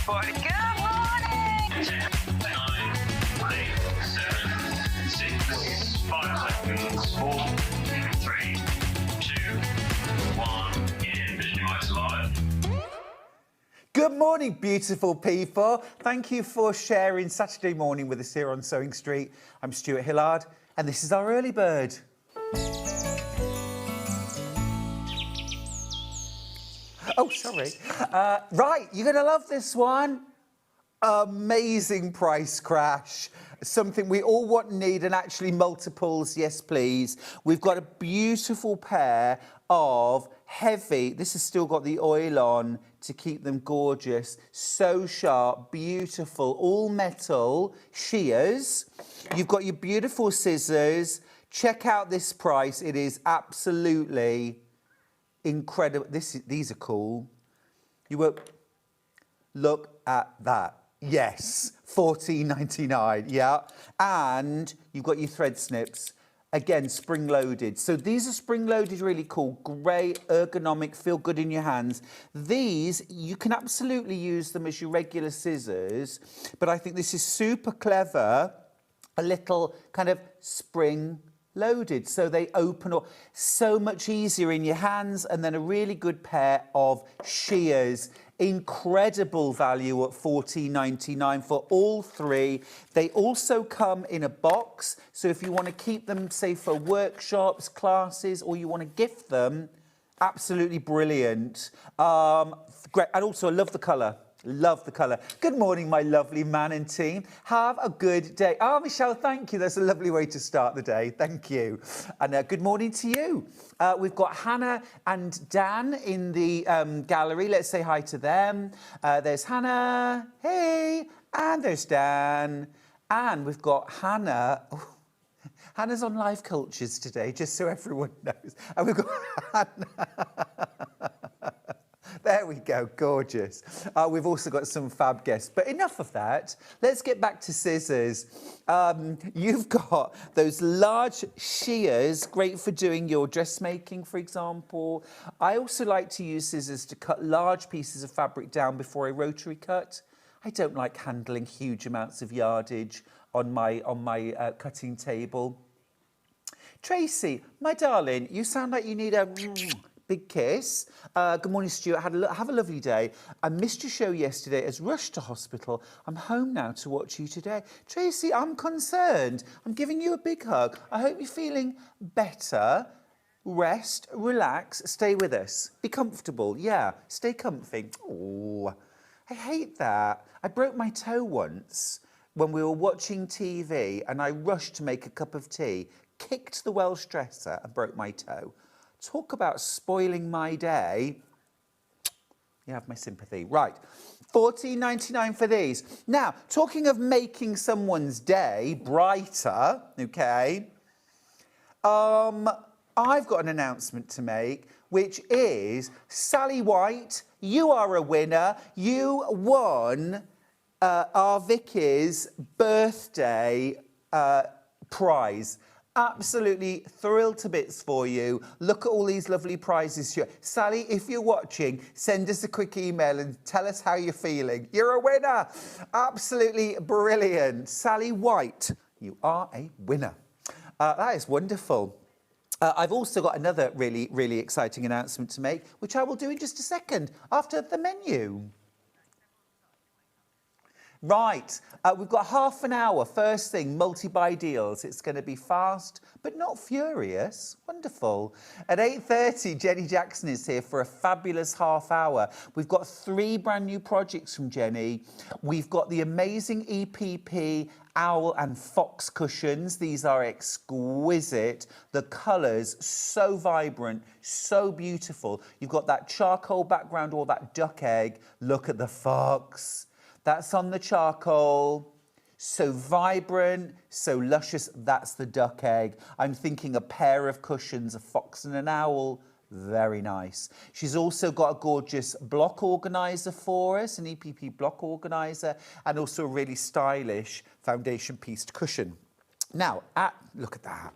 everybody. Good morning! 10, 9, 8, 7, 6, 5 seconds, 4, 3, 2, 1, and vision lights live. Good morning, beautiful people. Thank you for sharing Saturday morning with us here on Sewing Street. I'm Stuart Hillard, and this is our early bird. Oh, sorry. Right, you're going to love this one. Amazing price crash. Something we all want and need, and actually multiples, yes please. We've got a beautiful pair of heavy, this has still got the oil on to keep them gorgeous, so sharp, beautiful, all metal shears. You've got your beautiful scissors. Check out this price, it is absolutely incredible. These are cool. You won't look at that. Yes, $14.99, yeah. And you've got your thread snips. Again, spring-loaded. So these are spring-loaded, really cool. Great, ergonomic, feel good in your hands. These, you can absolutely use them as your regular scissors, but I think this is super clever. A little kind of spring-loaded, so they open up so much easier in your hands, and then a really good pair of shears. Incredible value at $14.99 for all three. They also come in a box, so if you want to keep them, say, for workshops, classes, or you want to gift them, absolutely brilliant. Great, and also I love the colour. Love the colour. Good morning, my lovely man and team. Have a good day. Oh, Michelle, thank you. That's a lovely way to start the day. Thank you. And good morning to you. We've got Hannah and Dan in the gallery. Let's say hi to them. There's Hannah. Hey. And there's Dan. And we've got Hannah. Oh, Hannah's on Live Cultures today, just so everyone knows. And we've got Hannah. There we go, gorgeous. We've also got some fab guests, but enough of that. Let's get back to scissors. You've got those large shears, great for doing your dressmaking, for example. I also like to use scissors to cut large pieces of fabric down before I rotary cut. I don't like handling huge amounts of yardage on my cutting table. Tracy, my darling, you sound like you need a big kiss. Good morning, Stuart. Have a lovely day. I missed your show yesterday as rushed to hospital. I'm home now to watch you today. Tracy, I'm concerned. I'm giving you a big hug. I hope you're feeling better. Rest, relax, stay with us. Be comfortable. Yeah, stay comfy. Oh, I hate that. I broke my toe once when we were watching TV and I rushed to make a cup of tea, kicked the Welsh dresser and broke my toe. Talk about spoiling my day. You have my sympathy. Right, $14.99 for these. Now, talking of making someone's day brighter, okay, I've got an announcement to make, which is Sally White, you are a winner. You won our Vicky's birthday prize. Absolutely thrilled to bits for you. Look at all these lovely prizes here. Sally, if you're watching, send us a quick email and tell us how you're feeling. You're a winner. Absolutely brilliant. Sally White, you are a winner. That is wonderful. I've also got another really, really exciting announcement to make, which I will do in just a second after the menu. Right, we've got half an hour. First thing, multi-buy deals. It's going to be fast, but not furious. Wonderful. At 8:30, Jenny Jackson is here for a fabulous half hour. We've got 3 brand new projects from Jenny. We've got the amazing EPP owl and fox cushions. These are exquisite. The colours, so vibrant, so beautiful. You've got that charcoal background or that duck egg. Look at the fox. That's on the charcoal, so vibrant, so luscious. That's the duck egg. I'm thinking a pair of cushions, a fox and an owl. Very nice. She's also got a gorgeous block organiser for us, an EPP block organiser, and also a really stylish foundation pieced cushion. Now, look at that.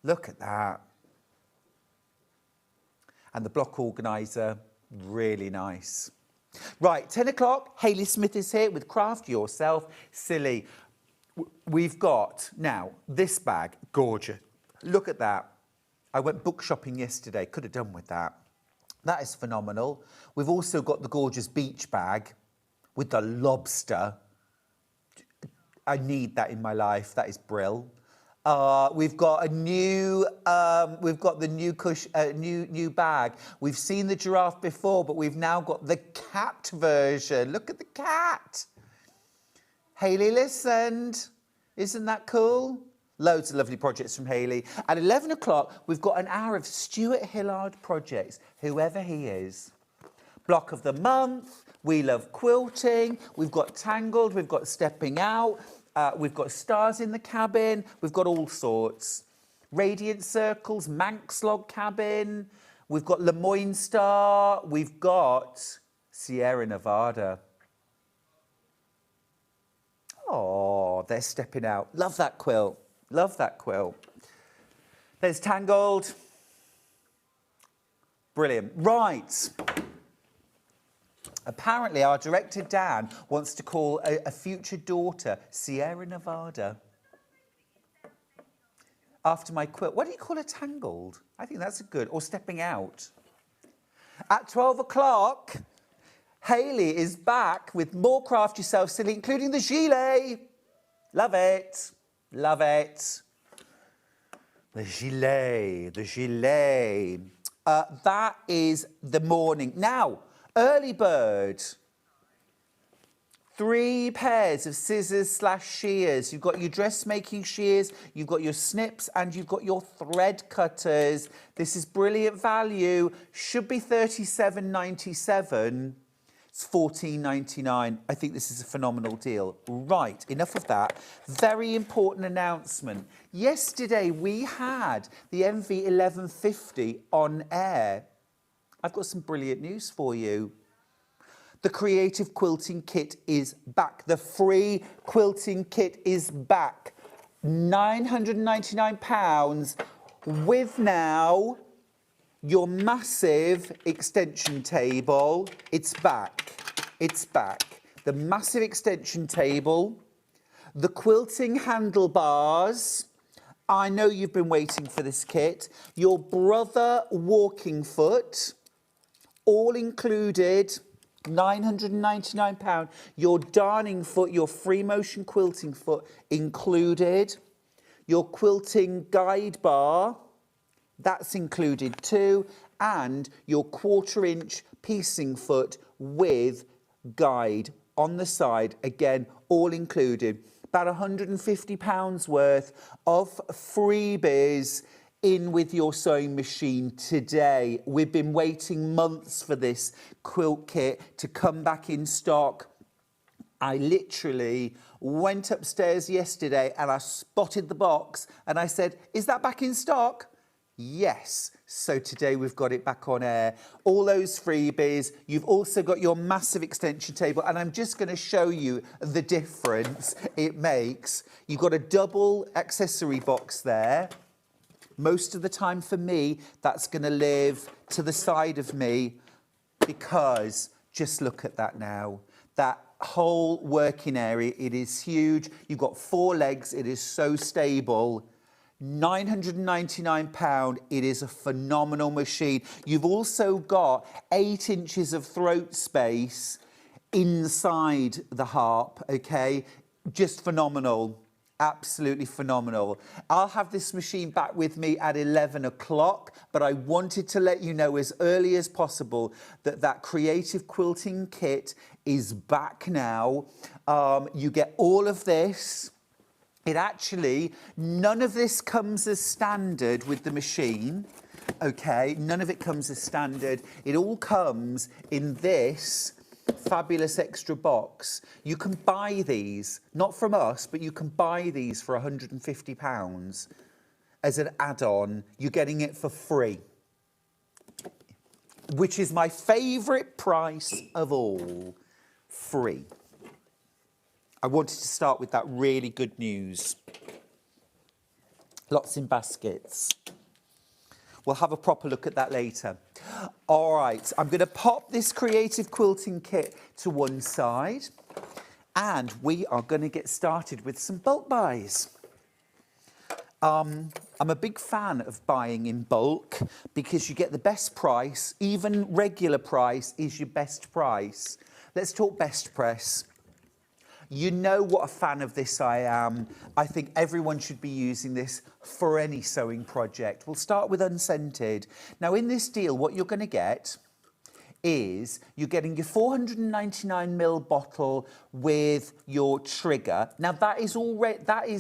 Look at that. And the block organiser, really nice. Right, 10 o'clock, Hayley Smith is here with Craft Yourself Silly. We've got, now, this bag, gorgeous. Look at that. I went book shopping yesterday, could have done with that. That is phenomenal. We've also got the gorgeous beach bag with the lobster. I need that in my life, that is brill. We've got a new, we've got the new bag. We've seen the giraffe before, but we've now got the cat version. Look at the cat. Hayley listened. Isn't that cool? Loads of lovely projects from Hayley. At 11 o'clock, we've got an hour of Stuart Hillard projects, whoever he is. Block of the month, we love quilting, we've got Tangled, we've got Stepping Out, we've got Stars in the Cabin, we've got all sorts. Radiant Circles, Manx Log Cabin, we've got Lemoyne Star, we've got Sierra Nevada. Oh, they're stepping out. Love that quilt. Love that quilt. There's Tangled. Brilliant. Right. Apparently, our director, Dan, wants to call a future daughter Sierra Nevada. After my quilt. What do you call her? Tangled? I think that's a good. Or Stepping Out. At 12 o'clock, Hayley is back with more Craft Yourself Silly, including the gilet. Love it. Love it. The gilet, the gilet. That is the morning. Now, early bird. 3 pairs of scissors/shears. You've got your dressmaking shears, you've got your snips, and you've got your thread cutters. This is brilliant value. Should be £37.97. It's £14.99. I think this is a phenomenal deal. Right, enough of that. Very important announcement. Yesterday we had the MV1150 on air. I've got some brilliant news for you. The Creative Quilting Kit is back. The free quilting kit is back. £999 with now your massive extension table. It's back. It's back. The massive extension table, the quilting handlebars. I know you've been waiting for this kit. Your brother walking foot, all included, £999. Your darning foot, your free motion quilting foot included. Your quilting guide bar, that's included too, and your 1/4 inch piecing foot with guide on the side, again, all included. About £150 worth of freebies in with your sewing machine today. We've been waiting months for this quilt kit to come back in stock. I literally went upstairs yesterday and I spotted the box and I said, is that back in stock? Yes. So today we've got it back on air. All those freebies. You've also got your massive extension table, and I'm just going to show you the difference it makes. You've got a double accessory box there. Most of the time for me, that's going to live to the side of me because just look at that now. That whole working area, it is huge. You've got 4 legs. It is so stable. £999. It is a phenomenal machine. You've also got 8 inches of throat space inside the harp, okay? Just phenomenal. Absolutely phenomenal. I'll have this machine back with me at 11 o'clock, but I wanted to let you know as early as possible that that Creative Quilting Kit is back now. You get all of this. It actually, none of this comes as standard with the machine, okay? None of it comes as standard. It all comes in this fabulous extra box. You can buy these, not from us, but you can buy these for £150 as an add-on. You're getting it for free, which is my favourite price of all, free. I wanted to start with that really good news. Lots in baskets. We'll have a proper look at that later. All right, I'm going to pop this creative quilting kit to one side, and we are going to get started with some bulk buys. I'm a big fan of buying in bulk because you get the best price. Even regular price is your best price. Let's talk best price. You know what a fan of this I am. I think everyone should be using this for any sewing project. We'll start with unscented. Now, in this deal, what you're going to get is you're getting your 499ml bottle with your trigger. Now that is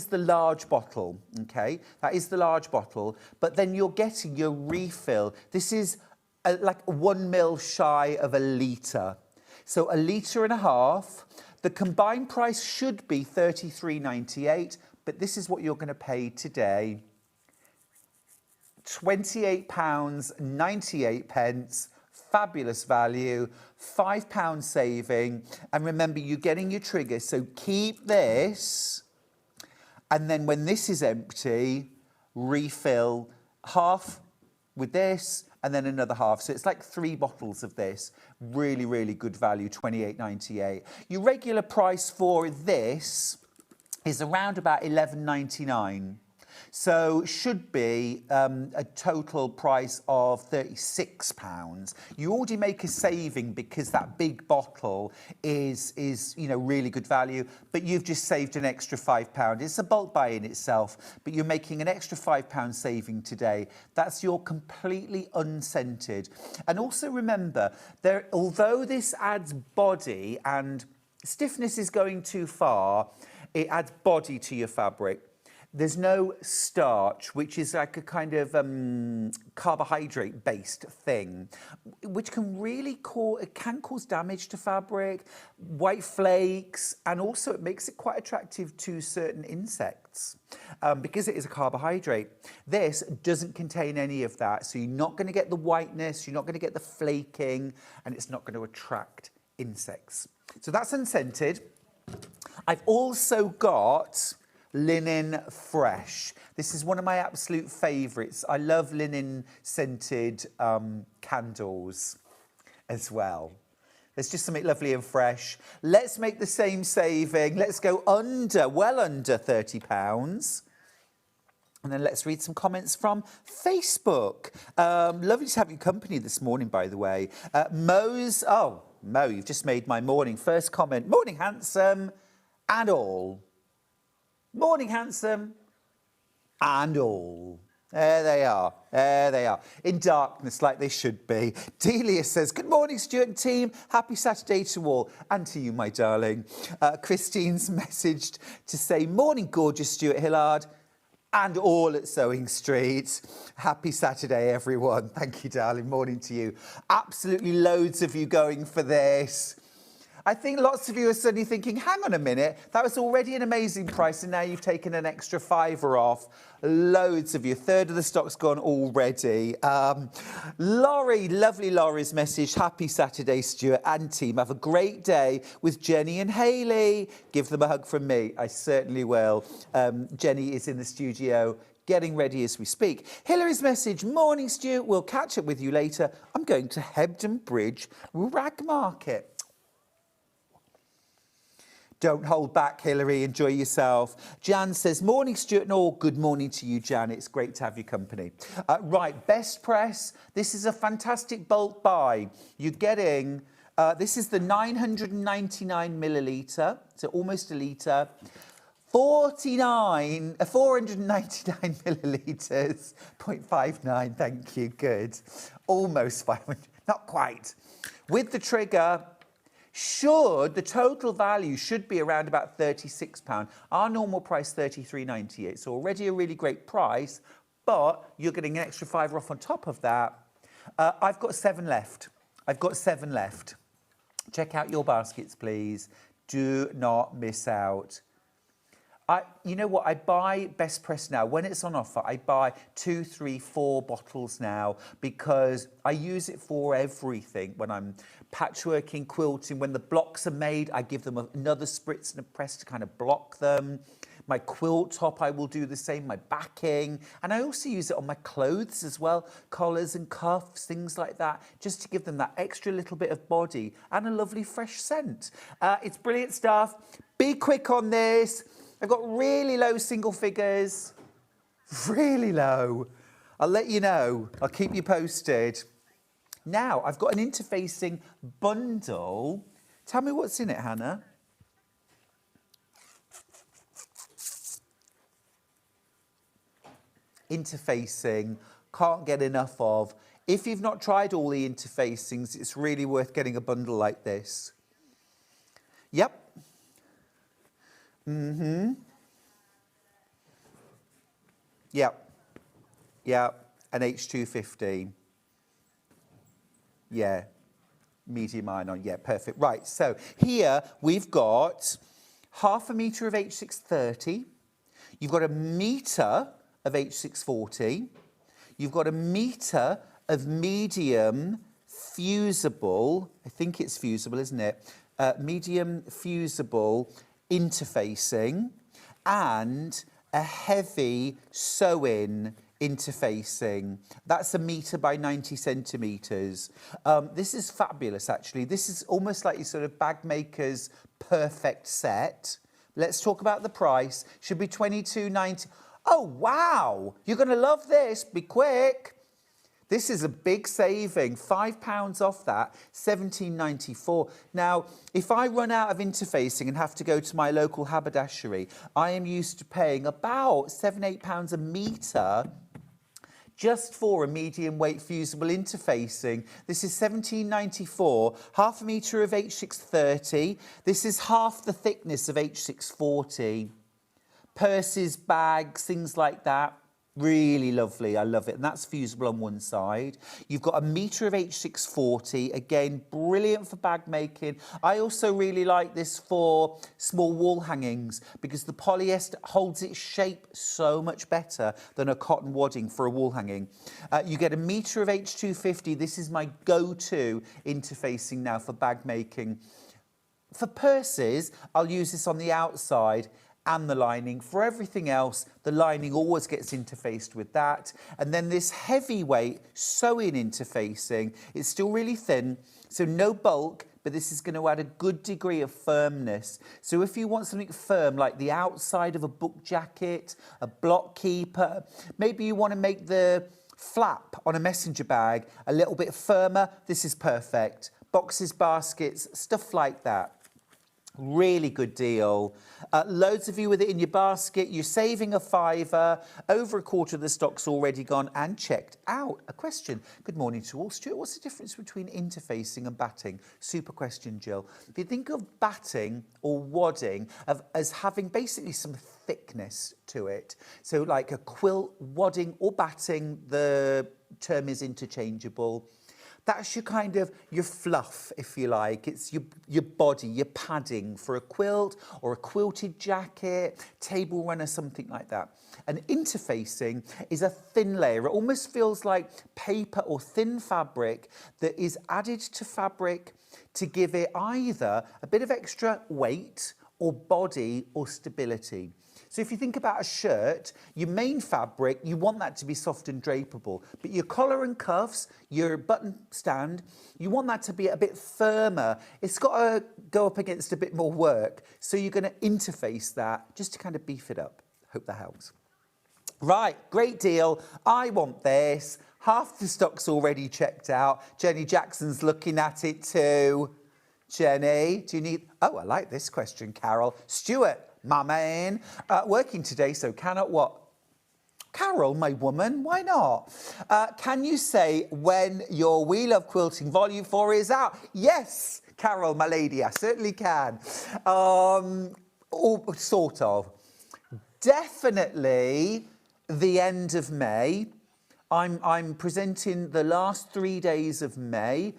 the large bottle, okay? That is the large bottle, but then you're getting your refill. This is like 1 ml shy of a litre. So 1.5 litres. The combined price should be £33.98, but this is what you're going to pay today. £28.98. Fabulous value, £5 saving. And remember, you're getting your trigger, so keep this. And then when this is empty, refill half with this and then another half. So it's like 3 bottles of this. Really, really good value, £28.98. Your regular price for this is around about £11.99. So should be a total price of £36. You already make a saving because that big bottle is really good value, but you've just saved an extra £5. It's a bulk buy in itself, but you're making an extra £5 saving today. That's your completely unscented. And also remember, although this adds body and stiffness is going too far, it adds body to your fabric. There's no starch, which is like a kind of carbohydrate-based thing, which can really cause damage to fabric, white flakes, and also it makes it quite attractive to certain insects because it is a carbohydrate. This doesn't contain any of that, so you're not going to get the whiteness, you're not going to get the flaking, and it's not going to attract insects. So that's unscented. I've also got Linen Fresh. This is one of my absolute favourites. I love linen scented candles as well. There's just something lovely and fresh. Let's make the same saving. Let's go well under £30. And then let's read some comments from Facebook. Lovely to have your company this morning, by the way. Mo, you've just made my morning. First comment, morning handsome and all. Morning, handsome, and all. There they are. In darkness, like they should be. Delia says, good morning, Stuart and team. Happy Saturday to all. And to you, my darling. Christine's messaged to say, morning, gorgeous Stuart Hillard, and all at Sewing Street. Happy Saturday, everyone. Thank you, darling. Morning to you. Absolutely loads of you going for this. I think lots of you are suddenly thinking, hang on a minute, that was already an amazing price and now you've taken an extra £5 off. Loads of you, 1/3 of the stock's gone already. Laurie, lovely Laurie's message, happy Saturday, Stuart and team. Have a great day with Jenny and Hayley. Give them a hug from me, I certainly will. Jenny is in the studio getting ready as we speak. Hillary's message, morning Stuart, we'll catch up with you later. I'm going to Hebden Bridge Rag Market. Don't hold back, Hillary. Enjoy yourself. Jan says, morning, Stuart and all. Good morning to you, Jan. It's great to have your company. Right, best press. This is a fantastic bulk buy. You're getting, this is the 999 millilitre, so almost a litre. 499 millilitres, 0.59, thank you, good. Almost 500, not quite. With the trigger, the total value should be around about £36. Our normal price, £33.98. So already a really great price, but you're getting an extra £5 off on top of that. I've got 7 left. Check out your baskets, please. Do not miss out. You know what? I buy Best Press now. When it's on offer, I buy 2, 3, 4 bottles now because I use it for everything. When I'm patchworking, quilting, when the blocks are made, I give them another spritz and a press to kind of block them. My quilt top, I will do the same, my backing. And I also use it on my clothes as well, collars and cuffs, things like that, just to give them that extra little bit of body and a lovely fresh scent. It's brilliant stuff. Be quick on this. I've got really low single figures, really low. I'll let you know. I'll keep you posted. Now, I've got an interfacing bundle. Tell me what's in it, Hannah. Interfacing, can't get enough of. If you've not tried all the interfacings, it's really worth getting a bundle like this. Yep. Yep. Yep. An H250. Yeah. Medium iron on. Yeah, perfect. Right. So here we've got 1/2 metre of H630. You've got 1 metre of H640. You've got 1 metre of medium fusible. I think it's fusible, isn't it? Medium fusible interfacing and a heavy sew-in interfacing. That's 1 metre by 90 centimetres. This is fabulous, actually. This is almost like your sort of bag maker's perfect set. Let's talk about the price. Should be £22.90. Oh, wow. You're going to love this. Be quick. This is a big saving, £5 off that, £17.94. Now, if I run out of interfacing and have to go to my local haberdashery, I am used to paying about £7, £8 a metre just for a medium weight fusible interfacing. This is £17.94, 1/2 metre of H630. This is half the thickness of H640. Purses, bags, things like that. Really lovely, I love it. And that's fusible on one side. You've got 1 metre of H640, again, brilliant for bag making. I also really like this for small wall hangings because the polyester holds its shape so much better than a cotton wadding for a wall hanging. You get 1 metre of H250. This is my go-to interfacing now for bag making. For purses, I'll use this on the outside and the lining. For everything else, the lining always gets interfaced with that. And then this heavyweight sewing interfacing, it's still really thin, so no bulk, but this is going to add a good degree of firmness. So if you want something firm, like the outside of a book jacket, a block keeper, maybe you want to make the flap on a messenger bag a little bit firmer, this is perfect. Boxes, baskets, stuff like that. Really good deal. Loads of you with it in your basket. You're saving a £5. Over 1/4 of the stock's already gone and checked out. A question. Good morning to all. Stuart, what's the difference between interfacing and batting? Super question, Jill. If you think of batting or wadding as having basically some thickness to it, so like a quilt, wadding or batting, the term is interchangeable. That's your kind of your fluff, if you like. It's your body, your padding for a quilt or a quilted jacket, table runner, something like that. And interfacing is a thin layer. It almost feels like paper or thin fabric that is added to fabric to give it either a bit of extra weight or body or stability. So if you think about a shirt, your main fabric, you want that to be soft and drapable. But your collar and cuffs, your button stand, you want that to be a bit firmer. It's got to go up against a bit more work. So you're going to interface that just to kind of beef it up. Hope that helps. Right, great deal. I want this. Half the stock's already checked out. Jenny Jackson's looking at it too. Jenny, do you need... Oh, I like this question, Carol. Stuart, my man, working today, so cannot what? Carol, my woman, why not? Can you say when your We Love Quilting Volume 4 is out? Yes, Carol, my lady, I certainly can. Or sort of. Definitely the end of May. I'm presenting the last 3 days of May.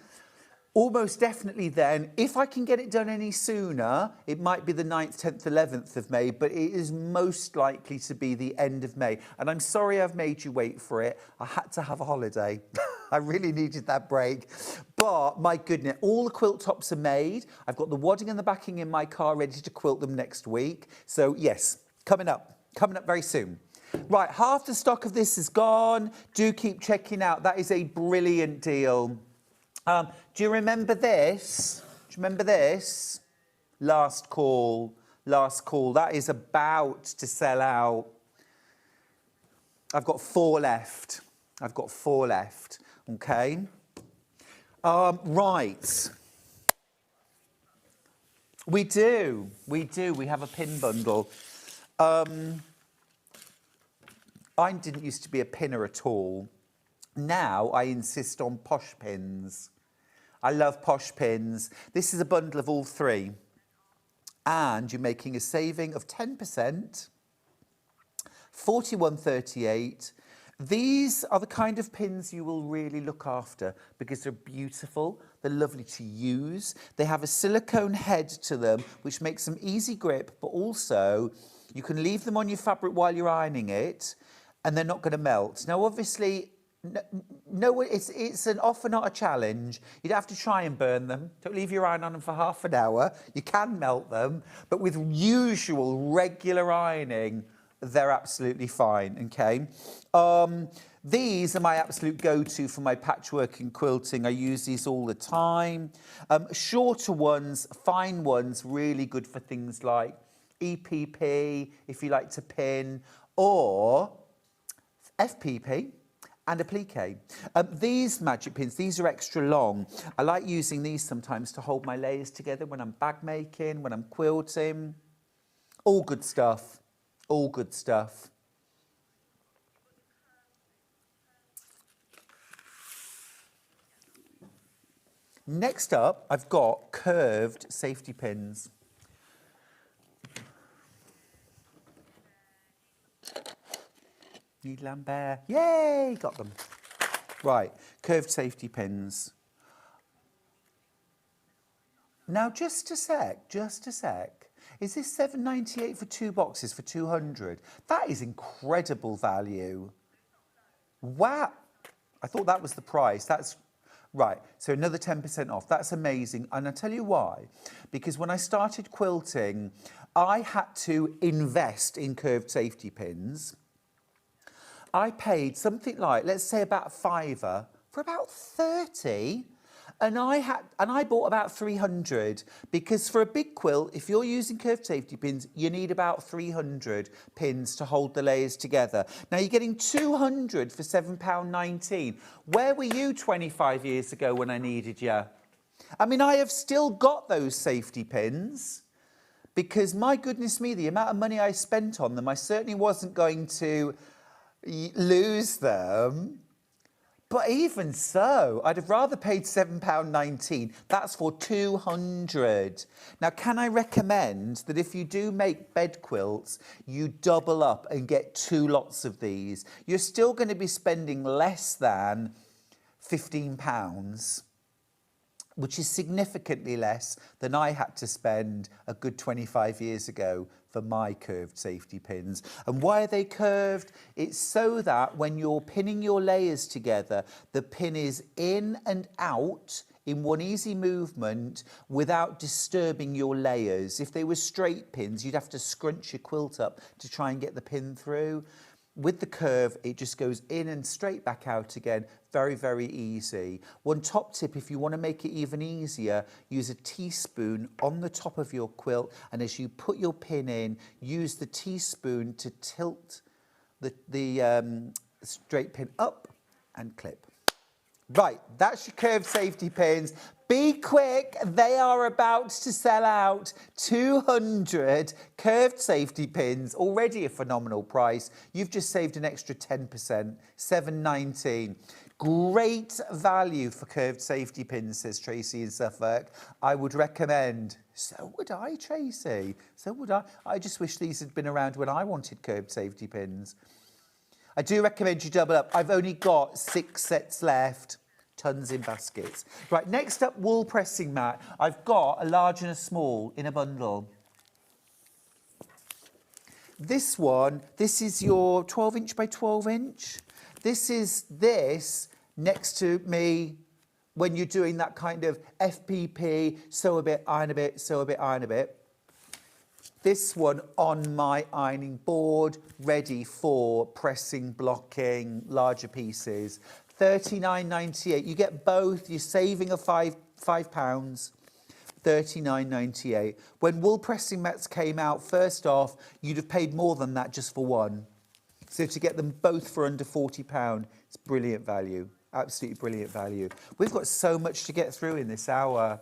Almost definitely then. If I can get it done any sooner, it might be the 9th, 10th, 11th of May, but it is most likely to be the end of May. And I'm sorry I've made you wait for it. I had to have a holiday. I really needed that break. But my goodness, all the quilt tops are made. I've got the wadding and the backing in my car ready to quilt them next week. So yes, coming up very soon. Right, half the stock of this is gone. Do keep checking out. That is a brilliant deal. Do you remember this? Do you remember this? Last call. That is about to sell out. I've got 4 left. Okay. Right. We do. We have a pin bundle. I didn't used to be a pinner at all. Now I insist on posh pins. I love posh pins. This is a bundle of all 3. And you're making a saving of 10%, 41.38. These are the kind of pins you will really look after because they're beautiful, they're lovely to use. They have a silicone head to them, which makes them easy grip, but also you can leave them on your fabric while you're ironing it, and they're not going to melt. Now, obviously, no, it's an offer, not a challenge. You'd have to try and burn them. Don't leave your iron on them for half an hour. You can melt them, but with usual regular ironing, they're absolutely fine, okay? These are my absolute go-to for my patchwork and quilting. I use these all the time. Shorter ones, fine ones, really good for things like EPP, if you like to pin, or FPP. And applique. These magic pins, these are extra long. I like using these sometimes to hold my layers together when I'm bag making, when I'm quilting. All good stuff. Next up, I've got curved safety pins. Need Lambert. Yay, got them. Right, curved safety pins. Now, just a sec. Is this £7.98 for 2 boxes for 200? That is incredible value. Wow. I thought that was the price. That's right. So another 10% off. That's amazing. And I'll tell you why. Because when I started quilting, I had to invest in curved safety pins. I paid something like, let's say about £5 for about 30, and I bought about 300 because for a big quilt, if you're using curved safety pins, you need about 300 pins to hold the layers together. Now you're getting 200 for £7.19. Where were you 25 years ago when I needed you? I mean, I have still got those safety pins because my goodness me, the amount of money I spent on them, I certainly wasn't going to lose them. But even so, I'd have rather paid £7.19. That's for 200. Now, can I recommend that if you do make bed quilts, you double up and get 2 lots of these? You're still going to be spending less than £15, which is significantly less than I had to spend a good 25 years ago for my curved safety pins. And why are they curved? It's so that when you're pinning your layers together, the pin is in and out in one easy movement without disturbing your layers. If they were straight pins, you'd have to scrunch your quilt up to try and get the pin through. With the curve, it just goes in and straight back out again. Very, very easy. One top tip, if you want to make it even easier, use a teaspoon on the top of your quilt, and as you put your pin in, use the teaspoon to tilt the straight pin up and clip. Right, that's your curved safety pins. Be quick, they are about to sell out. 200 curved safety pins, already a phenomenal price. You've just saved an extra 10%, £7.19. Great value for curved safety pins, says Tracy in Suffolk. I would recommend. So would I, Tracy. So would I. I just wish these had been around when I wanted curved safety pins. I do recommend you double up. I've only got 6 sets left. Tons in baskets. Right, next up, wool pressing mat. I've got a large and a small in a bundle. This one, this is your 12-inch by 12-inch. This is this next to me when you're doing that kind of FPP, sew a bit, iron a bit, sew a bit, iron a bit. This one on my ironing board, ready for pressing, blocking, larger pieces. £39.98. You get both. You're saving a £5. £39.98. When wool pressing mats came out, first off, you'd have paid more than that just for one. So to get them both for under £40, it's brilliant value. Absolutely brilliant value. We've got so much to get through in this hour.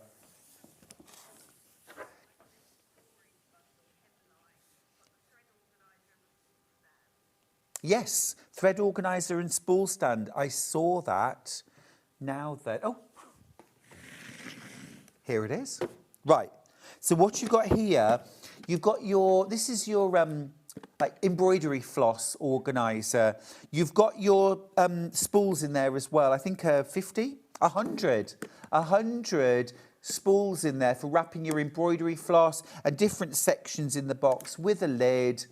Yes, thread organiser and spool stand. I saw that. Now that, oh, here it is. Right. So what you've got here, you've got your, this is your like embroidery floss organiser. You've got your spools in there as well. I think 50, 100 spools in there for wrapping your embroidery floss and different sections in the box with a lid.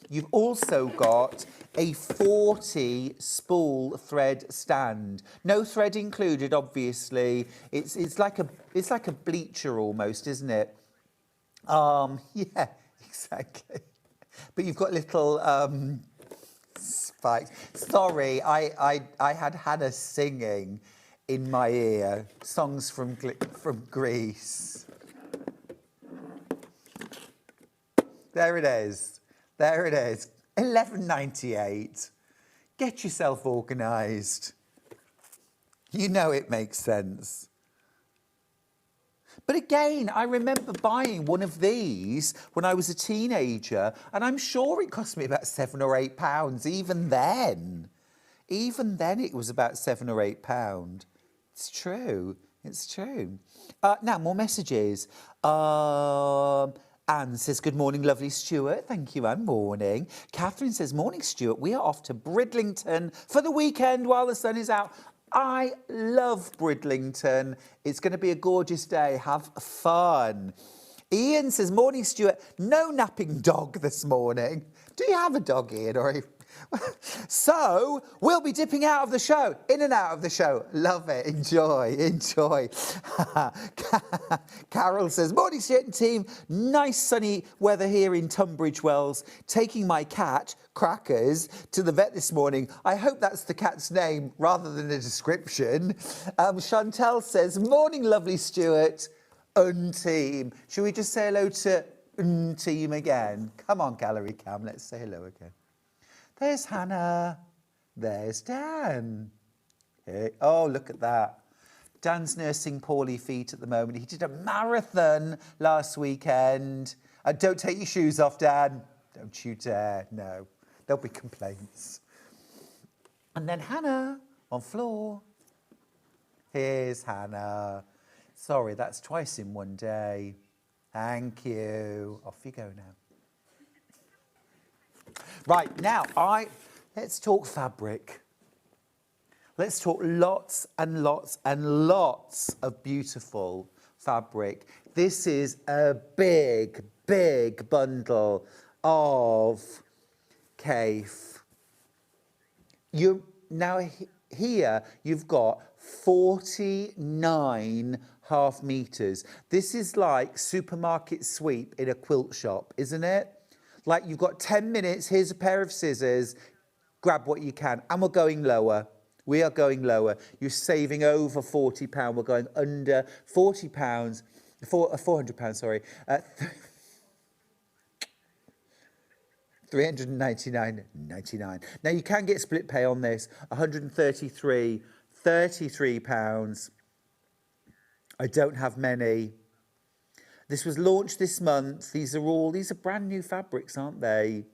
You've also got a 40 spool thread stand. No thread included, obviously. It's like a bleacher almost, isn't it? Yeah, exactly. But you've got little spikes. Sorry, I had Hannah singing in my ear songs from Greece. There it is. There it is, £11.98. Get yourself organised. You know it makes sense. But again, I remember buying one of these when I was a teenager, and I'm sure it cost me about £7 or £8. Even then it was about £7 or £8. It's true. It's true. Now, more messages. Anne says, good morning, lovely Stuart. Thank you, Anne. Morning. Catherine says, morning, Stuart. We are off to Bridlington for the weekend while the sun is out. I love Bridlington. It's going to be a gorgeous day. Have fun. Ian says, morning, Stuart. No napping dog this morning. Do you have a dog, Ian? Or so we'll be dipping out of the show, in and out of the show. Love it. Enjoy, enjoy. Carol says, morning, Stuart and team. Nice sunny weather here in Tunbridge Wells. Taking my cat, Crackers, to the vet this morning. I hope that's the cat's name rather than a description. Chantel says, morning, lovely Stuart and team. Should we just say hello to team again? Come on, Gallery Cam, let's say hello again. There's Hannah. There's Dan. Hey. Oh, look at that. Dan's nursing poorly feet at the moment. He did a marathon last weekend. Don't take your shoes off, Dan. Don't you dare. No, there'll be complaints. And then Hannah on floor. Here's Hannah. Sorry, that's twice in one day. Thank you. Off you go now. Right, now, let's talk fabric. Let's talk lots and lots and lots of beautiful fabric. This is a big, big bundle of Kaffe. Now, here you've got 49 half meters. This is like supermarket sweep in a quilt shop, isn't it? Like, you've got 10 minutes, here's a pair of scissors, grab what you can. And we're going lower. We are going lower. You're saving over £40. We're going under £40, £400, sorry. £399.99. Now, you can get split pay on this, £133. I don't have many. This was launched this month. These are brand new fabrics, aren't they?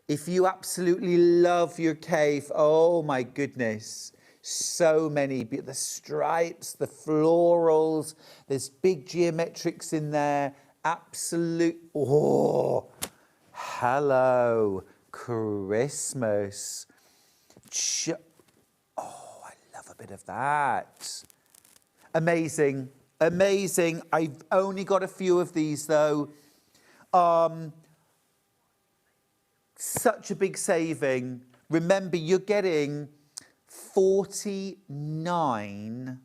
If you absolutely love your Kaffe, oh my goodness, so many. The stripes, the florals, there's big geometrics in there. Oh, hello, Christmas. Oh, I love a bit of that. Amazing, amazing. I've only got a few of these though. Such a big saving. Remember, you're getting 49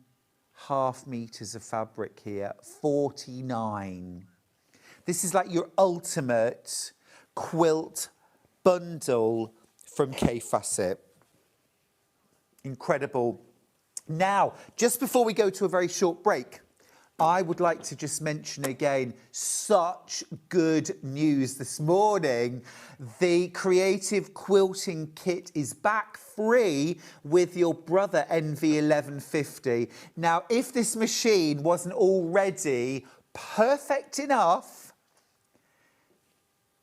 half meters of fabric here. 49. This is like your ultimate quilt bundle from Kaffe Fassett. Incredible. Now, just before we go to a very short break, I would like to just mention again, such good news this morning. The Creative Quilting Kit is back free with your brother NV1150. Now, if this machine wasn't already perfect enough,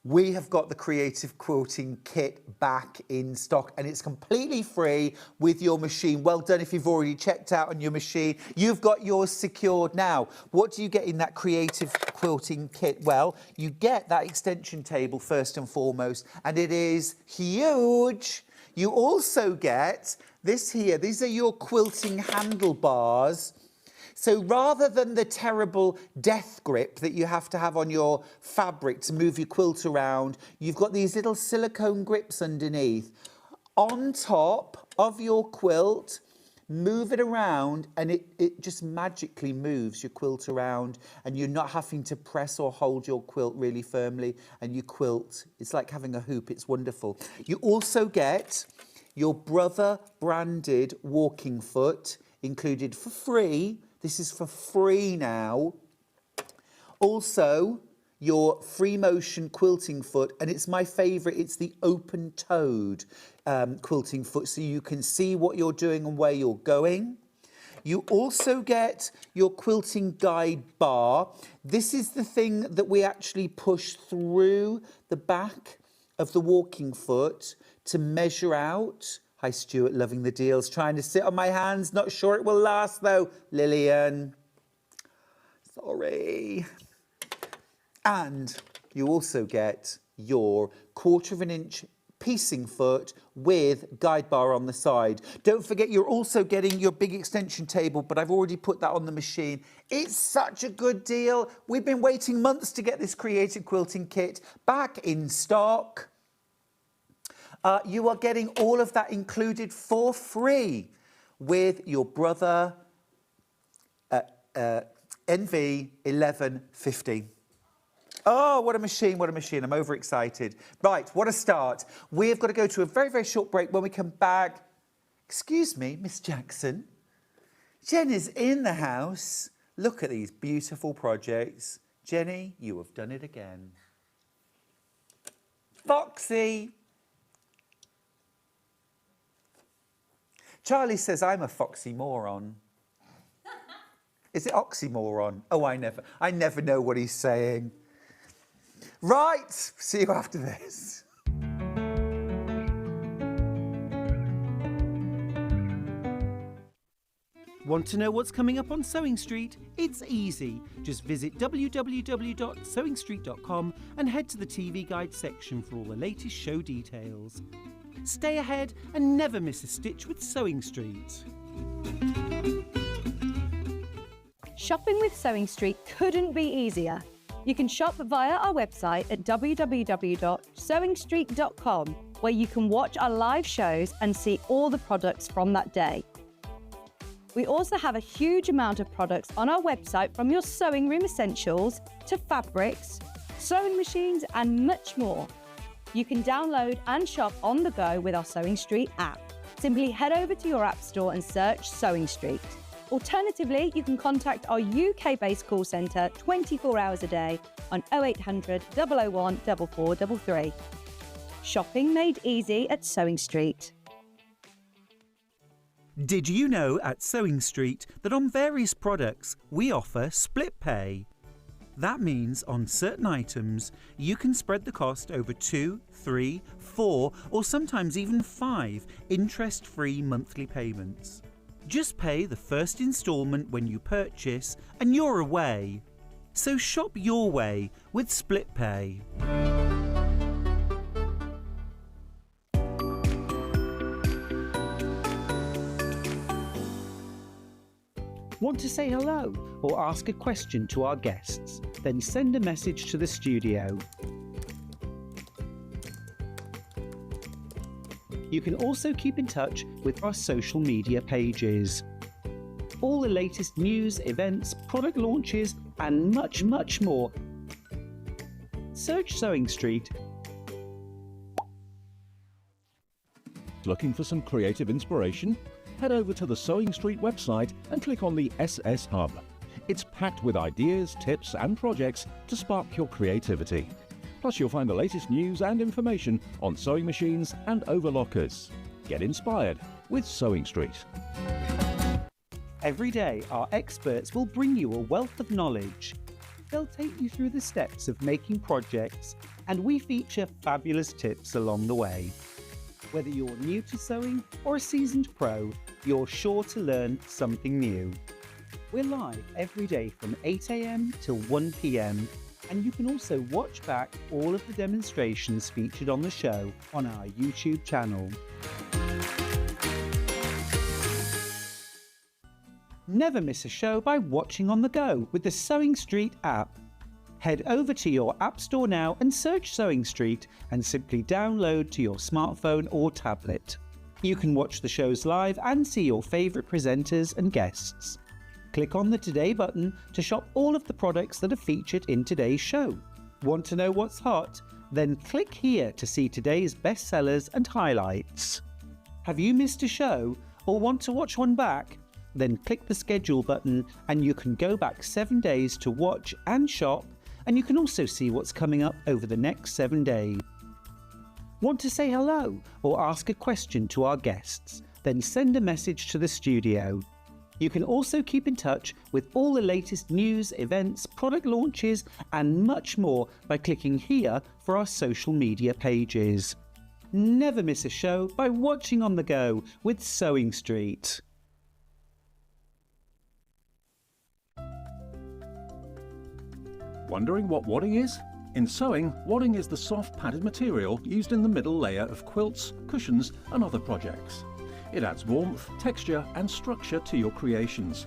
we have got the Creative Quilting Kit back in stock and it's completely free with your machine. Well done if you've already checked out on your machine. You've got yours secured now. What do you get in that Creative Quilting Kit? Well, you get that extension table first and foremost, and it is huge. You also get this here. These are your quilting handlebars. So rather than the terrible death grip that you have to have on your fabric to move your quilt around, you've got these little silicone grips underneath. On top of your quilt, move it around and it just magically moves your quilt around and you're not having to press or hold your quilt really firmly and you quilt. It's like having a hoop. It's wonderful. You also get your Brother branded walking foot included for free. This is for free now. Also, your free motion quilting foot, and it's my favourite, it's the open-toed quilting foot, so you can see what you're doing and where you're going. You also get your quilting guide bar. This is the thing that we actually push through the back of the walking foot to measure out. Hi, Stuart, loving the deals. Trying to sit on my hands. Not sure it will last, though. Lillian. Sorry. And you also get your 1/4 inch piecing foot with guide bar on the side. Don't forget, you're also getting your big extension table, but I've already put that on the machine. It's such a good deal. We've been waiting months to get this Creative Quilting Kit back in stock. You are getting all of that included for free with your Brother NV1150. Oh, what a machine, what a machine. I'm overexcited. Right, what a start. We've got to go to a very, very short break. When we come back, excuse me, Miss Jackson. Jen is in the house. Look at these beautiful projects. Jenny, you have done it again. Foxy. Charlie says I'm a foxy moron. Is it oxymoron? Oh, I never know what he's saying. Right, see you after this. Want to know what's coming up on Sewing Street? It's easy. Just visit www.sewingstreet.com and head to the TV Guide section for all the latest show details. Stay ahead and never miss a stitch with Sewing Street. Shopping with Sewing Street couldn't be easier. You can shop via our website at www.sewingstreet.com, where you can watch our live shows and see all the products from that day. We also have a huge amount of products on our website, from your sewing room essentials to fabrics, sewing machines and much more. You can download and shop on the go with our Sewing Street app. Simply head over to your app store and search Sewing Street. Alternatively, you can contact our UK-based call centre 24 hours a day on 0800 001 4433. Shopping made easy at Sewing Street. Did you know at Sewing Street that on various products we offer split pay? That means on certain items you can spread the cost over 2, 3, 4 or sometimes even 5 interest-free monthly payments. Just pay the first instalment when you purchase and you're away. So shop your way with split pay. Want to say hello or ask a question to our guests? Then send a message to the studio. You can also keep in touch with our social media pages. All the latest news, events, product launches, and much, much more. Search Sewing Street. Looking for some creative inspiration? Head over to the Sewing Street website and click on the SS Hub. It's packed with ideas, tips and projects to spark your creativity. Plus you'll find the latest news and information on sewing machines and overlockers. Get inspired with Sewing Street. Every day, our experts will bring you a wealth of knowledge. They'll take you through the steps of making projects, and we feature fabulous tips along the way. Whether you're new to sewing or a seasoned pro, you're sure to learn something new. We're live every day from 8 AM till 1 PM, and you can also watch back all of the demonstrations featured on the show on our YouTube channel. Never miss a show by watching on the go with the Sewing Street app. Head over to your App Store now and search Sewing Street and simply download to your smartphone or tablet. You can watch the shows live and see your favourite presenters and guests. Click on the Today button to shop all of the products that are featured in today's show. Want to know what's hot? Then click here to see today's bestsellers and highlights. Have you missed a show or want to watch one back? Then click the schedule button and you can go back 7 days to watch and shop, and you can also see what's coming up over the next 7 days. Want to say hello or ask a question to our guests? Then send a message to the studio. You can also keep in touch with all the latest news, events, product launches, and much more by clicking here for our social media pages. Never miss a show by watching on the go with Sewing Street. Wondering what wadding is? In sewing, wadding is the soft padded material used in the middle layer of quilts, cushions and other projects. It adds warmth, texture and structure to your creations.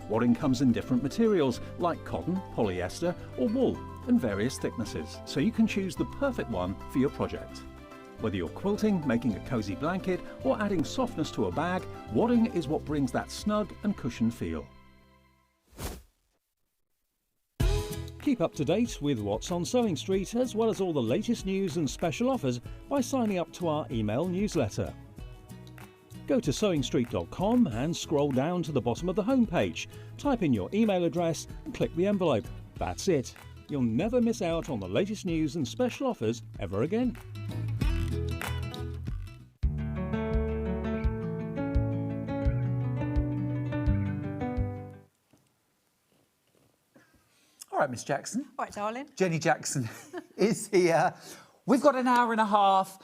Wadding comes in different materials like cotton, polyester or wool and various thicknesses, so you can choose the perfect one for your project. Whether you're quilting, making a cosy blanket or adding softness to a bag, wadding is what brings that snug and cushioned feel. Keep up to date with what's on Sewing Street, as well as all the latest news and special offers by signing up to our email newsletter. Go to sewingstreet.com and scroll down to the bottom of the homepage. Type in your email address and click the envelope. That's it. You'll never miss out on the latest news and special offers ever again. All right, Miss Jackson. All right, darling. Jenny Jackson is here. We've got an hour and a half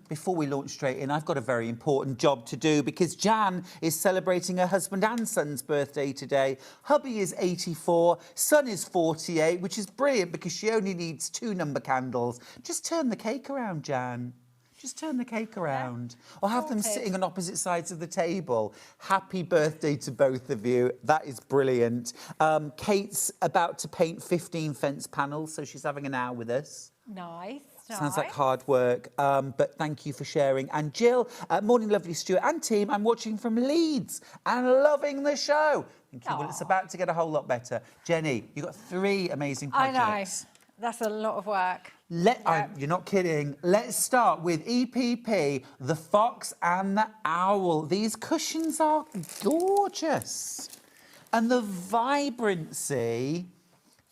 before we launch straight in. I've got a very important job to do because Jan is celebrating her husband and son's birthday today. Hubby is 84, son is 48, which is brilliant because she only needs 2 number candles. Just turn the cake around, Jan. Just turn the cake around. Or have them sitting on opposite sides of the table. Happy birthday to both of you. That is brilliant. Kate's about to paint 15 fence panels, so she's having an hour with us. Nice. Sounds like hard work, but thank you for sharing. And Jill, morning lovely Stuart and team, I'm watching from Leeds and loving the show. Thank you. Well, it's about to get a whole lot better. Jenny, you've got 3 amazing projects. I know. That's a lot of work. You're not kidding. Let's start with EPP, the Fox and the Owl. These cushions are gorgeous. And the vibrancy,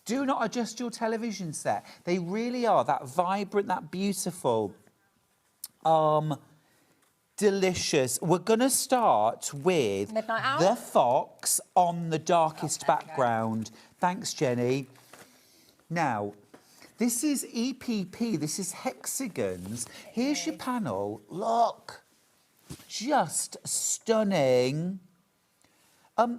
do not adjust your television set. They really are that vibrant, that beautiful. Delicious. We're going to start with Midnight Owl? the Fox on the darkest background. Thanks, Jenny. Now, this is EPP, this is hexagons. Here's your panel. Look, just stunning.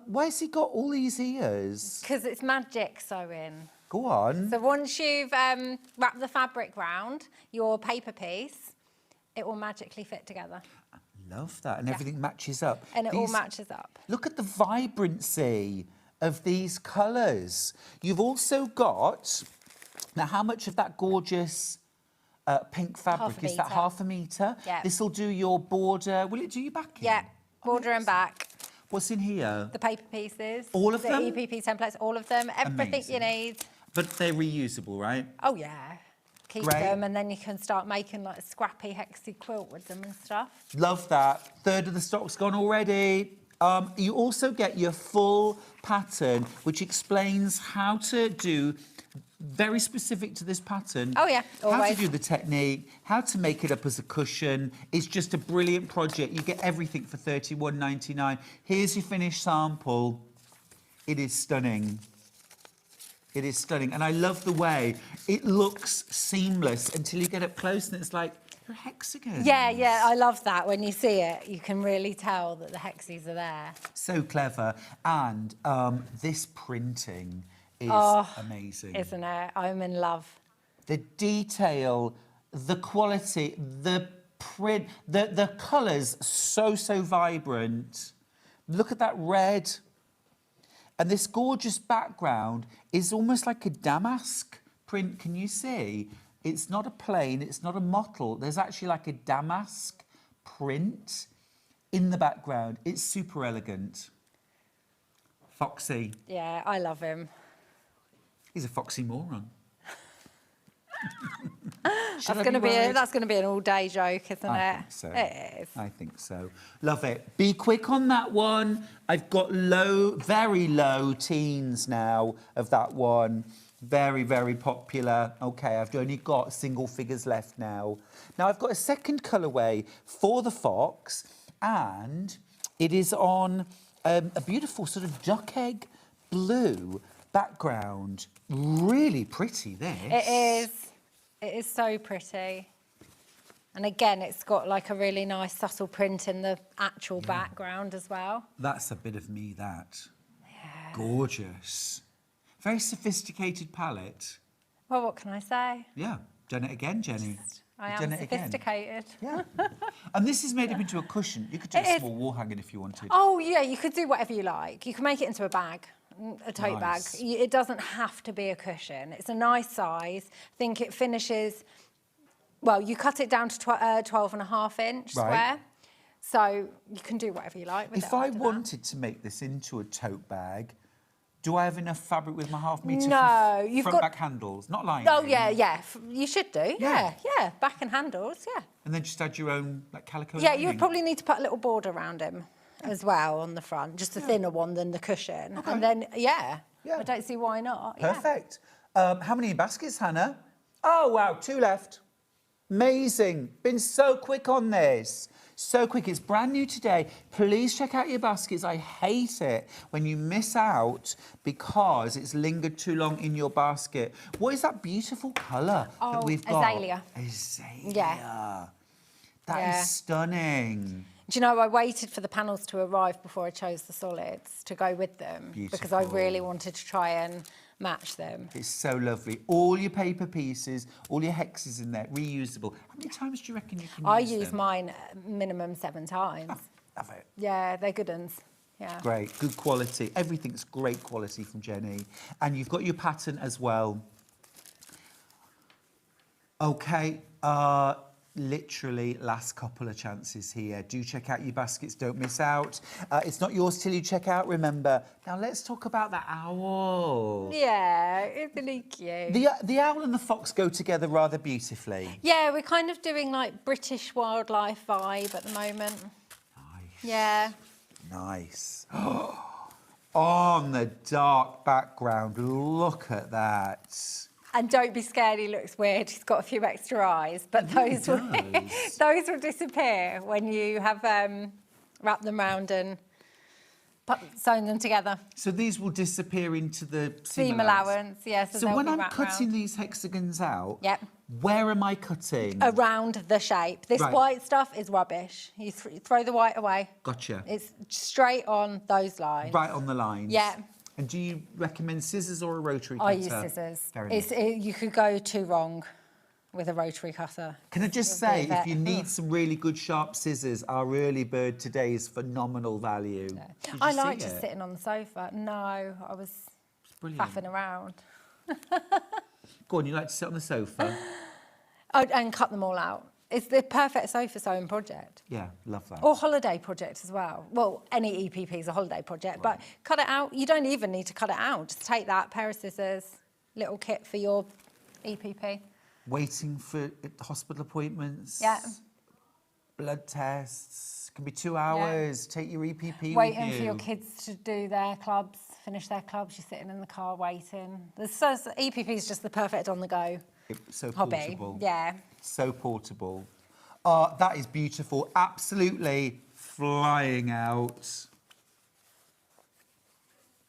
Where's he got all these ears? Because it's magic sewing. Go on. So once you've wrapped the fabric round your paper piece, it will magically fit together. Love that. And everything matches up. And it all matches up. Look at the vibrancy of these colours. You've also got, now how much of that gorgeous pink fabric, is that metre. half a metre? Yeah. This will do your border, will it do your backing? Yeah, border and back. What's in here? The paper pieces. All of them? The EPP templates, all of them. Everything you Amazing. need. But they're reusable, right? Oh, yeah. Keep Great. them, and then you can start making like a scrappy hexy quilt with them and stuff. Love that. Third of the stock's gone already. You also get your full pattern, which explains how to do, very specific to this pattern. Oh, yeah, How to always. do the technique, how to make it up as a cushion. It's just a brilliant project. You get everything for £31.99. Here's your finished sample. It is stunning. It is stunning. And I love the way it looks seamless until you get up close and it's like, they're hexagons. Yeah, yeah, I love that. When you see it, you can really tell that the hexes are there. So clever. And this printing is amazing. Isn't it? I'm in love. The detail, the quality, the print, the colours, so vibrant. Look at that red. And this gorgeous background is almost like a damask print. Can you see? It's not a plain, it's not a mottle. There's actually like a damask print in the background. It's super elegant. Foxy. Yeah, I love him. He's a foxy moron. That's going to be an all-day joke, isn't it? I think so. It is. I think so. Love it. Be quick on that one. I've got very low teens now of that one. Very popular. Okay, I've only got single figures left now. Now, I've got a second colourway for the fox, and it is on a beautiful sort of duck egg blue background. Really pretty, this. It is. It is so pretty. And again, it's got like a really nice subtle print in the actual background as well. That's a bit of me, that. Yeah. Gorgeous. Very sophisticated palette. Well, what can I say? Yeah, done it again, Jenny. I You've am done it again. sophisticated. Yeah. And this is made up into a cushion. You could do a small wall hanging if you wanted. Oh, yeah, you could do whatever you like. You can make it into a bag, a tote Nice. bag. It doesn't have to be a cushion. It's a nice size. I think it finishes, well, you cut it down to 12.5-inch Right. square. So you can do whatever you like with it. If I after that. wanted to make this into a tote bag, do I have enough fabric with my half metre No, you've front got- back handles? Not lining. Oh, yeah. You should do. Yeah. Yeah. Back and handles, yeah. And then just add your own like calico Yeah, lining? you would probably need to put a little border around him as well on the front, just a thinner one than the cushion. Okay. And then, yeah, Yeah. I don't see why not. Yeah. Perfect. How many baskets, Hannah? Oh, wow, 2 left. Amazing. Been so quick on this. So quick. It's brand new today. Please check out your baskets. I hate it when you miss out because it's lingered too long in your basket. What is that beautiful colour that we've got? azalea. Azalea. Yeah. That Yeah. is stunning. Do you know, I waited for the panels to arrive before I chose the solids to go with them because I really Beautiful. wanted to try and match them. It's so lovely. All your paper pieces, all your hexes in there, reusable. How many times do you reckon you can I use use them? mine minimum 7 times. Love it. Yeah, they're good uns. Yeah. Great, good quality. Everything's great quality from Jenny. And you've got your pattern as well. Okay, literally last couple of chances here. Do check out your baskets, don't miss out. It's not yours till you check out, remember. Now let's talk about the owl. Yeah, isn't he cute? The owl and the fox go together rather beautifully. Yeah, we're kind of doing like British wildlife vibe at the moment. Nice. Yeah. Nice. On the dark background, look at that. And don't be scared, he looks weird. He's got a few extra eyes, but those will, does. those will disappear when you have wrapped them round and sewn them together. So these will disappear into the Seam allowance, yes. So when I'm cutting these hexagons out, Yep. where am I cutting? Around the shape. This Right. white stuff is rubbish. You throw the white away. Gotcha. It's straight on those lines. Right on the lines. Yeah. And do you recommend scissors or a rotary cutter? I use scissors. Fair enough. You could go too wrong with a rotary cutter. Can I just Would be say, a if bit- you need some really good sharp scissors, our early bird today is phenomenal value. Did you I see like just it? sitting on the sofa. No, I was Brilliant. faffing around. Go on, you like to sit on the sofa? Oh, and cut them all out. It's the perfect sofa sewing project. Yeah, love that. Or holiday project as well. Well, any EPP is a holiday project, but cut it out. You don't even need to cut it out. Just take that pair of scissors, little kit for your EPP. Waiting for hospital appointments. Yeah. Blood tests. Can be 2 hours. Take your EPP Waiting with you. for your kids to do their clubs, finish their clubs. You're sitting in the car waiting. EPP is just the perfect on-the-go It's so hobby. portable. Yeah. So portable. That is beautiful. Absolutely flying out.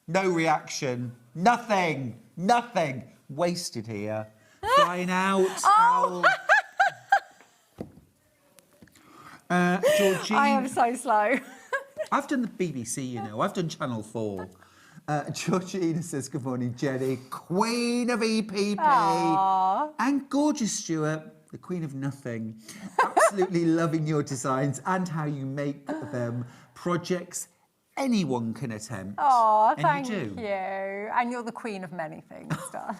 No reaction. Nothing. Nothing. Wasted here. Flying out. Oh. Georgine. I am so slow. I've done the BBC, you know. I've done Channel 4. Georgina says, good morning, Jenny. Queen of EPP. Aww. And gorgeous Stuart, the queen of nothing. Absolutely loving your designs and how you make them. Projects anyone can attempt. Oh, and thank you. Do. you. And you're the queen of many things, darling.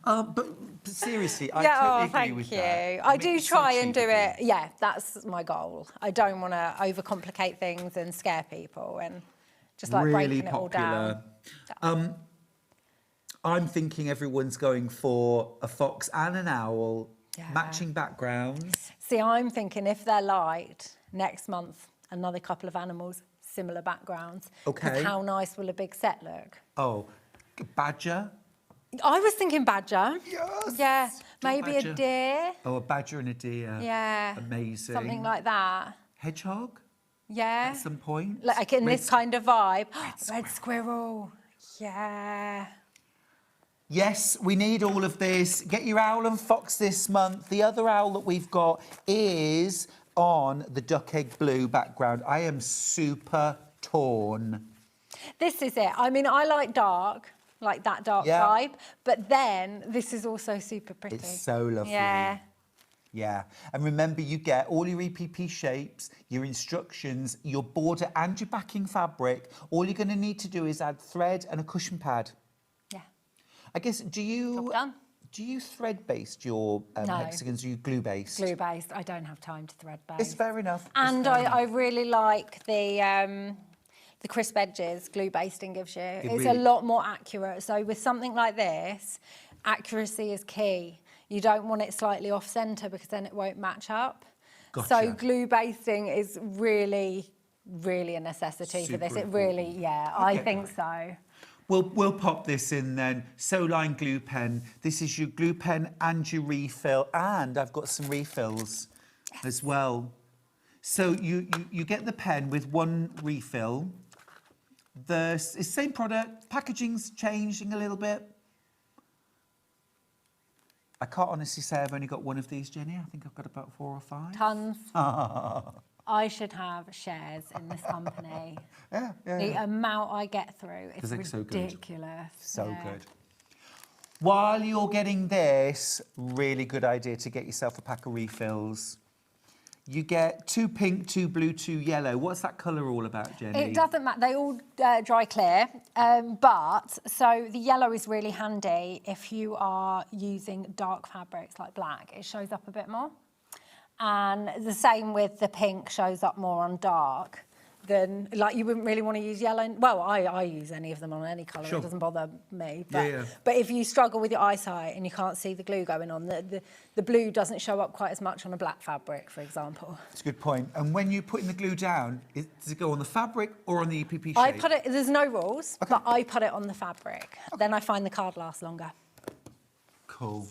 But seriously, I Yeah, totally agree thank with you. that. I Make do it so try and do achievable. it. Yeah, that's my goal. I don't want to overcomplicate things and scare people and just like Really breaking it all down. popular. I'm thinking everyone's going for a fox and an owl, Yeah. matching backgrounds. See, I'm thinking if they're light, next month, another couple of animals, similar backgrounds. 'Cause Okay. how nice will a big set look? Oh, badger. I was thinking badger. Yes. Yeah, Do a maybe badger. a deer. Oh, a badger and a deer. Yeah. Amazing. Something like that. Hedgehog Yeah. at some point. Like in Red this kind of vibe. squirrel. Red squirrel. Yeah. Yes, we need all of this. Get your owl and fox this month. The other owl that we've got is on the duck egg blue background. I am super torn. This is it. I mean, I like dark, like that dark Yeah. vibe, but then this is also super pretty. It's so lovely. Yeah. Yeah, and remember you get all your EPP shapes, your instructions, your border and your backing fabric. All you're going to need to do is add thread and a cushion pad. Yeah. I guess, Job done. do you thread-based your No. hexagons, or you glue-based? Glue-based. I don't have time to thread base. It's fair enough. And I really like the crisp edges glue basting gives you. It's a really- lot more accurate. So with something like this, accuracy is key. You don't want it slightly off centre because then it won't match up. So Gotcha. glue basting is really, really a necessity for this. Super It really, yeah, I get think so. We'll pop this in then. Sew-line glue pen. This is your glue pen and your refill. And I've got some refills as well. So you get the pen with one refill. It's the same product. Packaging's changing a little bit. I can't honestly say I've only got one of these, Jenny. I think I've got about 4 or 5. Tons. I should have shares in this company. Yeah, yeah. The amount I get through, it's 'Cause they're so good. ridiculous. So Yeah. good. While you're getting this, really good idea to get yourself a pack of refills. You get 2 pink, 2 blue, 2 yellow. What's that colour all about, Jenny? It doesn't matter. They all dry clear. So the yellow is really handy if you are using dark fabrics like black. It shows up a bit more. And the same with the pink, shows up more on dark. Then, like, you wouldn't really want to use yellow. Well, I use any of them on any colour. Sure. It doesn't bother me. But, Yeah. but if you struggle with your eyesight and you can't see the glue going on, the blue doesn't show up quite as much on a black fabric, for example. That's a good point. And when you're putting the glue down, does it go on the fabric or on the EPP shape? I put it, there's no rules, but I put it on the fabric. Then I find the card lasts longer. Cool.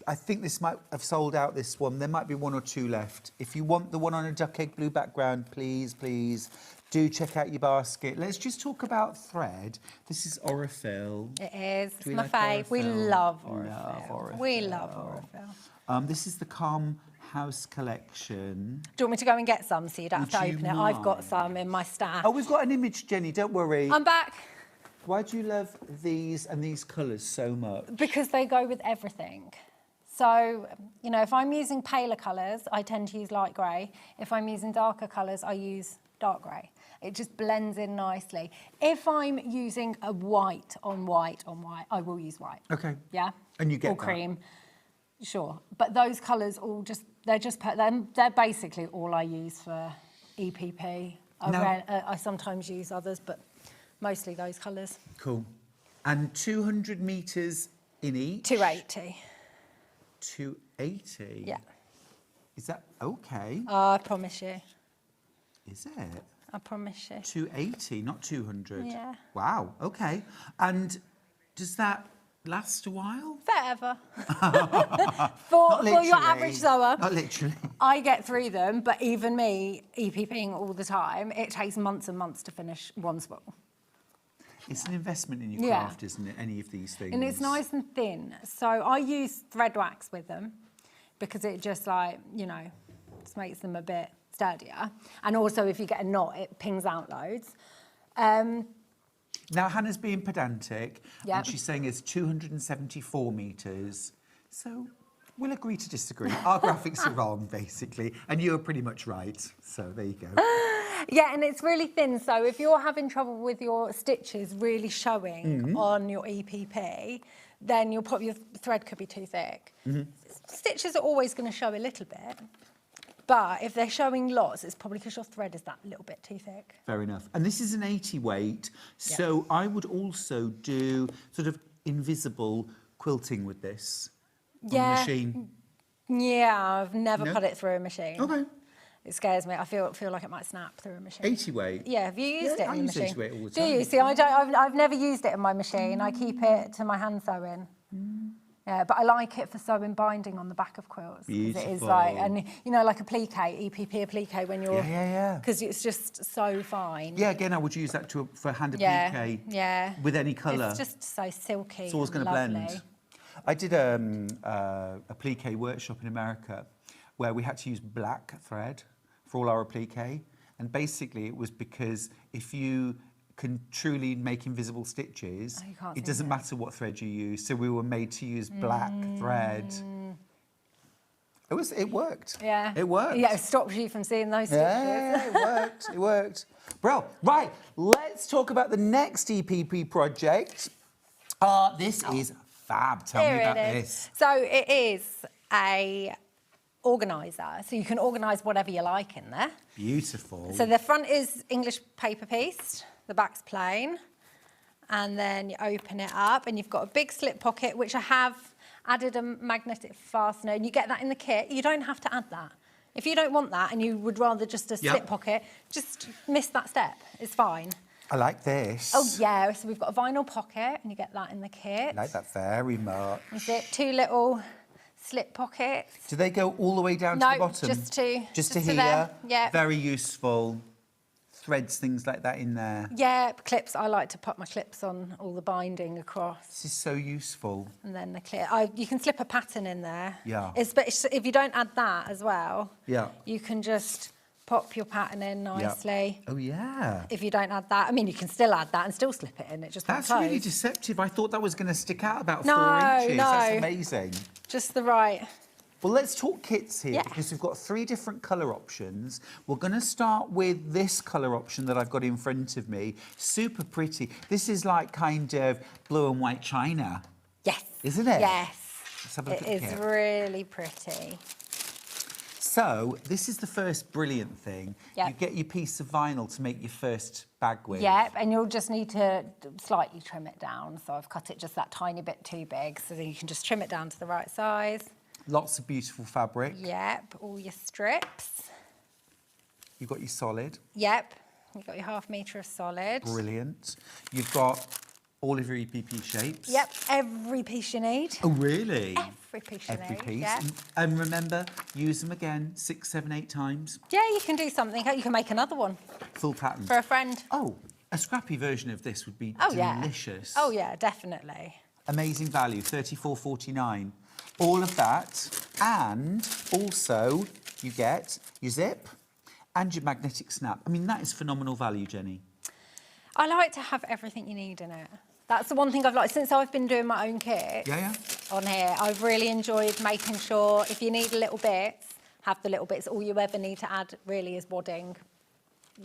I think this might have sold out, this one. There might be 1 or 2 left. If you want the one on a duck egg blue background, please, please do check out your basket. Let's just talk about thread. This is Orifil. It is. It's we my like fave. We Orifil? love Love Orifil. We Orifil. love Orifil. This is the Calm House collection. Do you want me to go and get some so you don't have to Would you open it? I've got mind? some in my stash. Oh, we've got an image, Jenny, don't worry. I'm back Why do you love these and these colours so much? because they go with everything. So, you know, if I'm using paler colours, I tend to use light grey. If I'm using darker colours, I use dark grey. It just blends in nicely. If I'm using a white on white on white, I will use white. Okay. Yeah? And you get or that. cream. Sure. But those colours all just, they're basically all I use for EPP. I sometimes use others, but mostly those colours. Cool. And 200 metres in each? 280. 280? Yeah. Is that okay? I promise you. Is it? I promise you. 280, not 200? Yeah. Wow, okay. And does that last a while? Forever. for your average sewer. Not literally. I get through them, but even me, EPPing all the time, it takes months and months to finish one spool. It's an investment in your Yeah. craft, isn't it? Any of these things. And it's nice and thin. So I use thread wax with them because it just like, you know, just makes them a bit sturdier. And also if you get a knot, it pings out loads. Now, Hannah's being pedantic, Yep. and she's saying it's 274 metres. So we'll agree to disagree. Our graphics are wrong, basically, and you are pretty much right. So there you go. Yeah, and it's really thin. So if you're having trouble with your stitches really showing on your EPP, then your thread could be too thick. Stitches are always going to show a little bit. But if they're showing lots, it's probably because your thread is that little bit too thick. Fair enough. And this is an 80 weight, so I would also do sort of invisible quilting with this on the machine. Yeah, I've never No? put it through a machine. Okay. It scares me. I feel like it might snap through a machine. 80 weight? Yeah, have you used it I in the use machine? 80 weight all the Do time. you? See, I've never used it in my machine. I keep it to my hand sewing. Yeah, but I like it for sewing binding on the back of quilts. 'Cause it is like, Beautiful. and you know, like a plique, EPP applique when you're... Yeah. Because it's just so fine. Yeah, again, I would use that for hand applique Yeah. with any colour. It's just so silky. It's always and going to lovely. blend. I did a applique workshop in America where we had to use black thread for all our applique. And basically it was because if you can truly make invisible stitches, Oh, you can't it see doesn't it. matter what thread you use. So we were made to use black thread. It worked. Yeah. It worked. Yeah, it stops you from seeing those stitches. Yeah, it worked. It worked. Bro, right, let's talk about the next EPP project. This is fab. Tell me Here about it is. this. So it is a organiser. So you can organise whatever you like in there. Beautiful. So the front is English paper pieced, the back's plain, and then you open it up and you've got a big slip pocket, which I have added a magnetic fastener, and you get that in the kit. You don't have to add that. If you don't want that and you would rather just a slip pocket, just miss that step. It's fine. I like this. Oh yeah, so we've got a vinyl pocket and you get that in the kit. I like that very much. Is it 2 little slip pockets? Do they go all the way down to the bottom? just to here. there. Yeah. Very useful. Threads, things like that in there. Yeah, clips. I like to put my clips on all the binding across. This is so useful. And then the clip. You can slip a pattern in there. Yeah. If you don't add that as well, Yeah. you can just pop your pattern in nicely. Oh, yeah. If you don't add that, I mean, you can still add that and still slip it in. It just won't That's really close. deceptive. I thought that was going to stick out about No, 4 inches. That's no. amazing. Just the right. Well, let's talk kits here Yeah. because we've got 3 different colour options. We're going to start with this colour option that I've got in front of me. Super pretty. This is like kind of blue and white china, Yes. isn't it? Yes. Let's have a look It at the is kit. really pretty. So this is the first brilliant thing. Yep. You get your piece of vinyl to make your first bag with. Yep, and you'll just need to slightly trim it down. So I've cut it just that tiny bit too big, so then you can just trim it down to the right size. Lots of beautiful fabric. Yep, all your strips. You've got your solid. Yep, you've got your 1/2 metre of solid. Brilliant. You've got all of your EPP shapes. Yep, every piece you need. Oh, really? Every piece you Every need. piece. Yeah. And remember, use them again 6, 7, 8 times. Yeah, you can do something. You can make another one Full pattern. for a friend. Oh, a scrappy version of this would be Oh, yeah. delicious. Oh, yeah, definitely. Amazing value, $34.49. All of that, and also you get your zip and your magnetic snap. I mean, that is phenomenal value, Jenny. I like to have everything you need in it. That's the one thing I've liked since I've been doing my own kit. Yeah, yeah. on here. I've really enjoyed making sure if you need little bits, have the little bits. All you ever need to add really is wadding,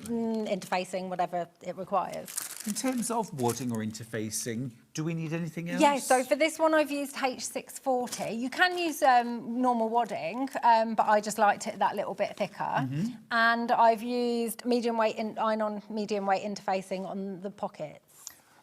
interfacing, whatever it requires. In terms of wadding or interfacing, do we need anything else? Yeah, so for this one I've used H640. You can use normal wadding, but I just liked it that little bit thicker. And I've used medium weight iron-on medium weight interfacing on the pockets,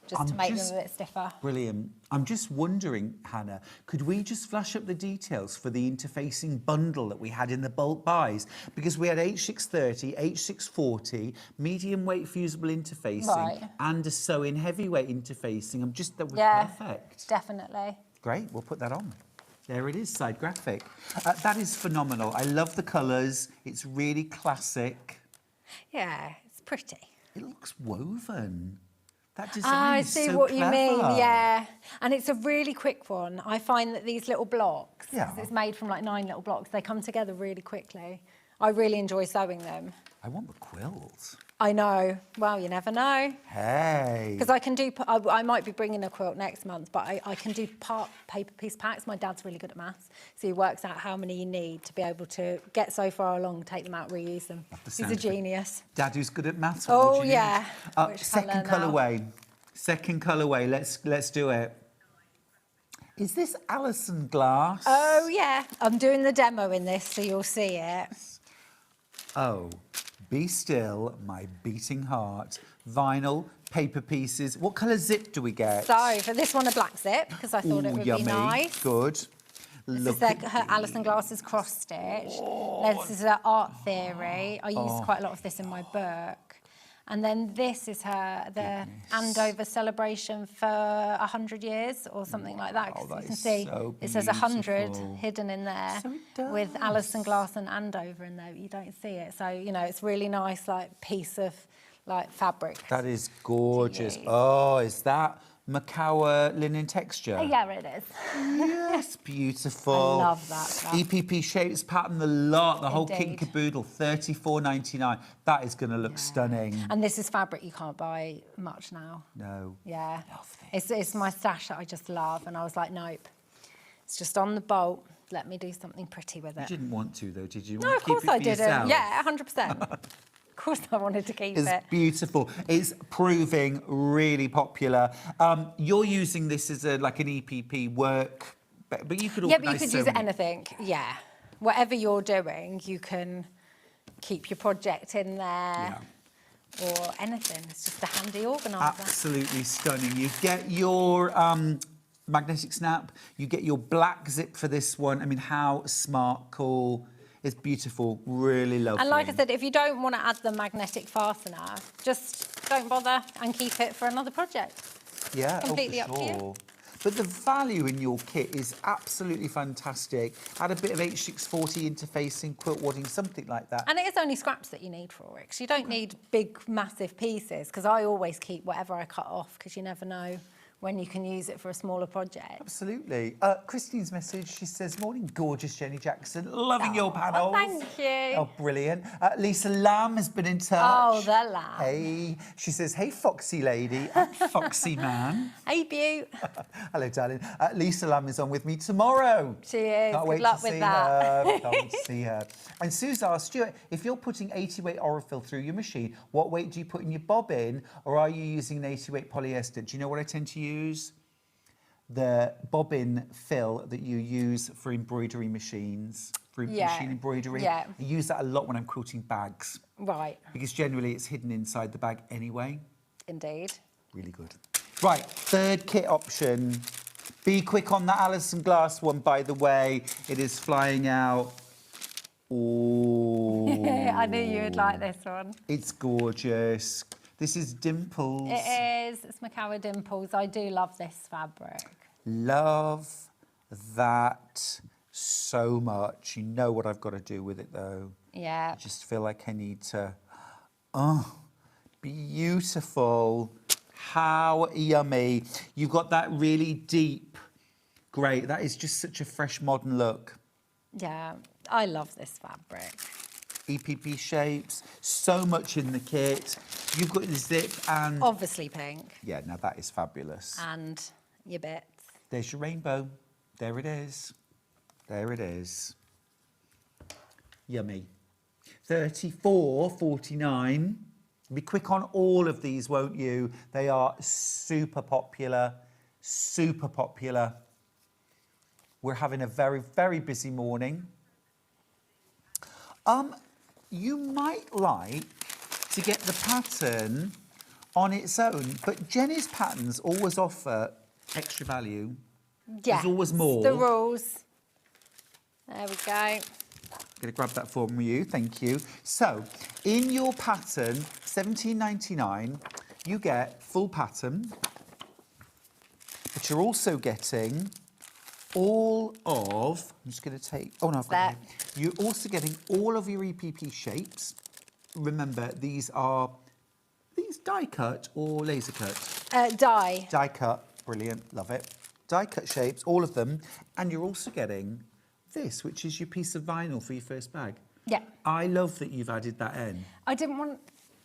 just to make them a bit stiffer. Brilliant. I'm just wondering, Hannah, could we just flash up the details for the interfacing bundle that we had in the bulk buys? Because we had H630, H640, medium weight fusible interfacing, and a sewing heavyweight interfacing. That was perfect. Definitely. Great, we'll put that on. There it is, side graphic. That is phenomenal. I love the colours. It's really classic. Yeah, it's pretty. It looks woven. That design is so clever. I see what you mean, yeah. And it's a really quick one. I find that these little blocks, 'cause it's made from like 9 little blocks, they come together really quickly. I really enjoy sewing them. I want the quilt. I know. Well, you never know. Hey. Because I can do, I might be bringing a quilt next month, but I can do part paper piece packs. My dad's really good at maths, so he works out how many you need to be able to get so far along, take them out, reuse them. He's a genius. Dad who's good at maths. Oh, yeah. Second colourway. Second colourway. Let's do it. Is this Alison glass? Oh, yeah. I'm doing the demo in this, so you'll see it. Oh, be still, my beating heart. Vinyl, paper pieces. What colour zip do we get? So, for this one, a black zip, because I thought it would be nice. Good. This is her Alison Glasses cross stitch. This is her Art Theory. I use quite a lot of this in my book. And then this is the Andover celebration for 100 years or something like that. Because you can see it says 100 hidden in there with Alison Glass and Andover in there. You don't see it. So, you know, it's really nice, like, piece of, like, fabric. That is gorgeous. Oh, is that Macawa linen texture? Yeah, it is. Yes, beautiful. I love that stuff. EPP shapes pattern, the lot, the whole kit and caboodle, $34.99. That is going to look stunning. And this is fabric you can't buy much now. No. Yeah. Love this. It's my stash that I just love. And I was like, nope. It's just on the bolt. Let me do something pretty with it. You didn't want to, though, did you? No, of course I didn't. Yourself? Yeah, 100%. Of course I wanted to keep it. It's beautiful. It's proving really popular. You're using this as like an EPP work, but you could organise but you could use anything. Yeah. Whatever you're doing, you can keep your project in there or anything. It's just a handy organiser. Absolutely stunning. You get your magnetic snap. You get your black zip for this one. I mean, how smart, cool. It's beautiful, really lovely. And like I said, if you don't want to add the magnetic fastener, just don't bother and keep it for another project. Yeah, completely for up to you. sure. But the value in your kit is absolutely fantastic. Add a bit of H640 interfacing, quilt wadding, something like that. And it is only scraps that you need for it, because you don't need big, massive pieces, because I always keep whatever I cut off, because you never know when you can use it for a smaller project. Absolutely. Christine's message, she says, morning, gorgeous Jenny Jackson. Loving your panels. Thank you. Oh, brilliant. Lisa Lamb has been in touch. Oh, the Lamb. Hey. She says, hey, foxy lady and foxy man. Hey, Beaut. Hello, darling. Lisa Lamb is on with me tomorrow. She is. Can't wait Good luck to with see that. her. Can't wait to see her. And Sue's asked, Stuart, if you're putting 80 weight Aurifil through your machine, what weight do you put in your bobbin, or are you using an 80 weight polyester? Do you know what I tend to use? The bobbin fill that you use for embroidery machines, for machine embroidery. Yeah. I use that a lot when I'm quilting bags. Right. Because generally it's hidden inside the bag anyway. Indeed. Really good. Right, third kit option. Be quick on that Alison Glass one, by the way. It is flying out. Oh. I knew you would like this one. It's gorgeous. This is Dimples. It is. It's Macawa Dimples. I do love this fabric. Love that so much. You know what I've got to do with it, though. Yeah. I just feel like I need to... Oh, beautiful. How yummy. You've got that really deep grey. That is just such a fresh, modern look. Yeah, I love this fabric. EPP shapes, so much in the kit. You've got the zip and... Obviously pink. Yeah, now that is fabulous. And your bits. There's your rainbow. There it is. There it is. Yummy. 34.49. Be quick on all of these, won't you? They are super popular, super popular. We're having a very, very busy morning. You might like to get the pattern on its own, but Jenny's patterns always offer extra value. Yeah, There's always more. The rules. There we go. I'm going to grab that from you, thank you. So, in your pattern, $17.99, you get full pattern, but you're also getting all of, I'm just going to take, oh no, I've got it here. You're also getting all of your EPP shapes. Remember, these are die cut or laser cut? Die. Die cut, brilliant, love it. Die cut shapes, all of them. And you're also getting this, which is your piece of vinyl for your first bag. Yeah. I love that you've added that in. I didn't want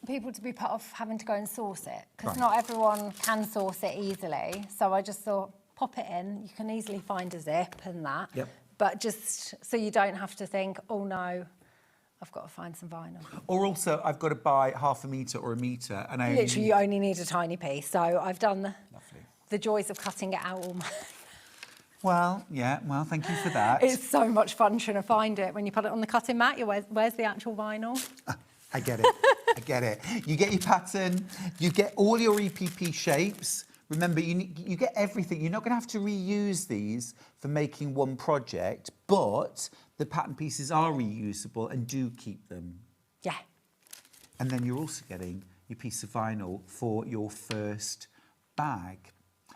people to be put off having to go and source it, because Right. not everyone can source it easily. So I just thought, pop it in. You can easily find a zip and that. Yep. But just so you don't have to think, oh no, I've got to find some vinyl. Or also, I've got to buy half a metre or a metre, and I Literally, you only need a tiny piece. So I've done Lovely. the joys of cutting it out almost. Well, yeah, well, thank you for that. It's so much fun trying to find it. When you put it on the cutting mat, where's the actual vinyl? I get it. I get it. You get your pattern, you get all your EPP shapes. Remember, you get everything. You're not going to have to reuse these for making one project, but the pattern pieces are reusable and do keep them. Yeah. And then you're also getting your piece of vinyl for your first bag.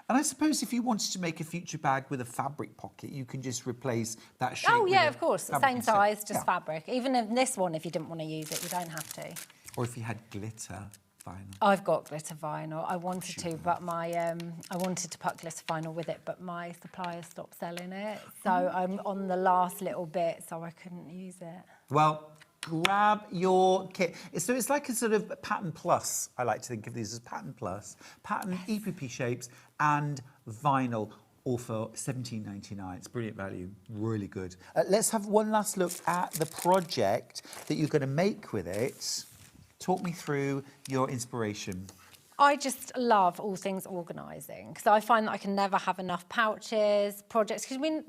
And I suppose if you wanted to make a future bag with a fabric pocket, you can just replace that shape. Oh, with yeah, a of course. fabric Same instead. size, just Yeah. fabric. Even in this one, if you didn't want to use it, you don't have to. Or if you had glitter vinyl. I've got glitter vinyl. I wanted to, but I wanted to put glitter vinyl with it, but my supplier stopped selling it. So I'm on the last little bit, so I couldn't use it. Well, grab your kit. So it's like a sort of pattern plus. I like to think of these as pattern plus. Pattern, EPP shapes and vinyl, all for $17.99. It's brilliant value, really good. Let's have one last look at the project that you're going to make with it. Talk me through your inspiration. I just love all things organising, because I find that I can never have enough pouches, projects, because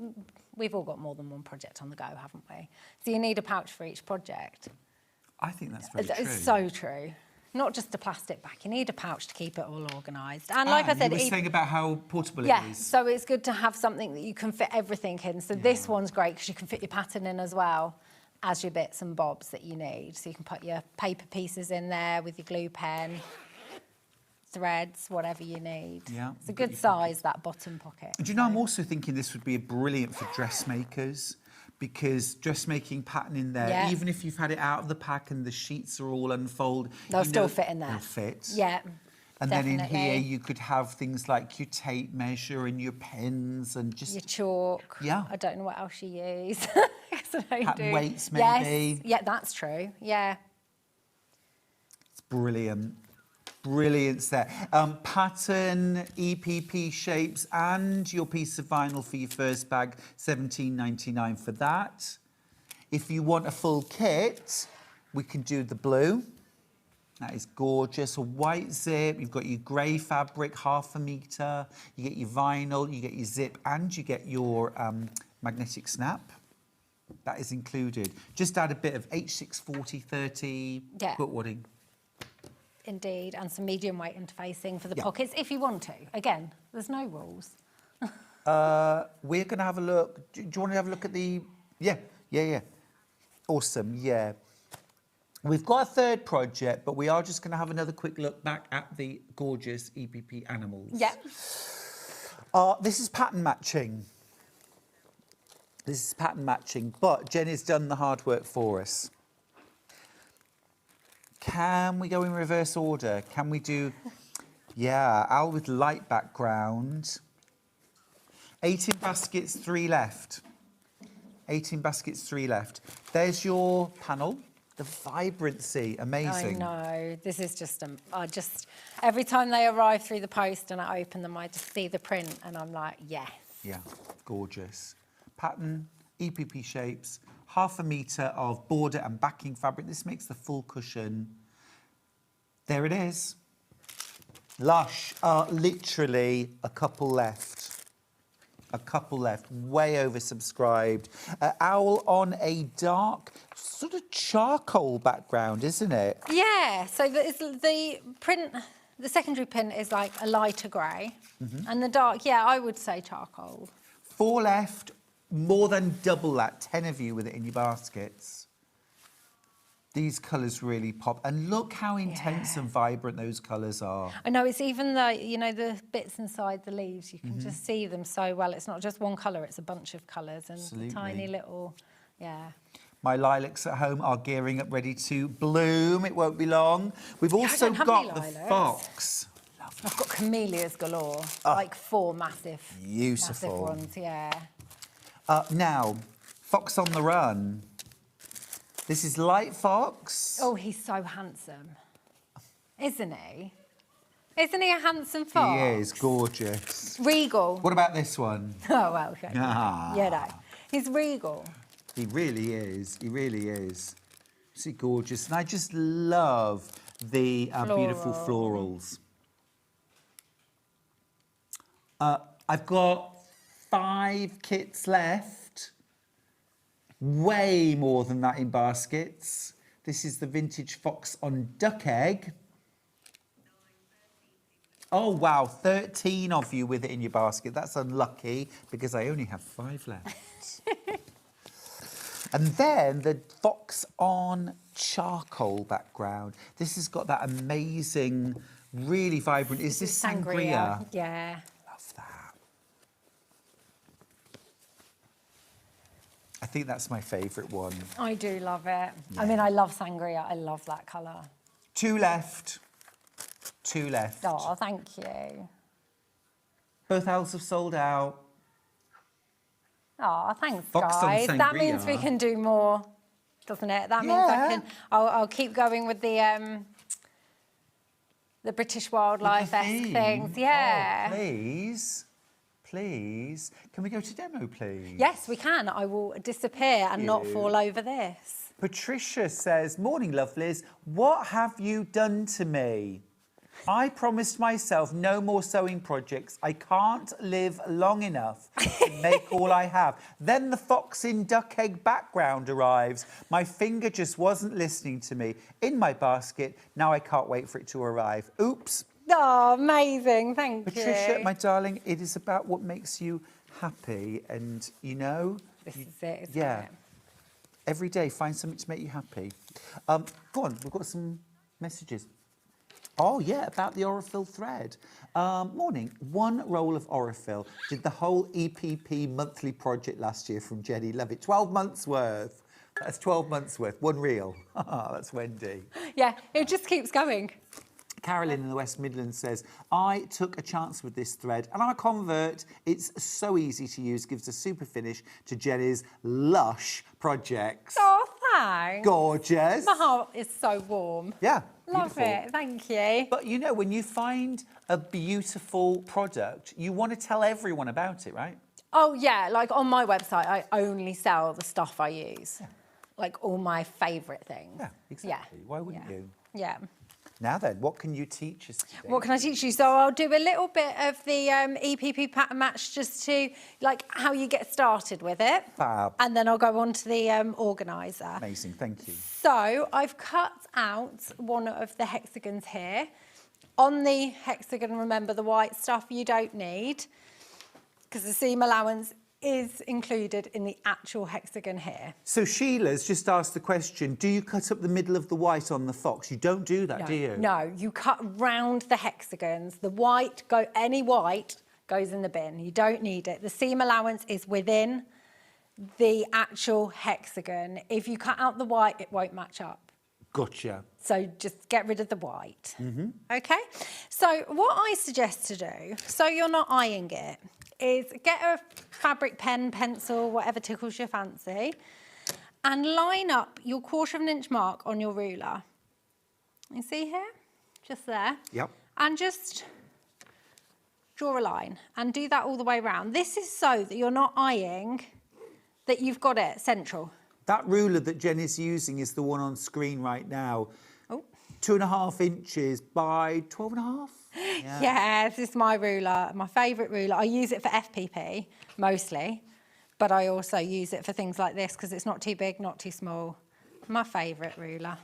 we've all got more than one project on the go, haven't we? So you need a pouch for each project. I think that's very true. It's so true. Not just a plastic bag, you need a pouch to keep it all organised. And like I said, you were saying about how portable yeah, it is. so it's good to have something that you can fit everything in. So this one's great because you can fit your pattern in as well as your bits and bobs that you need. So you can put your paper pieces in there with your glue pen, threads, whatever you need. Yeah, It's a good size, that bottom pocket. Do you know, I'm also thinking this would be brilliant for dressmakers, because dressmaking pattern in there, Yeah. even if you've had it out of the pack and the sheets are all unfold, They'll you still know, fit in there. They'll fit. Yeah, And then in definitely. here you could have things like your tape measure and your pens and just Your chalk. Yeah. I don't know what else you use. 'Cause I know Pattern you do. weights, maybe. Yes. Yeah, that's true. Yeah. it's brilliant. Brilliant set. Pattern, EPP shapes and your piece of vinyl for your first bag, $17.99 for that. If you want a full kit, we can do the blue. That is gorgeous. A white zip, you've got your grey fabric, half a metre, you get your vinyl, you get your zip, and you get your magnetic snap. That is included. Just add a bit of H640/30 Yeah. quilt wadding. Indeed, and some medium weight interfacing for the Yeah. pockets if you want to. Again, there's no rules. We're going to have a look. Do you want to have a look at the... Yeah. Awesome, yeah. We've got a third project, but we are just going to have another quick look back at the gorgeous EPP animals. Yeah. This is pattern matching. But Jenny's done the hard work for us. Can we go in reverse order? Can we do... Yeah, Al with light background. 18 baskets, 3 left. 18 baskets, 3 left. There's your panel. The vibrancy, amazing. I know. This is just, every time they arrive through the post and I open them, I just see the print and I'm like, yes. Yeah, gorgeous. Pattern, EPP shapes, 1/2 metre of border and backing fabric. This makes the full cushion. There it is. Lush, literally a couple left. A couple left, way oversubscribed. Owl on a dark, sort of charcoal background, isn't it? Yeah, so the print, the secondary print is like a lighter grey, and the dark, yeah, I would say charcoal. 4 left, more than double that, 10 of you with it in your baskets. These colours really pop. And look how intense and vibrant those colours are. I know, it's even the bits inside the leaves, you can just see them so well. It's not just one colour, it's a bunch of colours and Absolutely. tiny little, yeah. My lilacs at home are gearing up, ready to bloom. It won't be long. We've also don't have got any the lilacs. fox. I've got camellias galore, like 4 massive, Beautiful. massive ones, yeah. Now, fox on the run. This is light fox. Oh, he's so handsome, isn't he? Isn't he a handsome fox? He is gorgeous. Regal. What about this one? Oh, well, okay. Ah. Yeah, no. He's regal. He really is. He really is. Is he gorgeous? And I just love the beautiful florals. I've got 5 kits left. Way more than that in baskets. This is the vintage fox on duck egg. Oh, wow, 13 of you with it in your basket. That's unlucky because I only have 5 left. And then the fox on charcoal background. This has got that amazing, really vibrant. Is this sangria? Yeah. Love that. I think that's my favourite one. I do love it. I mean, I love sangria. I love that colour. 2 left. 2 left. Oh, thank you. Both owls have sold out. Oh, thanks, Fox on guys. That means we sangria. can do more, doesn't it? That means I Yeah. can. I'll keep going with the British wildlife-esque Theme. things. Yeah. Oh, please. Please. Can we go to demo, please? Yes, we can. I will disappear and not you. fall over this. Patricia says, morning, lovelies. What have you done to me? I promised myself no more sewing projects. I can't live long enough to make all I have. Then the fox in duck egg background arrives. My finger just wasn't listening to me. In my basket, now I can't wait for it to arrive. Oops. Oh, amazing. Thank Patricia, you. my darling, it is about what makes you happy. And, you know... This is it, isn't yeah. it? Every day, find something to make you happy. Go on, we've got some messages. Oh, yeah, about the Aurifil thread. Morning. 1 roll of Aurifil. Did the whole EPP monthly project last year from Jenny. Love it. 12 months worth. That's 12 months worth. 1 reel. That's Wendy. Yeah, it just keeps going. Carolyn in the West Midlands says, I took a chance with this thread and I'm a convert. It's so easy to use, gives a super finish to Jenny's lush projects. Oh, thanks. Gorgeous. My heart is so warm. Yeah. Love beautiful. it. Thank you. But you know, when you find a beautiful product, you want to tell everyone about it, right? Oh, yeah. Like on my website, I only sell the stuff I use. Like all my favourite things. Yeah, exactly. Why wouldn't you? Yeah. Now then, what can you teach us today? What can I teach you? So I'll do a little bit of the EPP pattern match just to, like, how you get started with it. Fab. And then I'll go on to the organiser. Amazing, thank you. So I've cut out one of the hexagons here. On the hexagon, remember the white stuff you don't need because the seam allowance is included in the actual hexagon here. So Sheila's just asked the question, do you cut up the middle of the white on the fox? You don't do that, do you? No, you cut round the hexagons. The white, any white goes in the bin. You don't need it. The seam allowance is within the actual hexagon. If you cut out the white, it won't match up. Gotcha. So just get rid of the white. Okay? So what I suggest to do, so you're not eyeing it, is get a fabric pen, pencil, whatever tickles your fancy, and line up your 1/4 inch mark on your ruler. You see here? Just there. Yep. And just draw a line and do that all the way around. This is so that you're not eyeing that you've got it central. That ruler that Jen is using is the one on screen right now. Oh. 2.5 inches by 12.5. Yeah. Yeah, this is my ruler, my favourite ruler. I use it for FPP mostly, but I also use it for things like this because it's not too big, not too small. My favourite ruler.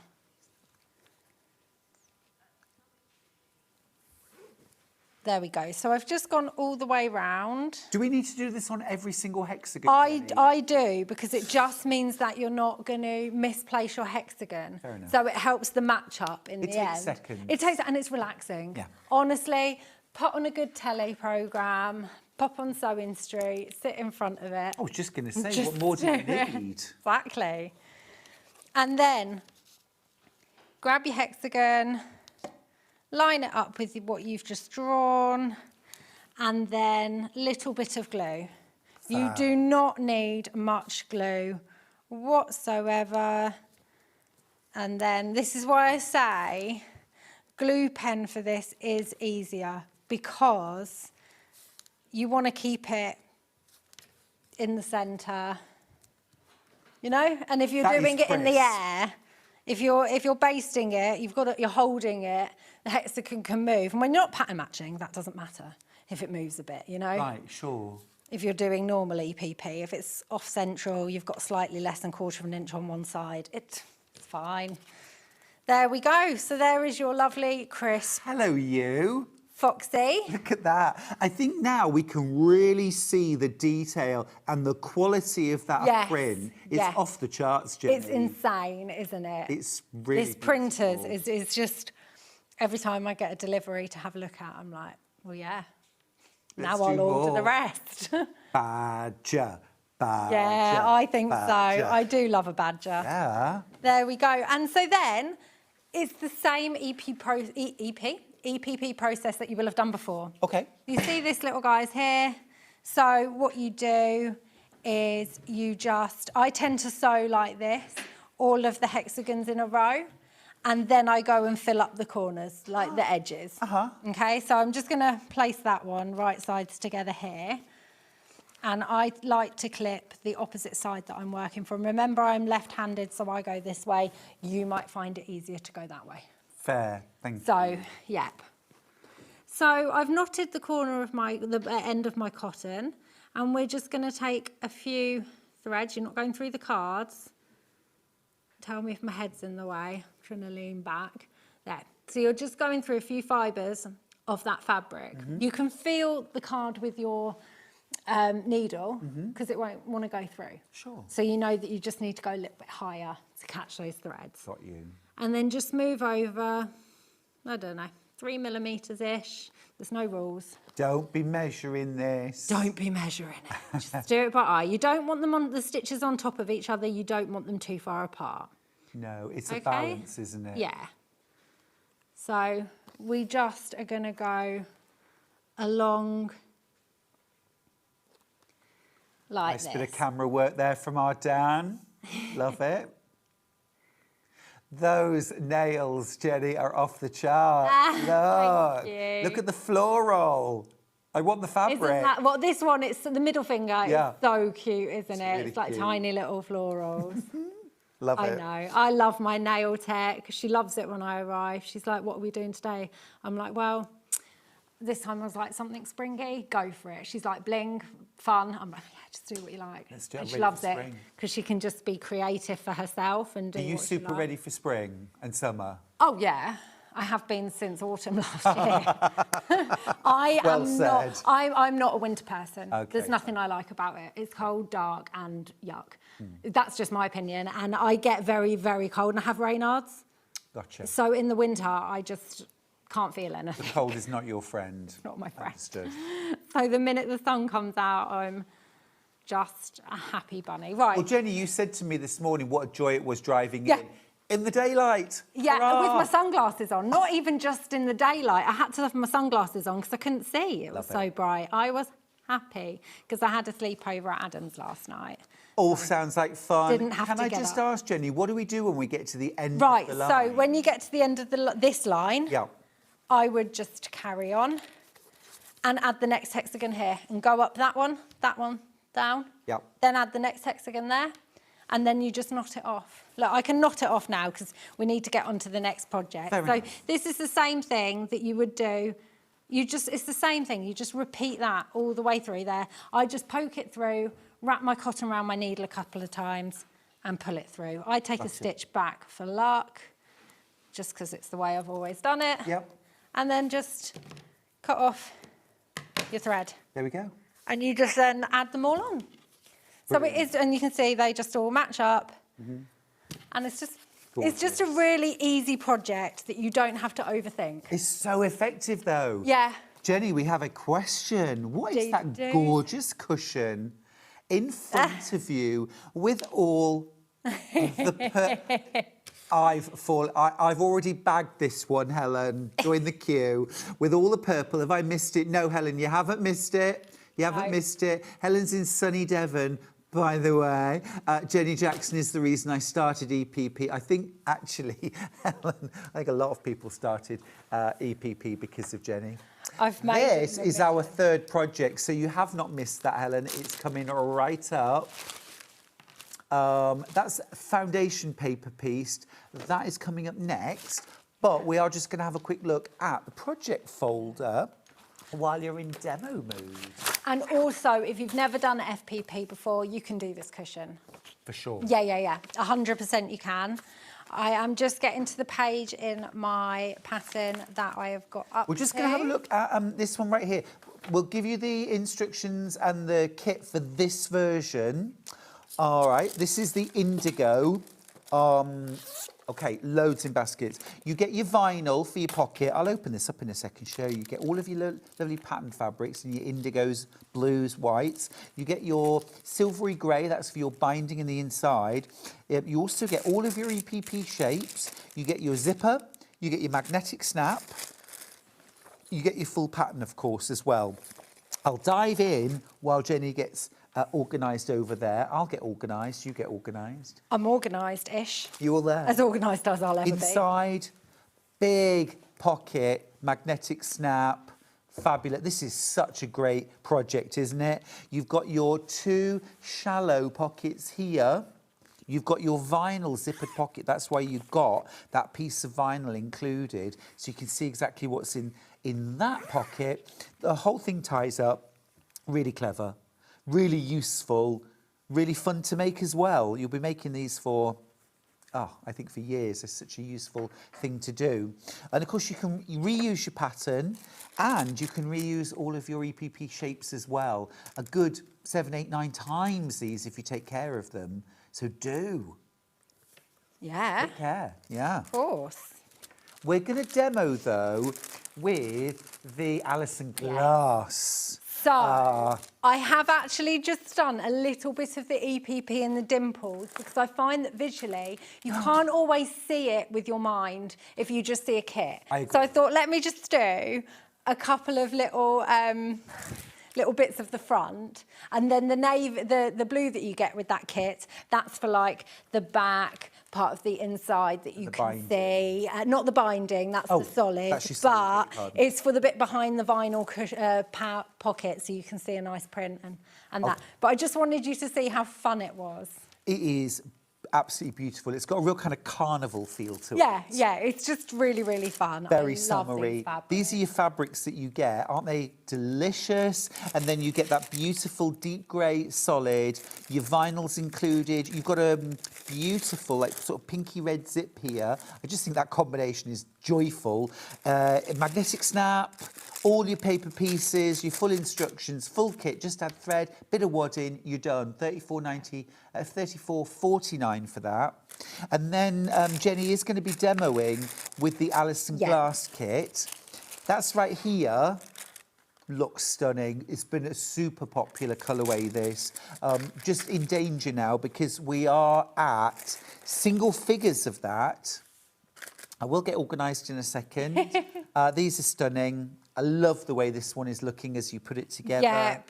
There we go. So I've just gone all the way round. Do we need to do this on every single hexagon? I do, because it just means that you're not going to misplace your hexagon. Fair enough. So it helps the match up in the end. It takes seconds. It takes, and it's relaxing. Yeah. Honestly, put on a good telly programme, pop on Sewing Street, sit in front of it. I was just going to say, Just what more do you do it. need? Exactly. And then grab your hexagon, line it up with what you've just drawn, and then a little bit of glue. You do not need much glue whatsoever. And then this is why I say glue pen for this is easier, because you want to keep it in the centre, you know? And if you're doing it in the air, if you're basting it, you're holding it, the hexagon can move. And when you're not pattern matching, that doesn't matter if it moves a bit, you know? Right, sure. If you're doing normal EPP, if it's off central, you've got slightly less than 1/4 inch on one side, it's fine. There we go. So there is your lovely, crisp, Hello, you. foxy. Look at that. I think now we can really see the detail and the quality of that Yes, print. It's yes. off the charts, Jenny. It's insane, isn't it? It's really This printers beautiful. is just, every time I get a delivery to have a look at, I'm like, well, yeah. Let's Now I'll do order the more. rest. Badger. Badger. Yeah, I think badger. so. I do love a badger. Yeah. There we go. And so then it's the same EPP process that you will have done before. Okay. You see this little guy's here. So what you do is I tend to sew like this, all of the hexagons in a row, and then I go and fill up the corners, like the edges. Okay, so I'm just going to place that one right sides together here. And I like to clip the opposite side that I'm working from. Remember, I'm left-handed, so I go this way. You might find it easier to go that way. Fair. Thank you. So, yep. So I've knotted the corner of the end of my cotton, and we're just going to take a few threads. You're not going through the cards. Tell me if my head's in the way. I'm trying to lean back. There. So you're just going through a few fibres of that fabric. You can feel the card with your needle, because it won't want to go through. Sure. So you know that you just need to go a little bit higher to catch those threads. Got you. And then just move over, I don't know, 3 millimetres-ish. There's no rules. Don't be measuring this. Don't be measuring it. Just do it by eye. You don't want them the stitches on top of each other. You don't want them too far apart. No, it's a Okay? balance, isn't it? Yeah. So we just are going to go along like Nice this. bit of camera work there from our Dan. Love it. Those nails, Jenny, are off the chart. Look. thank you. Look at the floral. I want the fabric. Isn't that, well, this one, it's the middle finger. Yeah. It's so cute, isn't it? really It's like cute. tiny little florals. Love I it. know. I love my nail tech. She loves it when I arrive. She's like, what are we doing today? I'm like, well, this time I was like, something springy, go for it. She's like, bling, fun. I'm like, yeah, just do what you like. Let's do it. And she Ready loves for it spring. because she can just be creative for herself and do Are you what she super likes. ready for spring and summer? Oh, yeah. I have been since autumn last year. I'm not a winter person. Okay. There's nothing I like about it. It's cold, dark, and yuck. That's just my opinion. And I get very, very cold, and I have Raynaud's. Gotcha. So in the winter, I just can't feel anything. Cold is not your friend. Not my friend. Understood. So the minute the sun comes out, I'm just a happy bunny. Right. Well, Jenny, you said to me this morning what a joy it was driving Yeah. in the daylight. Yeah, Hurrah! with my sunglasses on. Not even just in the daylight. I had to have my sunglasses on because I couldn't see. It was Love so it. bright. I was happy because I had a sleepover at Adam's last night. All sounds like fun. Didn't have Can to I get just up. ask, Jenny, what do we do when we get to the end Right, of the line? so when you get to the end of this line, Yeah. I would just carry on and add the next hexagon here and go up that one, down. Yep. Then add the next hexagon there, and then you just knot it off. Look, I can knot it off now because we need to get on to the next project. Very so nice. this is the same thing that you would do. It's the same thing. You just repeat that all the way through there. I just poke it through, wrap my cotton around my needle a couple of times and pull it through. I take a stitch back for luck, just because it's the way I've always done it. Yep. And then just cut off your thread. There we go. And you just then add them all on. So it is, and you can see they just all match up. And it's just a really easy project that you don't have to overthink. It's so effective, though. Yeah. Jenny, we have a question. What is that Do. gorgeous cushion in front of you with all of the... I've already bagged this one, Helen. Join the queue with all the purple. Have I missed it? No, Helen, you haven't missed it. You haven't missed it. Helen's in sunny Devon, by the way. Jenny Jackson is the reason I started EPP. I think, actually, Helen, I think a lot of people started EPP because of Jenny. I've made This is our third project, so you have not missed that, Helen. It's coming right up. That's foundation paper piece. That is coming up next, but we are just going to have a quick look at the project folder while you're in demo mood. And also, if you've never done FPP before, you can do this cushion. For sure. Yeah. 100% you can. I am just getting to the page in my pattern that I have got up We're just going to have a look at this one right here. We'll give you the instructions and the kit for this version. All right, this is the indigo. Okay, loads in baskets. You get your vinyl for your pocket. I'll open this up in a second, show you. You get all of your lovely pattern fabrics and your indigos, blues, whites. You get your silvery grey, that's for your binding in the inside. You also get all of your EPP shapes. You get your zipper, you get your magnetic snap. You get your full pattern, of course, as well. I'll dive in while Jenny gets organised over there. I'll get organised, you get organised. I'm organised-ish. You all there? As organised as I'll ever Inside, big pocket, magnetic snap, fabulous. This is such a great project, isn't it? You've got your two shallow pockets here. You've got your vinyl zippered pocket. That's why you've got that piece of vinyl included. So you can see exactly what's in that pocket. The whole thing ties up. Really clever. Really useful, really fun to make as well. You'll be making these for, I think for years. It's such a useful thing to do. And of course you can reuse your pattern and you can reuse all of your EPP shapes as well. A good 7, 8, 9 times these if you take care of them. So do. Yeah. Take care, yeah. Of course. We're going to demo though with the Alison glass. So, I have actually just done a little bit of the EPP and the dimples because I find that visually you can't always see it with your mind if you just see a kit. So I thought, let me just do a couple of little bits of the front, and then the navy, the blue that you get with that kit, that's for like the back part of the inside that you can see. Not the binding, that's the solid, but it's for the bit behind the vinyl pocket, so you can see a nice print and that. But I just wanted you to see how fun it was. It is absolutely beautiful. It's got a real kind of carnival feel to it. Yeah, it's just really, really fun. Very I love summery. These are your fabrics that you get. Aren't they delicious? And then you get that beautiful deep grey solid. Your vinyl's included. You've got a beautiful, like, sort of pinky red zip here. I just think that combination is joyful. Magnetic snap, all your paper pieces, your full instructions, full kit. Just add thread, bit of wadding, you're done. $34.49 for that. And then Jenny is going to be demoing with the Alison glass kit. That's right here. Looks stunning. It's been a super popular colourway, this. Just in danger now because we are at single figures of that. I will get organised in a second. These are stunning. I love the way this one is looking as you put it together. Yeah.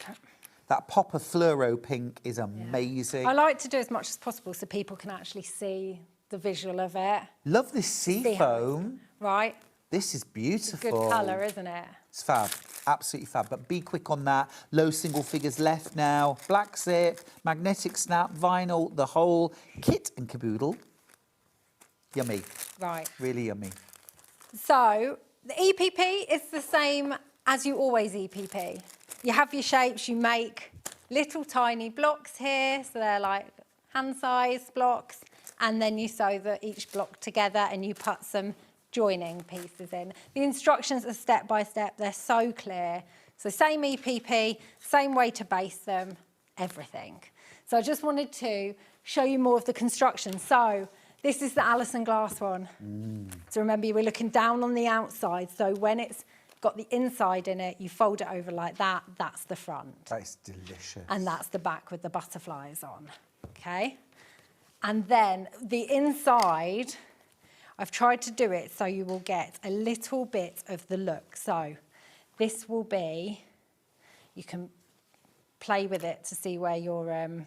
That pop of fluoro pink is amazing. I like to do as much as possible so people can actually see the visual of it. Love this sea foam. Right. This is beautiful. It's a good colour, isn't it? It's fab. Absolutely fab, but be quick on that. Low single figures left now. Black zip, magnetic snap, vinyl, the whole kit and caboodle. Yummy. Right. Really yummy. So the EPP is the same as you always EPP. You have your shapes, you make little tiny blocks here, so they're like hand-sized blocks, and then you sew each block together and you put some joining pieces in. The instructions are step by step, they're so clear. So same EPP, same way to base them, everything. So I just wanted to show you more of the construction. So this is the Alison glass one. So remember, you were looking down on the outside, so when it's got the inside in it, you fold it over like that, that's the front. That is delicious. And that's the back with the butterflies on, okay? And then the inside, I've tried to do it so you will get a little bit of the look. So this will be, you can play with it to see where your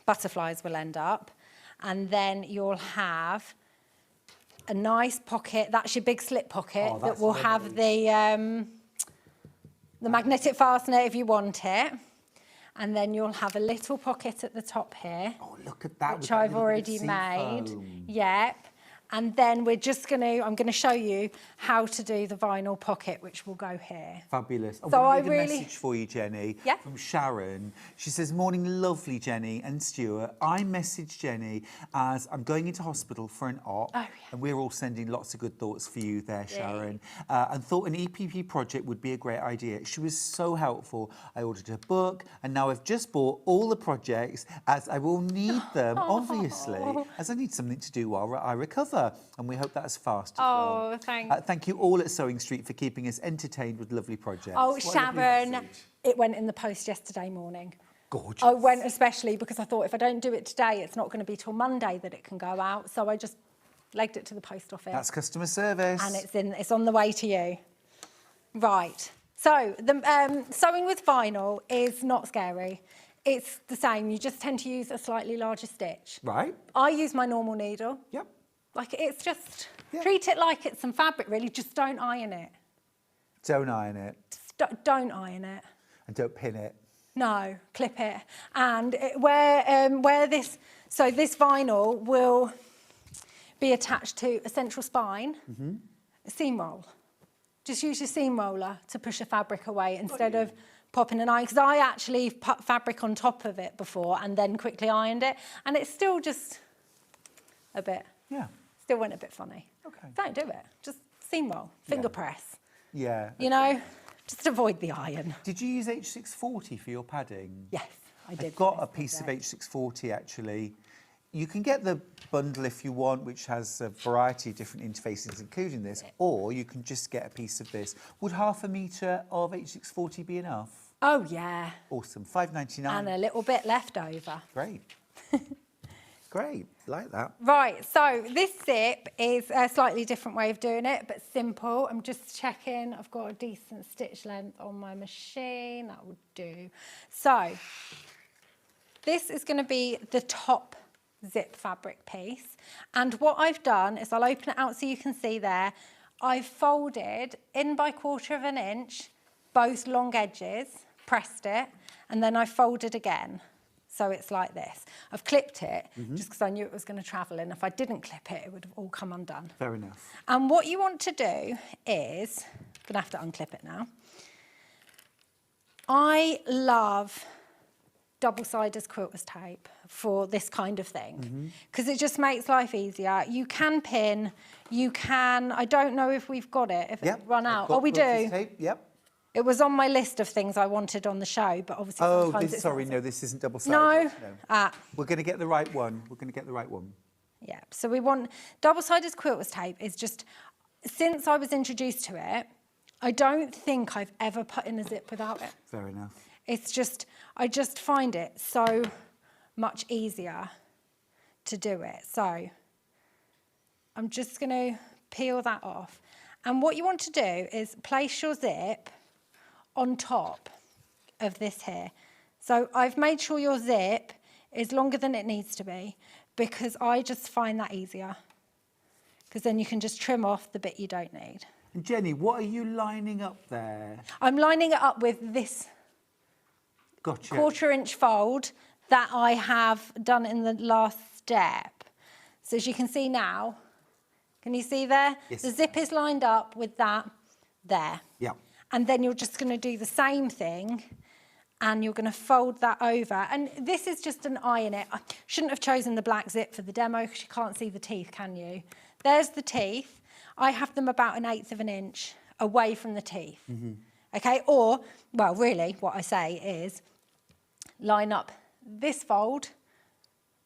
butterflies will end up. And then you'll have a nice pocket. That's your big slip pocket that will have the magnetic fastener if you want it. And then you'll have a little pocket at the top here. Oh, look at that. Which I've already made. Yep. And then I'm going to show you how to do the vinyl pocket, which will go here. Fabulous. So I want to read a message for you, Jenny, Yeah? from Sharon. She says, morning, lovely Jenny and Stuart. I messaged Jenny as I'm going into hospital for an op. Oh, yeah. And we're all sending lots of good thoughts for you there, Sharon. And thought an EPP project would be a great idea. She was so helpful. I ordered a book and now I've just bought all the projects as I will need them, obviously, as I need something to do while I recover. And we hope that's fast as well. Oh, thanks. Thank you all at Sewing Street for keeping us entertained with lovely projects. Oh, What a lovely Sharon, message. it went in the post yesterday morning. Gorgeous. I went especially because I thought if I don't do it today, it's not going to be till Monday that it can go out. So I just legged it to the post office. That's customer service. And it's on the way to you. Right. So the sewing with vinyl is not scary. It's the same. You just tend to use a slightly larger stitch. Right. I use my normal needle. Yep. Like it's just, Yeah. treat it like it's some fabric really, just don't iron it. Don't iron it. Just don't iron it. And don't pin it. No, clip it. And where this vinyl will be attached to a central spine, a seam roll. Just use your seam roller to push the fabric away instead of popping an iron, because I actually put fabric on top of it before and then quickly ironed it, and it's still just a bit. Yeah. Still went a bit funny. Okay. Don't do it. Just seam roll, finger press. Yeah. You know, just avoid the iron. Did you use H640 for your padding? Yes, I did. I've got a piece of H640 actually. You can get the bundle if you want, which has a variety of different interfaces, including this, or you can just get a piece of this. Would ½ metre of H640 be enough? Oh, yeah. Awesome. $5.99. And a little bit left over. Great. Great. Like that. Right, so this zip is a slightly different way of doing it, but simple. I'm just checking I've got a decent stitch length on my machine. That would do. So this is going to be the top zip fabric piece. And what I've done is I'll open it out so you can see there. I've folded in by 1/4 inch both long edges, pressed it, and then I folded again. So it's like this. I've clipped it just because I knew it was going to travel, and if I didn't clip it, it would have all come undone. Fair enough. And what you want to do is, I'm going to have to unclip it now. I love double-sided quilter's tape for this kind of thing because it just makes life easier. You can pin, you can, I don't know if we've got it, if it's run out. Oh, we do. Tape. Yep. It was on my list of things I wanted on the show, but obviously sometimes sorry, no, this isn't double-sided. No. We're going to get the right one. We're going to get the right one. Yeah, so we want double-sided quilter's tape is just, since I was introduced to it, I don't think I've ever put in a zip without it. Fair enough. It's just, I just find it so much easier to do it. So I'm just going to peel that off. And what you want to do is place your zip on top of this here. So I've made sure your zip is longer than it needs to be because I just find that easier. Because then you can just trim off the bit you don't need. And Jenny, what are you lining up there? I'm lining it up with this Gotcha. 1/4 inch fold that I have done in the last step. So as you can see now, can you see there? Yes. The zip is lined up with that there. Yeah. And then you're just going to do the same thing and you're going to fold that over. And this is just an eye in it. I shouldn't have chosen the black zip for the demo because you can't see the teeth, can you? There's the teeth. I have them about 1/8 of an inch away from the teeth. Okay, or, well, really, what I say is line up this fold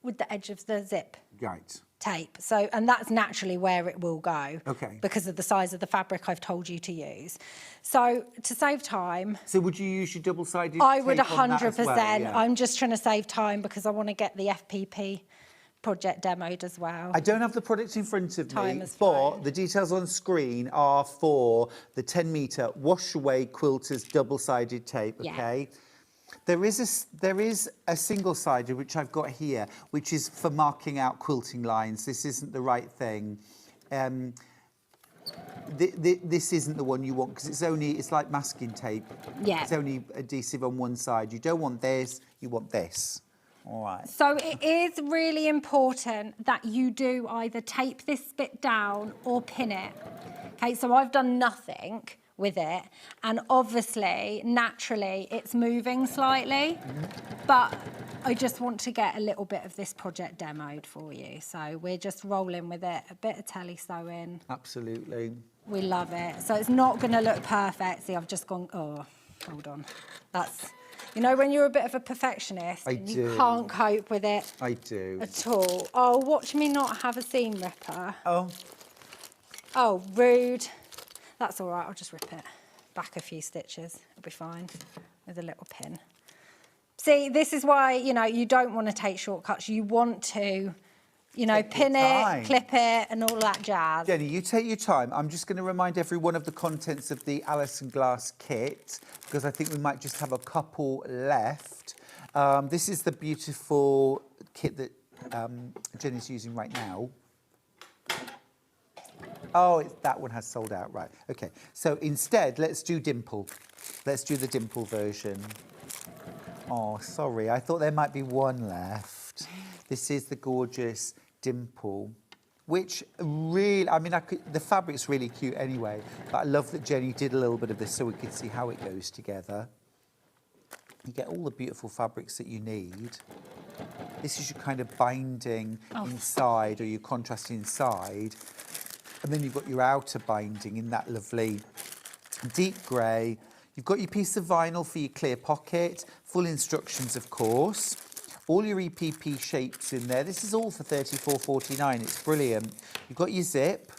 with the edge of the zip Right. tape. So, and that's naturally where it will go. Okay. Because of the size of the fabric I've told you to use. So, to save time, So would you use your double-sided I would tape on that as 100%. well? Yeah. I'm just trying to save time because I want to get the FPP project demoed as well. I don't have the product in front of Time me, is but fine. the details on screen are for the 10-metre wash-away quilters double-sided tape, Yeah. okay? There is a single-sided, which I've got here, which is for marking out quilting lines. This isn't the right thing. This isn't the one you want because it's like masking tape. Yeah. It's only adhesive on one side. You don't want this, you want this. All right. So it is really important that you do either tape this bit down or pin it. Okay, so I've done nothing with it, and obviously, naturally, it's moving slightly, but I just want to get a little bit of this project demoed for you. So we're just rolling with it, a bit of tele sewing. Absolutely. We love it. So it's not going to look perfect. See, I've just gone, oh, hold on. That's, you know, when you're a bit of a perfectionist and you do. can't cope with it I do. at all. Oh, watch me not have a seam ripper. Oh. Oh, rude. That's all right, I'll just rip it back a few stitches. It'll be fine with a little pin. See, this is why, you know, you don't want to take shortcuts. You want to, you know, Take your pin time. it, clip it, and all that jazz. Jenny, you take your time. I'm just going to remind everyone of the contents of the Alison Glass kit because I think we might just have a couple left. This is the beautiful kit that Jenny's using right now. Oh, that one has sold out, right. Okay, so instead, let's do Dimple. Let's do the Dimple version. Oh, sorry, I thought there might be one left. This is the gorgeous Dimple, which really, I mean, the fabric's really cute anyway, but I love that Jenny did a little bit of this so we could see how it goes together. You get all the beautiful fabrics that you need. This is your kind of binding inside or your contrast inside. And then you've got your outer binding in that lovely deep grey. You've got your piece of vinyl for your clear pocket, full instructions, of course. All your EPP shapes in there. This is all for $34.49. It's brilliant. You've got your zip.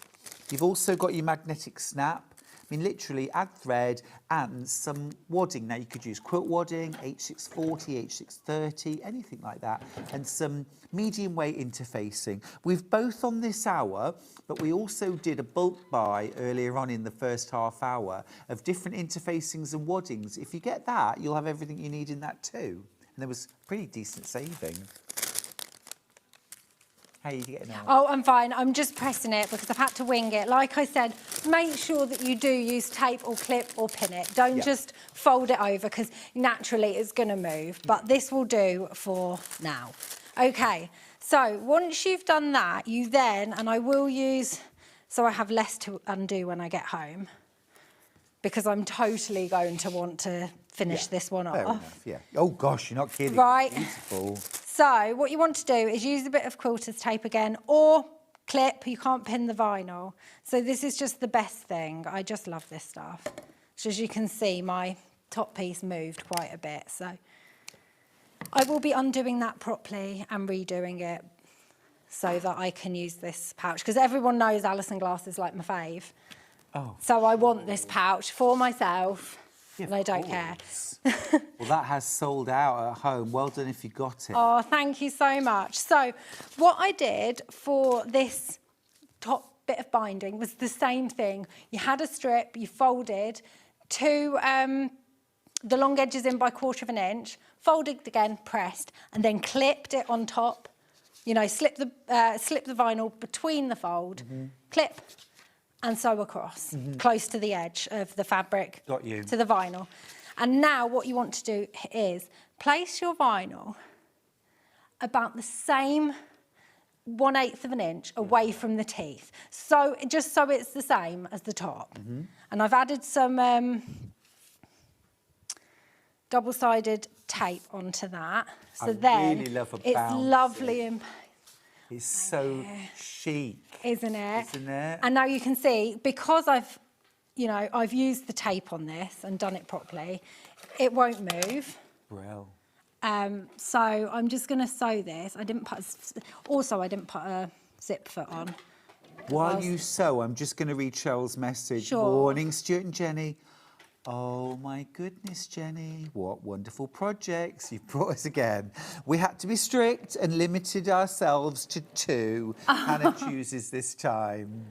You've also got your magnetic snap. I mean, literally add thread and some wadding. Now, you could use quilt wadding, H640, H630, anything like that, and some medium weight interfacing. We've both on this hour, but we also did a bulk buy earlier on in the first half hour of different interfacings and waddings. If you get that, you'll have everything you need in that too. And there was pretty decent saving. How are you getting on? Oh, I'm fine. I'm just pressing it because I've had to wing it. Like I said, make sure that you do use tape or clip or pin it. Don't just fold it over because naturally it's going to move. But this will do for now. Okay, so once you've done that, you then, and I will use, so I have less to undo when I get home because I'm totally going to want to finish this one Fair off. enough, yeah. Oh, gosh, you're not kidding. Right. Beautiful. So what you want to do is use a bit of quilter's tape again or clip. You can't pin the vinyl. So this is just the best thing. I just love this stuff. So as you can see, my top piece moved quite a bit. So I will be undoing that properly and redoing it so that I can use this pouch. Because everyone knows Alison Glass is like my fave. Oh. So I want this pouch for myself. Yeah, and I don't care. Well, that has sold out at home. Well done if you got it. Oh, thank you so much. So what I did for this top bit of binding was the same thing. You had a strip, you folded the long edges in by 1/4 inch, folded again, pressed, and then clipped it on top. You know, slip the vinyl between the fold, clip, and sew across, close to the edge of the fabric. Got you. To the vinyl. And now what you want to do is place your vinyl about the same 1/8 of an inch away from the teeth. So just so it's the same as the top. And I've added some double-sided tape onto that. So then really love a it's bouncy. lovely and It's so chic. isn't it? Isn't it? And now you can see, because I've used the tape on this and done it properly, it won't move. Brill. So I'm just going to sew this. I didn't put a zip foot on. While you sew, I'm just going to read Cheryl's message. Sure. Morning, Stuart and Jenny. Oh my goodness, Jenny, what wonderful projects you've brought us again. We had to be strict and limited ourselves to 2. Hannah chooses this time.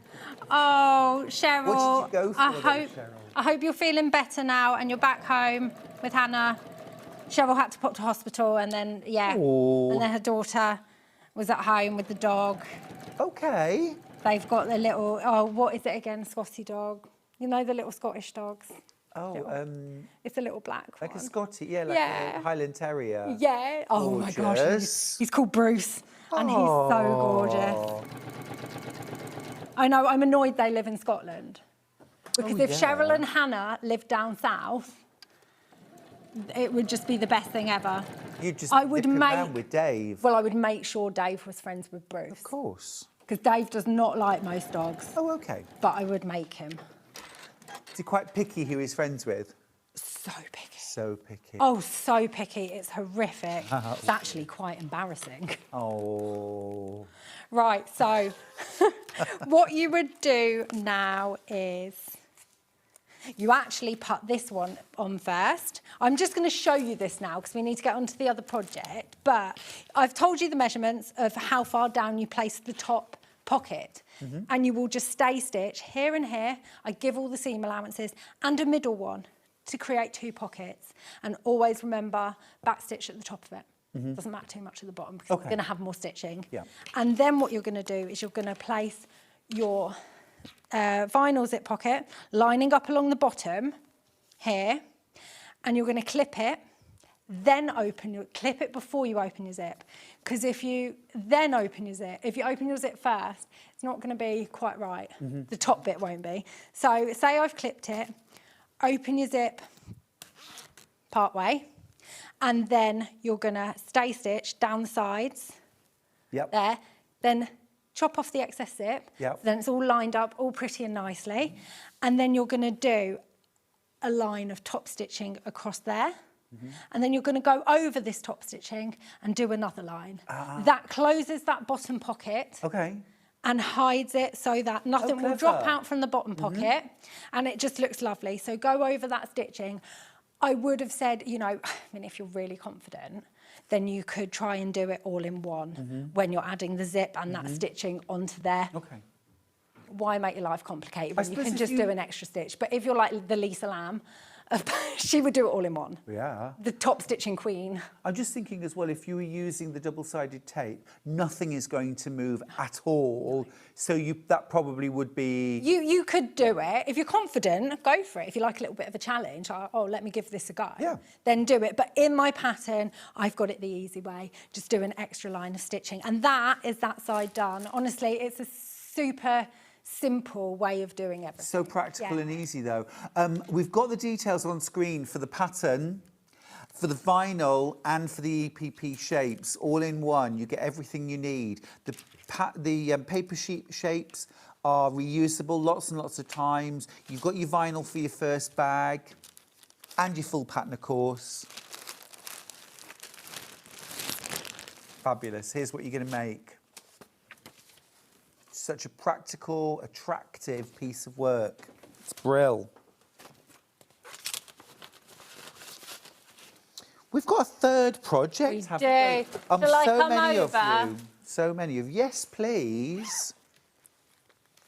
Oh, Cheryl. What did you go for then, Cheryl? I hope you're feeling better now and you're back home with Hannah. Cheryl had to pop to hospital and then, and then her daughter was at home with the dog. Okay. They've got the little, what is it again? Scotty dog. You know the little Scottish dogs? It's a little black like one. a Scotty, like a Highland Terrier. Yeah. Oh my gosh, Gorgeous. he's called Bruce, and he's so gorgeous. I know. I'm annoyed they live in Scotland because if Cheryl and Hannah lived down south, it would just be the best thing ever. You'd just I would nip make around with Dave. Well, I would make sure Dave was friends with Bruce. Of course. Because Dave does not like most dogs. Oh, okay. But I would make him. Is he quite picky who he's friends with? So picky. So picky. Oh, so picky. It's horrific. It's actually quite embarrassing. Oh. Right, so what you would do now is you actually put this one on first. I'm just going to show you this now because we need to get onto the other project. But I've told you the measurements of how far down you place the top pocket. And you will just stay stitch here and here. I give all the seam allowances and a middle one to create 2 pockets. And always remember back stitch at the top of it. Doesn't matter too much at the bottom because you're going to have more stitching. Yeah. And then what you're going to do is you're going to place your vinyl zip pocket lining up along the bottom here, and you're going to clip it, then clip it before you open your zip, because if you open your zip first, it's not going to be quite right. The top bit won't be. So say I've clipped it, open your zip part way, and then you're going to stay stitch down the sides. Yep. There, then chop off the excess zip. Yep. Then it's all lined up, all pretty and nicely. And then you're going to do a line of top stitching across there. And then you're going to go over this top stitching and do another line. That closes that bottom pocket. Okay. And hides it so that nothing will drop clever. out from the bottom pocket, and it just looks lovely. So go over that stitching. I would have said, if you're really confident, then you could try and do it all in one when you're adding the zip and that stitching onto there. Okay. Why make your life complicated when you suppose can if just do an extra stitch? But if you're like the Lisa Lamb, she would do it all in one. Yeah. The top stitching queen. I'm just thinking as well, if you were using the double-sided tape, nothing is going to move at all. So that probably would be... You could do it. If you're confident, go for it. If you like a little bit of a challenge, let me give this a go. Yeah. Then do it. But in my pattern, I've got it the easy way. Just do an extra line of stitching. And that is that side done. Honestly, it's a super simple way of doing everything. So practical and easy, though. We've got the details on screen for the pattern, for the vinyl, and for the EPP shapes, all in one. You get everything you need. The paper sheet shapes are reusable lots and lots of times. You've got your vinyl for your first bag, and your full pattern, of course. Fabulous. Here's what you're going to make. Such a practical, attractive piece of work. It's brill. We've got a third project, haven't we? Shall I so come many over? of you. So many of you. Yes, please.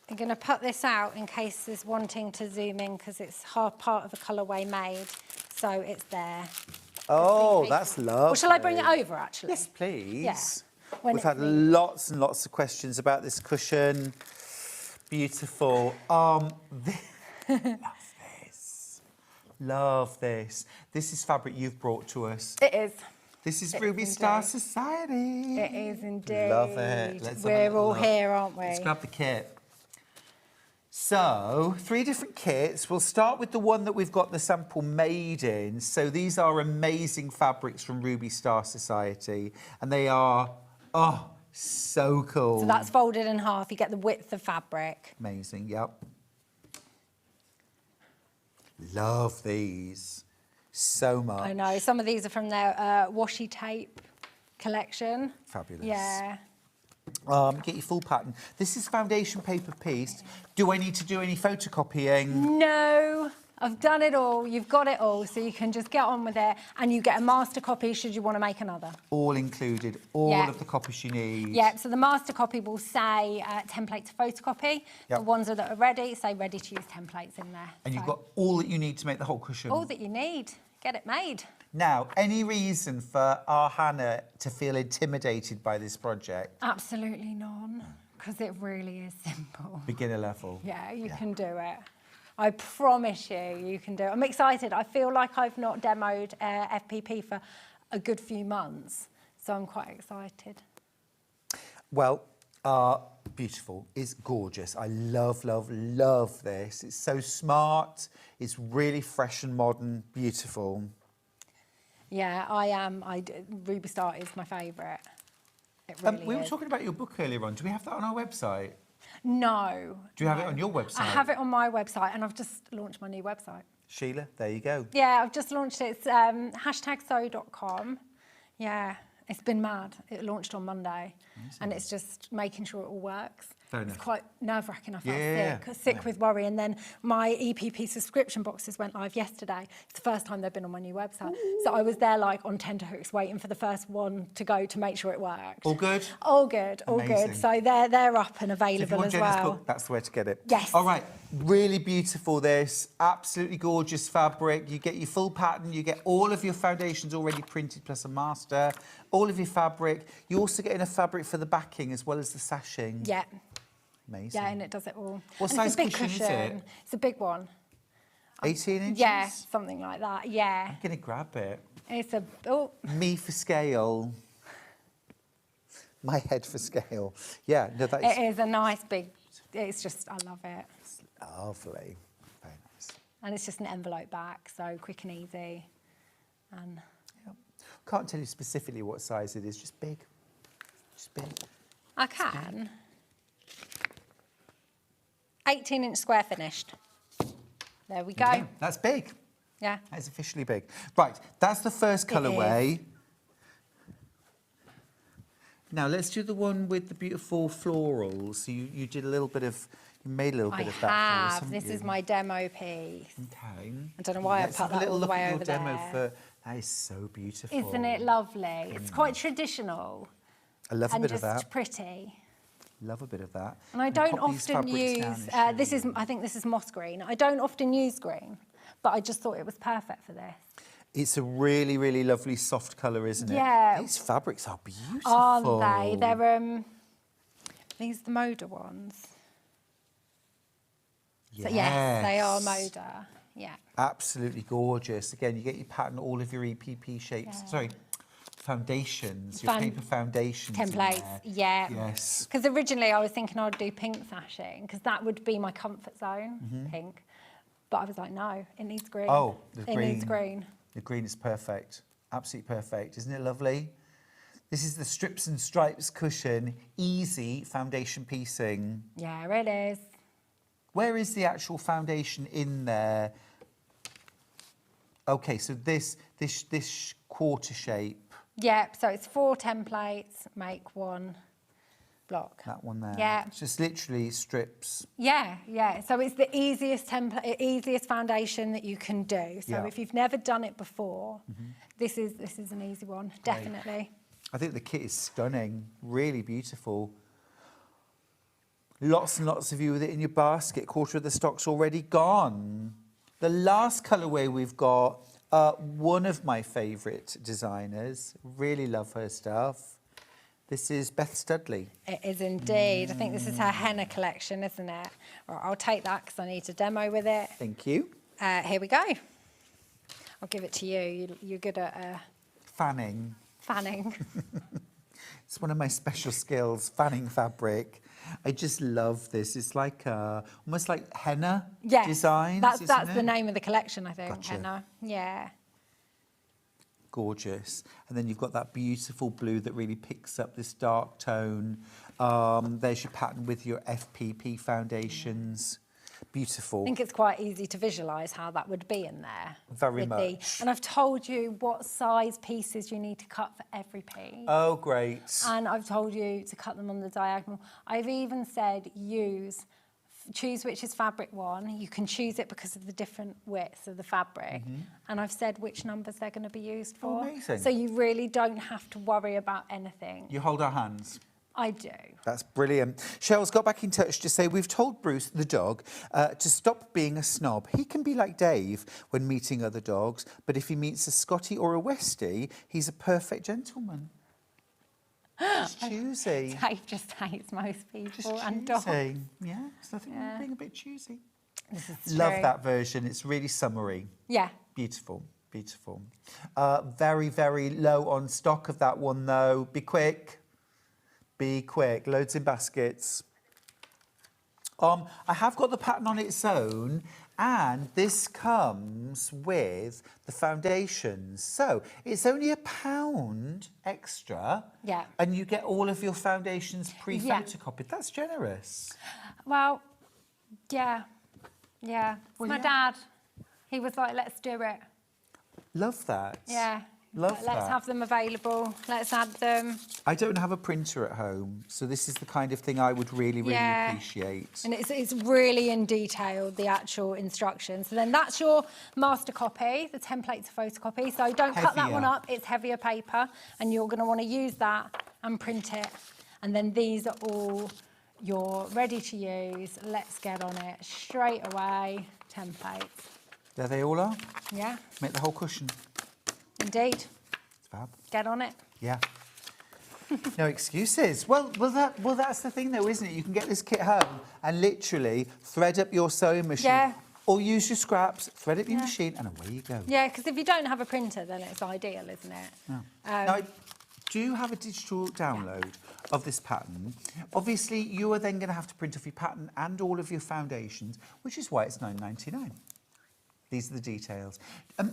I'm going to put this out in case there's wanting to zoom in because it's part of a colourway made, so it's there. Oh, that's lovely. Well, shall I bring it over, actually? Yes, please. Yeah. When We've it's had lots and lots of questions about this cushion. Beautiful. Love this. Love this. This is fabric you've brought to us. It is. This is It Ruby is Star indeed. Society. It is indeed. Love it. Let's have a We're little all look. here, aren't we? Let's grab the kit. So, 3 different kits. We'll start with the one that we've got the sample made in. So these are amazing fabrics from Ruby Star Society. And they are, oh, so cool. So that's folded in half. You get the width of fabric. Amazing, yep. Love these so much. I know. Some of these are from their washi tape collection. Fabulous. Yeah. Get your full pattern. This is foundation paper piece. Do I need to do any photocopying? No, I've done it all. You've got it all, so you can just get on with it, and you get a master copy should you want to make another. All included, all Yeah. of the copies you need. Yeah, so the master copy will say template to photocopy. Yep. The ones that are ready say ready to use templates in there. And you've So got all that you need to make the whole cushion. all that you need. Get it made. Now, any reason for our Hannah to feel intimidated by this project? Absolutely none, because it really is simple. Beginner level. Yeah, you can do it. I promise you can do it. I'm excited. I feel like I've not demoed FPP for a good few months, so I'm quite excited. Well, beautiful. It's gorgeous. I love, love, love this. It's so smart. It's really fresh and modern. Beautiful. Yeah, I am. Ruby Star is my favourite. It really We were is. talking about your book earlier on. Do we have that on our website? No. Do you have it on your website? I have it on my website, and I've just launched my new website. Sheila, there you go. Yeah, I've just launched it. It's #sew.com. Yeah, it's been mad. It launched on Monday, and it's just making sure it all works. Fair It's enough. quite nerve-wracking. I felt Yeah. sick with worry. And then my EPP subscription boxes went live yesterday. It's the first time they've been on my new website. So I was there like on tenterhooks waiting for the first one to go to make sure it worked. All good? All good, all Amazing. good. So they're up and So if you available want as Jenny's well. book, that's the way to get it. Yes. All right. Really beautiful, this. Absolutely gorgeous fabric. You get your full pattern. You get all of your foundations already printed, plus a master. All of your fabric. You also get enough fabric for the backing as well as the sashing. Yeah. Amazing. Yeah, and it does it all. What And size it's a big cushion is it? It's a big one. 18 inches? Yeah, something like that. Yeah. I'm going to grab it. It's a oh, Me for scale. My head for scale. Yeah, no, that is it is a nice big. It's just I love it, lovely. Very nice. and it's just an envelope back, so quick and easy. And Yeah. Can't tell you specifically what size it is, just big. Just big. I can. 18-inch square finished. There we go. Okay, that's big. Yeah. That's officially big. Right, that's the first It colourway. Now let's do the one with the beautiful florals. So you did a little bit of, you made a little bit I of that for us, have. haven't This you? is my demo piece. Okay. I don't know why Let's I have put a that little all the look way at your over demo there. for. That is so beautiful. Isn't it lovely? It's quite traditional I love a and bit of just that. pretty. Love a bit of that. And I I'm don't gonna pop these often fabrics use, down and show this is, you. I think this is moss green. I don't often use green, but I just thought it was perfect for this. It's a really, really lovely soft colour, isn't it? Yeah. These fabrics are beautiful. Aren't they? They're, these are the Moda ones. So yes, they are Moda, yeah. Absolutely gorgeous. Again, you get your pattern, all of your EPP shapes. Yeah. Sorry, foundations, your paper foundations. in Templates, there. yeah. Yes. Because originally I was thinking I'd do pink sashing, because that would be my comfort zone, pink. But I was like, no, it needs green. Oh, the it needs green. The green is perfect. Absolutely perfect. Isn't it lovely? This is the Strips and Stripes cushion, easy foundation piecing. Yeah, it is. Where is the actual foundation in there? Okay, so this quarter shape, Yeah, so it's 4 templates, make 1 block. that one there. Yeah. It's just literally strips. Yeah, yeah. So it's the easiest template, easiest foundation that you can do. So Yeah. if you've never done it before, this is an easy one, definitely. I think the kit is stunning, really beautiful. Lots and lots of you with it in your basket. Quarter of the stock's already gone. The last colourway we've got, one of my favourite designers. Really love her stuff. This is Beth Studley. It is indeed. I think this is her henna collection, isn't it? Right, I'll take that because I need to demo with it. Thank you. Here we go. I'll give it to you. You're good at Fanning. fanning. It's one of my special skills, fanning fabric. I just love this. It's like almost like henna designs. That's the name of the collection, I think. Gotcha. Henna. Yeah. Gorgeous. And then you've got that beautiful blue that really picks up this dark tone. There's your pattern with your FPP foundations. Beautiful. I think it's quite easy to visualise how that would be in there. Very much. And I've told you what size pieces you need to cut for every piece. Oh, great. And I've told you to cut them on the diagonal. I've even said choose which is fabric one. You can choose it because of the different widths of the fabric. And I've said which numbers they're going to be used for. Oh, amazing. So you really don't have to worry about anything. You hold our hands. I do. That's brilliant. Cheryl's got back in touch to say, we've told Bruce, the dog, to stop being a snob. He can be like Dave when meeting other dogs, but if he meets a Scottie or a Westie, he's a perfect gentleman. Just choosy. Dave just hates most people Just and dogs. choosy. Yeah, there's nothing wrong with being a bit choosy. This is Love true. that version. It's really summery. Yeah. Beautiful, beautiful. Very, very low on stock of that one, though. Be quick. Be quick. Loads in baskets. I have got the pattern on its own, and this comes with the foundations. So it's only £1 extra. Yeah. And you get all of your foundations pre-photocopied. That's generous. Well, yeah. Yeah. Well, My yeah. dad, he was like, let's do it. Love that. Yeah. Love Let's that. have them available. Let's add them. I don't have a printer at home, so this is the kind of thing I would really, really Yeah. appreciate. And it's really in detail, the actual instructions. So then that's your master copy, the template to photocopy. So don't cut that one Heavier. up, it's heavier paper, and you're going to want to use that and print it. And then these are all your ready to use. Let's get on it straight away. Templates. There they all are. Yeah, Make the whole cushion. indeed. It's fab. Get on it. Yeah. No excuses. Well, that's the thing, though, isn't it? You can get this kit home and literally thread up your sewing machine. Yeah. Or use your scraps, thread up your Yeah. machine, and away you go. Yeah, because if you don't have a printer, then it's ideal, isn't it? Now, I do have a digital download of this pattern. Obviously, you are then going to have to print off your pattern and all of your foundations, which is why it's £9.99. These are the details.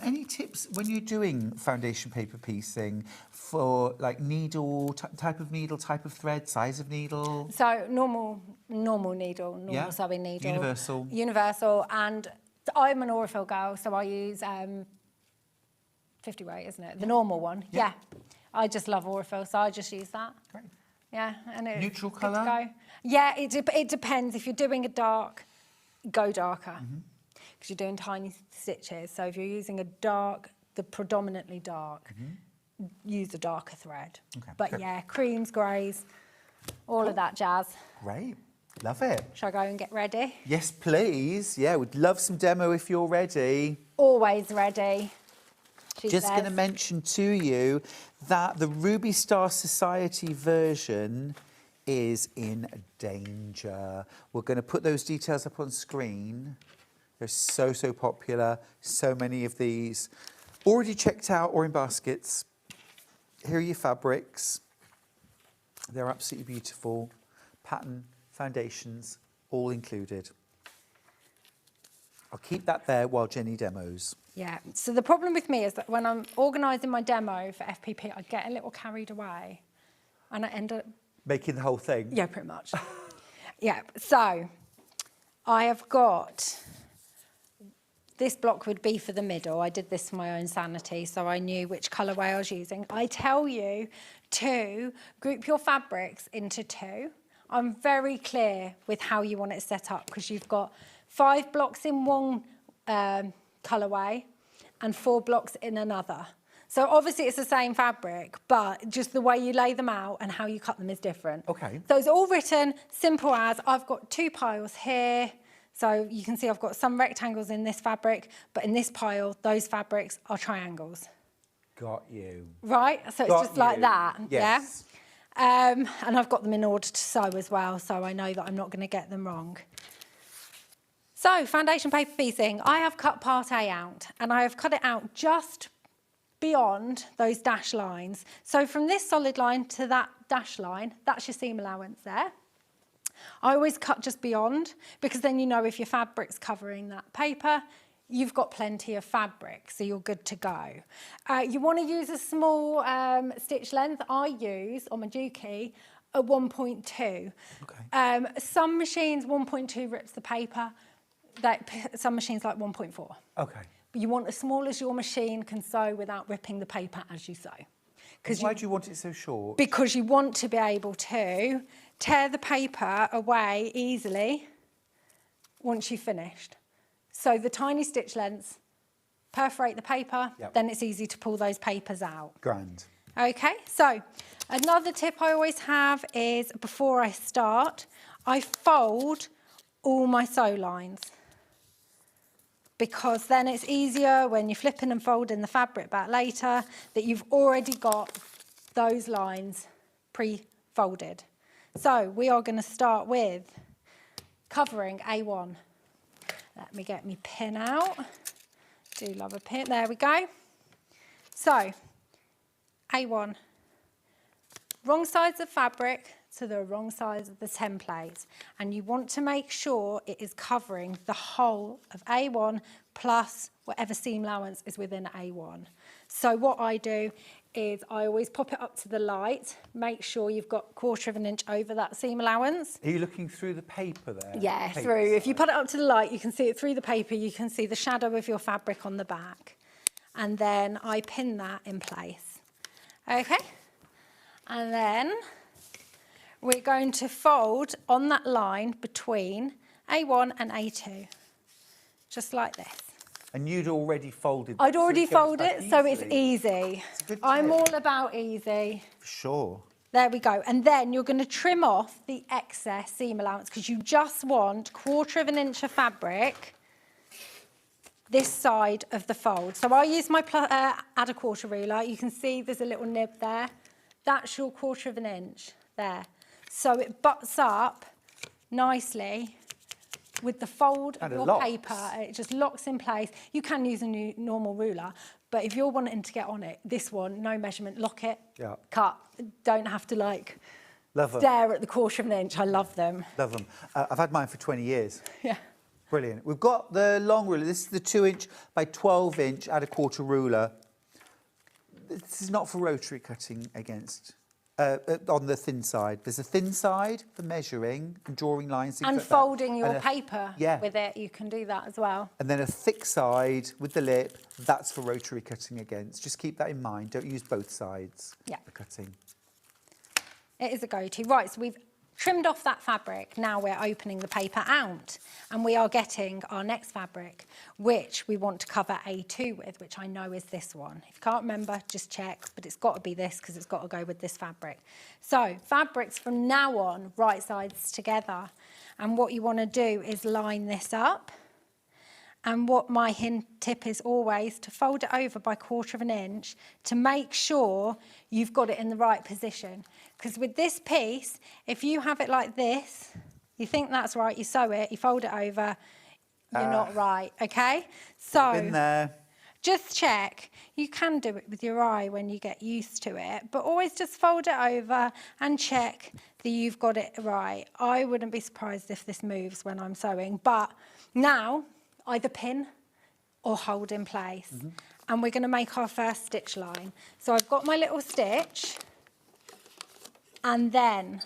Any tips when you're doing foundation paper piecing for like needle, type of needle, type of thread, size of needle? So normal needle, normal Yeah. sewing needle. Universal. Universal, and I'm an Aurifil girl, so I use 50 weight, isn't it? The normal one. Yeah. Yeah. I just love Aurifil, so I just use that. Great. Yeah, and it's Neutral good to colour? go. Yeah, it depends. If you're doing a dark, go darker. Because you're doing tiny stitches. So if you're using a dark, the predominantly dark, use a darker thread. Okay. But Good. yeah, creams, greys, all of that jazz. Great. Love it. Shall I go and get ready? Yes, please. Yeah, we'd love some demo if you're ready. Always ready. She Just going to says. mention to you that the Ruby Star Society version is in danger. We're going to put those details up on screen. They're so, so popular. So many of these. Already checked out or in baskets. Here are your fabrics. They're absolutely beautiful. Pattern, foundations, all included. I'll keep that there while Jenny demos. Yeah, so the problem with me is that when I'm organising my demo for FPP, I get a little carried away and I end up... Making the whole thing. Yeah, pretty much. Yeah, so I have got... This block would be for the middle. I did this for my own sanity, so I knew which colourway I was using. I tell you to group your fabrics into two. I'm very clear with how you want it set up because you've got 5 blocks in one colourway and 4 blocks in another. So obviously it's the same fabric, but just the way you lay them out and how you cut them is different. Okay. So it's all written simple as I've got 2 piles here. So you can see I've got some rectangles in this fabric, but in this pile, those fabrics are triangles. Got you. Right? So it's Got just like you. that, Yes. And I've got them in order to sew as well, so I know that I'm not going to get them wrong. So, foundation paper piecing. I have cut part A out, and I have cut it out just beyond those dash lines. So from this solid line to that dash line, that's your seam allowance there. I always cut just beyond, because then you know if your fabric's covering that paper, you've got plenty of fabric, so you're good to go. You want to use a small stitch length. I use, on my Dookie, a 1.2. Okay. Some machines, 1.2 rips the paper. Some machines like 1.4. Okay. But you want as small as your machine can sew without ripping the paper as you sew. Why do you want it so short? Because you want to be able to tear the paper away easily once you've finished. So the tiny stitch lengths perforate the paper, then it's easy to pull those papers out. Grand. Okay, so another tip I always have is before I start, I fold all my sew lines, because then it's easier when you're flipping and folding the fabric back later that you've already got those lines pre-folded. So we are going to start with covering A1. Let me get my pin out. Do love a pin. There we go. So A1. Wrong sides of fabric to the wrong sides of the template, and you want to make sure it is covering the whole of A1 plus whatever seam allowance is within A1. So what I do is I always pop it up to the light, make sure you've got 1/4 of an inch over that seam allowance. Are you looking through the paper there? Yeah, Paper through. If you side. put it up to the light, you can see it through the paper, you can see the shadow of your fabric on the back. And then I pin that in place. Okay? And then we're going to fold on that line between A1 and A2, just like this. And you'd already folded. I'd already so it goes folded back it, so it's easily. easy. It's a good I'm tip. all about easy. For sure. There we go. And then you're going to trim off the excess seam allowance, because you just want 1/4 of an inch of fabric this side of the fold. So I use my add a 1/4 ruler. You can see there's a little nib there. That's your 1/4 of an inch there. So it butts up nicely with the fold of And it your locks. paper. It just locks in place. You can use a new normal ruler, but if you're wanting to get on it, this one, no measurement, lock it, cut. Don't have to like Love them. stare at the 1/4 of an inch. I love them. Love them. I've had mine for 20 years. Yeah. Brilliant. We've got the long ruler. This is the 2-inch by 12-inch add a 1/4 ruler. This is not for rotary cutting against. On the thin side. There's a thin side for measuring and drawing lines. Things And like folding that. your And paper yeah. with it, you can do that as well. And then a thick side with the lip, that's for rotary cutting against. Just keep that in mind. Don't use both sides for cutting. It is a go-to. Right, so we've trimmed off that fabric. Now we're opening the paper out, and we are getting our next fabric, which we want to cover A2 with, which I know is this one. If you can't remember, just check, but it's got to be this because it's got to go with this fabric. So fabrics from now on, right sides together. And what you want to do is line this up. And what my hint tip is always to fold it over by 1/4 of an inch to make sure you've got it in the right position. Because with this piece, if you have it like this, you think that's right, you sew it, you fold it over, you're not right, okay? So In there. just check. You can do it with your eye when you get used to it, but always just fold it over and check that you've got it right. I wouldn't be surprised if this moves when I'm sewing, but now either pin or hold in place. And we're going to make our first stitch line. So I've got my little stitch, and then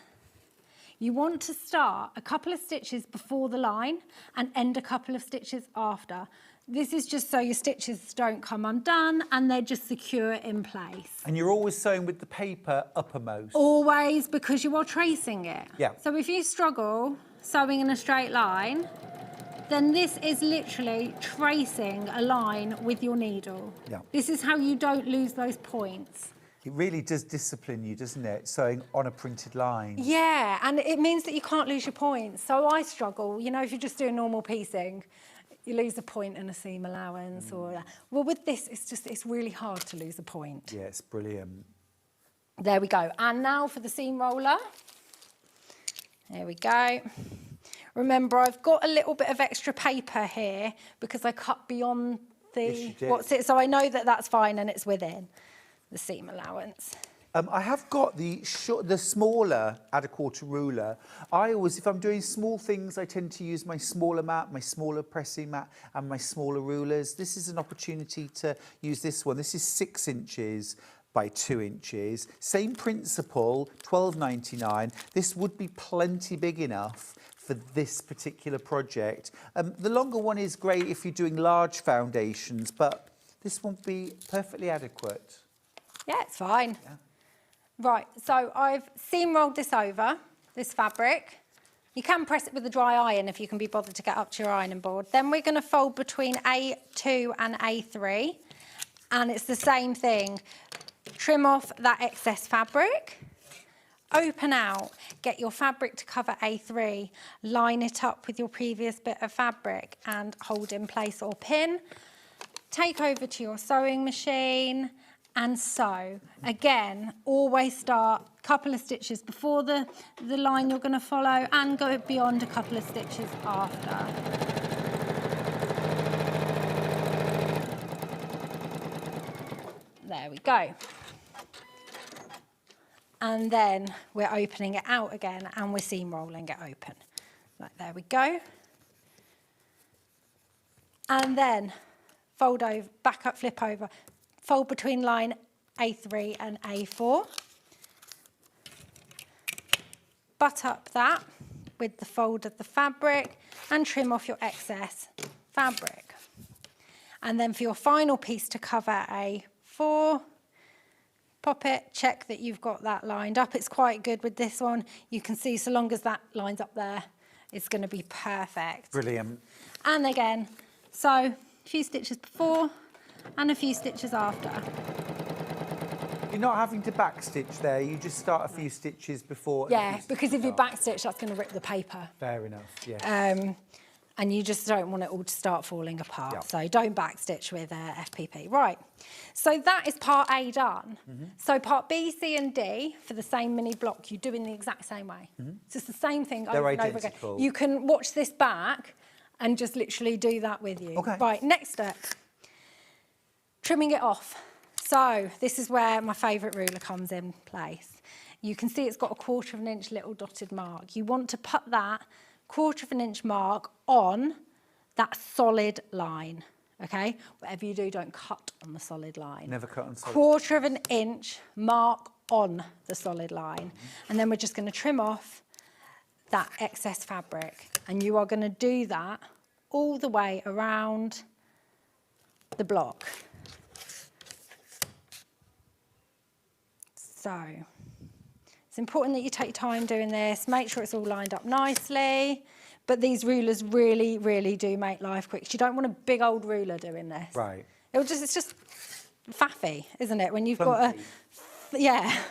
you want to start a couple of stitches before the line and end a couple of stitches after. This is just so your stitches don't come undone and they're just secure in place. And you're always sewing with the paper uppermost. Always, because you are tracing it. Yeah. So if you struggle sewing in a straight line, then this is literally tracing a line with your needle. Yeah. This is how you don't lose those points. It really does discipline you, doesn't it? Sewing on a printed line. Yeah, and it means that you can't lose your points. So I struggle, you know, if you just do normal piecing, you lose a point in a seam allowance or... Well, with this, it's really hard to lose a point. Yeah, it's brilliant. There we go. And now for the seam roller. There we go. Remember, I've got a little bit of extra paper here because I cut beyond the what's it, so I know that that's fine and it's within the seam allowance. I have got the smaller add a quarter ruler. I always, if I'm doing small things, I tend to use my smaller mat, my smaller pressing mat, and my smaller rulers. This is an opportunity to use this one. This is 6 inches by 2 inches. Same principle, £12.99. This would be plenty big enough for this particular project. The longer one is great if you're doing large foundations, but this won't be perfectly adequate. Yeah, it's fine. Yeah. Right, so I've seam rolled this over, this fabric. You can press it with a dry iron if you can be bothered to get up to your ironing board. Then we're going to fold between A2 and A3, and it's the same thing. Trim off that excess fabric, open out, get your fabric to cover A3, line it up with your previous bit of fabric and hold in place or pin. Take over to your sewing machine and sew. Again, always start a couple of stitches before the line you're going to follow and go beyond a couple of stitches after. There we go. And then we're opening it out again and we're seam rolling it open. Like, there we go. And then fold over, back up, flip over, fold between line A3 and A4. Butt up that with the fold of the fabric and trim off your excess fabric. And then for your final piece to cover A4, pop it, check that you've got that lined up. It's quite good with this one. You can see so long as that lines up there, it's going to be perfect. Brilliant. And again, so a few stitches before and a few stitches after. You're not having to backstitch there, you just start a few stitches before. Yeah, because if you backstitch, that's going to rip the paper. Fair enough, yeah. And you just don't want it all to start falling apart. Yeah. So don't backstitch with FPP. Right, so that is part A done. So part B, C and D, for the same mini block, you do in the exact same way. So it's the same thing over and over again. You can watch this back and just literally do that with you. Okay. Right, next step, trimming it off. So this is where my favourite ruler comes in place. You can see it's got a 1/4 inch little dotted mark. You want to put that 1/4 inch mark on that solid line, okay? Whatever you do, don't cut on the solid line. Never cut on solid. 1/4 inch mark on the solid line. And then we're just going to trim off that excess fabric. And you are going to do that all the way around the block. So it's important that you take your time doing this, make sure it's all lined up nicely. But these rulers really, really do make life quick. You don't want a big old ruler doing this. Right. It's just faffy, isn't it? When you've got a, yeah.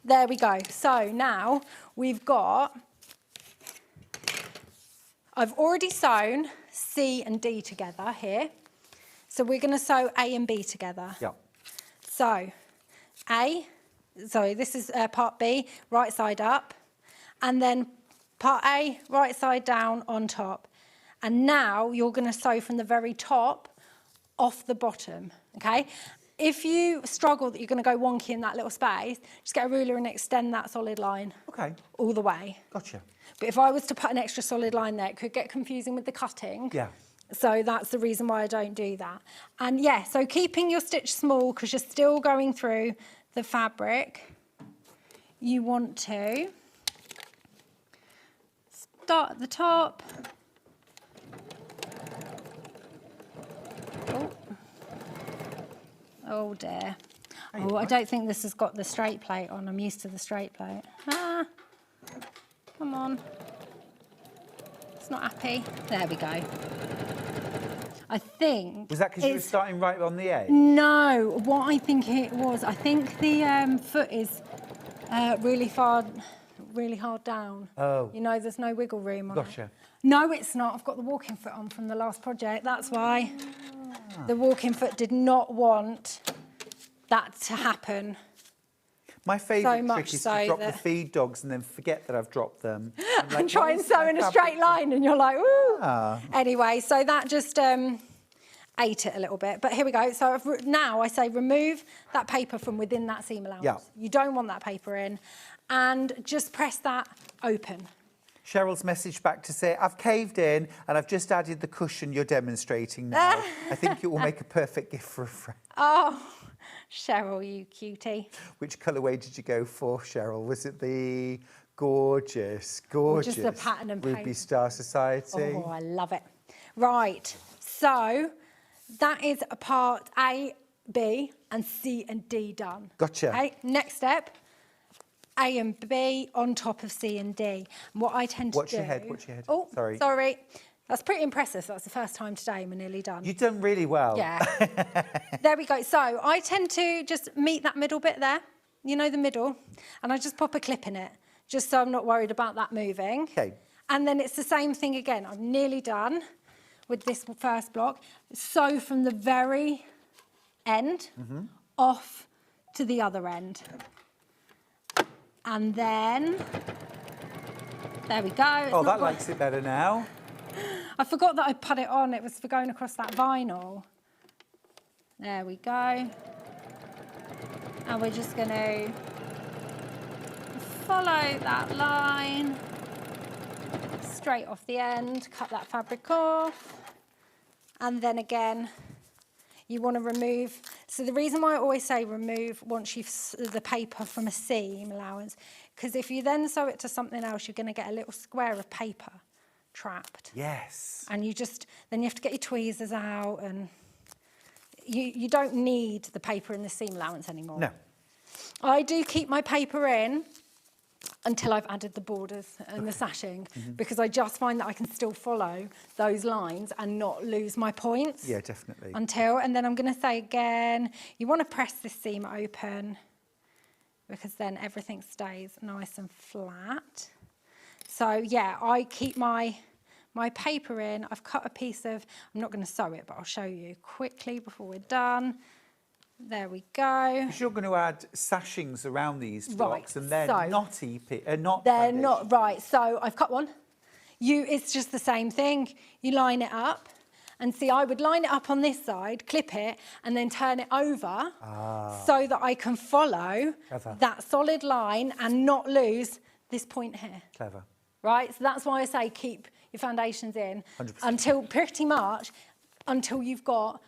There we go. So now we've got, I've already sewn C and D together here. So we're going to sew A and B together. Yeah. So this is part B, right side up, and then part A, right side down on top. And now you're going to sew from the very top off the bottom, okay? If you struggle that you're going to go wonky in that little space, just get a ruler and extend that solid line all the way. Gotcha. But if I was to put an extra solid line there, it could get confusing with the cutting. Yeah. So that's the reason why I don't do that. And yeah, so keeping your stitch small because you're still going through the fabric, you want to start at the top. Oh dear. Oh, I don't think this has got the straight plate on. I'm used to the straight plate. Come on. It's not happy. There we go. I think... Was that because you were starting right on the edge? No, what I think it was, I think the foot is really hard down. Oh. You know, there's no wiggle room on it. Gotcha. No, it's not. I've got the walking foot on from the last project. That's why. The walking foot did not want that to happen. My favourite much trick is so to drop the that- feed dogs and then forget that I've dropped them. I'm like, And try "Why and isn't my sew in a fabric straight line, and you're like, ooh. Ah. Anyway, so that just ate it a little bit. But here we go. So now I say remove that paper from within that seam allowance. Yeah. You don't want that paper in. And just press that open. Cheryl's message back to say, I've caved in and I've just added the cushion you're demonstrating now. I think it will make a perfect gift for a friend. Oh, Cheryl, you cutie. Which colourway did you go for, Cheryl? Was it the gorgeous, gorgeous just the pattern and Ruby paper. Star Society? Oh, I love it. Right, so that is a part A, B, and C and D done. Gotcha. Okay, next step, A and B on top of C and D. And what I tend to do... Watch your head, watch your head. Oh, Sorry. sorry. That's pretty impressive. So that's the first time today and we're nearly done. You've done really well. Yeah. There we go. So I tend to just meet that middle bit there, you know, the middle, and I just pop a clip in it, just so I'm not worried about that moving. Okay. And then it's the same thing again. I'm nearly done with this first block. Sew from the very end off to the other end. And then, there we go. It's Oh, not that quite- likes it better now. I forgot that I put it on. It was for going across that vinyl. There we go. And we're just going to follow that line straight off the end, cut that fabric off. And then again, you want to remove. So the reason why I always say remove once you've the paper from a seam allowance, because if you then sew it to something else, you're going to get a little square of paper trapped. Yes. And then you have to get your tweezers out, and you don't need the paper in the seam allowance anymore. No. I do keep my paper in until I've added the borders and the sashing, because I just find that I can still follow those lines and not lose my points. Yeah, definitely. And then I'm going to say again, you want to press this seam open, because then everything stays nice and flat. So yeah, I keep my paper in. I've cut a piece of, I'm not going to sew it, but I'll show you quickly before we're done. There we go. Because you're going to add sashings around these blocks, Right, and they're so- not not They're foundation. not, right, so I've cut one. It's just the same thing. You line it up, and see, I would line it up on this side, clip it, and then turn it over so that I can follow Clever. that solid line and not lose this point here. Clever. Right, so that's why I say keep your foundations in 100%. until you've got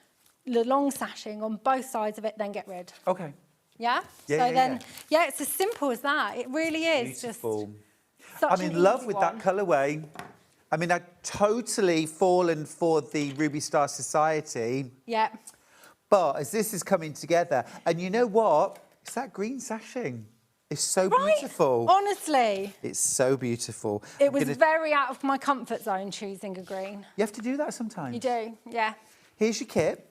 the long sashing on both sides of it, then get rid. Okay. Yeah? Yeah, so yeah, then, yeah, it's as simple as that. It really is. Beautiful. Just such I'm an in love easy with one. that colourway. I mean, I'd totally fallen for the Ruby Star Society, Yeah. but as this is coming together, and you know what? It's that green sashing. It's so Right? beautiful. Honestly, It's so beautiful. it I'm was gonna- very out of my comfort zone choosing a green. You have to do that sometimes. You do, yeah. Here's your kit.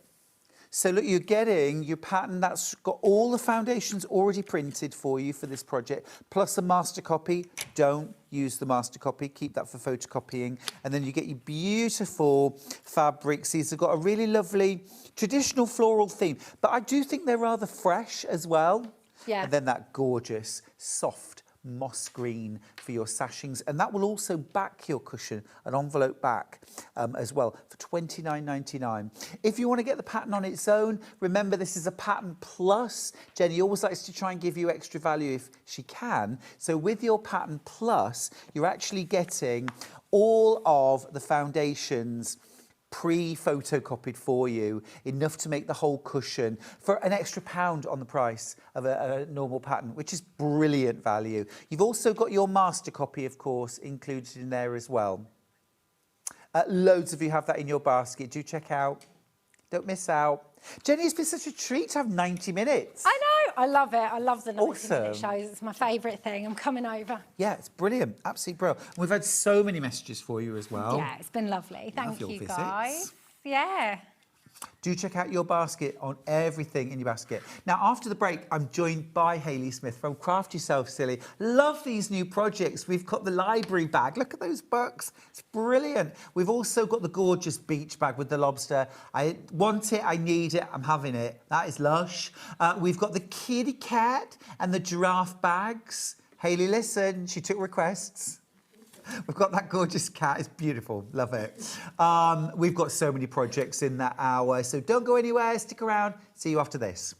So look, you're getting your pattern that's got all the foundations already printed for you for this project, plus a master copy. Don't use the master copy, keep that for photocopying. And then you get your beautiful fabrics. These have got a really lovely traditional floral theme, but I do think they're rather fresh as well. Yeah. And then that gorgeous, soft moss green for your sashings, and that will also back your cushion, an envelope back as well, for £29.99. If you want to get the pattern on its own, remember this is a pattern plus. Jenny always likes to try and give you extra value if she can. So with your pattern plus, you're actually getting all of the foundations pre-photocopied for you, enough to make the whole cushion for an extra £1 on the price of a normal pattern, which is brilliant value. You've also got your master copy, of course, included in there as well. Loads of you have that in your basket. Do check out. Don't miss out. Jenny, it's been such a treat to have 90 minutes. I know, I love it. I love the 90-minute Awesome. shows. It's my favourite thing. I'm coming over. Yeah, it's brilliant. Absolutely brilliant. We've had so many messages for you as well. Yeah, it's been lovely. Thank Love your you, visits. guys. Yeah. Do check out your basket on everything in your basket. Now, after the break, I'm joined by Hayley Smith from Craft Yourself Silly. Love these new projects. We've got the library bag. Look at those books. It's brilliant. We've also got the gorgeous beach bag with the lobster. I want it. I need it. I'm having it. That is lush. We've got the kitty cat and the giraffe bags. Hayley, listen. She took requests. We've got that gorgeous cat. It's beautiful. Love it. We've got so many projects in that hour, so don't go anywhere. Stick around. See you after this.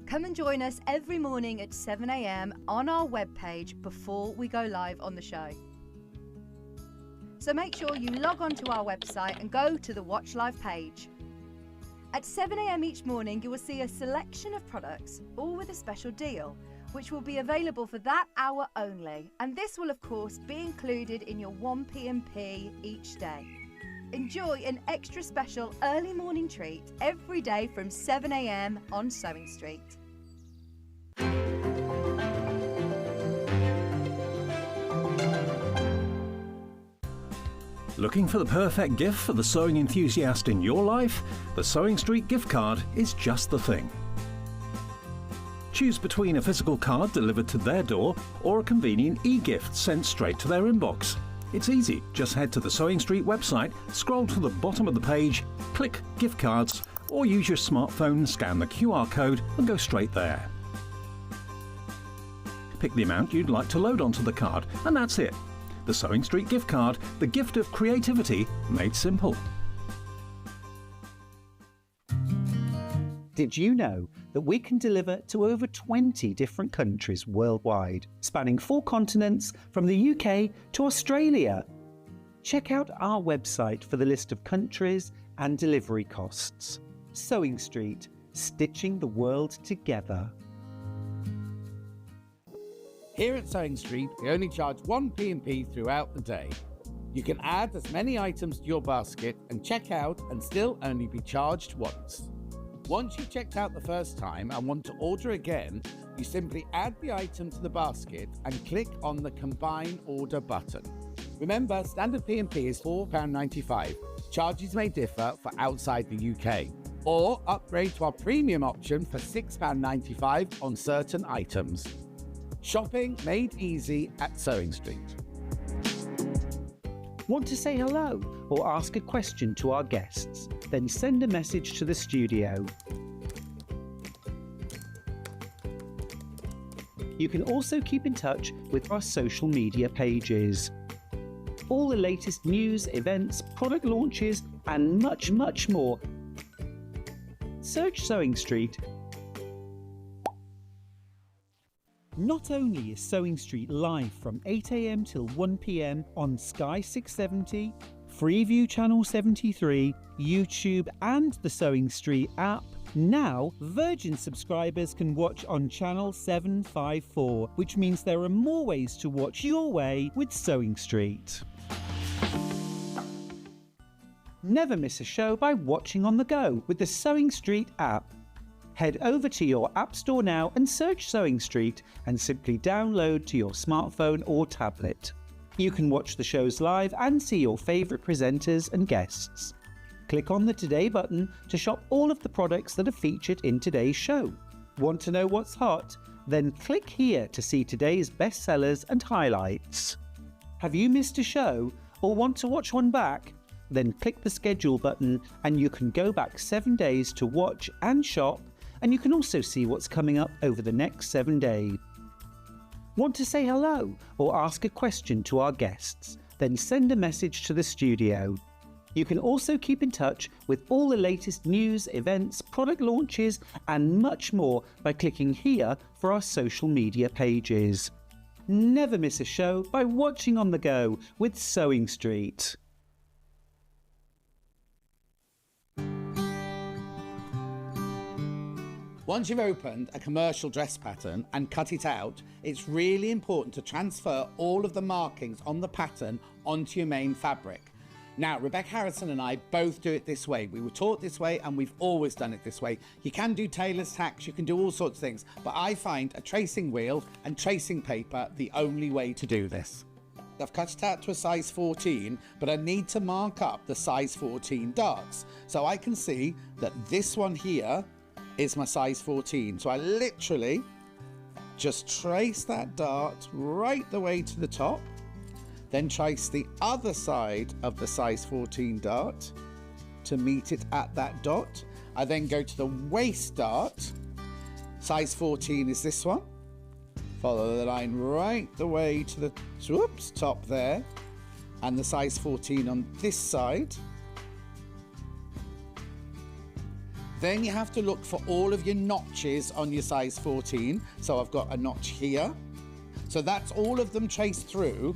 Come and join us every morning at 7 a.m. on our webpage before we go live on the show. So make sure you log on to our website and go to the Watch Live page. At 7 a.m. each morning, you will see a selection of products, all with a special deal, which will be available for that hour only. And this will, of course, be included in your 1p&p each day. Enjoy an extra special early morning treat every day from 7 a.m. on Sewing Street. Looking for the perfect gift for the sewing enthusiast in your life? The Sewing Street gift card is just the thing. Choose between a physical card delivered to their door or a convenient e-gift sent straight to their inbox. It's easy. Just head to the Sewing Street website, scroll to the bottom of the page, click Gift Cards, or use your smartphone, scan the QR code and go straight there. Pick the amount you'd like to load onto the card, and that's it. The Sewing Street gift card, the gift of creativity made simple. Did you know that we can deliver to over 20 different countries worldwide, spanning 4 continents from the UK to Australia? Check out our website for the list of countries and delivery costs. Sewing Street, stitching the world together. Here at Sewing Street, we only charge 1p&p throughout the day. You can add as many items to your basket and check out and still only be charged once. Once you've checked out the first time and want to order again, you simply add the item to the basket and click on the Combine Order button. Remember, standard P&P is £4.95. Charges may differ for outside the UK. Or upgrade to our premium option for £6.95 on certain items. Shopping made easy at Sewing Street. Want to say hello or ask a question to our guests? Then send a message to the studio. You can also keep in touch with our social media pages. All the latest news, events, product launches, and much, much more. Search Sewing Street. Not only is Sewing Street live from 8 a.m. till 1 p.m. on Sky 670, Freeview Channel 73, YouTube and the Sewing Street app, now Virgin subscribers can watch on Channel 754, which means there are more ways to watch your way with Sewing Street. Never miss a show by watching on the go with the Sewing Street app. Head over to your App Store now and search Sewing Street and simply download to your smartphone or tablet. You can watch the shows live and see your favourite presenters and guests. Click on the Today button to shop all of the products that are featured in today's show. Want to know what's hot? Then click here to see today's bestsellers and highlights. Have you missed a show or want to watch one back? Then click the schedule button and you can go back 7 days to watch and shop, and you can also see what's coming up over the next 7 days. Want to say hello or ask a question to our guests? Then send a message to the studio. You can also keep in touch with all the latest news, events, product launches, and much more by clicking here for our social media pages. Never miss a show by watching on the go with Sewing Street. Once you've opened a commercial dress pattern and cut it out, it's really important to transfer all of the markings on the pattern onto your main fabric. Now, Rebecca Harrison and I both do it this way. We were taught this way and we've always done it this way. You can do tailor's tacks, you can do all sorts of things, but I find a tracing wheel and tracing paper the only way to do this. I've cut it out to a size 14, but I need to mark up the size 14 darts. So I can see that this one here is my size 14. So I literally just trace that dart right the way to the top, then trace the other side of the size 14 dart to meet it at that dot. I then go to the waist dart. Size 14 is this one. Follow the line right the way to the top there, and the size 14 on this side. Then you have to look for all of your notches on your size 14. So I've got a notch here. So that's all of them traced through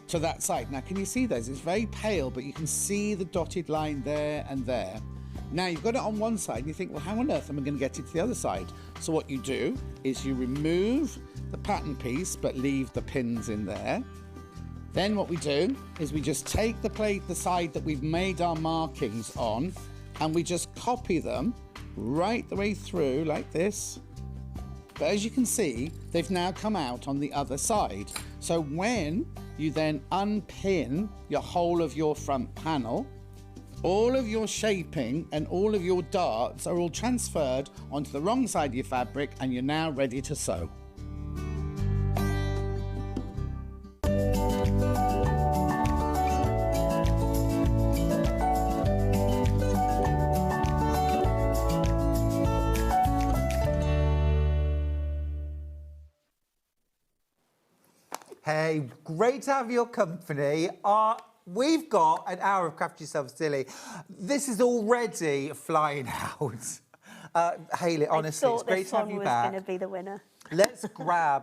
to that side. Now, can you see those? It's very pale, but you can see the dotted line there and there. Now, you've got it on one side, and you think, well, how on earth am I going to get it to the other side? So what you do is you remove the pattern piece, but leave the pins in there. Then what we do is we just take the side that we've made our markings on, and we just copy them right the way through like this. But as you can see, they've now come out on the other side. So when you then unpin your whole of your front panel, all of your shaping and all of your darts are all transferred onto the wrong side of your fabric, and you're now ready to sew. Hey, great to have your company. We've got an hour of Craft Yourself Silly. This is already flying out. Hayley, honestly, it's great to have you back. I thought this one was going to be the winner.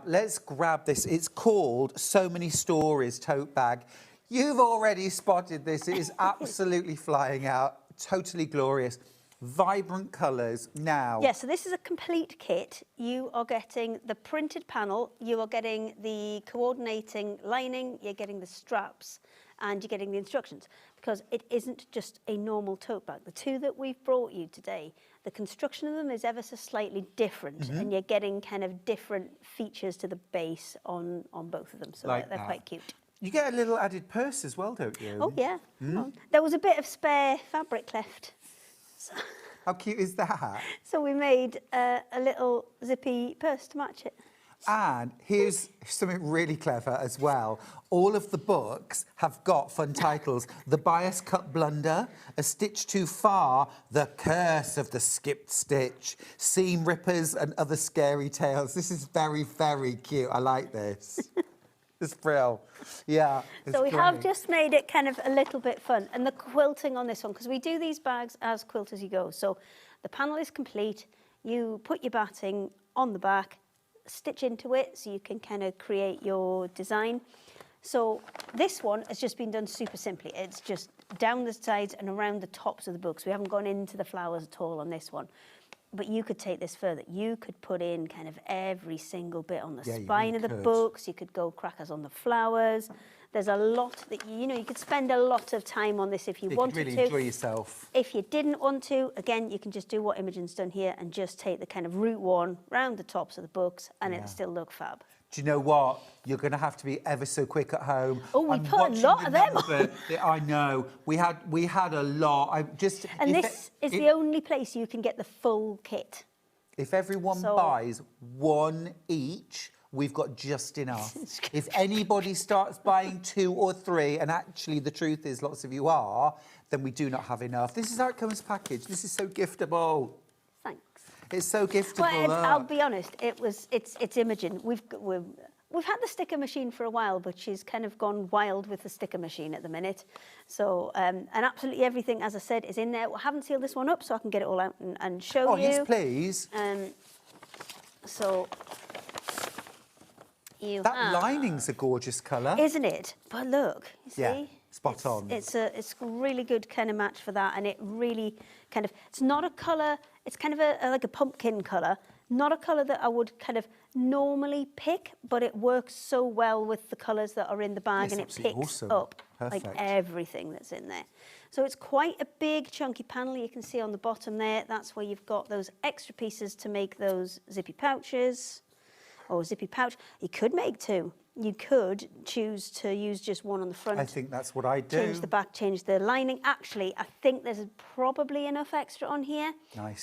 Let's grab this. It's called So Many Stories Tote Bag. You've already spotted this. It is absolutely flying out. Totally glorious. Vibrant colours now. Yeah, so this is a complete kit. You are getting the printed panel, you are getting the coordinating lining, you're getting the straps, and you're getting the instructions, because it isn't just a normal tote bag. The two that we've brought you today, the construction of them is ever so slightly different, and you're getting kind of different features to the base on both of them, so Like they're that. quite cute. You get a little added purse as well, don't you? Oh, yeah. There was a bit of spare fabric left. How cute is that? So we made a little zippy purse to match it. And here's something really clever as well. All of the books have got fun titles. The Bias Cut Blunder, A Stitch Too Far, The Curse of the Skipped Stitch, Seam Rippers and Other Scary Tales. This is very, very cute. I like this. It's brilliant. Yeah. So we have just made it kind of a little bit fun. And the quilting on this one, because we do these bags as quilt as you go. So the panel is complete. You put your batting on the back, stitch into it so you can kind of create your design. So this one has just been done super simply. It's just down the sides and around the tops of the books. We haven't gone into the flowers at all on this one. But you could take this further. You could put in kind of every single bit on the spine of the books. You could go crackers on the flowers. There's a lot that, you could spend a lot of time on this if you wanted to. You could really enjoy yourself. If you didn't want to, again, you can just do what Imogen's done here and just take the kind of route one round the tops of the books, and it'll still look fab. Do you know what? You're going to have to be ever so quick at home. Oh, we put a lot of them on. I know. We had a lot. And this is the only place you can get the full kit. If everyone buys one each, we've got just enough. If anybody starts buying 2 or 3, and actually the truth is lots of you are, then we do not have enough. This is how it comes packaged. This is so giftable. Thanks. It's so giftable. Well, I'll be honest, it's Imogen. We've had the sticker machine for a while, but she's kind of gone wild with the sticker machine at the minute. So, and absolutely everything, as I said, is in there. I haven't sealed this one up, so I can get it all out and show you. Oh, yes, please. So, that lining's a gorgeous colour. Isn't it? But look, you see? Yeah, spot on. It's a really good kind of match for that, and it really kind of, it's not a colour, it's kind of like a pumpkin colour, not a colour that I would kind of normally pick, but it works so well with the colours that are in the bag, and it picks up like everything that's in there. So it's quite a big chunky panel. You can see on the bottom there, that's where you've got those extra pieces to make those zippy pouches. or zippy pouch. You could make two. You could choose to use just one on the front. I think that's what I do. Change the back, change the lining. Actually, I think there's probably enough extra on here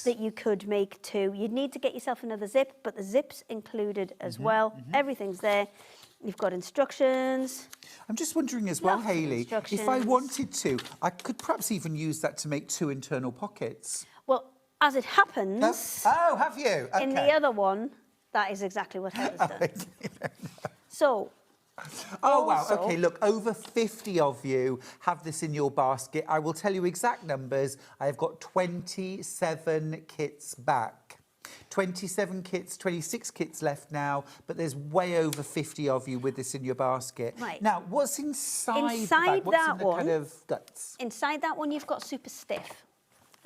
that you could make two. You'd need to get yourself another zip, but the zip's included as well. Everything's there. You've got instructions. I'm just wondering as well, Hayley, if I wanted to, I could perhaps even use that to make two internal pockets. Well, as it happens... Oh, have you? Okay. In the other one, that is exactly what Heather's done. So... Oh, wow. OK, look, over 50 of you have this in your basket. I will tell you exact numbers. I have got 27 kits back. 27 kits, 26 kits left now, but there's way over 50 of you with this in your basket. Right. Now, what's inside the bag? Inside What's that in the one, kind of guts? inside that one, you've got super stiff.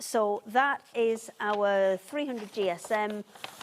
So that is our 300 GSM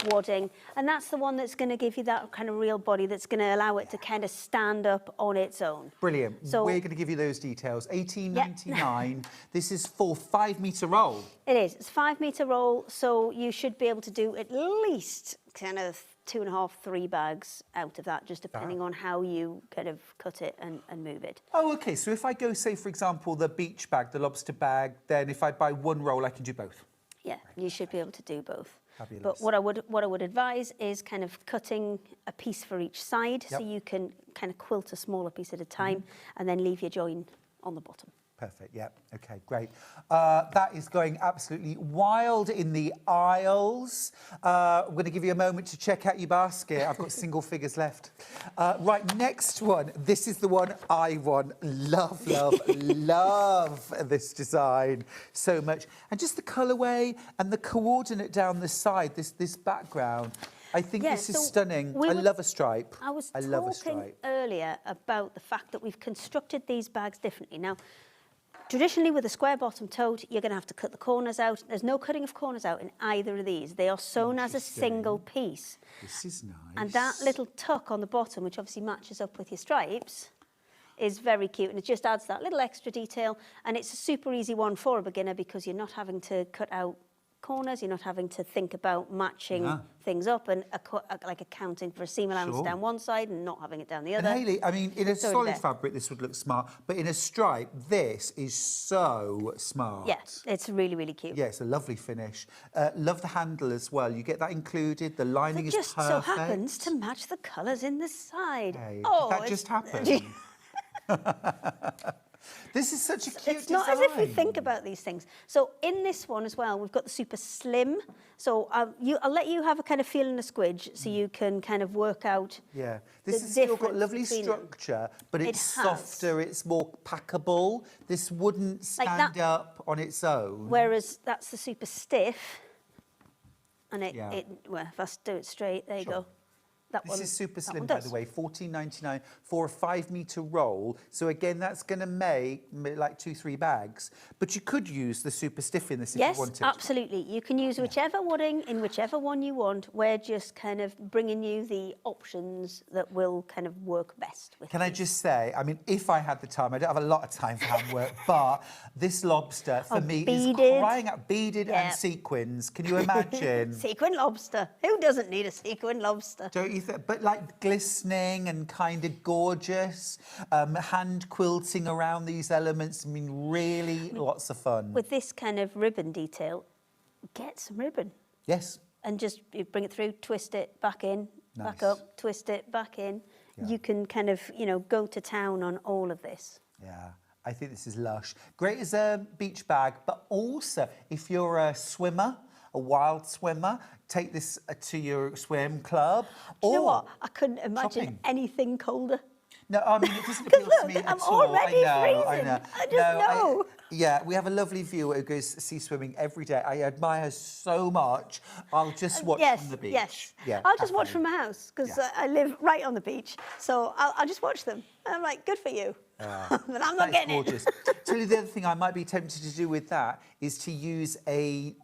wadding, and that's the one that's going to give you that kind of real body that's going to allow it to kind of stand up on its own. Brilliant. So we're going to give you those details. $18.99. This is for 5 metre roll. It is. It's 5 metre roll, so you should be able to do at least kind of 2.5, 3 bags out of that, just depending on how you kind of cut it and move it. Oh, OK. So if I go, say, for example, the beach bag, the lobster bag, then if I buy one roll, I can do both? Yeah, you should be able to do both. Fabulous. But what I would advise is kind of cutting a piece for each side, so you can kind of quilt a smaller piece at a time and then leave your join on the bottom. Perfect, yeah, OK, great. That is going absolutely wild in the aisles. We're going to give you a moment to check out your basket. I've got single figures left. Right, next one. This is the one I want. Love, love, love this design so much. And just the colourway and the coordinate down the side, this background. I think this is stunning. I love a stripe. I was love a talking stripe. earlier about the fact that we've constructed these bags differently. Now, traditionally, with a square bottom tote, you're going to have to cut the corners out. There's no cutting of corners out in either of these. They are sewn as a single piece. This is nice. And that little tuck on the bottom, which obviously matches up with your stripes, is very cute. And it just adds that little extra detail. And it's a super easy one for a beginner because you're not having to cut out corners, you're not having to think about matching things up and like accounting for a seam allowance down one side and not having it down the other. And Hayley, I mean, in a solid fabric, this would look smart, but in a stripe, this is so smart. Yeah, it's really, really cute. Yeah, it's a lovely finish. Love the handle as well. You get that included. The lining is perfect. It just so happens to match the colours in the side. Hey, oh, did that just happen? This is such a cute It's not design. as if we think about these things. So in this one as well, we've got the super slim. So I'll let you have a kind of feel and a squidge so you can kind of work out. Yeah, this has still got lovely structure, but it's softer, it's more packable. This wouldn't stand up on its own. Whereas that's the super stiff. And well, if I do it straight, there you go. This is super slim, by the way, $14.99 for a 5 metre roll. So again, that's going to make like 2-3 bags. But you could use the super stiff in this if you wanted. Yes, absolutely. You can use whichever wadding in whichever one you want. We're just kind of bringing you the options that will kind of work best with Can I just say, I mean, if I had the time, I don't have a lot of time for handwork, but this lobster for me is crying out, beaded and sequins. Can you imagine? Sequin lobster. Who doesn't need a sequin lobster? Don't you? But like glistening and kind of gorgeous, hand quilting around these elements. I mean, really lots of fun. With this kind of ribbon detail, get some ribbon. Yes. And just you bring it through, twist it back in, back up, twist it back in. Yeah. You can kind of, go to town on all of this. Yeah. I think this is lush. Great as a beach bag, but also if you're a swimmer, a wild swimmer, take this to your swim club. Do you know what? I couldn't imagine anything colder. No, I mean, it doesn't appeal to me at all. Already freezing. I just know. Yeah, we have a lovely viewer who goes sea swimming every day. I admire her so much. I'll just watch from the beach. Yes, yeah, I'll just watch from my house because I live right on the beach. So I'll just watch them. And I'm like, good for you. But I'm not getting gorgeous. Tell you the other thing I might be tempted to do with that is to use a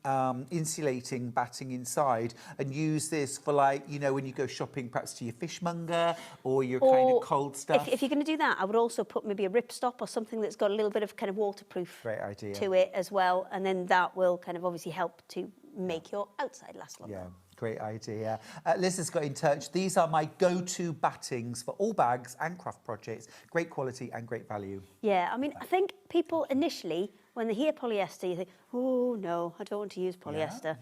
insulating batting inside and use this for when you go shopping perhaps to your fishmonger or your kind of cold stuff. If you're going to do that, I would also put maybe a ripstop or something that's got a little bit of kind of waterproof Great idea. to it as well. And then that will kind of obviously help to make your outside last longer. Yeah, great idea. Liz has got in touch. These are my go-to battings for all bags and craft projects. Great quality and great value. Yeah, I mean, I think people initially, when they hear polyester, you think, oh no, I don't want to use polyester.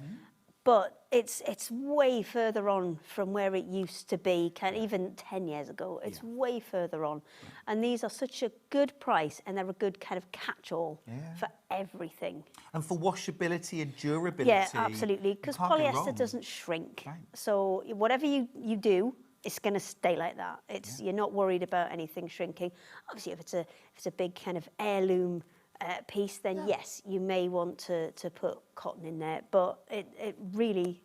But it's way further on from where it used to be, even 10 years ago. It's way further on. And these are such a good price, and they're a good kind of catch-all for everything. And for washability and durability. Yeah, absolutely, you because can't go polyester wrong. doesn't shrink. Right. So whatever you do, it's going to stay like that. You're not worried about anything shrinking. Obviously, if it's a big kind of heirloom piece, then yes, you may want to put cotton in there, but it really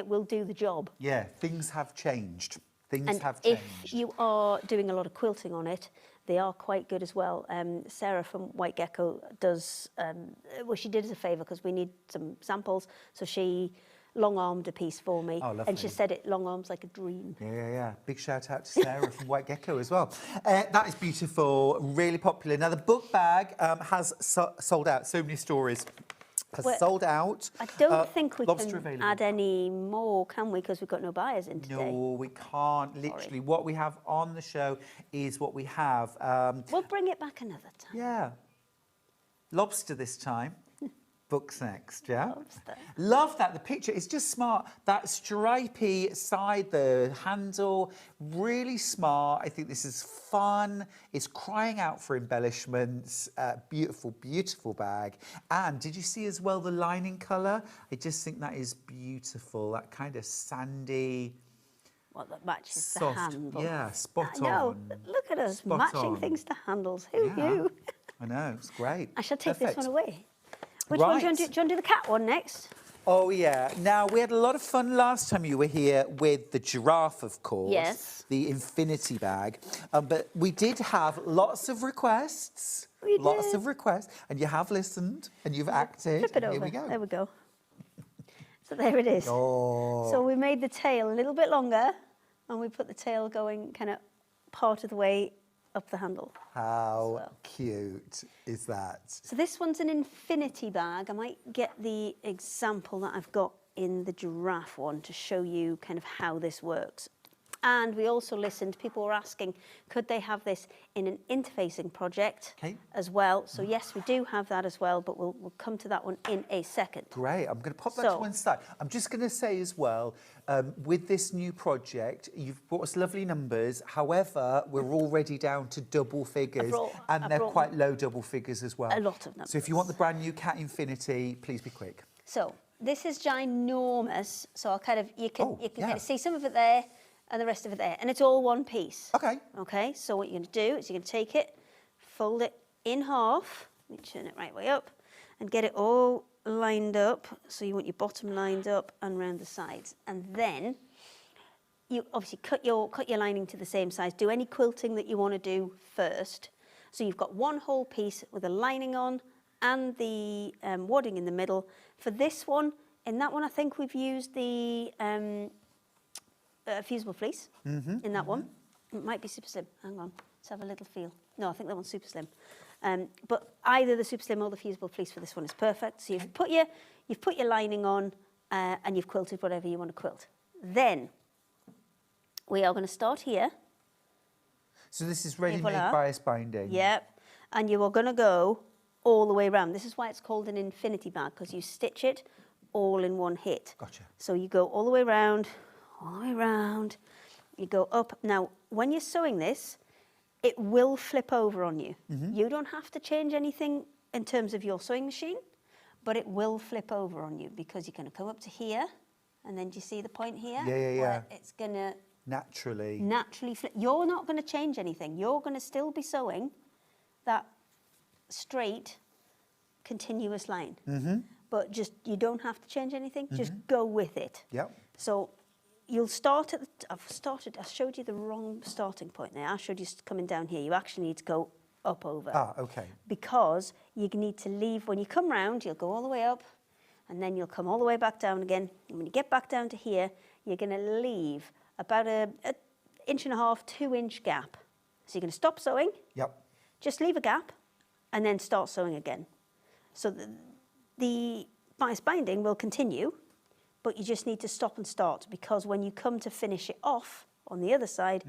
will do the job. Yeah, things have changed. Things And have if changed. you are doing a lot of quilting on it, they are quite good as well. Sarah from White Gecko does, well, she did us a favour because we need some samples, so she long-armed a piece for me. Oh, lovely. And she said it long arms like a dream. Yeah. Big shout out to Sarah from White Gecko as well. That is beautiful, really popular. Now, the book bag has sold out. So many stories has Well, sold out. I don't think we lobster can available. add any more, can we? Because we've got no buyers in today. No, we can't. Literally, what we have on the show is what we have. We'll bring it back another time. Yeah. Lobster this time. Books next, yeah? Lobster. Love that. The picture is just smart. That stripy side, the handle, really smart. I think this is fun. It's crying out for embellishments. Beautiful, beautiful bag. And did you see as well the lining colour? I just think that is beautiful. That kind of sandy, Well, that matches soft. the handle. Yeah, spot I know. on. Look at us, Spot matching on. things to handles. Who Yeah. knew? I know, it's great. I shall take Perfect. this one away. Which one do you want to do? Do you want to do the cat one next? Oh, yeah. Now, we had a lot of fun last time you were here with the giraffe, of course. Yes. The infinity bag. But we did have lots of requests. We Lots did. of requests. And you have listened and you've acted. Flip it and over. Here we go. There we go. So there it is. Oh. So we made the tail a little bit longer, and we put the tail going kind of part of the way up the handle. How So. cute is that? So this one's an infinity bag. I might get the example that I've got in the giraffe one to show you kind of how this works. And we also listened, people were asking, could they have this in an interfacing project as well? So yes, we do have that as well, but we'll come to that one in a second. Great. I'm going to pop that to So- one side. I'm just going to say as well, with this new project, you've brought us lovely numbers. However, we're already down to double figures, I and they're brought quite low double figures as well. a lot of numbers. So if you want the brand new Cat Infinity, please be quick. So this is ginormous. So I'll kind of, you can Oh, kind yeah. of see some of it there and the rest of it there. And it's all one piece. Okay. Okay, so what you're going to do is you're going to take it, fold it in half, let me turn it right way up, and get it all lined up. So you want your bottom lined up and round the sides. And then you obviously cut your lining to the same size. Do any quilting that you want to do first. So you've got one whole piece with a lining on and the wadding in the middle. For this one, in that one, I think we've used the Fusible fleece in that one. It might be super slim. Hang on, let's have a little feel. No, I think that one's super slim. But either the super slim or the Fusible fleece for this one is perfect. So you've put your lining on and you've quilted whatever you want to quilt. Then we are going to start here. So this is ready-made voilà. bias binding. Yep. And you are going to go all the way around. This is why it's called an infinity bag, because you stitch it all in one hit. Gotcha. So you go all the way around, you go up. Now, when you're sewing this, it will flip over on you. You don't have to change anything in terms of your sewing machine, but it will flip over on you because you're going to come up to here, and then do you see the point here? Yeah. Where it's going to Naturally. naturally flip. You're not going to change anything. You're going to still be sewing that straight, continuous line. But just, you don't have to change anything. Just go with it. Yep. So you'll start at the, I showed you the wrong starting point there. I showed you coming down here. You actually need to go up over. Ah, okay. Because you need to leave, when you come round, you'll go all the way up, and then you'll come all the way back down again. And when you get back down to here, you're going to leave about a 1.5 inch, 2 inch gap. So you're going to stop sewing, Yep. just leave a gap, and then start sewing again. So the bias binding will continue, but you just need to stop and start, because when you come to finish it off on the other side,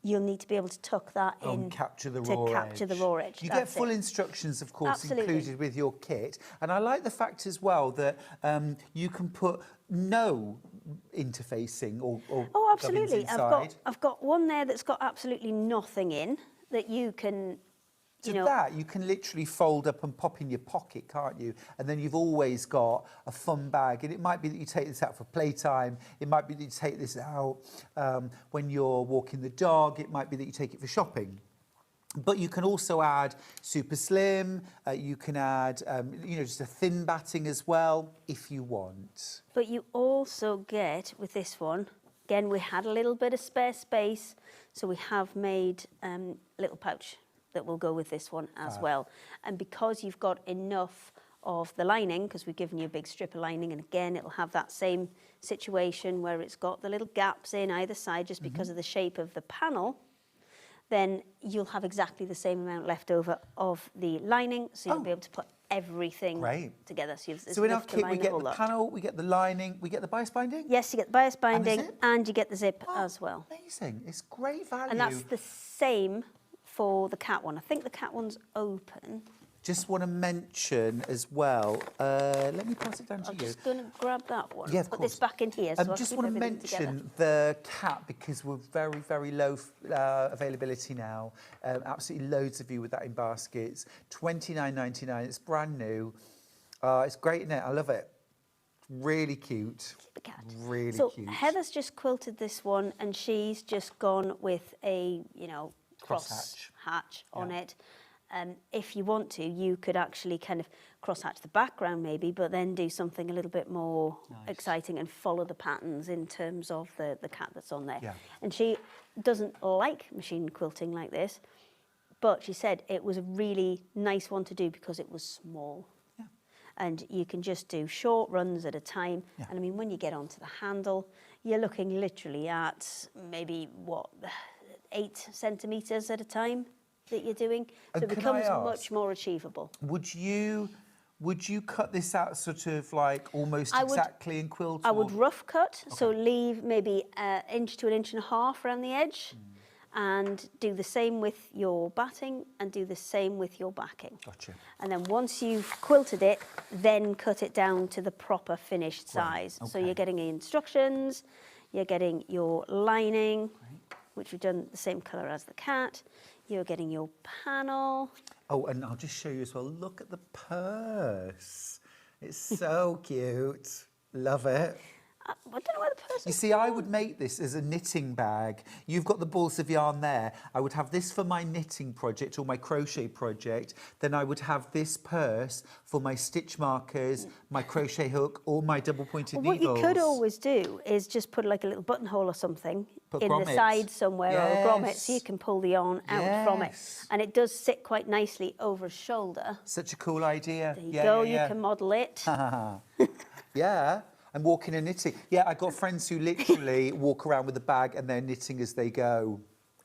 you'll need to be able to tuck that in and capture the to raw capture the raw edge. You get full instructions, of course, Absolutely. included with your kit. And I like the fact as well that you can put no interfacing or Oh, absolutely. inside. I've got one there that's got absolutely nothing in that you can, To that, you can literally fold up and pop in your pocket, can't you? And then you've always got a fun bag. And it might be that you take this out for playtime. It might be that you take this out when you're walking the dog. It might be that you take it for shopping. But you can also add super slim. You can add, just a thin batting as well, if you want. But you also get, with this one, again, we had a little bit of spare space, so we have made a little pouch that will go with this one as well. And because you've got enough of the lining, because we've given you a big strip of lining, and again, it'll have that same situation where it's got the little gaps in either side just because of the shape of the panel, then you'll have exactly the same amount left over of the lining, so you'll be able to put everything together. So in our kit, we get the panel, we get the lining, we get the bias binding? Yes, you get the bias binding zip? and you get the zip as well. Amazing. It's great value. And that's the same for the cat one. I think the cat one's open. Just want to mention as well, let me pass it down to I'm you. just going to grab that one. Yeah, of Put course. this back in here. So I I'll just keep want to everything together. mention the cat, because we're very, very low availability now. Absolutely loads of you with that in baskets. $29.99. It's brand new. It's great, isn't it? I love it. Really cute. Keep the cat. Really so cute. Heather's just quilted this one, and she's just gone with a, cross hatch on it. If you want to, you could actually kind of cross-hatch the background maybe, but then do something a little bit more exciting and follow the patterns in terms of the cat that's on there. Yeah. And she doesn't like machine quilting like this, but she said it was a really nice one to do because it was small. Yeah. And you can just do short runs at a time. Yeah. And I mean, when you get onto the handle, you're looking literally at maybe, 8 centimetres at a time that you're doing, so it becomes much more achievable. Would you cut this out sort of like almost exactly in quilt? I would rough cut, so leave maybe 1 inch to 1.5 inches around the edge, and do the same with your batting and do the same with your backing. Gotcha. And then once you've quilted it, then cut it down to the proper finished size. So you're getting the instructions, you're getting your lining, which we've done the same colour as the cat. You're getting your panel. Oh, and I'll just show you as well. Look at the purse. It's so cute. Love it. I don't know where the purse is. You see, I would make this as a knitting bag. You've got the balls of yarn there. I would have this for my knitting project or my crochet project. Then I would have this purse for my stitch markers, my crochet hook, or my double-pointed needles. What you could always do is just put like a little buttonhole or something in grommets. the side somewhere, or a grommet, so you can pull the yarn out from it. Yes. And it does sit quite nicely over his shoulder. Such a cool idea. There you go, you can model it. Yeah. And walking and knitting. Yeah, I got friends who literally walk around with a bag and they're knitting as they go.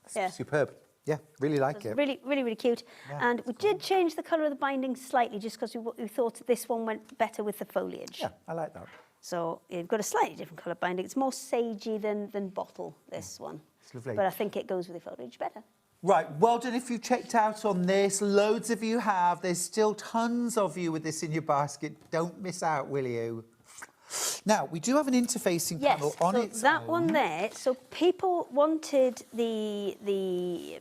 Superb. Yeah, really like it. Really, really, really cute. Yeah, and we did change the colour of the binding slightly just because we thought this one went better with the foliage. Yeah, I like that. So you've got a slightly different colour binding. It's more sagey than bottle, this one. It's lovely. But I think it goes with the foliage better. Right, well done if you checked out on this. Loads of you have. There's still tons of you with this in your basket. Don't miss out, will you? Now, we do have an interfacing panel on its so that own. one there, so people wanted the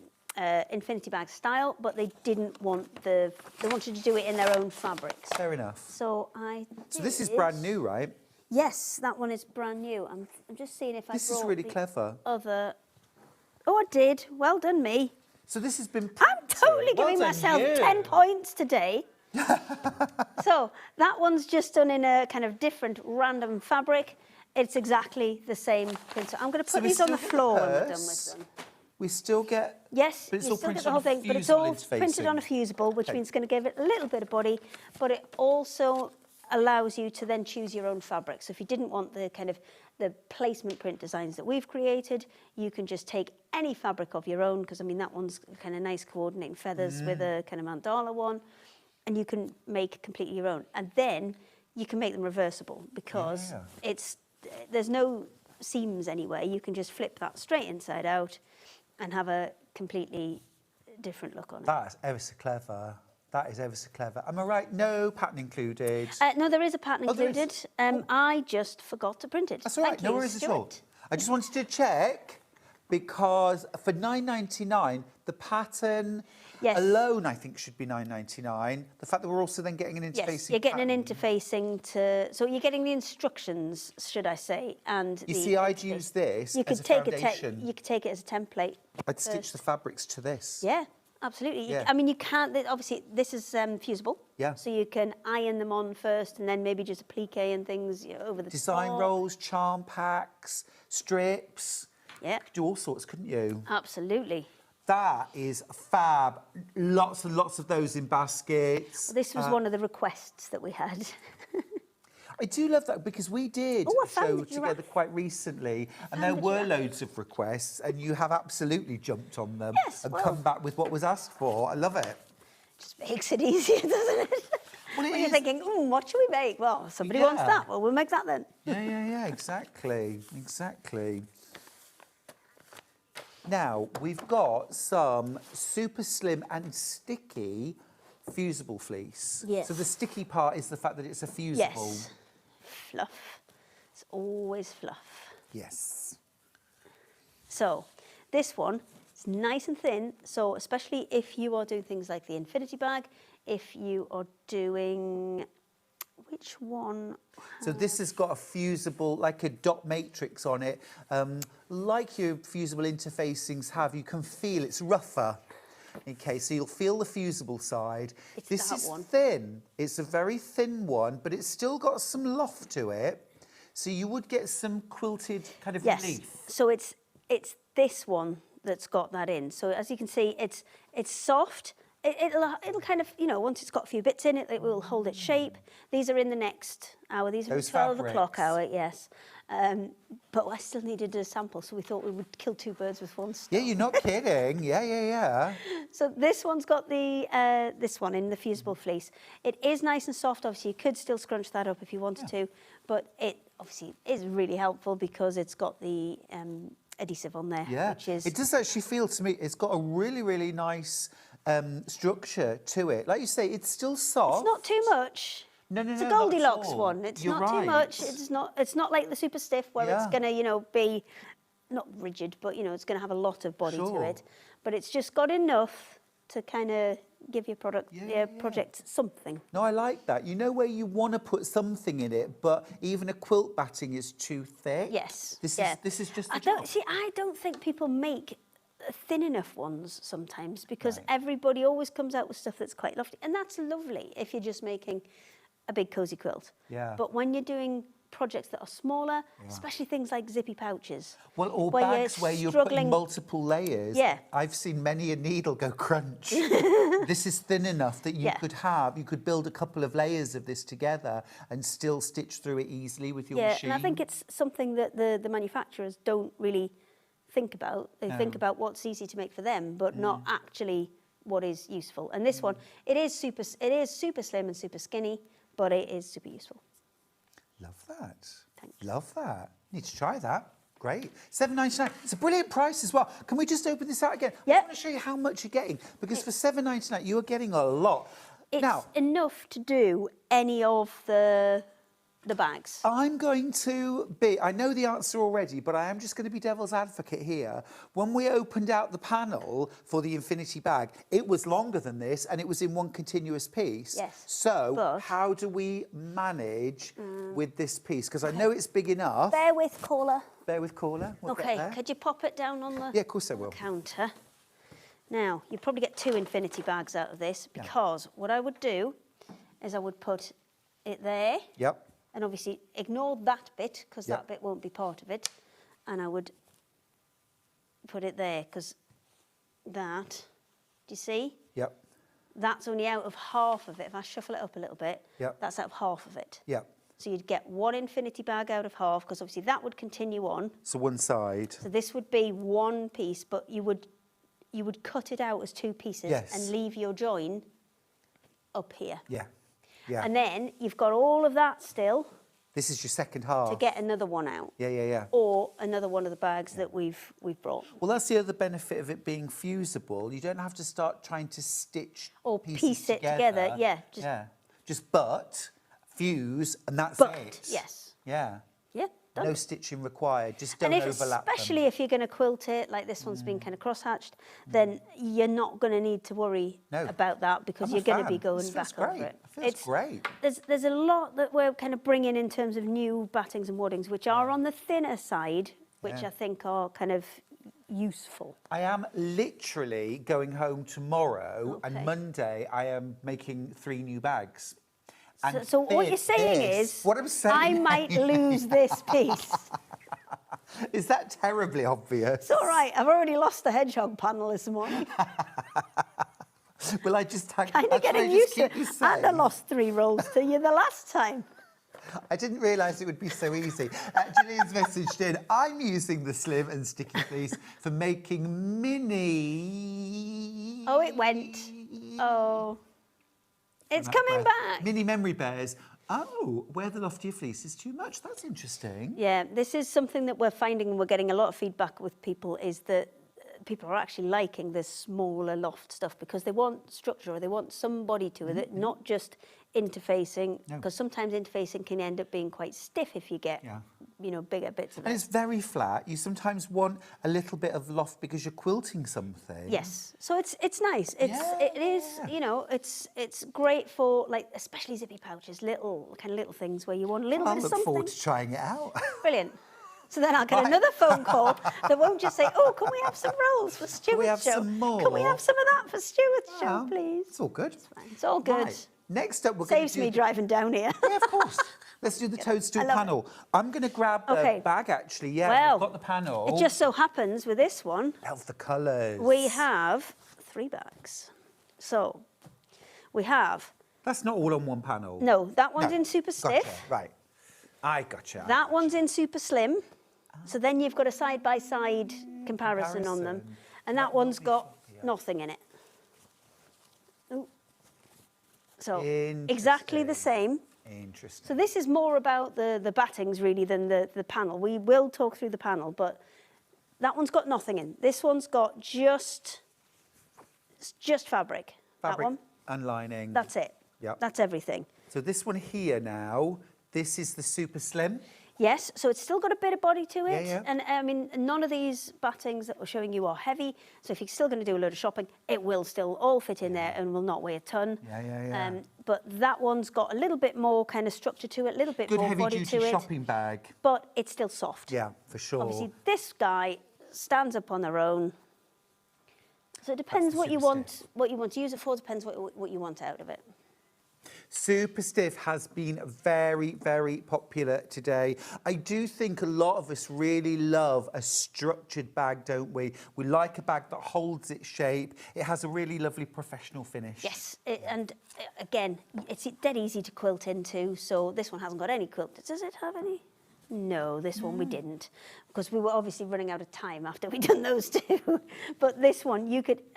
infinity bag style, but they didn't want they wanted to do it in their own fabrics. Fair enough. So So this is brand new, right? Yes, that one is brand new. I'm just seeing if This I is brought really the clever. other... Oh, I did. Well done, me. So this has been I'm totally Well giving done myself you. 10 points today. So that one's just done in a kind of different random fabric. It's exactly the same print. I'm going to put we these on still the get floor the when we're done purse. with them. We still get... Yes, But it's you all still get printed the on whole a thing, but it's fusible all interfacing. printed on a fusible, which Okay. means it's going to give it a little bit of body, but it also allows you to then choose your own fabric. So if you didn't want the kind of the placement print designs that we've created, you can just take any fabric of your own, because I mean that one's kind of nice coordinating feathers with a kind of mandala one, and you can make completely your own. And then you can make them reversible, because it's there's no seams anywhere. You can just flip that straight inside out and have a completely different look on it. That's ever so clever. That is ever so clever. Am I right? No pattern included. No, there is a pattern Oh, there included. is? I just forgot to print it. That's all right. Thank No you, worries at all. Stuart. I just wanted to check because for £9.99, the pattern Yes. alone, I think, should be £9.99. The fact that we're also then getting an interfacing Yes, you're getting an pattern. interfacing to... So you're getting the instructions, should I say, and You the see, I'd interface. use this You as could a take foundation. you could take it as a template. I'd stitch the fabrics to this. Yeah, absolutely. Yeah. I mean, you can't... Obviously, this is fusible. Yeah. So you can iron them on first and then maybe just applique and things over the Design top. rolls, charm packs, strips. Yeah, You could do all sorts, couldn't you? absolutely. That is fab. Lots and lots of those in baskets. This was one of the requests that we had. I do love that because we did Oh, I a found show the giraffe. together quite recently and there found the were giraffe. loads of requests and you have absolutely jumped on them Yes, and well- come back with what was asked for. I love it. Just makes it easier, doesn't it? Well, it When you're is. thinking, what should we make? Well, somebody wants Yeah. that. Well, we'll make that then. Yeah, exactly, exactly. Now, we've got some super slim and sticky fusible fleece. Yes. So the sticky part is the fact that it's a fusible. Yes. Fluff. It's always fluff. Yes. So this one is nice and thin. So especially if you are doing things like the infinity bag, if you are doing, which one? So this has got a fusible, like a dot matrix on it. Like your fusible interfacings have, you can feel it's rougher. Okay, so you'll feel the fusible side. It's this that is one. thin. It's a very thin one, but it's still got some loft to it. So you would get some quilted kind of Yes. relief. So it's this one that's got that in. So as you can see, it's soft. It'll kind of, once it's got a few bits in it, it will hold its shape. These are in the next hour. These are Those the 12 o'clock fabrics. hour, yes. But I still needed a sample, so we thought we would kill two birds with one stone. Yeah, you're not kidding. Yeah. So this one's got the this one in the fusible fleece. It is nice and soft. Obviously, you could still scrunch that up if you wanted to, but it obviously is really helpful because it's got the adhesive on there, Yeah. which is It does actually feel to me, it's got a really, really nice structure to it. Like you say, it's still soft. it's not too much. No, It's a not at Goldilocks all. one. It's You're not right. too much. It's not like the super stiff where it's Yeah. going to, be not rigid, but it's going to have a lot of body to Sure. it. But it's just got enough to kind of give your project something. No, I like that. You know where you want to put something in it, but even a quilt batting is too thick. Yes. This yeah. is just the I job. don't think people make thin enough ones sometimes because everybody always comes out with stuff that's quite lofty, and that's lovely if you're just making a big cozy quilt. Yeah. But when you're doing projects that are smaller, especially things like zippy pouches. Well, or where bags you're where you're struggling- putting multiple layers. Yeah. I've seen many a needle go crunch. This is thin enough that you could build a couple of layers of this together and still stitch through it easily with your machine. And I think it's something that the manufacturers don't really think about. They think about what's easy to make for them, but not actually what is useful. And this one, it is super slim and super skinny, but it is super useful. Love that. Thank you. Love that. Need to try that. Great. $7.99. It's a brilliant price as well. Can we just open this out again? Yeah. I want to show you how much you're getting because for $7.99 you are getting a lot. It's Now, enough to do any of the bags. I'm going to be, I know the answer already, but I am just going to be devil's advocate here. When we opened out the panel for the infinity bag, it was longer than this and it was in one continuous piece. Yes, So but- how do we manage with this piece? Because I know it's big enough. Bear with, caller. Bear with caller. We'll get Okay, there. could you pop it down on the Yeah, of course I will. counter? Now, you probably get 2 infinity bags out of this because what I would do is I would put it there. Yep. And obviously ignore that bit because Yep. that bit won't be part of it. And I would put it there because that, do you see? Yep. That's only out of half of it. If I shuffle it up a little bit, Yep. that's out of half of it. Yep. So you'd get 1 infinity bag out of half because obviously that would continue on. So one side. So this would be 1 piece, but you would cut it out as 2 pieces Yes. and leave your join up here. Yeah. Yeah. And then you've got all of that still This is your second half. to get another one out. Yeah. Or another one of the bags that we've brought. Well, that's the other benefit of it being fusible. You don't have to start trying to stitch Or pieces piece it together, yeah, Just but, fuse, and that's But, it. yes. Yeah. Yeah, done. No stitching required. Just don't And overlap especially them. if you're going to quilt it, like this one's been kind of cross-hatched, then you're not going to need to worry about that because I'm a you're going to be fan. going This back feels over great. it. It feels great. There's a lot that we're kind of bringing in terms of new battings and waddings, which are on the thinner side, which I think are kind of useful. I am literally going home tomorrow, and Okay. Monday I am making 3 new bags. And So what you're saying is, what I'm saying I might lose this piece. Is that terribly obvious? It's all right. I've already lost the hedgehog panel this morning. Will I just tag? Kind of getting used to it. Keep this And I safe? lost 3 rolls to you the last time. I didn't realise it would be so easy. Gillian's messaged in, I'm using the slim and sticky fleece for making mini... Oh, it went. Oh. It's coming back. Mini memory bears. Oh, where the loftier fleece is too much. That's interesting. Yeah, this is something that we're finding, and we're getting a lot of feedback with people, is that people are actually liking this smaller loft stuff because they want structure or they want some body to it, not just interfacing, because sometimes interfacing can end up being quite stiff if you get, you know, bigger bits of And it. it's very flat. You sometimes want a little bit of loft because you're quilting something. Yes, so it's nice. It is, you know, it's great for, like, especially zippy pouches, little things where you want a little I'll bit of look something. forward to trying it out. Brilliant. So then I'll get another phone call that won't just say, "Oh, can we have some rolls for Stuart's we have show? some more? Can we have some of that for Stuart's show, Yeah, please?" It's all good. It's all good. Right. Next up, we're going Saves to do me driving down here. Yeah, of course. Let's do the Toadstool I love panel. I'm going to grab the Okay. bag, actually. Yeah, Well, we've got the panel. It just so happens with this one, Love the colours. we have 3 bags. So we have, That's not all on one panel. no, that one's No. in super Gotcha. stiff. Right. I gotcha. That one's in super slim. So then you've got a side-by-side comparison on them. Comparison. And that one's got nothing in it. Ooh. So exactly the same. Interesting. So this is more about the battings really than the panel. We will talk through the panel, but that one's got nothing in. This one's got just fabric. That Fabric one. and lining. That's it. Yep. That's everything. So this one here now, this is the super slim. Yes, so it's still got a bit of body to it. Yeah. And I mean, none of these battings that we're showing you are heavy. So if you're still going to do a load of shopping, it will still all fit in there and will not weigh a ton. Yeah. But that one's got a little bit more kind of structure to it, a little bit Good more heavy body duty to it. shopping bag. But it's still soft. Yeah, for sure. Obviously, this guy stands up on their own. So it depends the what you super want, what you want to use it for. Depends what you want out of it. Super stiff has been very, very popular today. I do think a lot of us really love a structured bag, don't we? We like a bag that holds its shape. It has a really lovely professional finish. Yes, and again, it's dead easy to quilt into. So this one hasn't got any quilt. Does it have any? No, this one we didn't, because we were obviously running out of time after we'd done those 2. But this one,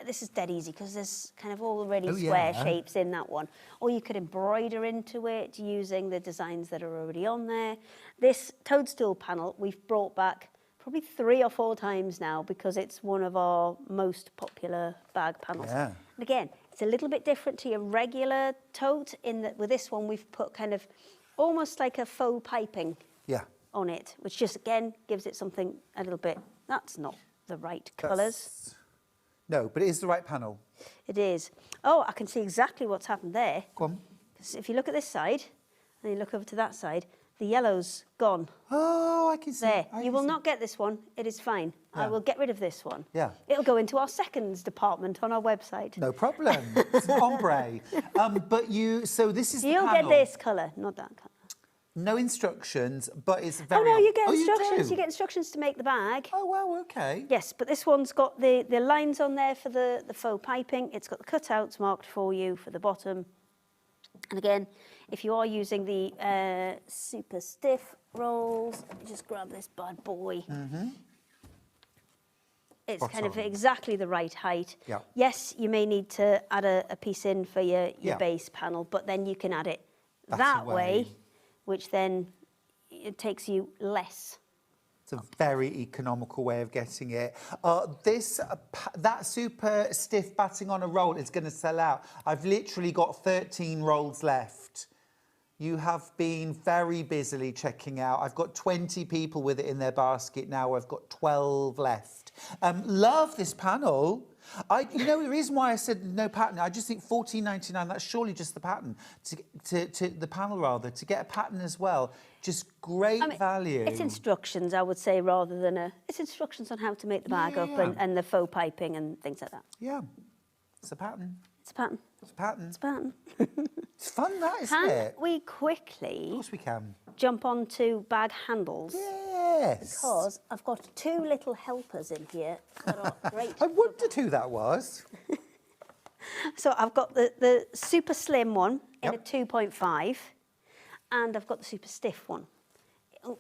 this is dead easy because there's kind of already square shapes in that one. Or you could embroider into it using the designs that are already on there. This Toadstool panel we've brought back probably 3 or 4 times now because it's one of our most popular bag panels. Yeah. And again, it's a little bit different to your regular tote in that with this one we've put kind of almost like a faux piping on it, which just again gives it something a little bit. That's not the right colours. No, but it is the right panel. It is. Oh, I can see exactly what's happened there. Go on. 'Cause if you look at this side and you look over to that side, the yellow's gone. Oh, I can see. There. I You can will see. not get this one. It is fine. I Yeah. will get rid of this one. Yeah. It'll go into our seconds department on our website. No problem. It's an ombre. So this is the You'll panel. get this colour, not that colour. No instructions, but it's very... Oh no, you get instructions. do? You get instructions to make the bag. Oh, wow, okay. Yes, but this one's got the lines on there for the faux piping. It's got the cutouts marked for you for the bottom. And again, if you are using the super stiff rolls, let me just grab this bad boy. It's Spot kind of on. exactly the right height. Yeah. Yes, you may need to add a piece in for your Yeah. base panel, but then you can add it That's that a way. way, which then it takes you less. It's a very economical way of getting it. That super stiff batting on a roll is going to sell out. I've literally got 13 rolls left. You have been very busily checking out. I've got 20 people with it in their basket now. I've got 12 left. Love this panel. You know, the reason why I said no pattern, I just think $14.99, that's surely just the pattern, to the panel rather, to get a pattern as well. Just great value. It's instructions, I would say, rather than it's instructions on how to make the bag up and the faux piping and things like that. Yeah, it's a pattern. It's a pattern. It's a pattern. It's a pattern. It's fun, that, isn't it? Can we quickly... Of course we can. Jump on to bag handles? Yes. Because I've got 2 little helpers in here that are great. I wondered who that was. So I've got the super slim one in a Yep. 2.5, and I've got the super stiff one. Oh,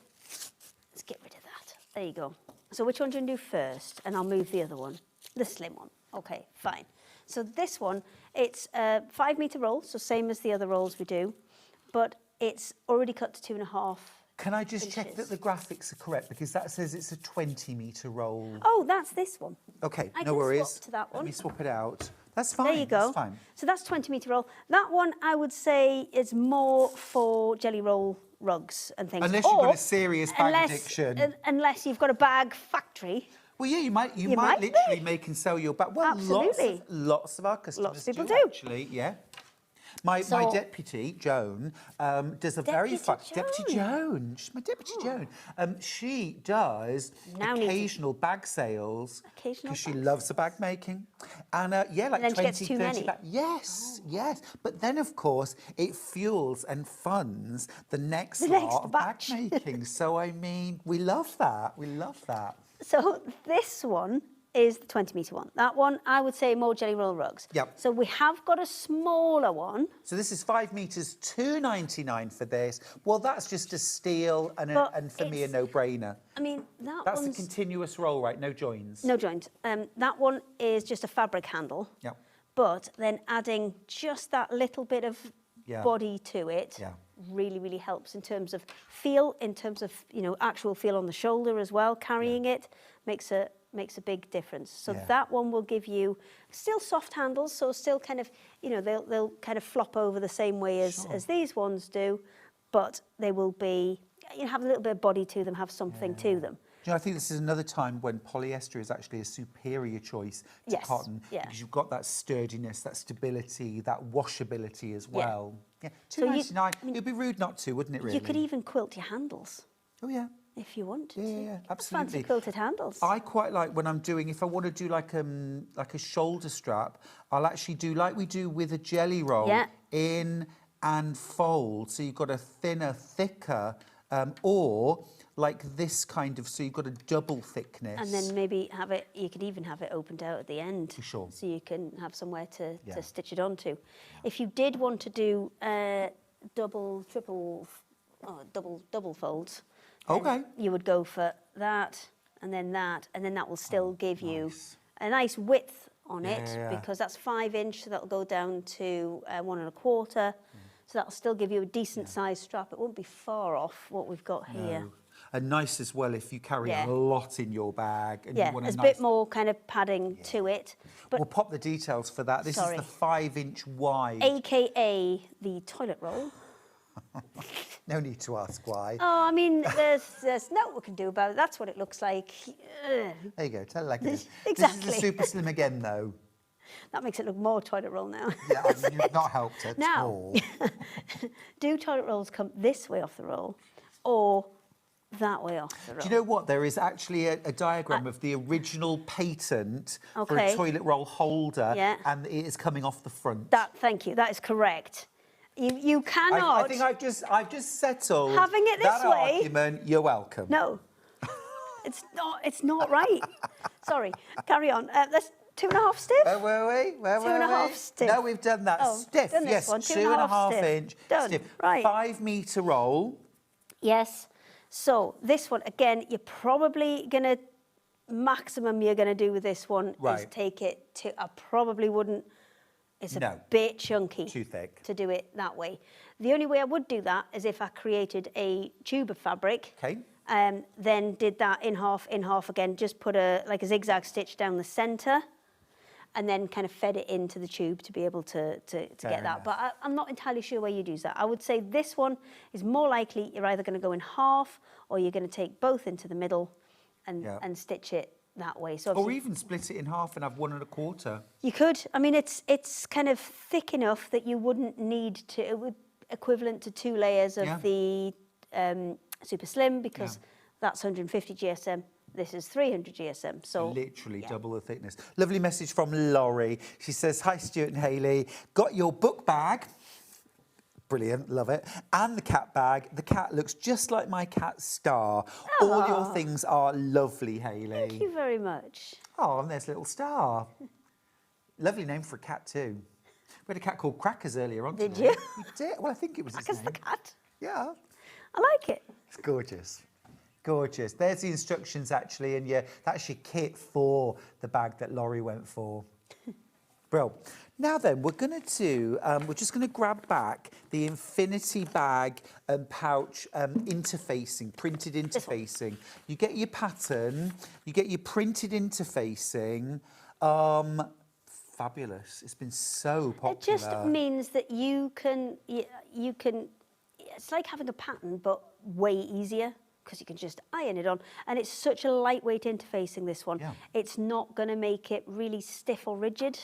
let's get rid of that. There you go. So which one do you do first? And I'll move the other one, the slim one. Okay, fine. So this one, it's a 5 metre roll, so same as the other rolls we do, but it's already cut to 2.5. Can I just check that the graphics are correct? Because that says it's a 20-metre roll. Oh, that's this one. Okay, I no can worries. swap to that Let one. me swap it out. That's fine. There you go. That's fine. So that's 20 metre roll. That one, I would say, is more for jelly roll rugs and things. Unless you've got a serious bag addiction. Unless you've got a bag factory. Well, yeah, you might might literally be. make and sell your bag. Well, Absolutely. lots of our customers Lots of people do, do. actually, yeah. My So- deputy, Joan, does a very fun... Deputy Joan. She's my deputy Joan. She does Now need to- occasional bag sales. Occasional Because she bag loves a bag making. And, yeah, like then she 20, gets too 30 many. bags. Yes, yes. But then, of course, it fuels and funds the next lot of batch. bag making. So, I mean, we love that. We love that. So this one is the 20 metre one. That one, I would say, more jelly roll rugs. Yep. So we have got a smaller one. So this is 5 metres, $2.99 for this. Well, that's just a steal and, But and for me a it's- no-brainer. I mean, that That's the one's... continuous roll, right? No joins. No joint. That one is just a fabric handle. Yep. But then adding just that little bit of Yeah. body to it Yeah. really, really helps in terms of feel, in terms of, actual feel on the shoulder as well. Carrying it makes a big difference. So Yeah. that one will give you still soft handles, so still kind of, they'll kind of flop over the same way as these ones do, but they will be, have a little bit of body to them, have something to them. Do you know, I think this is another time when polyester is actually a superior choice to Yes, cotton yeah. because you've got that sturdiness, that stability, that washability as well. Yeah, So you- $2.99. It'd be rude not to, wouldn't it? Really? You could even quilt your handles Oh yeah. if you wanted Yeah, to. yeah, Fancy absolutely. quilted handles. I quite like when I'm doing, if I want to do like a shoulder strap, I'll actually do like we do with a jelly roll, Yeah. in and fold. So you've got a thinner, thicker, or like this kind of, so you've got a double thickness. And then maybe you could even have it opened out at the end. For sure. So you can have somewhere to Yeah. stitch it onto. If you did want to do double folds, then Okay. you would go for that, and then that will still give you nice. a nice width on it, Yeah. because that's 5 inch, so that'll go down to 1 1/4. So that'll still give you a decent sized strap. It won't be far off what we've got here. No. And nice as well if you carry Yeah. a lot in your bag. And Yeah, you want there's a a nice... bit more kind of padding to it. But We'll pop the details for that. This Sorry. is the 5-inch wide. AKA the toilet roll. No need to ask why. Oh, I mean, there's no we can do about it. That's what it looks like. Ugh. There you go, tell it like it is. Exactly. This is the super slim again, though. That makes it look more toilet roll now. Yeah, I mean, you've not helped at Now, all. do toilet rolls come this way off the roll or that way off the roll? Do you know what? There is actually a diagram of the original patent for a Okay. toilet roll holder, Yeah. and it is coming off the front. Thank you. That is correct. You cannot. I think I've just settled Having it this that way- argument. You're welcome. No, it's not right. Sorry. Carry on. That's 2.5 stiff. Where were we? Where were 2.5 we? stiff. No, we've done that. Oh, Stiff, done this yes. one, 2.5 stiff. inch. Done. Stiff. Right. 5 metre roll. Yes. So this one, again, you're probably going to, maximum you're going to do with this one is Right. take it to, I probably wouldn't It's a No. bit chunky. Too thick. To do it that way. The only way I would do that is if I created a tube of fabric. Okay. Then did that in half again, just put a zigzag stitch down the centre and then kind of fed it into the tube to be able to get that. enough. But I'm not entirely sure where you'd use that. I would say this one is more likely you're either going to go in half or you're going to take both into the middle and stitch it that way. So Or even split it in half and have 1 1/4. you could. I mean, it's kind of thick enough that you wouldn't need to. It would equivalent to 2 layers of the super slim because that's 150 GSM. This is 300 GSM. So literally double the thickness. Lovely message from Laurie. She says, "Hi Stuart and Hayley, got your book bag." Brilliant, love it. And the cat bag. The cat looks just like my cat Star. All your things are lovely, Hayley. thank you very much. Oh, and there's little Star. Lovely name for a cat too. We had a cat called Crackers earlier on. Did today. you? We did. Well, I think it was his Crackers name. the cat. Yeah. I like it. It's gorgeous. Gorgeous. There's the instructions actually, and that's your kit for the bag that Laurie went for. Brill. Now then, we're just going to grab back the infinity bag and pouch interfacing, printed interfacing. You get your pattern, you get your printed interfacing. Fabulous. It's been so popular. It just means that you can. It's like having a pattern, but way easier because you can just iron it on. And it's such a lightweight interfacing, this one. Yeah. It's not going to make it really stiff or rigid.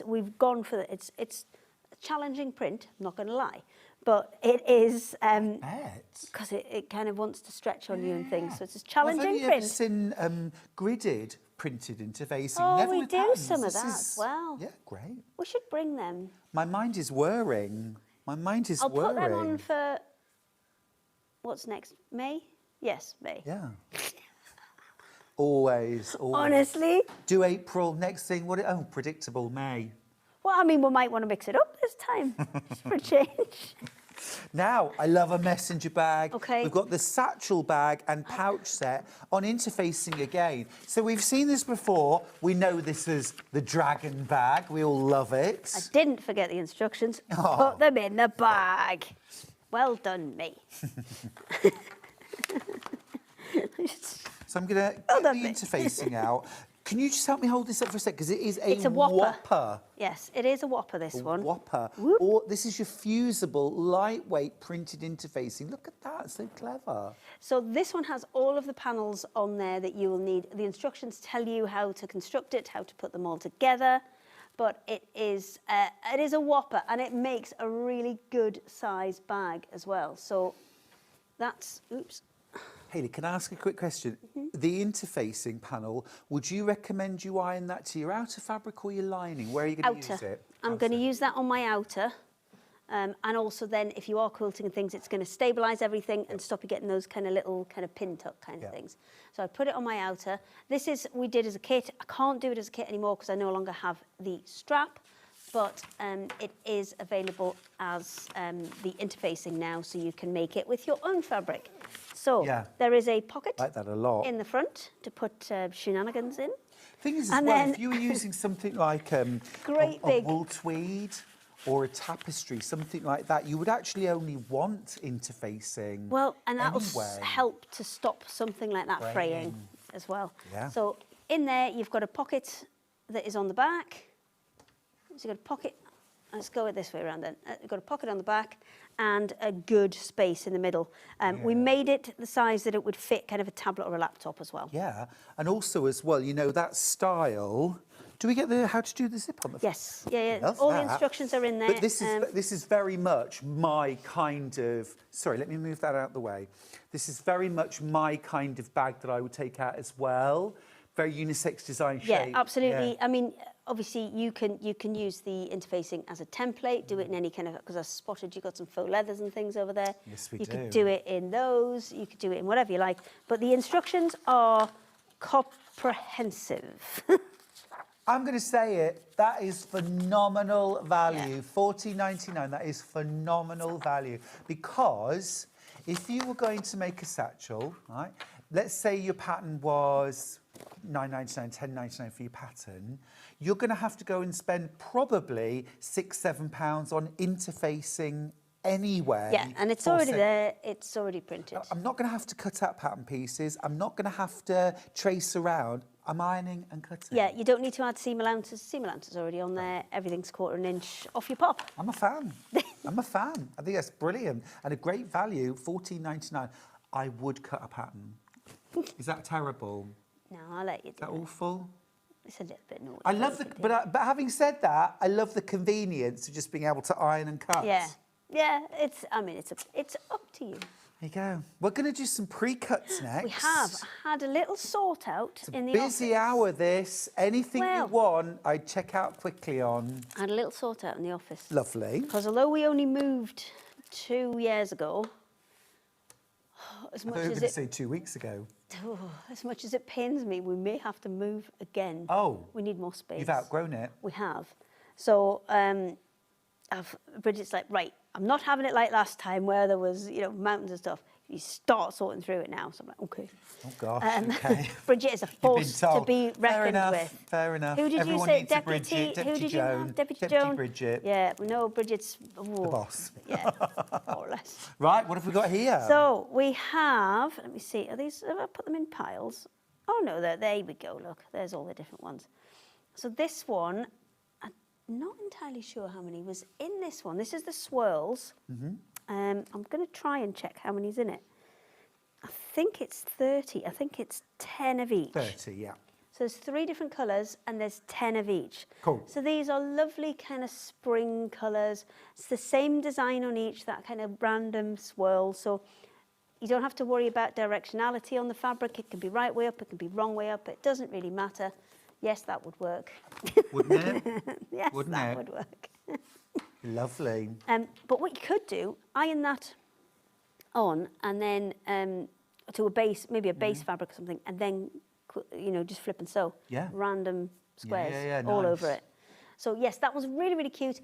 We've gone for it's a challenging print, I'm not going to lie, but it is because it kind of wants to stretch on you and things. So it's a challenging I've only print. ever seen gridded printed interfacing. Oh, never we with do patterns. some of This that is- as well. Yeah, great. We should bring them. My mind is whirring. My mind is I'll whirring. put them on for what's next? May? Yes, May. Yeah. Always. Honestly. Do April, next thing, predictable May. Well, I mean, we might want to mix it up this time just for a change. Now, I love a messenger bag. Okay. We've got the satchel bag and pouch set on interfacing again. So we've seen this before. We know this is the dragon bag. We all love it. I didn't forget the instructions. Oh. Put them in the bag. Well done, me. So I'm going to get the interfacing out. Can you just help me hold this up for a sec? Because it's a whopper. Yes, it is a whopper, this one. Whopper. Whoop. Or this is your fusible, lightweight printed interfacing. Look at that, so clever. So this one has all of the panels on there that you will need. The instructions tell you how to construct it, how to put them all together. But it is a whopper, and it makes a really good size bag as well. So that's, oops. Hayley, can I ask a quick question? The interfacing panel, would you recommend you iron that to your outer fabric or your lining? Where are you going to use it? I'm going to use that on my outer. And also then, if you are quilting and things, it's going to stabilise everything and stop you getting those kind of little kind of pin tuck kind of things. So I put it on my outer. This is, we did as a kit. I can't do it as a kit anymore because I no longer have the strap. But it is available as the interfacing now, so you can make it with your own fabric. So there is a pocket like that a lot. in the front to put shenanigans in. Thing is, And as well, then- if you were using something like a wool tweed or a tapestry, something like that, you would actually only want interfacing. Well, and that will anyway. help to stop something like that fraying as well. Yeah. So in there, you've got a pocket that is on the back. So you've got a pocket, let's go it this way around then. You've got a pocket on the back and a good space in the middle. We made it the size that it would fit kind of a tablet or a laptop as well. Yeah, and also as well, you know, that style. Do we get how to do the zip on the front? Yes, yeah. Love All that. the instructions are in there. But this is very much my kind of, sorry, let me move that out of the way. This is very much my kind of bag that I would take out as well. Very unisex design shape. Yeah, absolutely. Yeah. I mean, obviously you can use the interfacing as a template, do it in any kind of, because I spotted you got some faux leathers and things over there. Yes, we You do. could do it in those, you could do it in whatever you like, but the instructions are comprehensive. I'm going to say it. That is phenomenal value. $14.99. That is phenomenal value. Because if you were going to make a satchel, right? Let's say your pattern was, 9.99, 10.99 for your pattern, you're going to have to go and spend probably £6-7 on interfacing anyway. Yeah, and it's already there. It's already printed. I'm not going to have to cut out pattern pieces. I'm not going to have to trace around. I'm ironing and cutting. Yeah, you don't need to add seam allowances. Seam allowance is already on there. Everything's 1/4 inch off your pop. I'm a fan. I'm a fan. I think that's brilliant and a great value. £14.99. I would cut a pattern. Is that terrible? No, I'll let you do Is that it. awful? It's a little bit naughty. I love the, but having said that, I love the convenience of just being able to iron and cut. Yeah, yeah. It's. I mean, it's up to you. There you go. We're going to do some pre-cuts next. We have had a little sort out in the Busy office. hour, this. Anything you Well- want, I'd check out quickly on. I had a little sort out in the office. Lovely. Because although we only moved 2 years ago, as I much thought you were as going to it say 2 weeks ago. as much as it pains me, we may have to move again. Oh. We need more space. You've outgrown it. We have. So Bridget's like, right, I'm not having it like last time where there was, mountains and stuff. You start sorting through it now. So I'm like, okay. Oh, gosh, okay. Bridget is a You've been force to told. be Fair reckoned enough, with. fair enough. Who did Everyone you say? needs a Deputy? Bridget, Who Deputy did you Joan, have? Deputy Deputy Joan? Bridget. Yeah, no, Bridget's The boss. Yeah, more or less. Right, what have we got here? So we have, let me see, have I put them in piles? Oh no, there we go, look, there's all the different ones. So this one, I'm not entirely sure how many was in this one. This is the swirls. I'm going to try and check how many's in it. I think it's 30, I think it's 10 of each. 30, yeah. So there's 3 different colours and there's 10 of each. Cool. So these are lovely kind of spring colours. It's the same design on each, that kind of random swirl. So you don't have to worry about directionality on the fabric. It can be right way up, it can be wrong way up. It doesn't really matter. Yes, that would work. Wouldn't it? Yes, Wouldn't that it? would work. Lovely. But what you could do, iron that on and then to a base, maybe a base fabric or something, and then just flip and sew. Yeah. Random squares yeah, all nice. over it. So yes, that was really, really cute.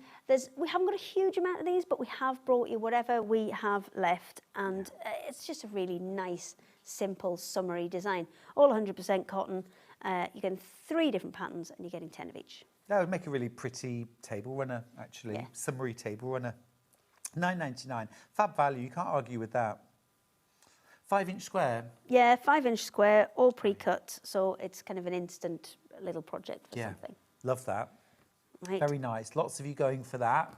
We haven't got a huge amount of these, but we have brought you whatever we have left, and it's just a really nice, simple, summery design. All 100% cotton. You're getting 3 different patterns, and you're getting 10 of each. That would make a really pretty table runner, actually. Yeah. Summery table runner. £9.99. Fab value, you can't argue with that. 5-inch square. Yeah, 5-inch square, all pre-cut, so it's kind of an instant little project for something. Love that. Right. Very nice. Lots of you going for that.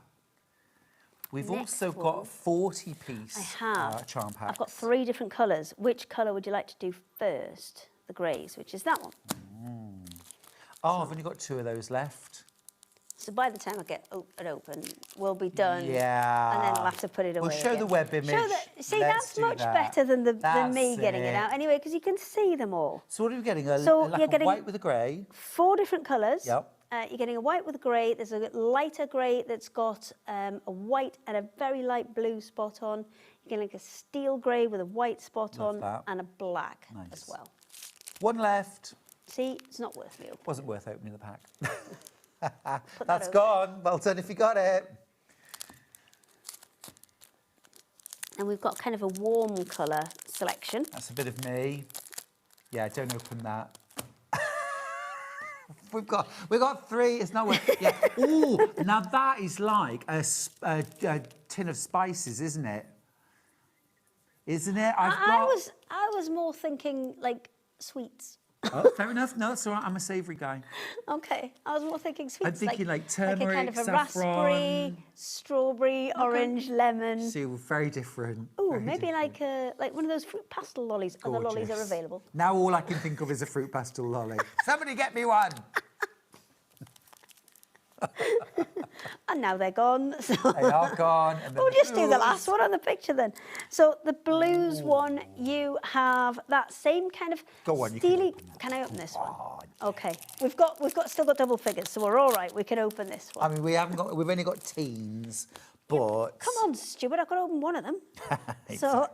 We've Next also got one. 40-piece I have. charm packs. I've got 3 different colours. Which colour would you like to do first? The greys, which is that one. Oh, I've only got 2 of those left. So by the time I get it open, we'll be done. Yeah. And then I'll have to put it away. We'll show again. the web image. See, Let's that's do much that. better than than me That's getting it out anyway, because you can see them all. So what are we getting? So like you're a getting- white with a grey? 4 different colours. Yep. You're getting a white with a grey. There's a lighter grey that's got a white and a very light blue spot on. You're getting like a steel grey with a white spot Love on that. and a black Nice. as well. 1 left. See, it's not worth me opening. Wasn't worth opening the pack. Put That's that over. gone. Well done if you got it. And we've got kind of a warm colour selection. That's a bit of me. Yeah, don't open that. We've got 3. It's not worth. Yeah. Ooh, now that is like a tin of spices, isn't it? Isn't it? I was more thinking like sweets. Oh, fair enough. No, that's all right. I'm a savoury guy. Okay, I was more thinking sweets. I'm thinking like turmeric, a kind of a saffron. raspberry, strawberry, orange, lemon. See, we're very different. Ooh, very maybe different. like one of those fruit pastel lollies. Other lollies are Gorgeous. available. Now all I can think of is a fruit pastel lolly. Somebody get me one. And now they're gone. So They are gone. And then we'll just do the blues. last one on the picture then. So the blues one, you have that same kind of Go on, you can steely. open that. Can I open this one? Oh, Okay, we've still got double figures, so we're all right. We can open this one. I mean, we've only got teens, but Come on, Stuart, I've got to open one of them. So,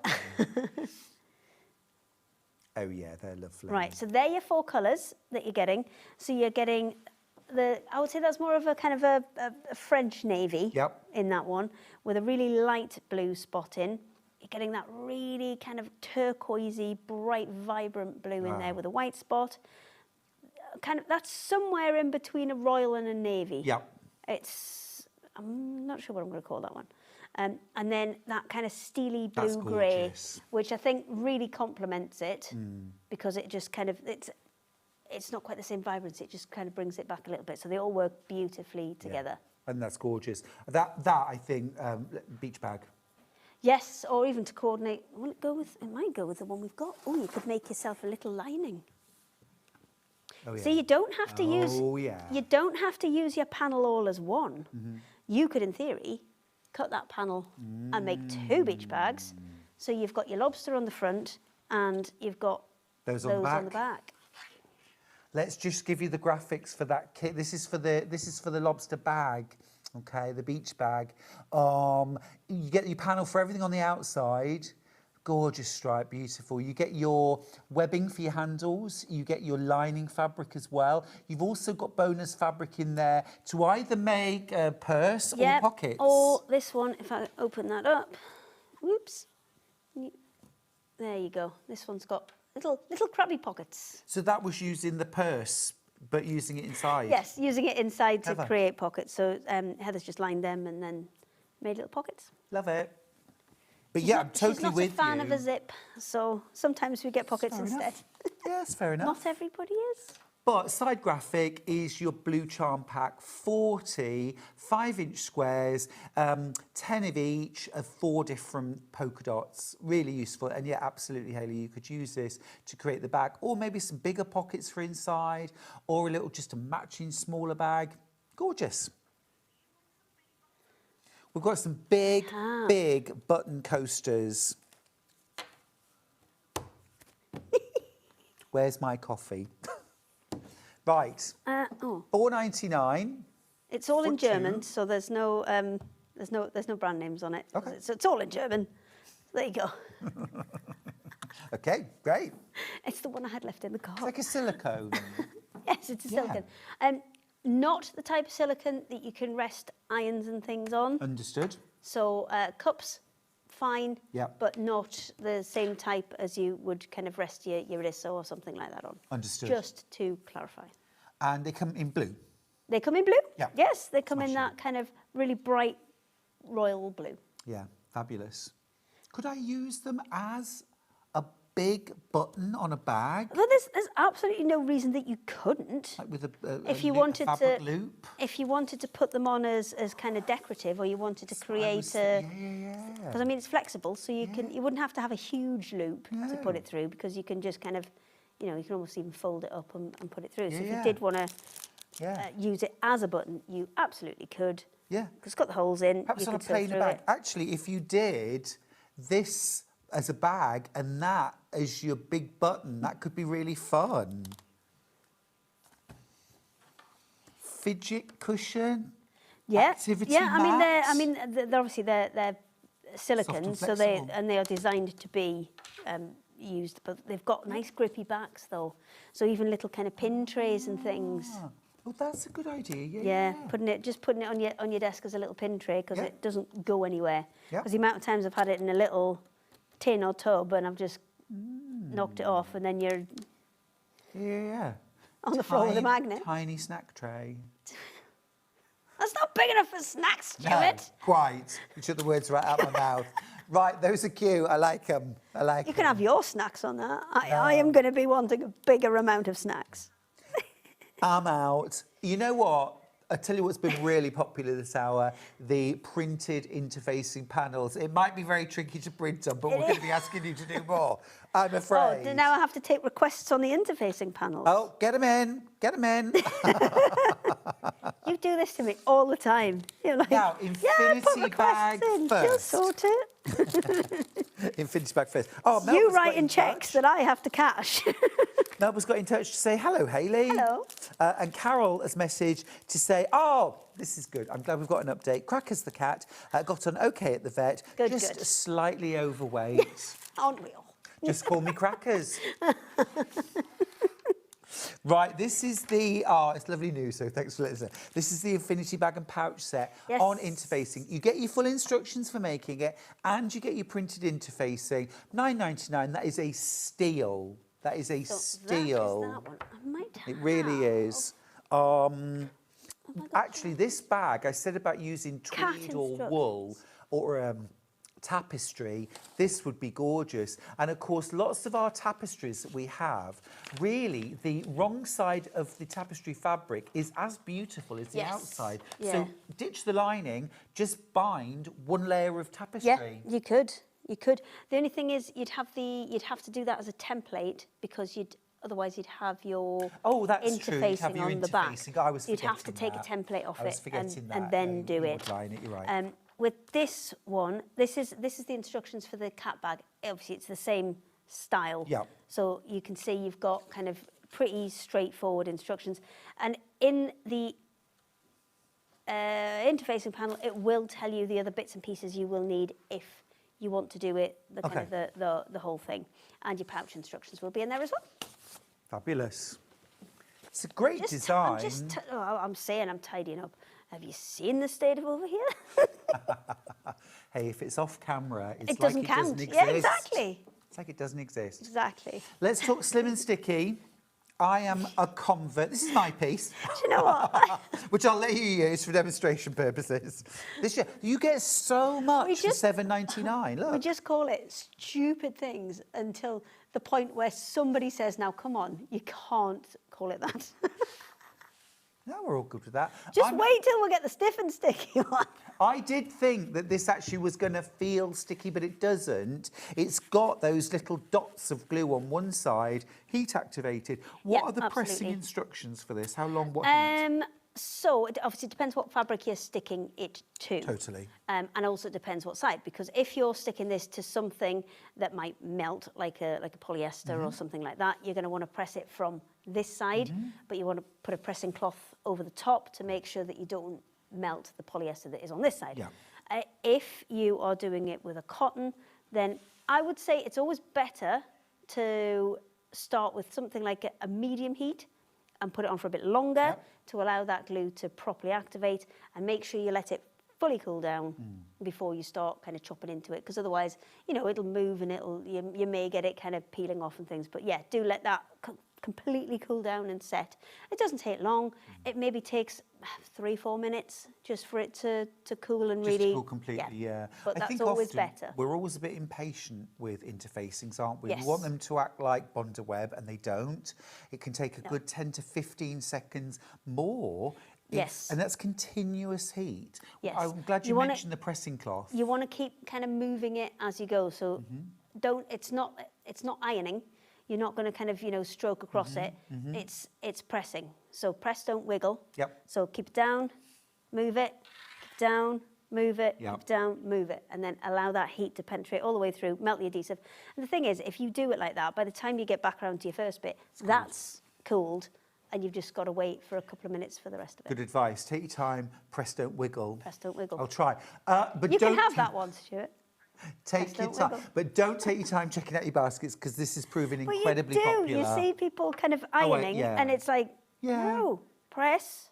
oh yeah, they're lovely. right, so they're your 4 colours that you're getting. So you're getting I would say that's more of a kind of a French navy Yep. in that one, with a really light blue spot in. You're getting that really kind of turquoisey, bright, vibrant blue in there with a white spot. that's somewhere in between a royal and a navy. Yeah. I'm not sure what I'm going to call that one. And then that kind of steely That's blue-grey, gorgeous. which I think really complements it because it just kind of, it's not quite the same vibrancy, it just kind of brings it back a little bit. So they all work beautifully together. And that's gorgeous. That I think, beach bag. Yes, or even to coordinate, it might go with the one we've got. Oh, you could make yourself a little lining. Oh, yeah. So you don't have to use, yeah. you don't have to use your panel all as one. You could, in theory, cut that panel and make 2 beach bags. So you've got your lobster on the front and you've got Those on on the back. Let's just give you the graphics for that kit. This is for the lobster bag, okay, the beach bag. You get your panel for everything on the outside. Gorgeous stripe, beautiful. You get your webbing for your handles. You get your lining fabric as well. You've also got bonus fabric in there to either make a purse or pockets. Or this one, if I open that up, whoops. There you go. This one's got little crabby pockets. So that was using the purse, but using it inside? Yes, using it inside Heather. to create pockets. So Heather's just lined them and then made little pockets. Love it. But yeah, I'm totally she's not with a fan you. of a zip, so sometimes we get pockets Fair instead. enough. Yeah, that's fair enough. Not everybody is. But side graphic is your blue charm pack, 40 5-inch squares, 10 of each of 4 different polka dots. Really useful. And yeah, absolutely, Hayley, you could use this to create the bag, or maybe some bigger pockets for inside, or a little just a matching smaller bag. Gorgeous. We've got some big button coasters. Where's my coffee? Right. $4.99. It's all in for German, 2. so there's no brand names on it. Okay. So it's all in German. There you go. Okay, great. It's the one I had left in the car. It's like a silicone. Yes, it's a silicone. Not the type of silicone that you can rest irons and things on. Understood. So cups, fine, Yep. but not the same type as you would kind of rest your Risso or something like that on. Understood. Just to clarify. And they come in blue. They come in blue? Yeah. Yes, they come in Smashing. that kind of really bright royal blue. Yeah, fabulous. Could I use them as a big button on a bag? Well, there's absolutely no reason that you couldn't. Like with a If you loop, wanted a fabric to, loop? if you wanted to put them on as kind of decorative, or you wanted to create a, because I mean it's flexible, so you wouldn't have to have a huge loop to put it through, because you can just kind of, you can almost even fold it up and put it through. So if you did want to use it as a button, you absolutely could. Yeah. Because it's got the holes in. Perhaps you on a could sew plain through bag. it. Actually, if you did this as a bag and that as your big button, that could be really fun. Fidget cushion. Activity mat. They're obviously they're silicone, and so flexible. they are designed to be used, but they've got nice grippy backs though. So even little kind of pin trays and things. Oh, that's a good idea. Yeah, putting it on your desk as a little pin tray, because it doesn't go anywhere. Yeah. Because the amount of times I've had it in a little tin or tub and I've just knocked it off, and then you're on the floor with a magnet. Tiny snack tray. That's not big enough for snacks, Stuart. No, quite. You took the words right out of my mouth. Right, those are cute. I like them. You can have your snacks on that. I am going to be wanting a bigger amount of snacks. I'm out. You know what? I'll tell you what's been really popular this hour, the printed interfacing panels. It might be very tricky to print them, but we're going to be asking you to do more, I'm afraid. Oh, now I have to take requests on the interfacing panels. Oh, get them in. Get them in. You do this to me all the time. You're like, Now, put infinity requests bag in. first. You'll sort it. Infinity bag first. Oh, You write in checks that I have to cash. Melba's got in touch to say, hello, Hayley. Hello. And Carol has messaged to say, oh, this is good. I'm glad we've got an update. Crackers the cat got on okay at the vet. Good, just good. slightly overweight. Aren't we all? Just call me Crackers. Right, this is the, it's lovely news, so thanks for listening. This is the Infinity Bag and Pouch set on interfacing. You get your full instructions for making it, and you get your printed interfacing. $9.99, that is a steal. That is a steal. That is that one. I might It really is. Actually, this bag, I said about using tweed or wool or tapestry, this would be gorgeous. And of course, lots of our tapestries that we have, really, the wrong side of the tapestry fabric is as beautiful as the outside. Yeah. So ditch the lining, just bind one layer of tapestry. Yeah, you could. You could. The only thing is, you'd have to do that as a template because otherwise you'd have your interfacing You'd have your on the back. interfacing. I was You'd have to forgetting take a template off I was it forgetting and that, then do it. Line it. You're right. With this one, this is the instructions for the cat bag. Obviously, it's the same style. Yeah. So you can see you've got kind of pretty straightforward instructions, and in the interfacing panel, it will tell you the other bits and pieces you will need if you want to do it, the whole thing, and your pouch instructions will be in there as well. Fabulous. It's a great design. I'm saying I'm tidying up. Have you seen the state of over here? Hey, if it's off camera, it's It doesn't like it count. doesn't exist. Yeah, exactly. It's like it doesn't exist. Exactly. Let's talk slim and sticky. I am a convert. This is my piece. Do you know what? Which I'll let you use for demonstration purposes. This year, you get so much for $7.99. Look. We just call it stupid things until the point where somebody says, now, come on, you can't call it that. No, we're all good with that. Just wait till we get the stiff and sticky one. I did think that this actually was going to feel sticky, but it doesn't. It's got those little dots of glue on one side, heat activated. What are the pressing instructions for this? How long, what heat? So it obviously depends what fabric you're sticking it to. Totally. And also it depends what side, because if you're sticking this to something that might melt, like a polyester or something like that, you're going to want to press it from this side, but you want to put a pressing cloth over the top to make sure that you don't melt the polyester that is on this side. Yeah. If you are doing it with a cotton, then I would say it's always better to start with something like a medium heat and put it on for a bit longer to allow that glue to properly activate, and make sure you let it fully cool down before you start kind of chopping into it, because otherwise, you know, it'll move and you may get it kind of peeling off and things. But yeah, do let that completely cool down and set. It doesn't take long. It maybe takes 3-4 minutes just for it to cool and Just really... to cool completely, yeah. But I that's think always often better. We're always a bit impatient with interfacings, aren't we? Yes. We want them to act like bonder web, and they don't. It can take a good 10 to 15 seconds more. Yes. And that's continuous heat. Yes. I'm glad you mentioned the pressing cloth. You want to keep kind of moving it as you go. So it's not ironing. You're not going to kind of, you know, stroke across it. It's pressing. So press, don't wiggle. Yep. So keep it down, move it, keep it down, move it, Yep. keep it down, move it, and then allow that heat to penetrate all the way through, melt the adhesive. And the thing is, if you do it like that, by the time you get back around to your first bit, that's cooled, and you've just got to wait for a couple of minutes for the rest of it. Good advice. Take your time. Press, don't wiggle. Press, don't wiggle. I'll try. But You don't can have that one, Stuart. Take your don't time. wiggle. But don't take your time checking out your baskets, because this is proving But incredibly you do. popular. You see people kind of ironing, yeah. and it's like, Yeah. no, press,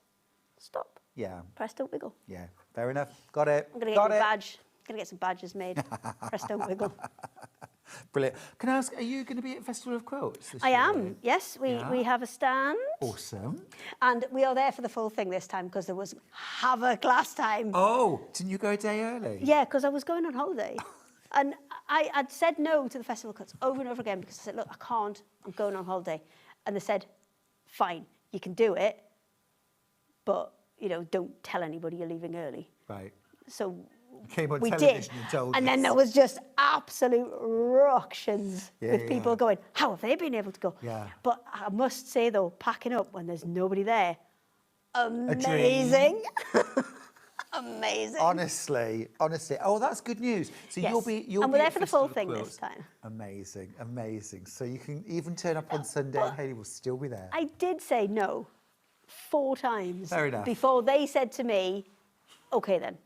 stop. Yeah. Press, don't wiggle. Yeah. Fair enough. Got it. I'm going to Got get you a it. badge. Going to get some badges made. Press, don't wiggle. Brilliant. Can I ask, are you going to be at Festival of Quilts this I year? am, yes. We have a stand. Awesome. And we are there for the full thing this time because there was havoc last time. Oh, didn't you go a day early? Yeah, because I was going on holiday. And I'd said no to the Festival of Quilts over and over again because I said, look, I can't, I'm going on holiday. And they said, fine, you can do it, but, you know, don't tell anybody you're leaving early. Right. So Came on we television did. and told And then us. there was just absolute ructions Yeah, with people yeah. going, how have they been able to go? Yeah. But I must say, though, packing up when there's nobody there, dream. amazing. Amazing. Honestly. Oh, that's good news. So Yes. you'll be And we're at there for the full Festival of thing Quilts. this time. Amazing. So you can even turn up on Sunday and Hayley will still be there. I did say no 4 times Fair enough. before they said to me, OK, then.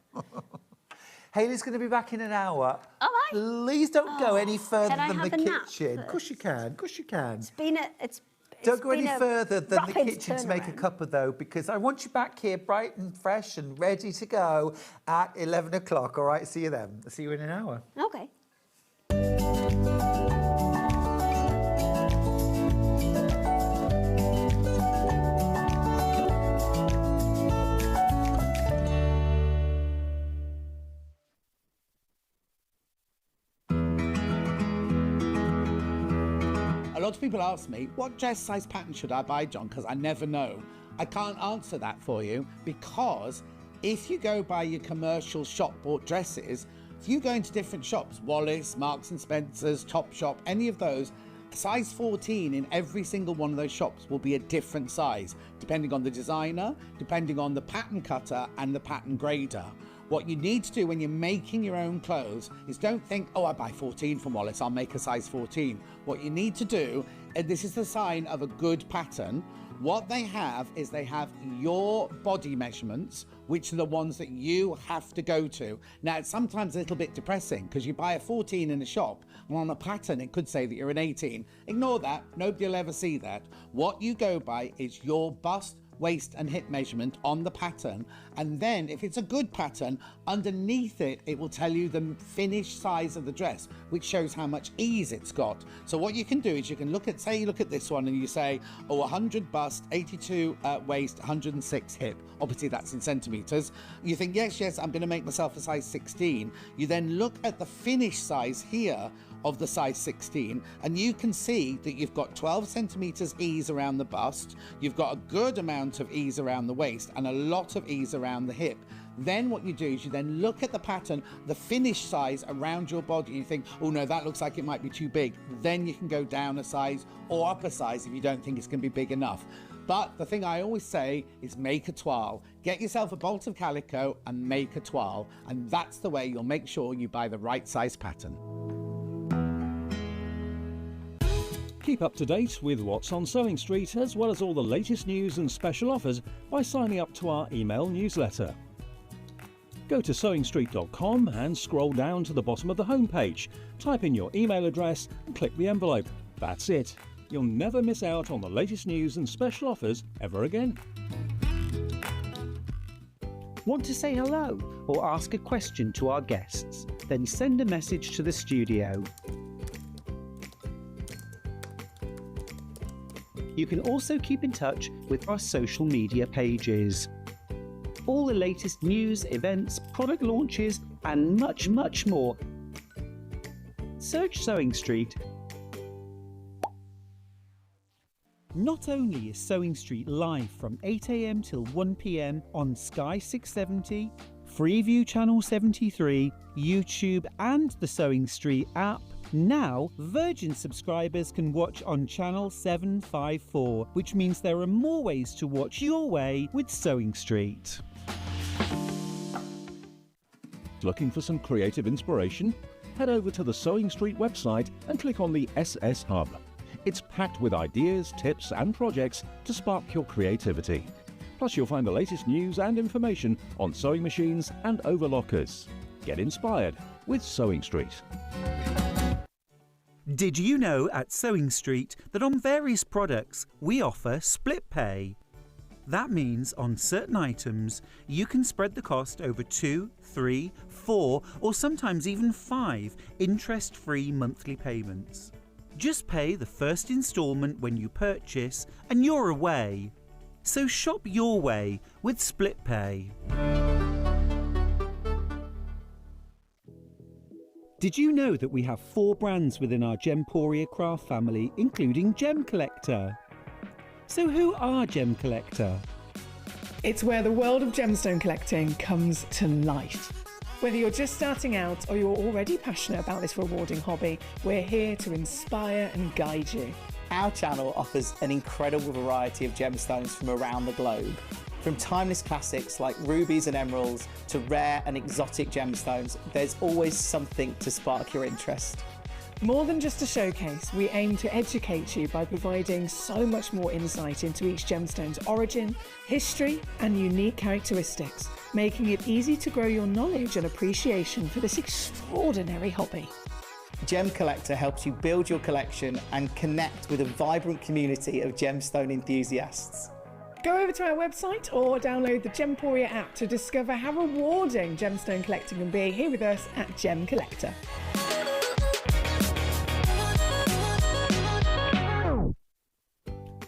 Hayley's going to be back in an hour. Am I? Please don't go any further can I than the have a nap kitchen. Of course you can. Of course you can. It's Don't go any further than the rapid kitchen to make a turnaround. cuppa, though, because I want you back here bright and fresh and ready to go at 11 o'clock. All right, see you then. I'll see you in an hour. OK. lot of people ask me, what dress size pattern should I buy, John? Because I never know. I can't answer that for you, because if you go by your commercial shop bought dresses, if you go into different shops, Wallis, Marks and Spencer's, Topshop, any of those, size 14 in every single one of those shops will be a different size, depending on the designer, depending on the pattern cutter and the pattern grader. What you need to do when you're making your own clothes is don't think, oh, I buy 14 from Wallis, I'll make a size 14. What you need to do, and this is the sign of a good pattern, what they have is they have your body measurements, which are the ones that you have to go to. Now, it's sometimes a little bit depressing because you buy a 14 in a shop and on a pattern it could say that you're an 18. Ignore that, nobody will ever see that. What you go by is your bust, waist and hip measurement on the pattern, and then if it's a good pattern, underneath it it will tell you the finished size of the dress, which shows how much ease it's got. So what you can do is you can look at, say you look at this one and you say, oh, 100 bust, 82 waist, 106 hip. Obviously that's in centimeters. You think, yes, I'm going to make myself a size 16. You then look at the finished size here of the size 16, and you can see that you've got 12 centimeters ease around the bust, you've got a good amount of ease around the waist and a lot of ease around the hip. Then what you do is you then look at the pattern, the finished size around your body, and you think, oh no, that looks like it might be too big. Then you can go down a size or up a size if you don't think it's going to be big enough. But the thing I always say is make a toile. Get yourself a bolt of calico and make a toile, and that's the way you'll make sure you buy the right size pattern. Keep up to date with what's on Sewing Street, as well as all the latest news and special offers, by signing up to our email newsletter. Go to sewingstreet.com and scroll down to the bottom of the homepage. Type in your email address and click the envelope. That's it. You'll never miss out on the latest news and special offers ever again. Want to say hello or ask a question to our guests? Then send a message to the studio. You can also keep in touch with our social media pages. All the latest news, events, product launches, and much, much more. Search Sewing Street. Not only is Sewing Street live from 8 AM till 1 PM on Sky 670, Freeview Channel 73, YouTube and the Sewing Street app, now Virgin subscribers can watch on Channel 754, which means there are more ways to watch your way with Sewing Street. Looking for some creative inspiration? Head over to the Sewing Street website and click on the SS Hub. It's packed with ideas, tips and projects to spark your creativity. Plus you'll find the latest news and information on sewing machines and overlockers. Get inspired with Sewing Street. Did you know at Sewing Street that on various products we offer split pay? That means on certain items you can spread the cost over 2, 3, 4 or sometimes even 5 interest-free monthly payments. Just pay the first instalment when you purchase and you're away. So shop your way with split pay. Did you know that we have 4 brands within our Gemporia craft family, including Gem Collector? So who are Gem Collector? It's where the world of gemstone collecting comes to life. Whether you're just starting out or you're already passionate about this rewarding hobby, we're here to inspire and guide you. Our channel offers an incredible variety of gemstones from around the globe. From timeless classics like rubies and emeralds to rare and exotic gemstones, there's always something to spark your interest. More than just a showcase, we aim to educate you by providing so much more insight into each gemstone's origin, history, and unique characteristics, making it easy to grow your knowledge and appreciation for this extraordinary hobby. Gem Collector helps you build your collection and connect with a vibrant community of gemstone enthusiasts. Go over to our website or download the Gemporia app to discover how rewarding gemstone collecting can be here with us at Gem Collector.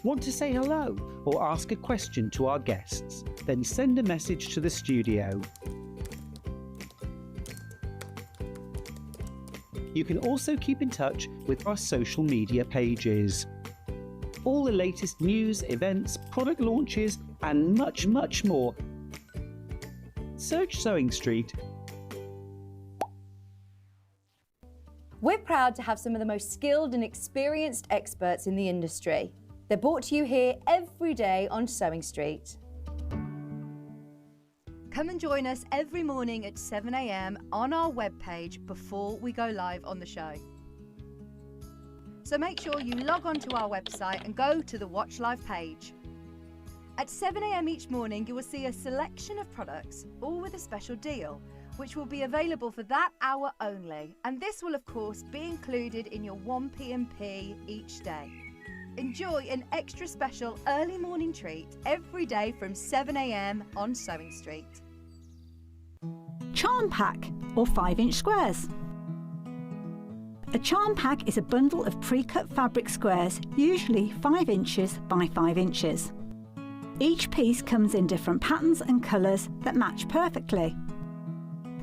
Want to say hello or ask a question to our guests? Then send a message to the studio. You can also keep in touch with our social media pages. All the latest news, events, product launches, and much, much more. Search Sewing Street. We're proud to have some of the most skilled and experienced experts in the industry. They're brought to you here every day on Sewing Street. Come and join us every morning at 7 a.m. on our webpage before we go live on the show. So make sure you log on to our website and go to the Watch Live page. At 7 a.m. each morning, you will see a selection of products, all with a special deal, which will be available for that hour only. And this will, of course, be included in your 1 P&P each day. Enjoy an extra special early morning treat every day from 7 a.m. on Sewing Street. Charm pack or 5-inch squares. A charm pack is a bundle of pre-cut fabric squares, usually 5 inches by 5 inches. Each piece comes in different patterns and colours that match perfectly.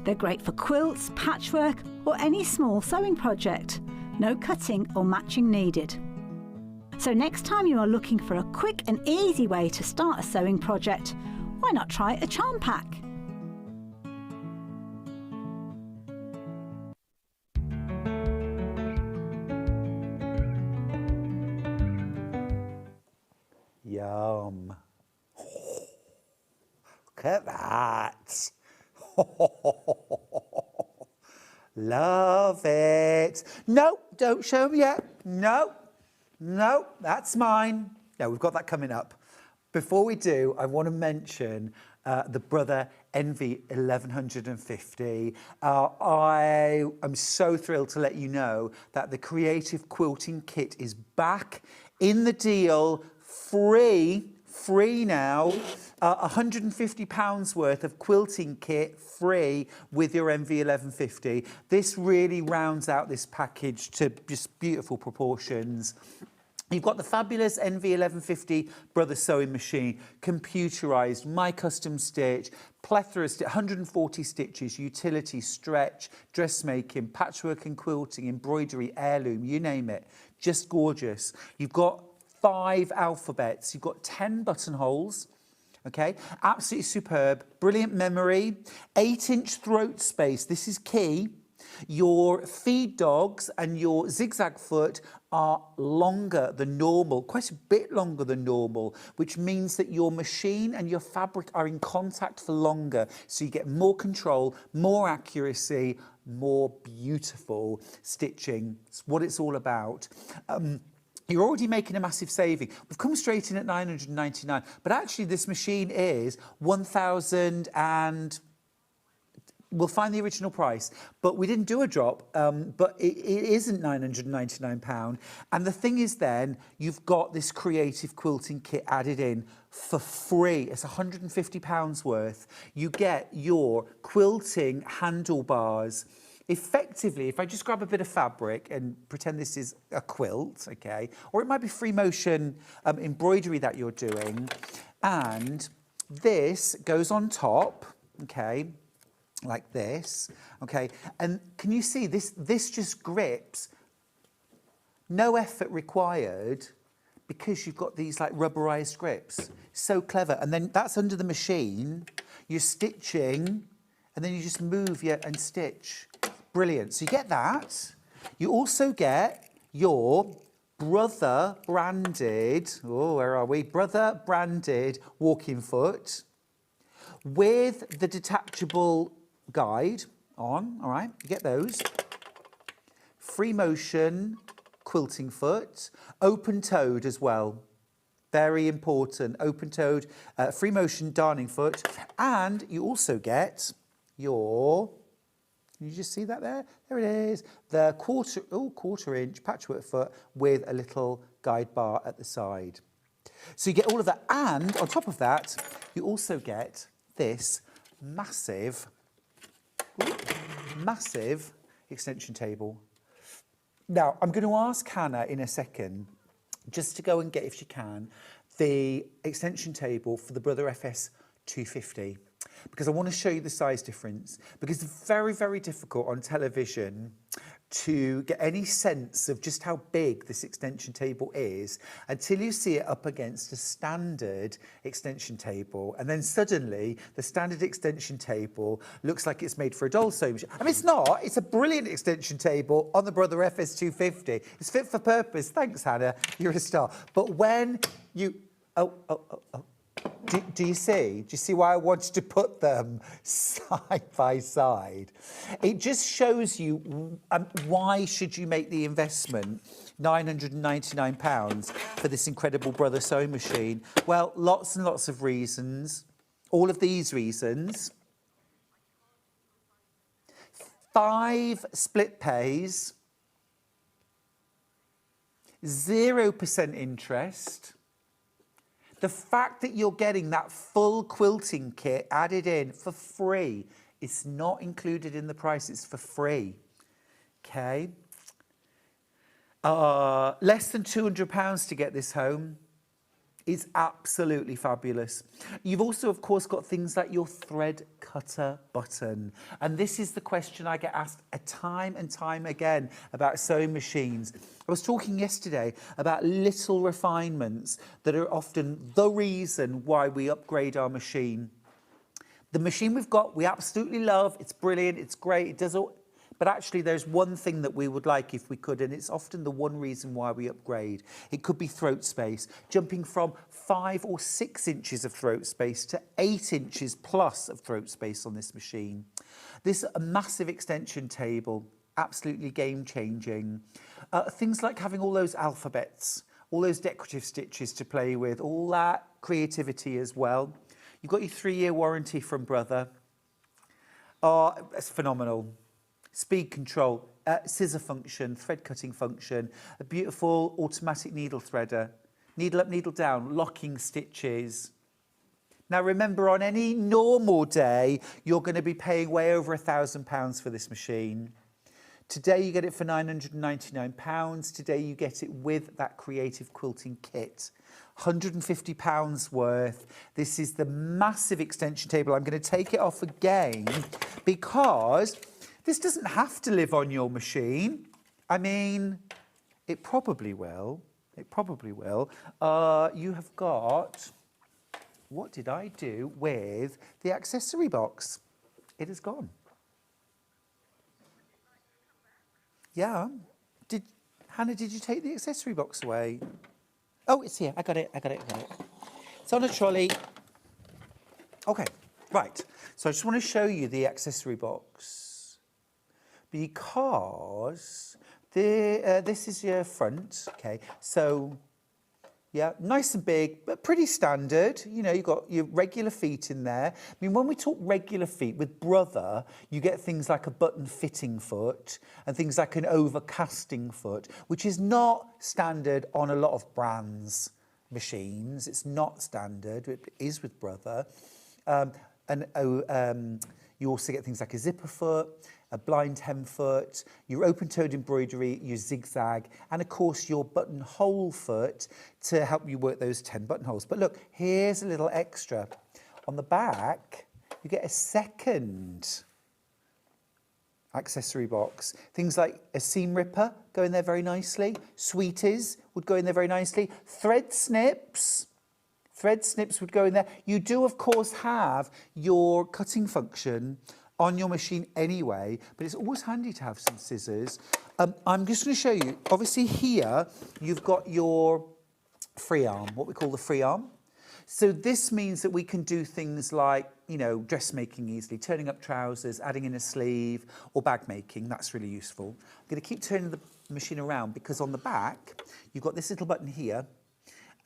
They're great for quilts, patchwork or any small sewing project. No cutting or matching needed. So next time you are looking for a quick and easy way to start a sewing project, why not try a charm pack? Yum. Look at that. Love it. No, don't show me yet. No, that's mine. No, we've got that coming up. Before we do, I want to mention the Brother Envy 1150. I am so thrilled to let you know that the Creative Quilting Kit is back in the deal, free now. £150 worth of quilting kit free with your MV 1150. This really rounds out this package to just beautiful proportions. You've got the fabulous NV 1150 Brother sewing machine, computerised, my custom stitch, plethora, 140 stitches, utility, stretch, dressmaking, patchwork and quilting, embroidery, heirloom, you name it. Just gorgeous. You've got 5 alphabets. You've got 10 buttonholes. Okay, absolutely superb. Brilliant memory. 8-inch throat space. This is key. Your feed dogs and your zigzag foot are longer than normal, quite a bit longer than normal, which means that your machine and your fabric are in contact for longer. So you get more control, more accuracy, more beautiful stitching. It's what it's all about. You're already making a massive saving. We've come straight in at £999, but actually this machine is 1,000 and... We'll find the original price, but we didn't do a drop, but it isn't £999. And the thing is then, you've got this creative quilting kit added in for free. It's £150 worth. You get your quilting handlebars. Effectively, if I just grab a bit of fabric and pretend this is a quilt, okay, or it might be free motion embroidery that you're doing, and this goes on top, okay, like this, okay, and can you see this just grips, no effort required, because you've got these like rubberized grips. So clever. And then that's under the machine, you're stitching, and then you just move and stitch. Brilliant. So you get that. You also get your Brother branded, oh, where are we? Brother branded walking foot with the detachable guide on, all right? You get those. Free motion quilting foot, open-toed as well. Very important, open-toed, free motion darning foot. And you also get your... Can you just see that there? There it is. The quarter-inch patchwork foot with a little guide bar at the side. So you get all of that. And on top of that, you also get this massive extension table. Now, I'm going to ask Hannah in a second just to go and get, if she can, the extension table for the Brother FS 250. Because I want to show you the size difference. Because it's very, very difficult on television to get any sense of just how big this extension table is until you see it up against a standard extension table. And then suddenly the standard extension table looks like it's made for a doll sewing machine. I mean, it's not. It's a brilliant extension table on the Brother FS250. It's fit for purpose. Thanks, Hannah. You're a star. But when you... Do you see? Do you see why I wanted to put them side by side? It just shows you why should you make the investment, £999 for this incredible Brother sewing machine? Well, lots and lots of reasons. All of these reasons. 5 split pays, 0% interest. The fact that you're getting that full quilting kit added in for free, it's not included in the price, it's for free, okay? Less than £200 to get this home. It's absolutely fabulous. You've also, of course, got things like your thread cutter button. And this is the question I get asked time and time again about sewing machines. I was talking yesterday about little refinements that are often the reason why we upgrade our machine. The machine we've got, we absolutely love. It's brilliant. It's great. It does all... But actually, there's one thing that we would like if we could, and it's often the one reason why we upgrade. It could be throat space, jumping from 5 or 6 inches of throat space to 8 inches plus of throat space on this machine. This massive extension table, absolutely game-changing. Things like having all those alphabets, all those decorative stitches to play with, all that creativity as well. You've got your 3-year warranty from Brother. Oh, it's phenomenal. Speed control, scissor function, thread cutting function, a beautiful automatic needle threader, needle up, needle down, locking stitches. Now remember, on any normal day, you're going to be paying way over £1,000 for this machine. Today you get it for £999. Today you get it with that creative quilting kit. £150 worth. This is the massive extension table. I'm going to take it off again because this doesn't have to live on your machine. I mean, it probably will. It probably will. You have got... What did I do with the accessory box? It is gone. Yeah. Hannah, did you take the accessory box away? Oh, it's here. I got it. It's on a trolley. Okay, right. So I just want to show you the accessory box because this is your front. Okay, so yeah, nice and big, but pretty standard. You know, you've got your regular feet in there. I mean, when we talk regular feet with Brother, you get things like a button fitting foot and things like an overcasting foot, which is not standard on a lot of brands' machines. It's not standard. It is with Brother. You also get things like a zipper foot, a blind hem foot, your open-toed embroidery, your zigzag, and of course your buttonhole foot to help you work those 10 buttonholes. But look, here's a little extra. On the back, you get a second accessory box. Things like a seam ripper go in there very nicely. Sweeties would go in there very nicely. Thread snips would go in there. You do, of course, have your cutting function on your machine anyway, but it's always handy to have some scissors. I'm just going to show you. Obviously here, you've got your free arm, what we call the free arm. So this means that we can do things like, you know, dressmaking easily, turning up trousers, adding in a sleeve, or bag making. That's really useful. I'm going to keep turning the machine around because on the back, you've got this little button here,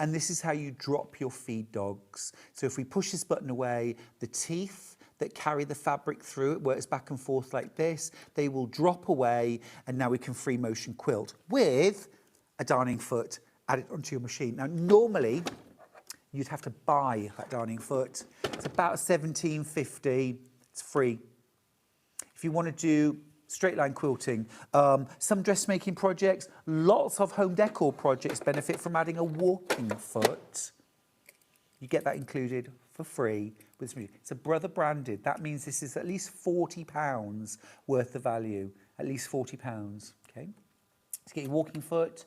and this is how you drop your feed dogs. So if we push this button away, the teeth that carry the fabric through it works back and forth like this. They will drop away, and now we can free motion quilt with a darning foot added onto your machine. Now, normally, you'd have to buy that darning foot. It's about £17.50. It's free. If you want to do straight line quilting, some dressmaking projects, lots of home decor projects benefit from adding a walking foot. You get that included for free with this machine. It's a Brother branded. That means this is at least £40 worth of value. At least £40, okay? Let's get your walking foot.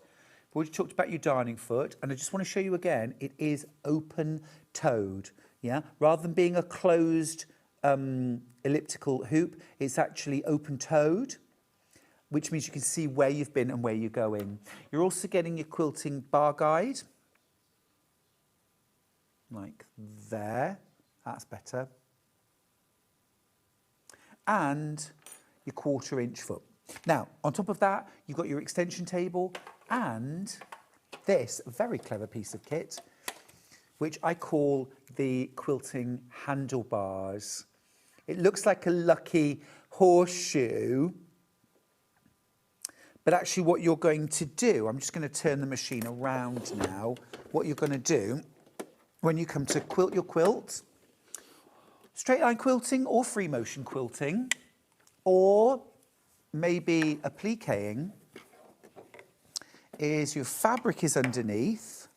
We've already talked about your darning foot, and I just want to show you again, it is open-toed, yeah? Rather than being a closed elliptical hoop, it's actually open-toed, which means you can see where you've been and where you're going. You're also getting your quilting bar guide, like there. That's better. And your 1/4 inch foot. Now, on top of that, you've got your extension table and this very clever piece of kit, which I call the quilting handlebars. It looks like a lucky horseshoe, but actually what you're going to do, I'm just going to turn the machine around now. What you're going to do when you come to quilt your quilt, straight line quilting or free motion quilting, or maybe appliquing, is your fabric is underneath.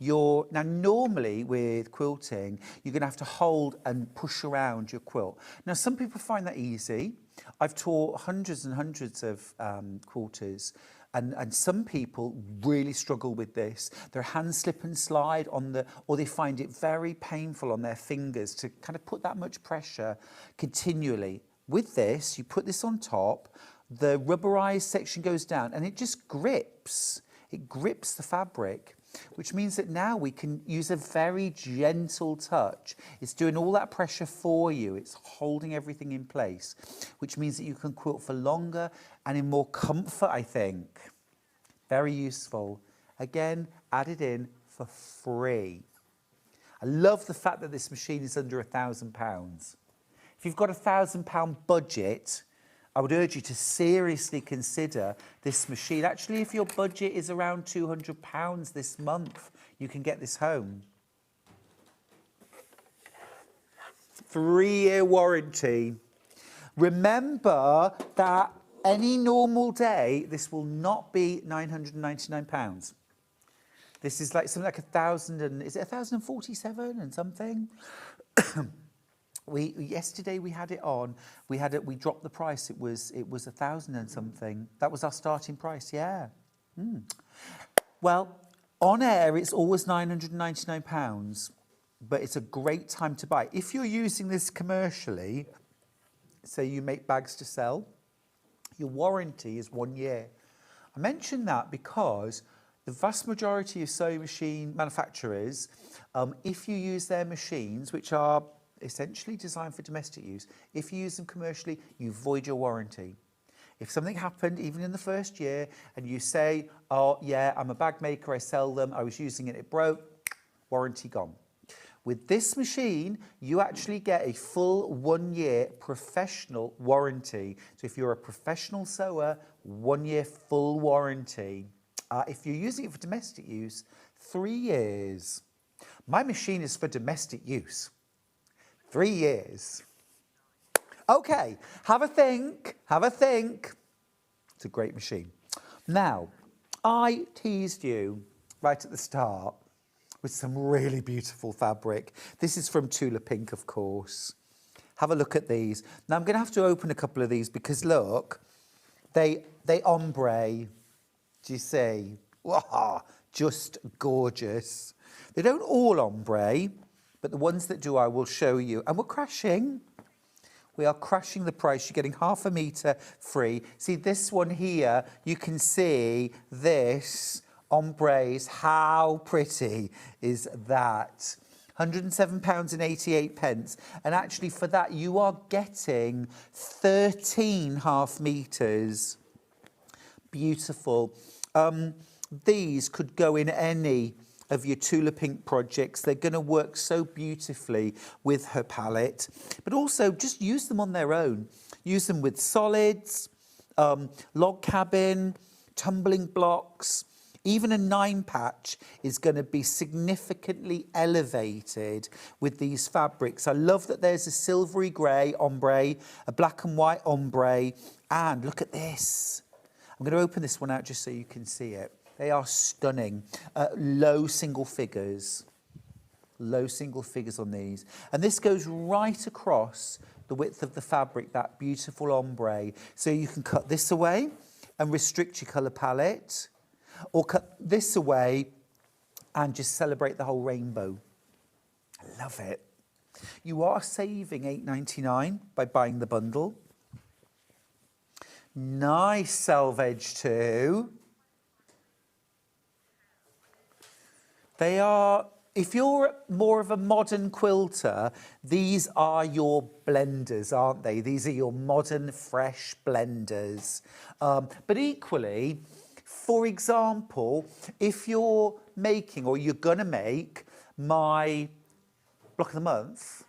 Now normally with quilting, you're going to have to hold and push around your quilt. Now some people find that easy. I've taught hundreds and hundreds of quilters, and some people really struggle with this. Their hands slip and slide or they find it very painful on their fingers to kind of put that much pressure continually. With this, you put this on top, the rubberized section goes down and it just grips. It grips the fabric, which means that now we can use a very gentle touch. It's doing all that pressure for you. It's holding everything in place, which means that you can quilt for longer and in more comfort, I think. Very useful. Again, added in for free. I love the fact that this machine is under £1,000. If you've got a £1,000 budget, I would urge you to seriously consider this machine. Actually, if your budget is around £200 this month, you can get this home. 3-year warranty. Remember that any normal day, this will not be £999. This is like something like is it 1,047 and something? Yesterday we had it on. We dropped the price. It was 1,000 and something. That was our starting price. Yeah. Well, on air it's always £999, but it's a great time to buy if you're using this commercially. Say you make bags to sell. Your warranty is 1 year. I mention that because the vast majority of sewing machine manufacturers, if you use their machines, which are essentially designed for domestic use, if you use them commercially, you void your warranty. If something happened, even in the first year, and you say, oh yeah, I'm a bag maker, I sell them, I was using it, it broke, warranty gone. With this machine, you actually get a full 1 year professional warranty. So if you're a professional sewer, 1 year full warranty. If you're using it for domestic use, 3 years. My machine is for domestic use. 3 years. Okay, have a think, have a think. It's a great machine. Now, I teased you right at the start with some really beautiful fabric. This is from Tula Pink, of course. Have a look at these. Now, I'm going to have to open a couple of these because, look, they ombre. Do you see? Wow, just gorgeous. They don't all ombre, but the ones that do, I will show you. And we're crashing. We are crashing the price. You're getting half a metre free. See, this one here, you can see this ombres. How pretty is that? £107.88. And actually for that, you are getting 13 half metres. Beautiful. These could go in any of your Tula Pink projects. They're going to work so beautifully with her palette, but also just use them on their own. Use them with solids, log cabin, tumbling blocks. Even a 9-patch is going to be significantly elevated with these fabrics. I love that there's a silvery grey ombre, a black and white ombre, and look at this. I'm going to open this one out just so you can see it. They are stunning. Low single figures. low single figures on these. And this goes right across the width of the fabric, that beautiful ombre. So you can cut this away and restrict your colour palette, or cut this away and just celebrate the whole rainbow. I love it. You are saving £8.99 by buying the bundle. Nice selvage too. They are, if you're more of a modern quilter, these are your blenders, aren't they? These are your modern, fresh blenders. But equally, for example, if you're making, or you're going to make, my block of the month,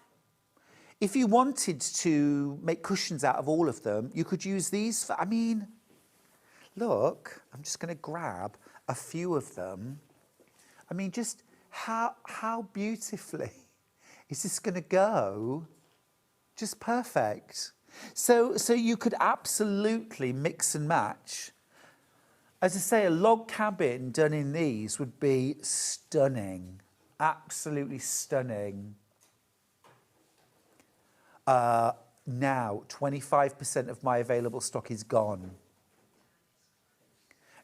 if you wanted to make cushions out of all of them, you could use these for, I mean, look, I'm just going to grab a few of them. I mean, just how beautifully is this going to go? Just perfect. So you could absolutely mix and match. As I say, a log cabin done in these would be stunning, absolutely stunning. Now, 25% of my available stock is gone.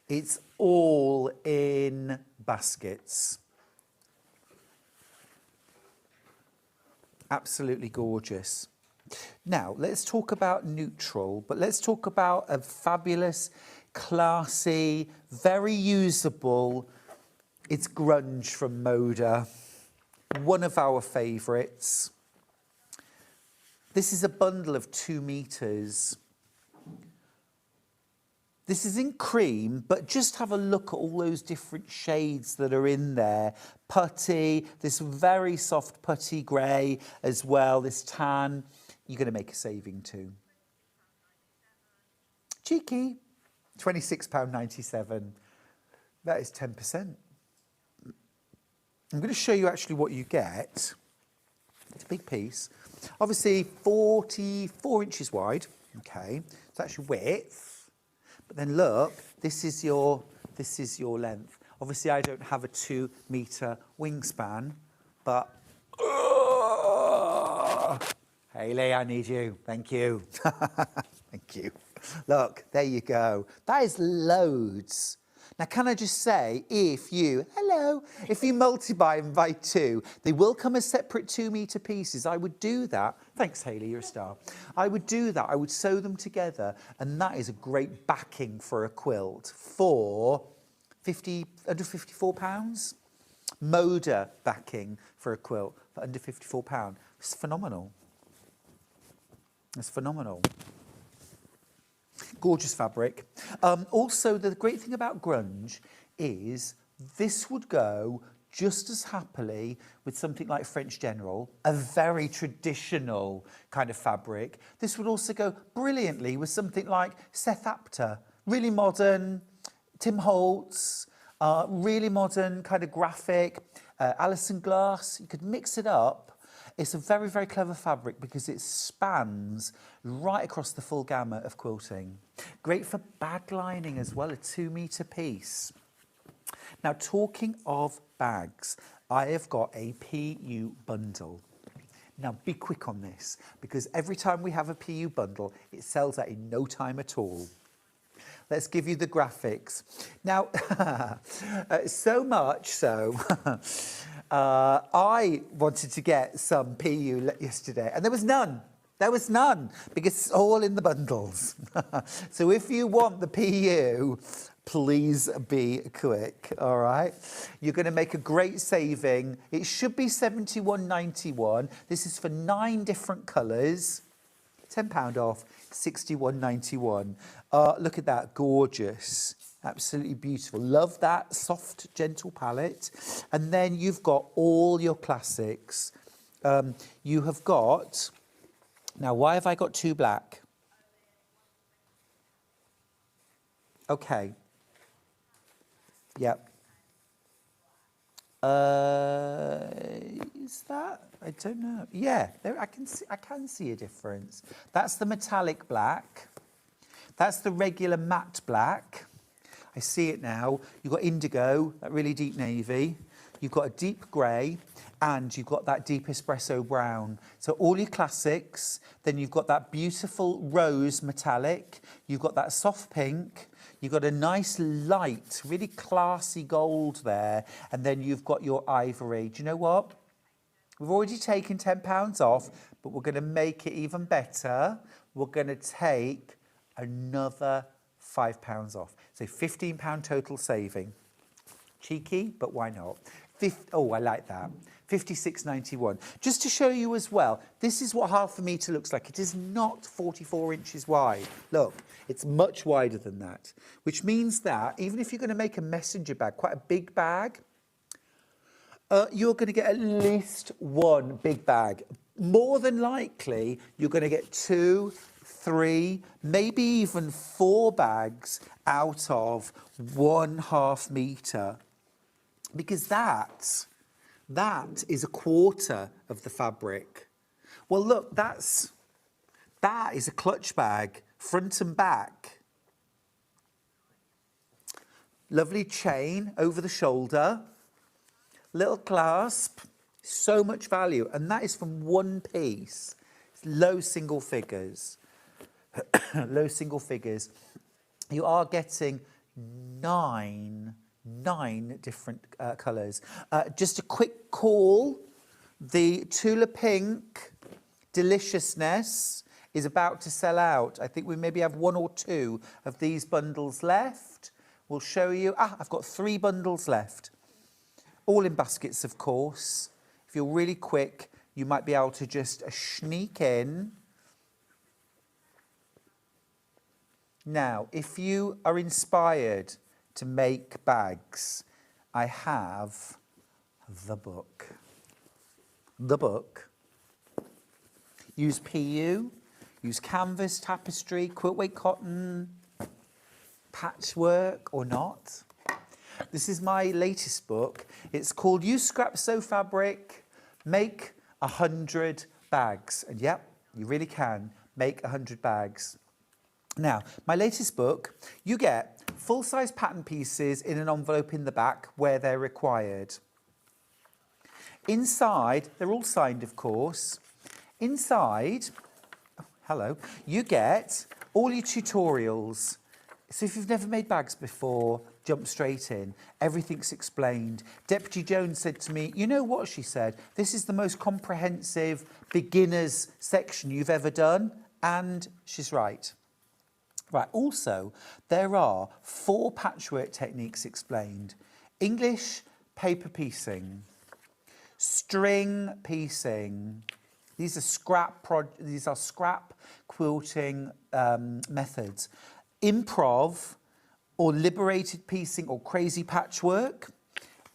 It's all in baskets. Absolutely gorgeous. Now, let's talk about neutral, but let's talk about a fabulous, classy, very usable. It's grunge from Moda, one of our favourites. This is a bundle of 2 meters. This is in cream, but just have a look at all those different shades that are in there. Putty, this very soft putty grey as well, this tan. You're going to make a saving too. Cheeky, £26.97. That is 10%. I'm going to show you actually what you get. It's a big piece. Obviously 44 inches wide. Okay, so that's your width. But then look, this is your length. Obviously I don't have a 2 meter wingspan, but Hayley, I need you. Thank you. Thank you. Look, there you go. That is loads. Now, can I just say, if you multiply and buy 2, they will come as separate 2 meter pieces. I would do that. Thanks, Hayley, you're a star. I would do that. I would sew them together, and that is a great backing for a quilt for under £54. Moda backing for a quilt for under £54. It's phenomenal. It's phenomenal. Gorgeous fabric. Also, the great thing about grunge is this would go just as happily with something like French General, a very traditional kind of fabric. This would also go brilliantly with something like Seth Apter, really modern, Tim Holtz, really modern kind of graphic, Alison Glass. You could mix it up. It's a very, very clever fabric because it spans right across the full gamut of quilting. Great for bag lining as well, a 2 meter piece. Now, talking of bags, I have got a PU bundle. Now, be quick on this because every time we have a PU bundle, it sells out in no time at all. Let's give you the graphics. Now, so much so, I wanted to get some PU yesterday, and there was none. There was none, because it's all in the bundles. So if you want the PU, please be quick, all right? You're going to make a great saving. It should be £71.91. This is for 9 different colours. £10 off, £61.91. Look at that, gorgeous. Absolutely beautiful. Love that soft, gentle palette. And then you've got all your classics. You have got... Now, why have I got 2 black? Okay. Yep. Is that? I don't know. Yeah, there, I can see a difference. That's the metallic black. That's the regular matte black. I see it now. You've got indigo, that really deep navy. You've got a deep grey, and you've got that deep espresso brown. So all your classics, then you've got that beautiful rose metallic, you've got that soft pink, you've got a nice light, really classy gold there, and then you've got your ivory. Do you know what? We've already taken £10 off, but we're going to make it even better. We're going to take another £5 off. So £15 total saving. Cheeky, but why not? Oh, I like that. 56.91. Just to show you as well, this is what half a metre looks like. It is not 44 inches wide. Look, it's much wider than that, which means that even if you're going to make a messenger bag, quite a big bag, you're going to get at least one big bag. More than likely, you're going to get 2, 3, maybe even 4 bags out of 1/2 metre, because that is a quarter of the fabric. Well, look, that is a clutch bag, front and back. Lovely chain over the shoulder, little clasp, so much value, and that is from one piece. It's low single figures. Low single figures. You are getting 9 different colours. Just a quick call, the Tula Pink Deliciousness is about to sell out. I think we maybe have 1 or 2 of these bundles left. We'll show you. I've got 3 bundles left. All in baskets, of course. If you're really quick, you might be able to just sneak in. Now, if you are inspired to make bags, I have the book. The book. Use PU, use canvas, tapestry, quilt weight cotton, patchwork or not. This is my latest book. It's called Use Scrap Sew Fabric, Make 100 Bags. And yep, you really can make 100 bags. Now, my latest book, you get full-size pattern pieces in an envelope in the back where they're required. Inside, they're all signed, of course. Inside, you get all your tutorials. So if you've never made bags before, jump straight in. Everything's explained. Deputy Jones said to me, you know what, she said, this is the most comprehensive beginners section you've ever done. And she's right. Right, also, there are 4 patchwork techniques explained. English paper piecing, string piecing. These are scrap quilting methods. Improv or liberated piecing or crazy patchwork.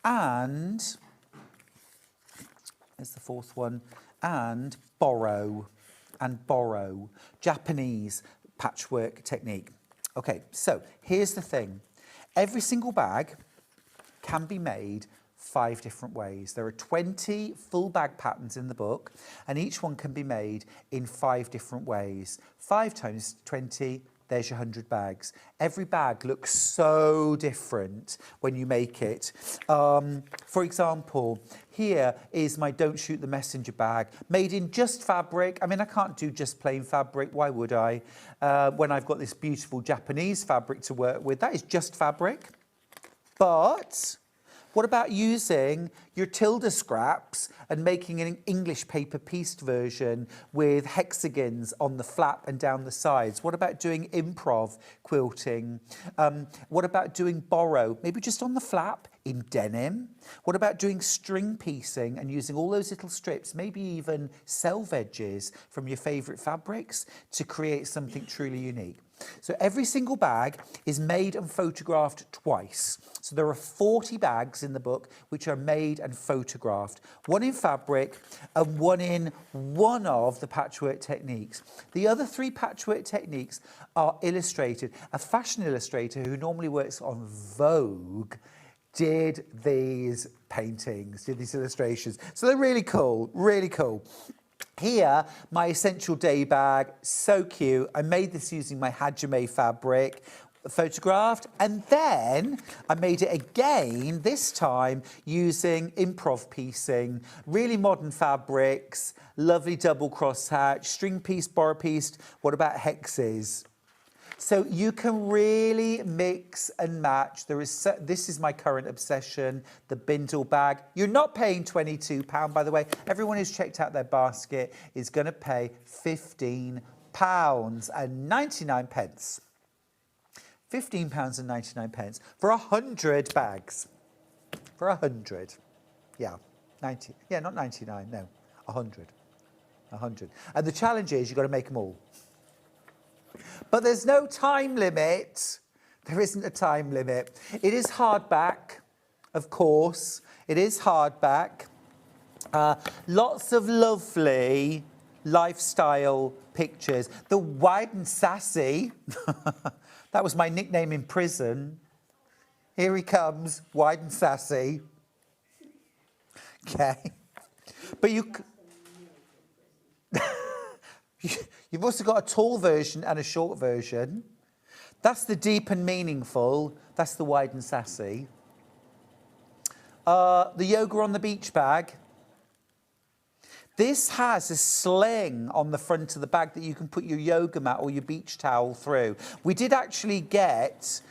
And, there's the 4th one, and borrow. Japanese patchwork technique. Okay, so here's the thing. Every single bag can be made 5 different ways. There are 20 full bag patterns in the book, and each one can be made in 5 different ways. 5 times 20, there's your 100 bags. Every bag looks so different when you make it. For example, here is my Don't Shoot the Messenger bag, made in just fabric. I mean, I can't do just plain fabric. Why would I? When I've got this beautiful Japanese fabric to work with, that is just fabric. But what about using your Tilda scraps and making an English paper pieced version with hexagons on the flap and down the sides? What about doing improv quilting? What about doing borrow, maybe just on the flap in denim? What about doing string piecing and using all those little strips, maybe even selve edges from your favourite fabrics to create something truly unique? So every single bag is made and photographed twice. So there are 40 bags in the book which are made and photographed, 1 in fabric and 1 in one of the patchwork techniques. The other 3 patchwork techniques are illustrated. A fashion illustrator who normally works on Vogue did these paintings, did these illustrations. So they're really cool, really cool. Here, my essential day bag, so cute. I made this using my Hajime fabric. photographed, and then I made it again, this time using improv piecing, really modern fabrics, lovely double crosshatch, string piece, borrow piece, what about hexes? So you can really mix and match. This is my current obsession, the bindle bag. You're not paying £22, by the way. Everyone who's checked out their basket is going to pay £15.99. £15.99 for 100 bags. For 100. Yeah, 90. Yeah, not 99, no, 100. 100. And the challenge is you've got to make them all. But there's no time limit. There isn't a time limit. It is hardback, of course. It is hardback. Lots of lovely lifestyle pictures. The wide and sassy. That was my nickname in prison. Here he comes, wide and sassy. Okay. But you've also got a tall version and a short version. That's the deep and meaningful. That's the wide and sassy. The yoga on the beach bag. This has a sling on the front of the bag that you can put your yoga mat or your beach towel through. We did actually get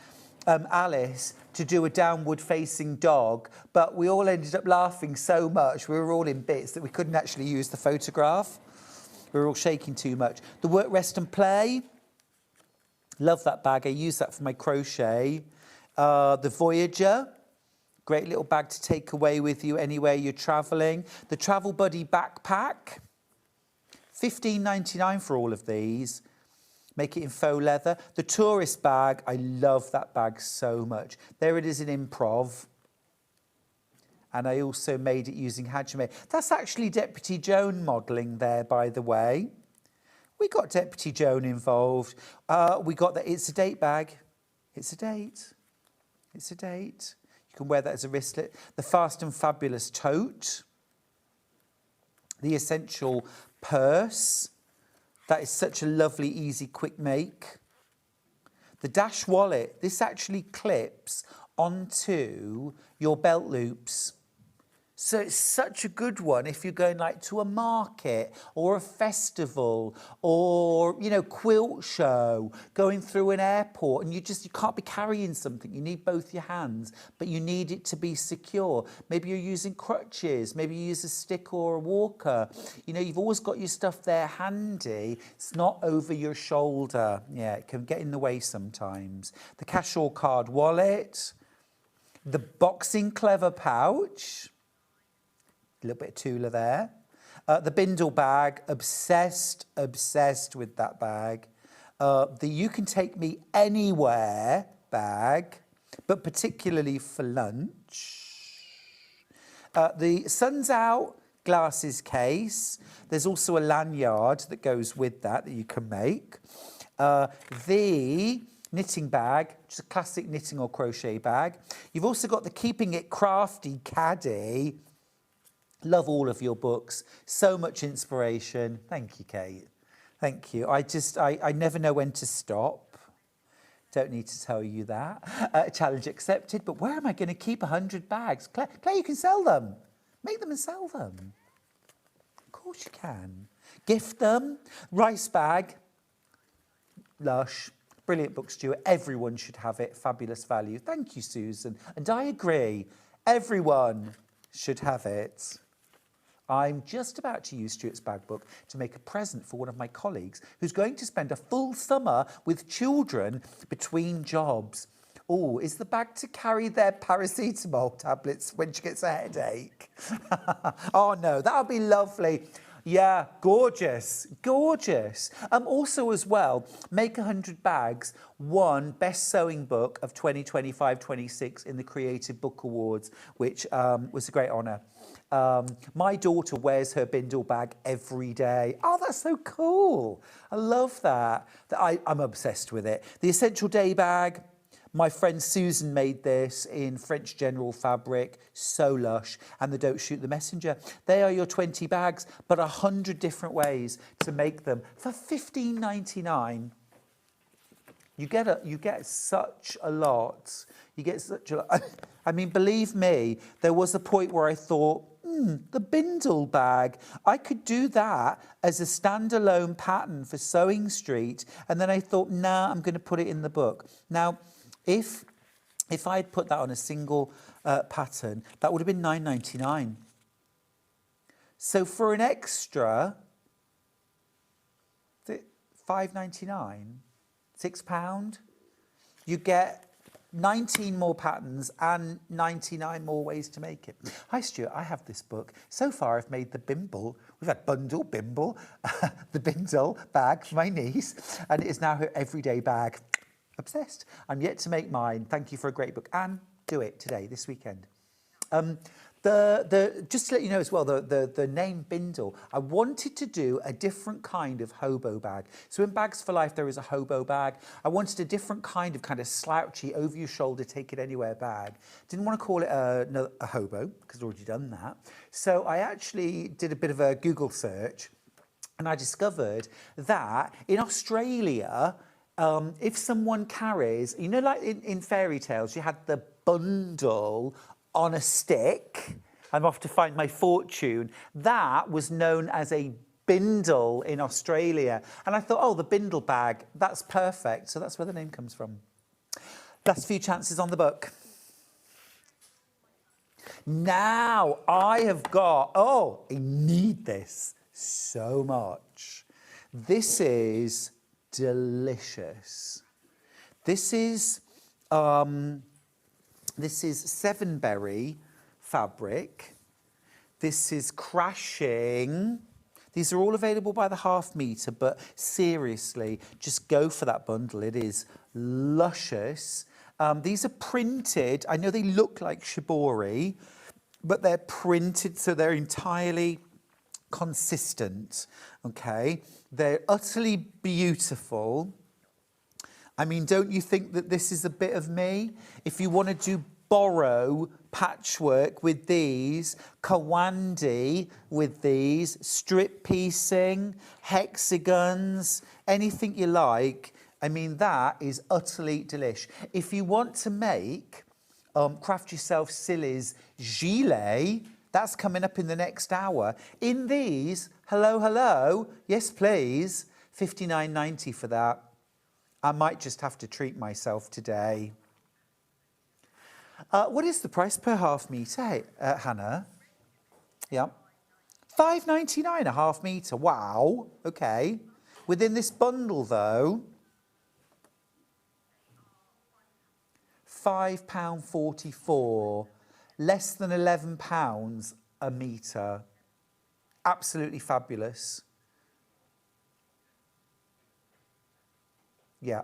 Alice to do a downward facing dog, but we all ended up laughing so much, we were all in bits, that we couldn't actually use the photograph. We were all shaking too much. The work, rest and play. Love that bag. I use that for my crochet. The Voyager. Great little bag to take away with you anywhere you're travelling. The Travel Buddy backpack. £15.99 for all of these. Make it in faux leather. The tourist bag. I love that bag so much. There it is in improv. And I also made it using hajime. That's actually Deputy Joan modelling there, by the way. We got Deputy Joan involved. We got the It's a Date bag. It's a date. It's a date. You can wear that as a wristlet. The Fast and Fabulous tote. The Essential purse. That is such a lovely, easy, quick make. The Dash wallet. This actually clips onto your belt loops. So it's such a good one if you're going like to a market or a festival or, you know, quilt show, going through an airport, and you can't be carrying something. You need both your hands, but you need it to be secure. Maybe you're using crutches, maybe you use a stick or a walker. You know, you've always got your stuff there handy. It's not over your shoulder. Yeah, it can get in the way sometimes. The Casual card wallet, the Boxing Clever pouch. A little bit of Tula there. The Bindle bag, obsessed with that bag. The You Can Take Me Anywhere bag, but particularly for lunch. The Sun's Out glasses case. There's also a lanyard that goes with that you can make. The knitting bag, just a classic knitting or crochet bag. You've also got the Keeping It Crafty caddy. Love all of your books. So much inspiration. Thank you, Kate. Thank you. I never know when to stop. Don't need to tell you that. Challenge accepted. But where am I going to keep 100 bags? Claire, you can sell them. Make them and sell them. Of course you can. Gift them. Rice bag. Lush. Brilliant book, Stuart. Everyone should have it. Fabulous value. Thank you, Susan. And I agree. Everyone should have it. I'm just about to use Stuart's bag book to make a present for one of my colleagues who's going to spend a full summer with children between jobs. Oh, is the bag to carry their paracetamol tablets when she gets a headache? Oh, no, that'll be lovely. Yeah, gorgeous, gorgeous. Also as well, Make 100 Bags won Best Sewing Book of 2025-26 in the Creative Book Awards, which was a great honour. My daughter wears her Bindle bag every day. Oh, that's so cool. I love that. I'm obsessed with it. The Essential Day bag. My friend Susan made this in French General fabric, so lush, and the Don't Shoot the Messenger. They are your 20 bags, but 100 different ways to make them for £15.99. You get such a lot. You get such a lot. I mean, believe me, there was a point where I thought, the bindle bag, I could do that as a standalone pattern for Sewing Street. And then I thought, nah, I'm going to put it in the book. Now, if I'd put that on a single pattern, that would have been £9.99. So for an extra, £5.99, £6, you get 19 more patterns and 99 more ways to make it. Hi, Stuart, I have this book. So far, I've made the bimble. We've had bundle, bimble, the bindle bag for my niece, and it is now her everyday bag. Obsessed. I'm yet to make mine. Thank you for a great book. And do it today, this weekend. Just to let you know as well, the name bindle, I wanted to do a different kind of hobo bag. So in Bags for Life, there is a hobo bag. I wanted a different kind of slouchy, over your shoulder, take it anywhere bag. Didn't want to call it a hobo, because I'd already done that. So I actually did a bit of a Google search, and I discovered that in Australia, if someone carries, you know, like in fairy tales, you had the bundle on a stick, I'm off to find my fortune. That was known as a bindle in Australia. And I thought, oh, the bindle bag, that's perfect. So that's where the name comes from. Last few chances on the book. Now I have got, I need this so much. This is delicious. This is 7-berry fabric. This is crashing. These are all available by the half metre, but seriously, just go for that bundle. It is luscious. These are printed. I know they look like shibori, but they're printed, so they're entirely consistent, okay? They're utterly beautiful. I mean, don't you think that this is a bit of me? If you want to do borrow patchwork with these, kawandi with these, strip piecing, hexagons, anything you like, I mean, that is utterly delish. If you want to make Craft Yourself Silly's gilet, that's coming up in the next hour. In these, hello, yes please, £59.90 for that. I might just have to treat myself today. What is the price per half metre, Hannah? Yeah. £5.99 a half metre. Wow. Okay. Within this bundle, though, £5.44. Less than £11 a metre. Absolutely fabulous. Yeah,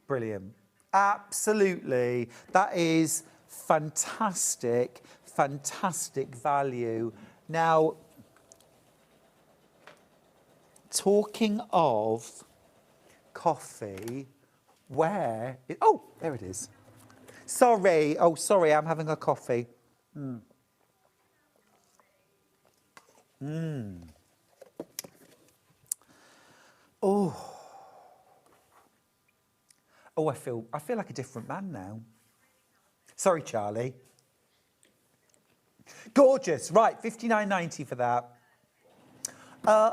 brilliant. Absolutely. That is fantastic, fantastic value. Now, talking of coffee, there it is. Sorry, I'm having a coffee. Oh, I feel like a different man now. Sorry, Charlie. Gorgeous. Right, £59.90 for that.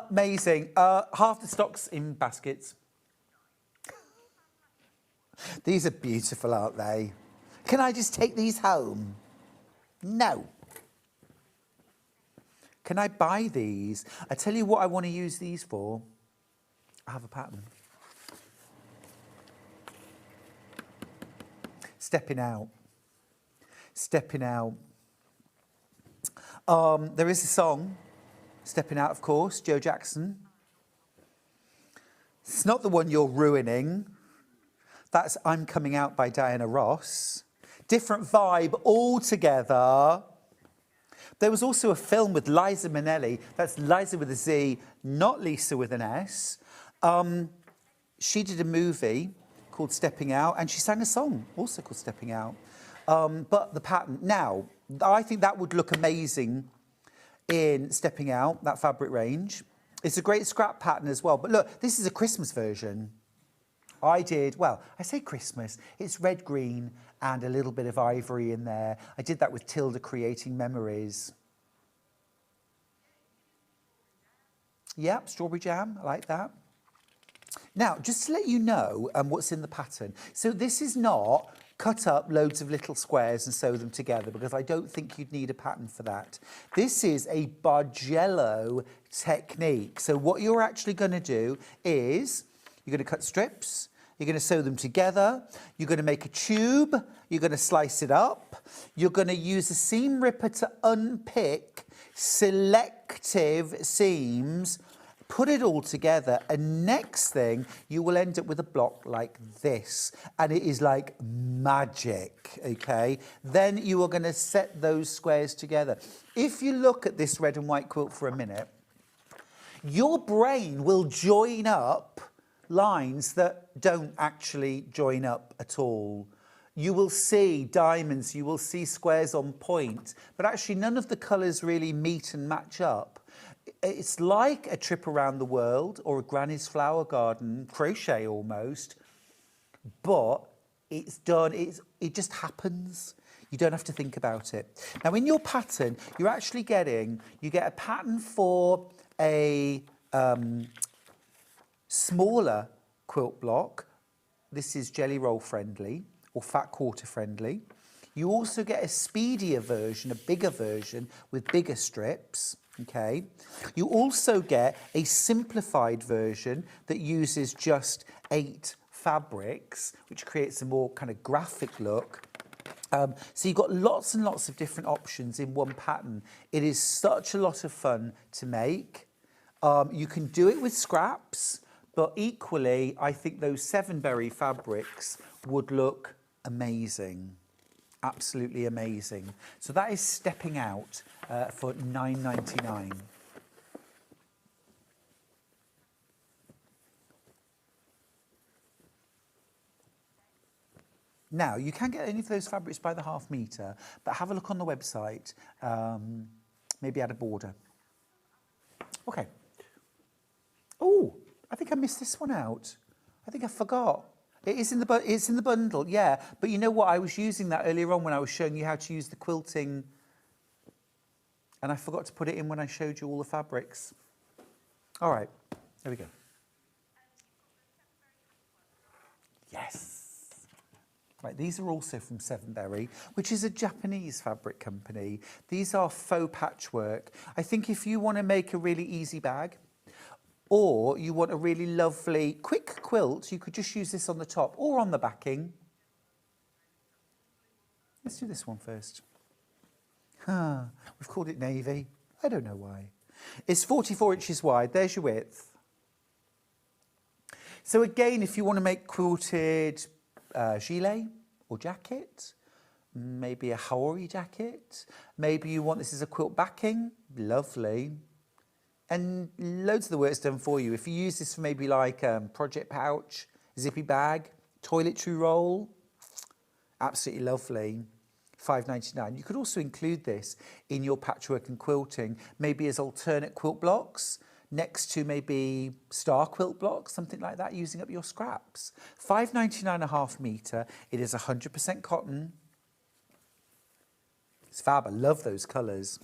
Amazing. Half the stock's in baskets. These are beautiful, aren't they? Can I just take these home? No. Can I buy these? I tell you what I want to use these for. I have a pattern. Stepping out. There is a song, Stepping Out, of course, Joe Jackson. It's not the one you're ruining. That's I'm Coming Out by Diana Ross. Different vibe altogether. There was also a film with Liza Minnelli. That's Liza with a Z, not Lisa with an S. She did a movie called Stepping Out, and she sang a song also called Stepping Out. But the pattern, now, I think that would look amazing in Stepping Out, that fabric range. It's a great scrap pattern as well. But look, this is a Christmas version. I did, well, I say Christmas, it's red, green, and a little bit of ivory in there. I did that with Tilda Creating Memories. Yep, strawberry jam, I like that. Now, just to let you know what's in the pattern. So this is not cut up loads of little squares and sew them together, because I don't think you'd need a pattern for that. This is a Bargello technique. So what you're actually going to do is you're going to cut strips, you're going to sew them together, you're going to make a tube, you're going to slice it up, you're going to use a seam ripper to unpick selective seams, put it all together, and next thing you will end up with a block like this, and it is like magic, okay? Then you are going to set those squares together. If you look at this red and white quilt for a minute, your brain will join up lines that don't actually join up at all. You will see diamonds, you will see squares on point, but actually none of the colours really meet and match up. It's like a trip around the world or a granny's flower garden, crochet almost, but it's done, it just happens. You don't have to think about it. Now in your pattern, you're actually you get a pattern for a smaller quilt block. This is jelly roll friendly or fat quarter friendly. You also get a speedier version, a bigger version with bigger strips. Okay. You also get a simplified version that uses just 8 fabrics, which creates a more kind of graphic look. So you've got lots and lots of different options in one pattern. It is such a lot of fun to make. You can do it with scraps, but equally, I think those 7-berry fabrics would look amazing. Absolutely amazing. So that is stepping out for $9.99. Now, you can get any of those fabrics by the half metre, but have a look on the website, maybe add a border. Okay. Oh, I think I missed this one out. I think I forgot. It's in the bundle, yeah. But you know what? I was using that earlier on when I was showing you how to use the quilting, and I forgot to put it in when I showed you all the fabrics. All right, there we go. Yes. Right, these are also from 7berry, which is a Japanese fabric company. These are faux patchwork. I think if you want to make a really easy bag, or you want a really lovely quick quilt, you could just use this on the top or on the backing. Let's do this one first. We've called it navy. I don't know why. It's 44 inches wide. There's your width. So again, if you want to make quilted gilet or jacket, maybe a Haori jacket, maybe you want this as a quilt backing, lovely. And loads of the work's done for you. If you use this for maybe like project pouch, zippy bag, toiletry roll, absolutely lovely. $5.99. You could also include this in your patchwork and quilting, maybe as alternate quilt blocks, next to maybe star quilt blocks, something like that, using up your scraps. $5.99 a half metre. It is 100% cotton. It's fab. I love those colours.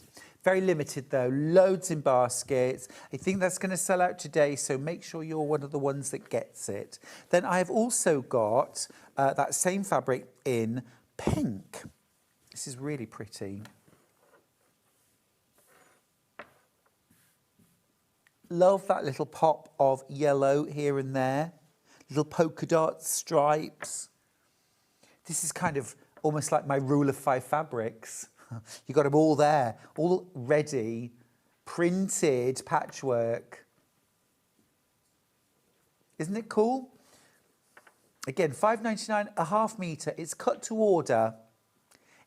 Very limited though, loads in baskets. I think that's going to sell out today, so make sure you're one of the ones that gets it. Then I've also got that same fabric in pink. This is really pretty. Love that little pop of yellow here and there. Little polka dots, stripes. This is kind of almost like my rule of 5 fabrics. You got them all there, all ready, printed patchwork. Isn't it cool? Again, $5.99 a half metre. It's cut to order.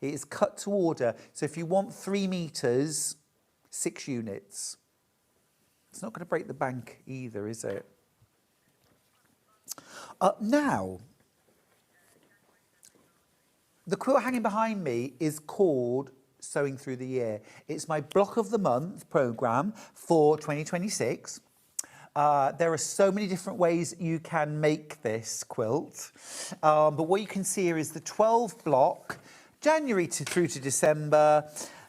It is cut to order. So if you want 3 metres, 6 units. It's not going to break the bank either, is it? Now, the quilt hanging behind me is called Sewing Through the Year. It's my Block of the Month programme for 2026. There are so many different ways you can make this quilt. But what you can see here is the 12 block, January through to December,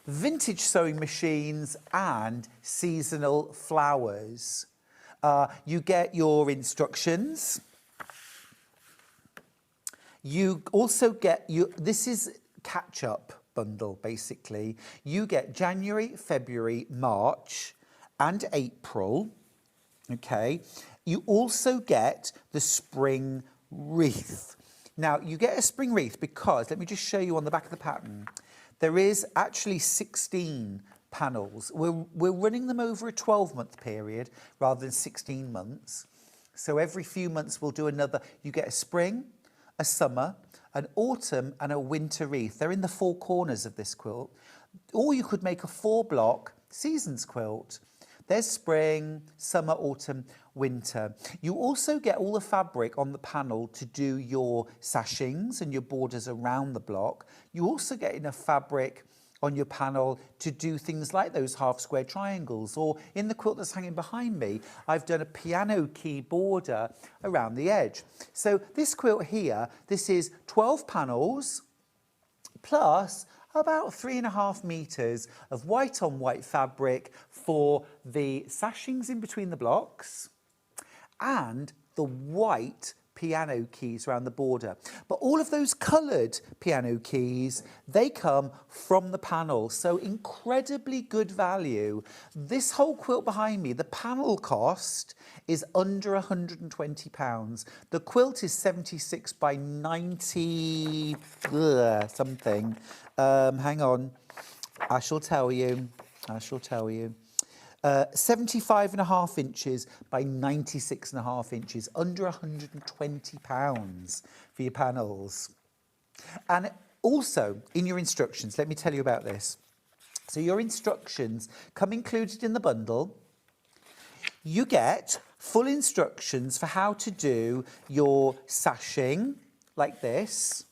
vintage sewing machines and seasonal flowers. You get your instructions. You also get, this is catch-up bundle, basically. You get January, February, March and April, okay? You also get the spring wreath. Now, you get a spring wreath because, let me just show you on the back of the pattern, there is actually 16 panels. We're running them over a 12-month period rather than 16 months. So every few months we'll do another. You get a spring, a summer, an autumn and a winter wreath. They're in the four corners of this quilt. Or you could make a 4-block seasons quilt. There's spring, summer, autumn, winter. You also get all the fabric on the panel to do your sashings and your borders around the block. You also get enough fabric on your panel to do things like those half square triangles, or in the quilt that's hanging behind me, I've done a piano key border around the edge. So this quilt here, this is 12 panels plus about 3.5 meters of white on white fabric for the sashings in between the blocks and the white piano keys around the border. But all of those coloured piano keys, they come from the panel, so incredibly good value. This whole quilt behind me, the panel cost is under £120. The quilt is 76 by 90 something. Hang on, I shall tell you. 75.5 inches by 96.5 inches, under £120 for your panels. And also, in your instructions, let me tell you about this. So your instructions come included in the bundle. You get full instructions for how to do your sashing, like this,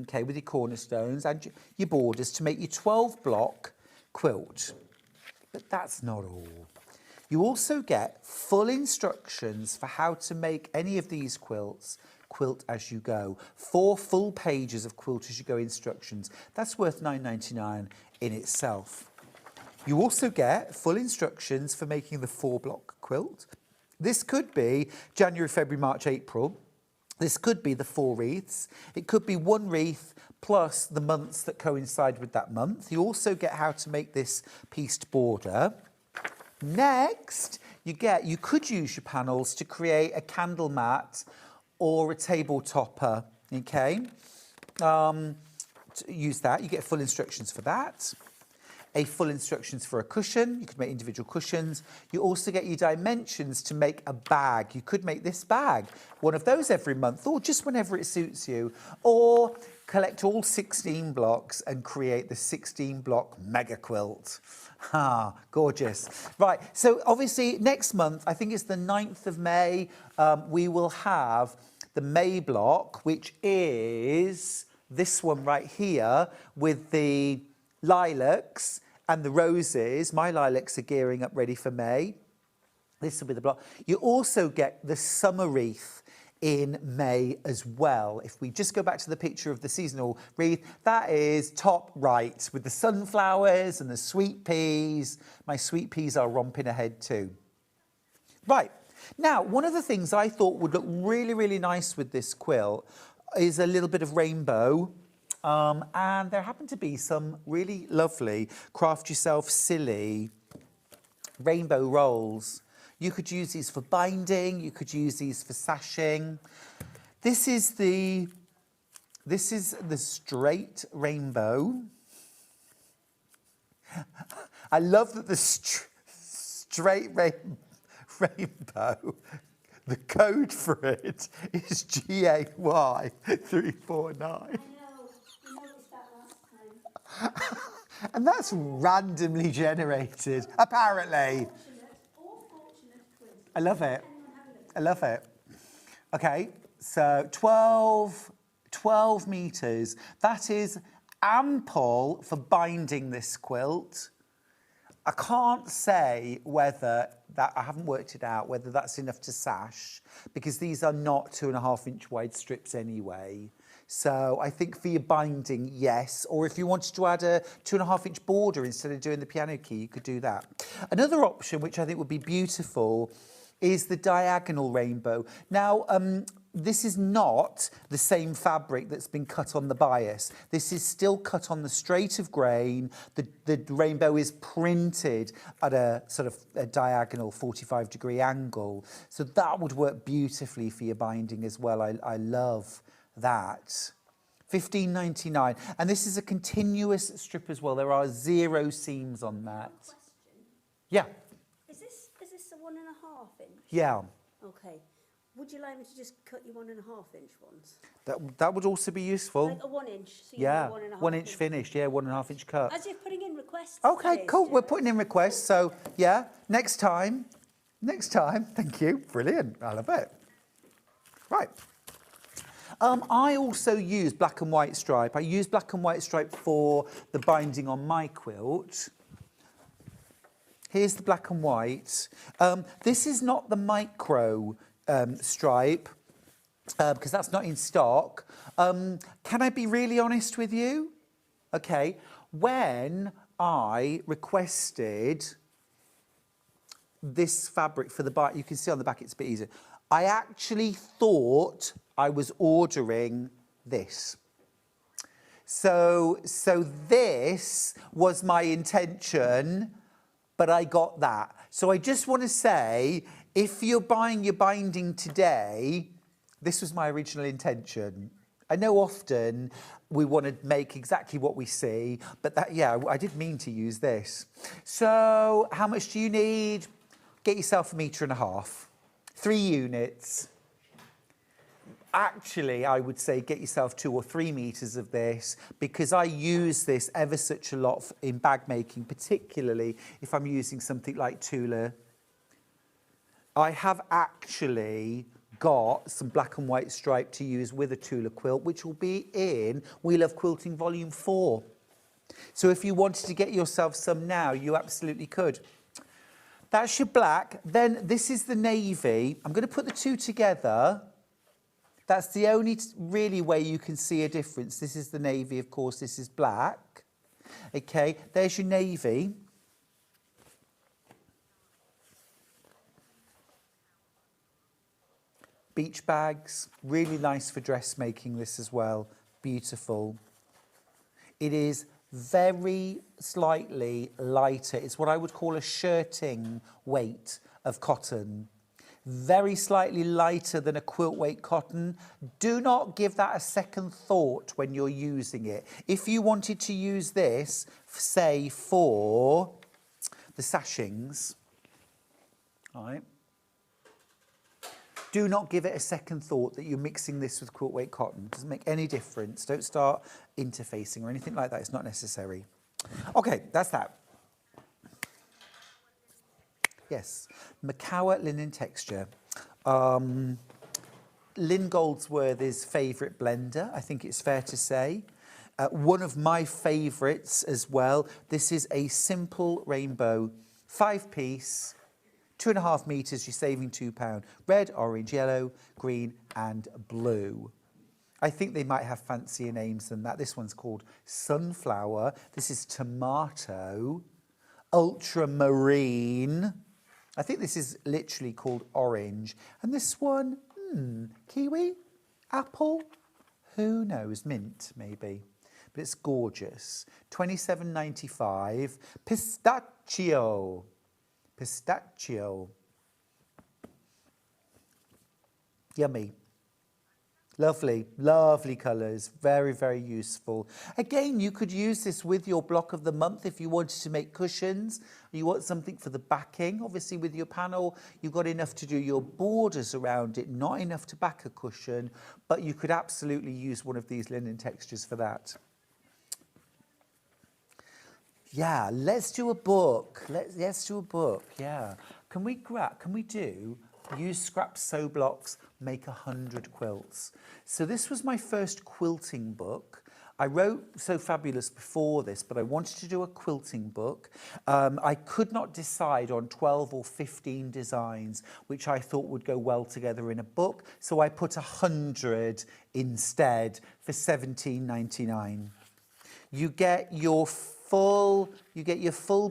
okay, with your cornerstones and your borders to make your 12-block quilt. But that's not all. You also get full instructions for how to make any of these quilts, quilt as you go. 4 full pages of quilt as you go instructions. That's worth £9.99 in itself. You also get full instructions for making the 4-block quilt. This could be January, February, March, April. This could be the 4 wreaths. It could be 1 wreath plus the months that coincide with that month. You also get how to make this pieced border. Next, you could use your panels to create a candle mat or a table topper, okay? Use that, you get full instructions for that. A full instructions for a cushion, you could make individual cushions. You also get your dimensions to make a bag. You could make this bag, one of those every month, or just whenever it suits you, or collect all 16 blocks and create the 16-block mega quilt. Ah, gorgeous. Right, so obviously next month, I think it's the 9th of May, we will have the May block, which is this one right here with the lilacs and the roses. My lilacs are gearing up ready for May. This will be the block. You also get the summer wreath in May as well. If we just go back to the picture of the seasonal wreath, that is top right with the sunflowers and the sweet peas. My sweet peas are romping ahead too. Right, now one of the things I thought would look really, really nice with this quilt is a little bit of rainbow. And there happen to be some really lovely craft yourself silly rainbow rolls. You could use these for binding, you could use these for sashing. This is the straight rainbow. I love that the straight rainbow, the code for it is GAY349. And that's randomly generated, apparently. I love it. I love it. Okay, so 12 meters. That is ample for binding this quilt. I can't say whether that, I haven't worked it out, whether that's enough to sash, because these are not 2.5-inch wide strips anyway. So I think for your binding, yes. Or if you wanted to add a 2.5-inch border instead of doing the piano key, you could do that. Another option, which I think would be beautiful, is the diagonal rainbow. Now, this is not the same fabric that's been cut on the bias. This is still cut on the straight of grain. The rainbow is printed at a sort of a diagonal 45-degree angle. So that would work beautifully for your binding as well. I love that. $15.99. And this is a continuous strip as well. There are 0 seams on that. Yeah. Is this a 1.5 inch? Yeah. Okay. Would you like me to just cut you 1.5-inch ones? That would also be useful. Like a 1 inch. So you Yeah, do 1.5 1 inch finished, yeah, 1.5-inch cut. As you're putting in requests. Okay, today, cool. We're Stuart. putting in requests, so yeah, next time. Thank you. Brilliant. I love it. Right. I also use black and white stripe. I use black and white stripe for the binding on my quilt. Here's the black and white. This is not the micro stripe, because that's not in stock. Can I be really honest with you? Okay, when I requested this fabric for the back, you can see on the back it's a bit easier. I actually thought I was ordering this. So this was my intention, but I got that. So I just want to say, if you're buying your binding today, this was my original intention. I know often we want to make exactly what we see, but that, yeah, I did mean to use this. So how much do you need? Get yourself 1.5 meters, 3 units. Actually, I would say get yourself 2 or 3 meters of this, because I use this ever such a lot in bag making, particularly if I'm using something like tulle. I have actually got some black and white stripe to use with a tulle quilt, which will be in We Love Quilting Volume 4. So if you wanted to get yourself some now, you absolutely could. That's your black. Then this is the navy. I'm going to put the two together. That's the only really way you can see a difference. This is the navy, of course, this is black. Okay, there's your navy. Beach bags, really nice for dressmaking this as well. Beautiful. It is very slightly lighter. It's what I would call a shirting weight of cotton. Very slightly lighter than a quilt weight cotton. Do not give that a second thought when you're using it. If you wanted to use this, say for the sashings, all right, do not give it a second thought that you're mixing this with quilt weight cotton. It doesn't make any difference. Don't start interfacing or anything like that. It's not necessary. Okay, that's that. Yes, Macawa linen texture. Lynn Goldsworthy's favourite blender, I think it's fair to say. One of my favourites as well. This is a simple rainbow 5-piece. 2.5 meters, you're saving £2. Red, orange, yellow, green and blue. I think they might have fancier names than that. This one's called Sunflower. This is Tomato. Ultramarine. I think this is literally called Orange. And this one, Kiwi? Apple? Who knows? Mint, maybe. But it's gorgeous. $27.95. Pistachio. Pistachio. Yummy. Lovely, lovely colours, very, very useful. Again, you could use this with your block of the month if you wanted to make cushions. You want something for the backing. Obviously, with your panel, you've got enough to do your borders around it, not enough to back a cushion, but you could absolutely use one of these linen textures for that. Yeah, let's do a book. Let's do a book, yeah. Can we do use scrap sew blocks, make 100 quilts? So this was my first quilting book. I wrote So Fabulous before this, but I wanted to do a quilting book. I could not decide on 12 or 15 designs, which I thought would go well together in a book. So I put 100 instead for £17.99. You get your full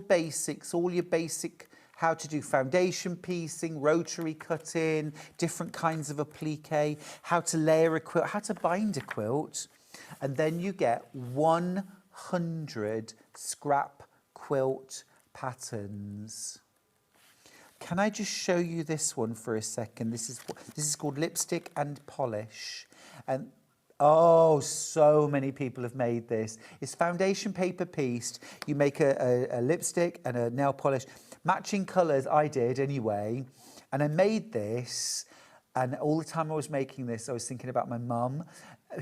basics, all your basic how to do foundation piecing, rotary cutting, different kinds of applique, how to layer a quilt, how to bind a quilt. And then you get 100 scrap quilt patterns. Can I just show you this one for a second? This is called Lipstick and Polish. And oh, so many people have made this. It's foundation paper pieced. You make a lipstick and a nail polish. Matching colours, I did anyway. And I made this, and all the time I was making this, I was thinking about my mum,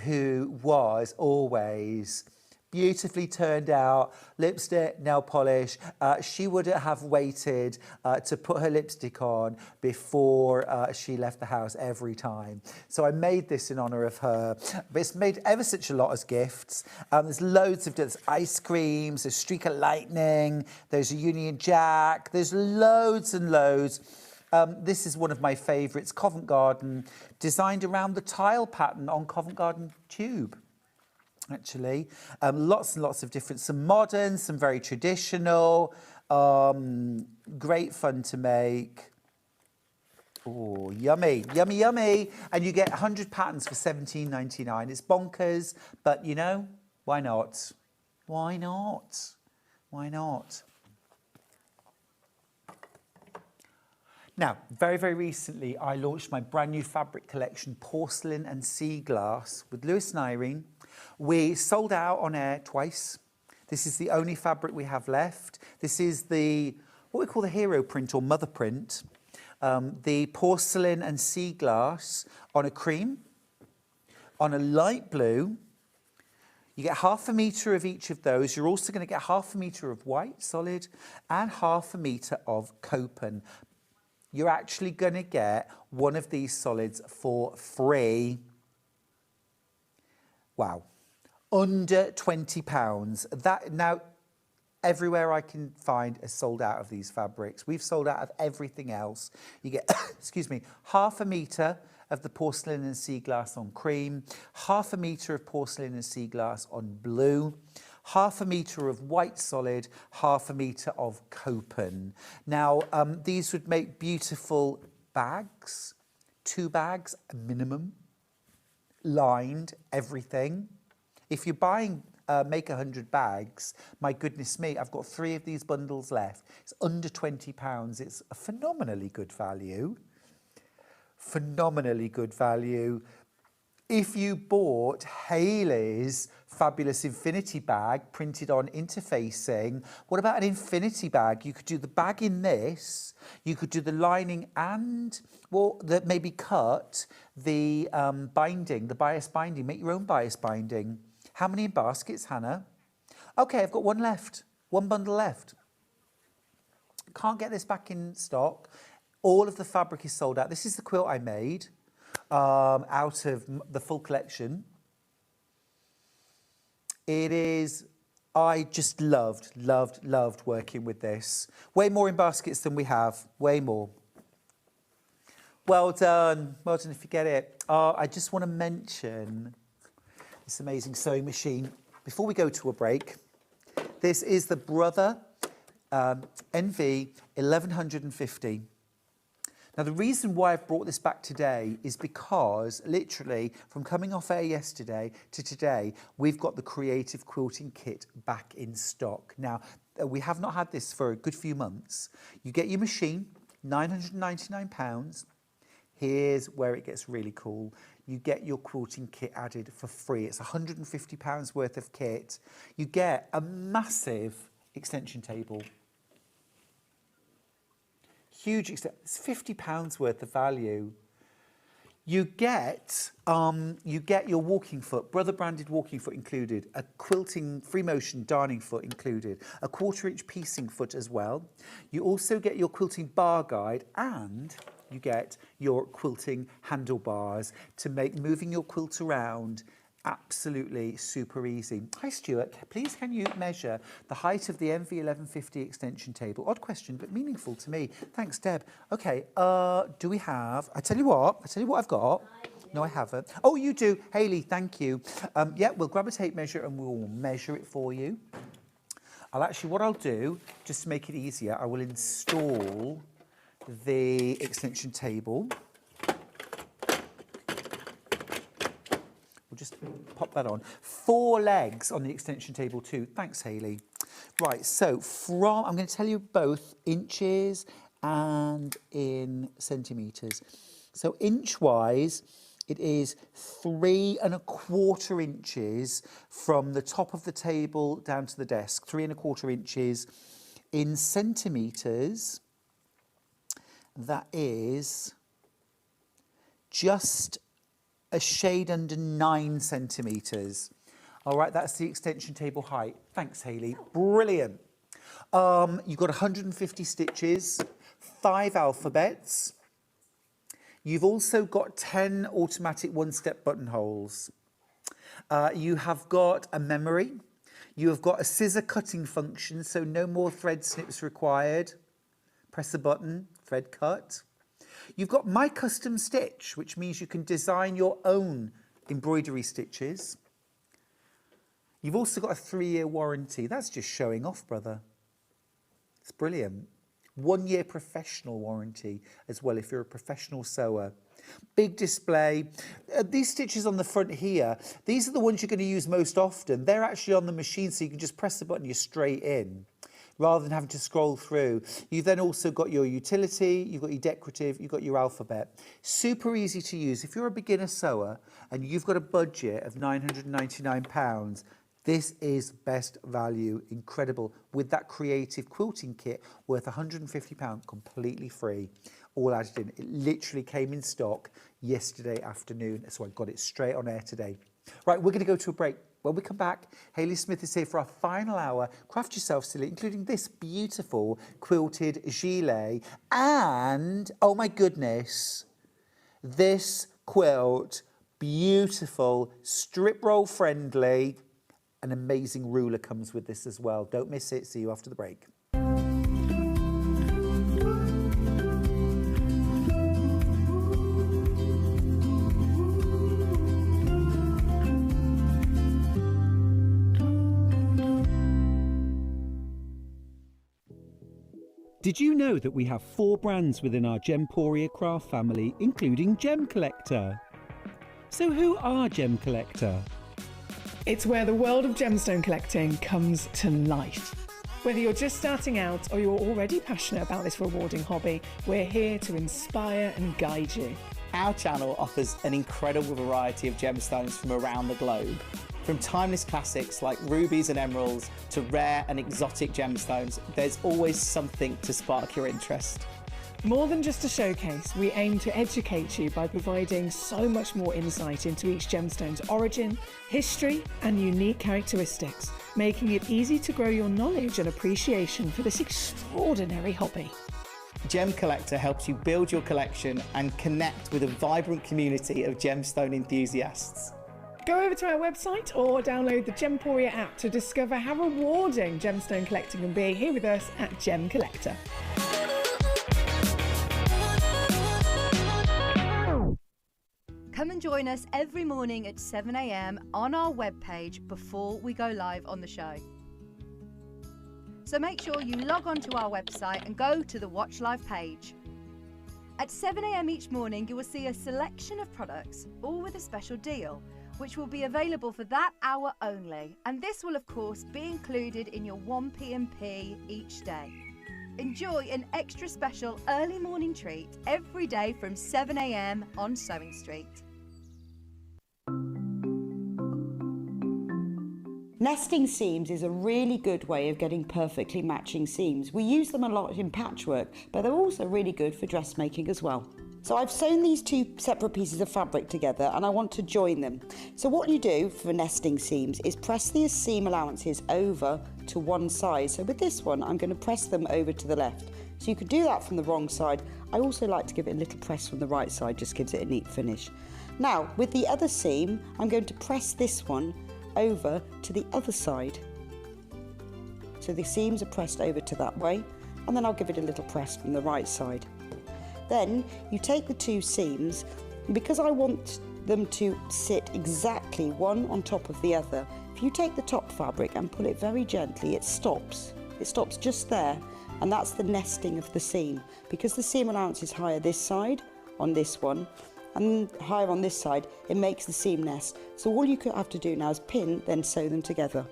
who was always beautifully turned out, lipstick, nail polish. She would have waited to put her lipstick on before she left the house every time. So I made this in honour of her. But it's made ever such a lot as gifts. There's loads of there's ice creams, there's streak of lightning, there's a Union Jack, there's loads and loads. This is one of my favourites, Covent Garden, designed around the tile pattern on Covent Garden tube. Actually, lots and lots of different, some modern, some very traditional, great fun to make. Oh, yummy, yummy, yummy. And you get 100 patterns for £17.99. It's bonkers, but you know, why not? Why not? Why not? Now, very, very recently, I launched my brand new fabric collection, Porcelain and Sea Glass, with Lewis and Irene. We sold out on air twice. This is the only fabric we have left. This is what we call the hero print or mother print. The porcelain and sea glass on a cream, on a light blue. You get ½ metre of each of those. You're also going to get ½ metre of white solid and ½ metre of copen. You're actually going to get one of these solids for free. Wow. Under £20. That now, everywhere I can find is sold out of these fabrics. We've sold out of everything else. You get, excuse me, ½ metre of the porcelain and sea glass on cream, ½ metre of porcelain and sea glass on blue, ½ metre of white solid, ½ metre of copen. Now, these would make beautiful bags, 2 bags minimum, lined, everything. If you're buying make 100 bags, my goodness me, I've got 3 of these bundles left. It's under £20. It's a phenomenally good value. Phenomenally good value. If you bought Hayley's fabulous infinity bag printed on interfacing, what about an infinity bag? You could do the bag in this, you could do the lining and, well, maybe cut the binding, the bias binding, make your own bias binding. How many baskets, Hannah? Okay, I've got 1 left, 1 bundle left. Can't get this back in stock. All of the fabric is sold out. This is the quilt I made out of the full collection. It is, I just loved working with this. Way more in baskets than we have, way more. Well done if you get it. I just want to mention this amazing sewing machine. Before we go to a break, this is the Brother NV 1150. Now, the reason why I've brought this back today is because, literally, from coming off air yesterday to today, we've got the Creative Quilting Kit back in stock. Now, we have not had this for a good few months. You get your machine, £999. Here's where it gets really cool. You get your quilting kit added for free. It's £150 worth of kit. You get a massive extension table. Huge extent. It's £50 worth of value. You get your walking foot, Brother branded walking foot included, a quilting free motion darning foot included, a 1/4-inch piecing foot as well. You also get your quilting bar guide and you get your quilting handlebars to make moving your quilt around absolutely super easy. Hi Stuart, please can you measure the height of the MV1150 extension table? Odd question, but meaningful to me. Thanks, Deb. Okay, do we have, I tell you what I've got. No, I haven't. Oh, you do. Hayley, thank you. Yeah, we'll grab a tape measure and we'll measure it for you. What I'll do, just to make it easier, I will install the extension table. We'll just pop that on. 4 legs on the extension table too. Thanks, Hayley. Right, so I'm going to tell you both inches and in centimetres. So inch-wise, it is 3 1/4 inches from the top of the table down to the desk. 3 1/4 inches. In centimetres, that is just a shade under 9 centimetres. All right, that's the extension table height. Thanks, Hayley. Brilliant. You've got 150 stitches, 5 alphabets. You've also got 10 automatic one-step buttonholes. You have got a memory. You have got a scissor cutting function, so no more thread snips required. Press a button, thread cut. You've got My Custom Stitch, which means you can design your own embroidery stitches. You've also got a 3-year warranty. That's just showing off, brother. It's brilliant. 1-year professional warranty as well if you're a professional sewer. Big display. These stitches on the front here, these are the ones you're going to use most often. They're actually on the machine, so you can just press the button, you're straight in, rather than having to scroll through. You've then also got your utility, you've got your decorative, you've got your alphabet. Super easy to use. If you're a beginner sewer and you've got a budget of £999, this is best value, incredible, with that creative quilting kit worth £150, completely free, all added in. It literally came in stock yesterday afternoon, so I got it straight on air today. Right, we're going to go to a break. When we come back, Hayley Smith is here for our final hour. Craft yourself silly, including this beautiful quilted gilet and, oh my goodness, this quilt, beautiful, strip roll friendly. An amazing ruler comes with this as well. Don't miss it. See you after the break. Did you know that we have 4 brands within our Gemporia craft family, including Gem Collector? So who are Gem Collector? It's where the world of gemstone collecting comes to life. Whether you're just starting out or you're already passionate about this rewarding hobby, we're here to inspire and guide you. Our channel offers an incredible variety of gemstones from around the globe. From timeless classics like rubies and emeralds to rare and exotic gemstones, there's always something to spark your interest. More than just a showcase, we aim to educate you by providing so much more insight into each gemstone's origin, history, and unique characteristics, making it easy to grow your knowledge and appreciation for this extraordinary hobby. Gem Collector helps you build your collection and connect with a vibrant community of gemstone enthusiasts. Go over to our website or download the Gemporia app to discover how rewarding gemstone collecting can be here with us at Gem Collector. Come and join us every morning at 7 a.m. on our webpage before we go live on the show. So make sure you log on to our website and go to the Watch Live page. At 7 a.m. each morning, you will see a selection of products, all with a special deal, which will be available for that hour only. And this will, of course, be included in your 1p&p each day. Enjoy an extra special early morning treat every day from 7 a.m. on Sewing Street. Nesting seams is a really good way of getting perfectly matching seams. We use them a lot in patchwork, but they're also really good for dressmaking as well. So I've sewn these two separate pieces of fabric together and I want to join them. So what you do for nesting seams is press the seam allowances over to one side. So with this one, I'm going to press them over to the left. So you could do that from the wrong side. I also like to give it a little press from the right side, just gives it a neat finish. Now, with the other seam, I'm going to press this one over to the other side. So the seams are pressed over to that way, and then I'll give it a little press from the right side. Then you take the two seams, and because I want them to sit exactly one on top of the other, if you take the top fabric and pull it very gently, it stops. It stops just there, and that's the nesting of the seam. Because the seam allowance is higher this side on this one, and higher on this side, it makes the seam nest. So all you have to do now is pin, then sew them together.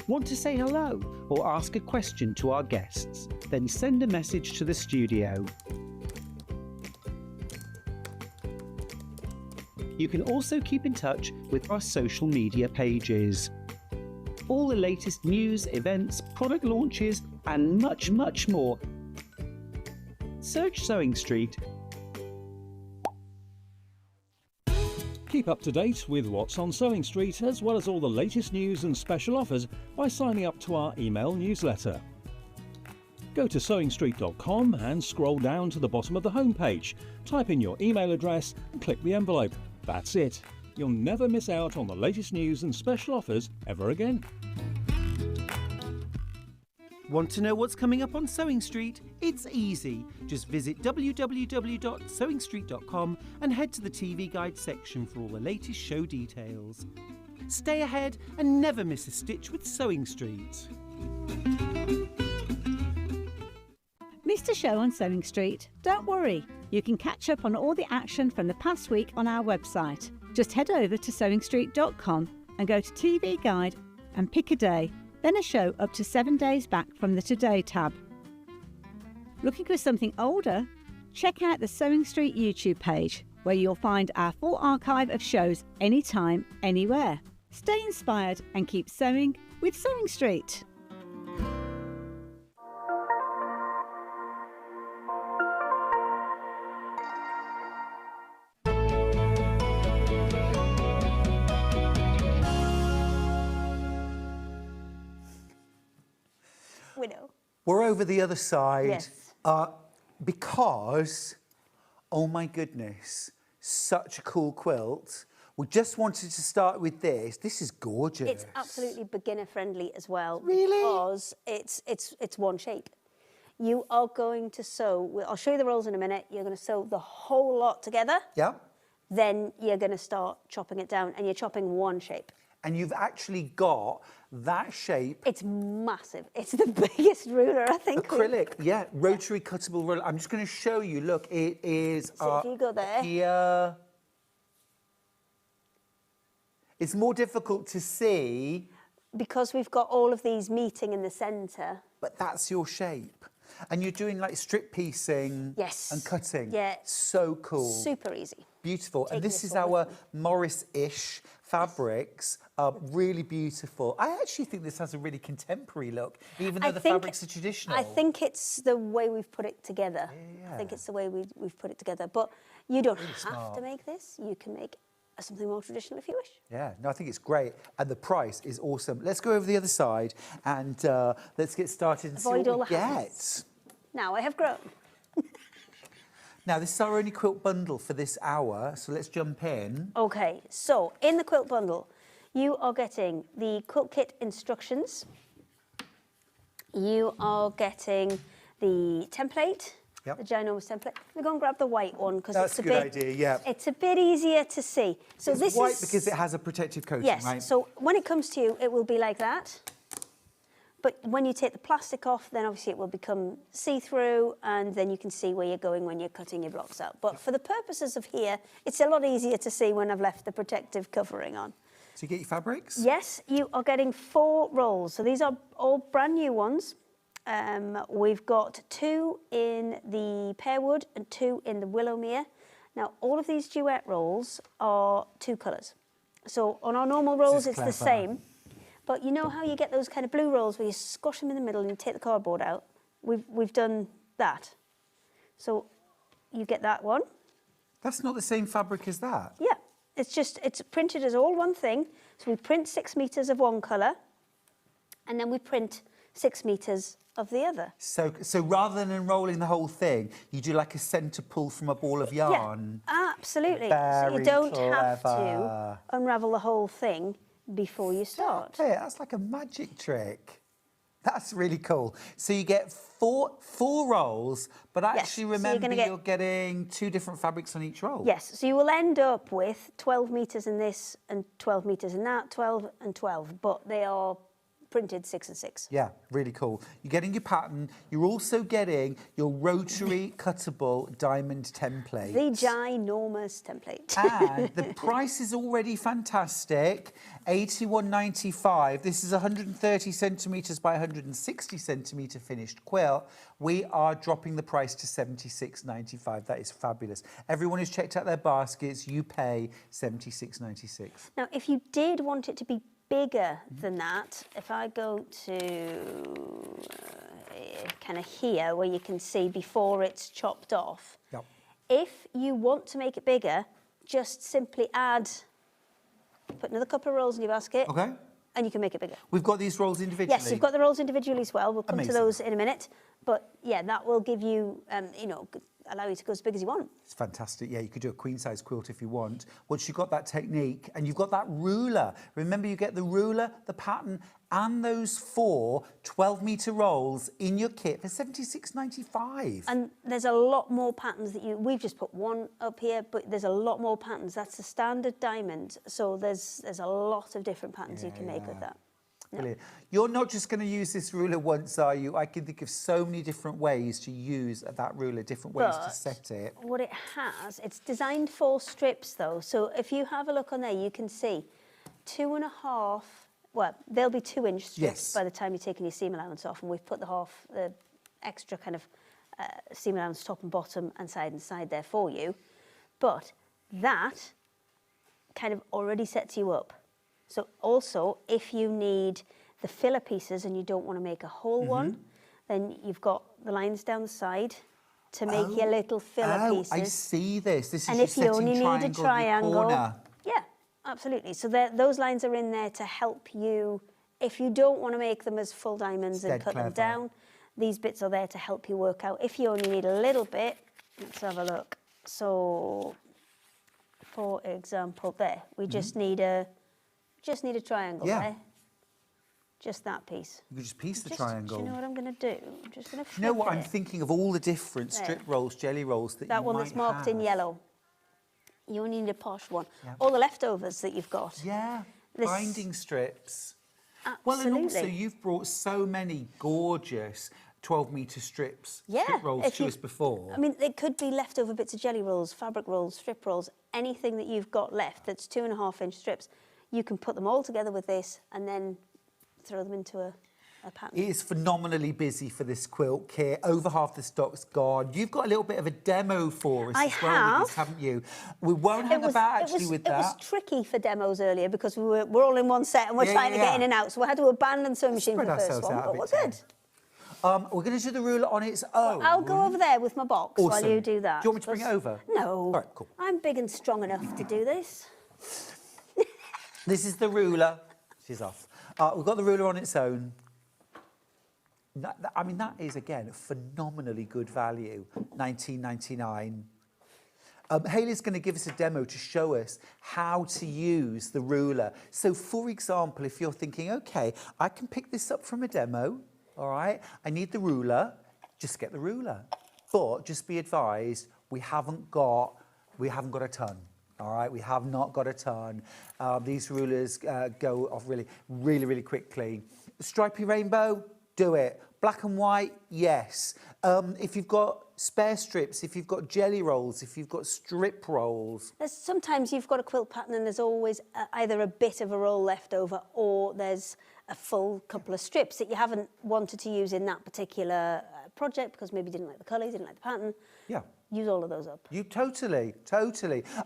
Want to say hello or ask a question to our guests? Then send a message to the studio. You can also keep in touch with our social media pages. All the latest news, events, product launches, and much, much more. Search Sewing Street. Keep up to date with what's on Sewing Street, as well as all the latest news and special offers by signing up to our email newsletter. Go to sewingstreet.com and scroll down to the bottom of the homepage. Type in your email address and click the envelope. That's it. You'll never miss out on the latest news and special offers ever again. Want to know what's coming up on Sewing Street? It's easy. Just visit www.sewingstreet.com and head to the TV guide section for all the latest show details. Stay ahead and never miss a stitch with Sewing Street. Missed a show on Sewing Street? Don't worry, you can catch up on all the action from the past week on our website. Just head over to sewingstreet.com and go to TV Guide and pick a day, then a show up to 7 days back from the Today tab. Looking for something older? Check out the Sewing Street YouTube page, where you'll find our full archive of shows anytime, anywhere. Stay inspired and keep sewing with Sewing Street. We know. We're over the other side. Yes. Because, oh my goodness, such a cool quilt. We just wanted to start with this. This is gorgeous. It's absolutely beginner friendly as well. Really? Because it's one shape. You are going to sew, I'll show you the rolls in a minute, you're going to sew the whole lot together. Yeah. Then you're going to start chopping it down, and you're chopping one shape. And you've actually got that shape. It's massive. It's the biggest ruler, I think. Acrylic, yeah, rotary cuttable ruler. I'm just going to show you. Look, it is So if you go there. here. It's more difficult to see. Because we've got all of these meeting in the centre. But that's your shape. And you're doing like strip piecing. Yes. And cutting. Yeah. So cool. Super easy. Beautiful. And this is one our with Morris-ish fabrics. Really beautiful. I actually think this has a really contemporary look, even though the fabrics are traditional. I think it's the way we've put it together. Yeah. I think it's the way we've put it together. But you don't have smart. to make this. You can make something more traditional if you wish. Yeah, no, I think it's great. And the price is awesome. Let's go over the other side and let's get started and Avoid see all what we the get. hassles. Now I have grown. Now, this is our only quilt bundle for this hour, so let's jump in. Okay, so in the quilt bundle, you are getting the quilt kit instructions. You are getting the template, Yep. the ginormous template. I'm going to grab the white one because That's it's a good idea, yeah. It's a bit easier to see. So It's this white is because it has a protective coating, yes. right? So when it comes to you, it will be like that. But when you take the plastic off, then obviously it will become see-through, and then you can see where you're going when you're cutting your blocks out. But for the purposes of here, it's a lot easier to see when I've left the protective covering on. So you get your fabrics? Yes, you are getting 4 rolls. So these are all brand new ones. We've got 2 in the pearwood and 2 in the Willowmere. Now, all of these duet rolls are 2 colours. So on our normal rolls, it's the same. But you know how you get those kind of blue rolls where you squash them in the middle and you take the cardboard out? We've done that. So you get that one. That's not the same fabric as that. Yeah, it's printed as all one thing. So we print 6 meters of one colour, and then we print 6 meters of the other. So rather than unrolling the whole thing, you do like a centre pull from a ball of yarn. Yeah, absolutely. Very so you don't have clever. to unravel the whole thing before you start. Yeah, that's like a magic trick. That's really cool. So you get four rolls, but actually so remember you're getting 2 different fabrics on each roll. Yes, so you will end up with 12 meters in this and 12 meters in that, 12 and 12, but they are printed 6 and 6. Yeah, really cool. You're getting your pattern. You're also getting your rotary cuttable diamond template. The ginormous template. And the price is already fantastic. £81.95. This is 130 centimetres by 160 centimetre finished quilt. We are dropping the price to £76.95. That is fabulous. Everyone who's checked out their baskets, you pay £76.96. Now, if you did want it to be bigger than that, if I go to kind of here where you can see before it's chopped off, Yep. if you want to make it bigger, just simply put another couple of rolls in your basket, Okay. and you can make it bigger. We've got these rolls individually. Yes, you've got the rolls individually as well. We'll come Amazing. to those in a minute. But yeah, that will give you, allow you to go as big as you want. It's fantastic. Yeah, you could do a queen-size quilt if you want. Once you've got that technique and you've got that ruler, remember you get the ruler, the pattern, and those 4 12-metre rolls in your kit for £76.95. And there's a lot more patterns that we've just put one up here, but there's a lot more patterns. That's the standard diamond. So there's a lot of different patterns you can make with that. Brilliant. You're not just going to use this ruler once, are you? I can think of so many different ways to use that ruler, different ways to set it. What it has, it's designed for strips though. So if you have a look on there, you can see 2.5, well, they'll be 2-inch strips by the time you're taking your seam allowance off. And we've put the extra kind of seam allowance top and bottom and side there for you. But that kind of already sets you up. So also, if you need the filler pieces and you don't want to make a whole one, then you've got the lines down the side to make your little filler pieces. I see this. This is and your if you only need a in your triangle, corner. yeah, absolutely. So those lines are in there to help you. If you don't want to make them as full diamonds and cut them down, these bits are there to help you work out. If you only need a little bit, let's have a look. So, for example, there we just need a triangle there. Just that piece. You could just piece the triangle. Do you know what I'm going to do? I'm just going to flip You know what? it. I'm thinking of all the different strip rolls, jelly rolls that you might have. That one that's marked in yellow. You only need a posh one. Yeah. All the leftovers that you've got. Yeah, binding strips. Absolutely. Well, and also you've brought so many gorgeous 12-metre strips, strip rolls to us before. I mean, they could be leftover bits of jelly rolls, fabric rolls, strip rolls, anything that you've got left that's 2.5-inch strips. You can put them all together with this and then throw them into a pattern. It is phenomenally busy for this quilt kit. Over half the stock's gone. You've got a little bit of a demo for us as well with this, haven't you? We won't hang about actually with that. It was tricky for demos earlier because we're all in one set and we're trying to get in and out. So we had to abandon sewing machine for the first one, but we're good. We're going to do the ruler on its own. I'll go over there with my box while you do that. Do you want me to bring it over? No. All right, cool. I'm big and strong enough to do this. This is the ruler. She's off. We've got the ruler on its own. I mean, that is, again, phenomenally good value, $19.99. Hayley's going to give us a demo to show us how to use the ruler. So, for example, if you're thinking, OK, I can pick this up from a demo, all right? I need the ruler. Just get the ruler. But just be advised, we haven't got a ton. All right, we have not got a ton. These rulers go off really, really, really quickly. Stripy rainbow, do it. Black and white, yes. If you've got spare strips, if you've got jelly rolls, if you've got strip rolls. Sometimes you've got a quilt pattern and there's always either a bit of a roll left over or there's a full couple of strips that you haven't wanted to use in that particular project because maybe you didn't like the colour, you didn't like the pattern. Yeah. Use all of those up. You totally.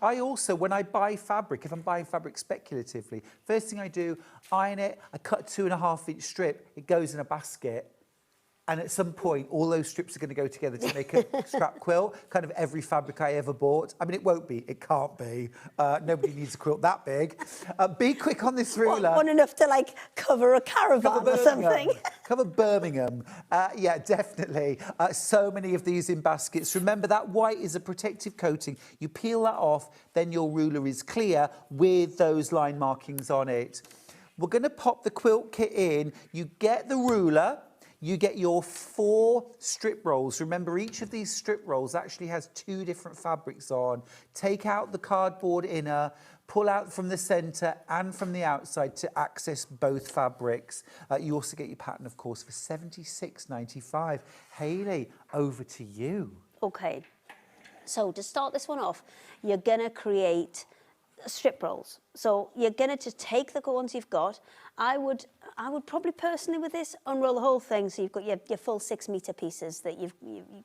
I also, when I buy fabric, if I'm buying fabric speculatively, first thing I do, iron it, I cut a 2.5-inch strip, it goes in a basket. And at some point, all those strips are going to go together to make a scrap quilt, kind of every fabric I ever bought. I mean, it won't be, it can't be. Nobody needs a quilt that big. Be quick on this ruler. One enough to, like, cover a caravan or something. Cover Birmingham. Yeah, definitely. So many of these in baskets. Remember, that white is a protective coating. You peel that off, then your ruler is clear with those line markings on it. We're going to pop the quilt kit in. You get the ruler. You get your 4 strip rolls. Remember, each of these strip rolls actually has 2 different fabrics on. Take out the cardboard inner, pull out from the centre and from the outside to access both fabrics. You also get your pattern, of course, for £76.95. Hayley, over to you. Okay, so to start this one off, you're going to create strip rolls. So you're going to just take the ones you've got. I would probably personally with this unroll the whole thing, so you've got your full 6 metre pieces that you've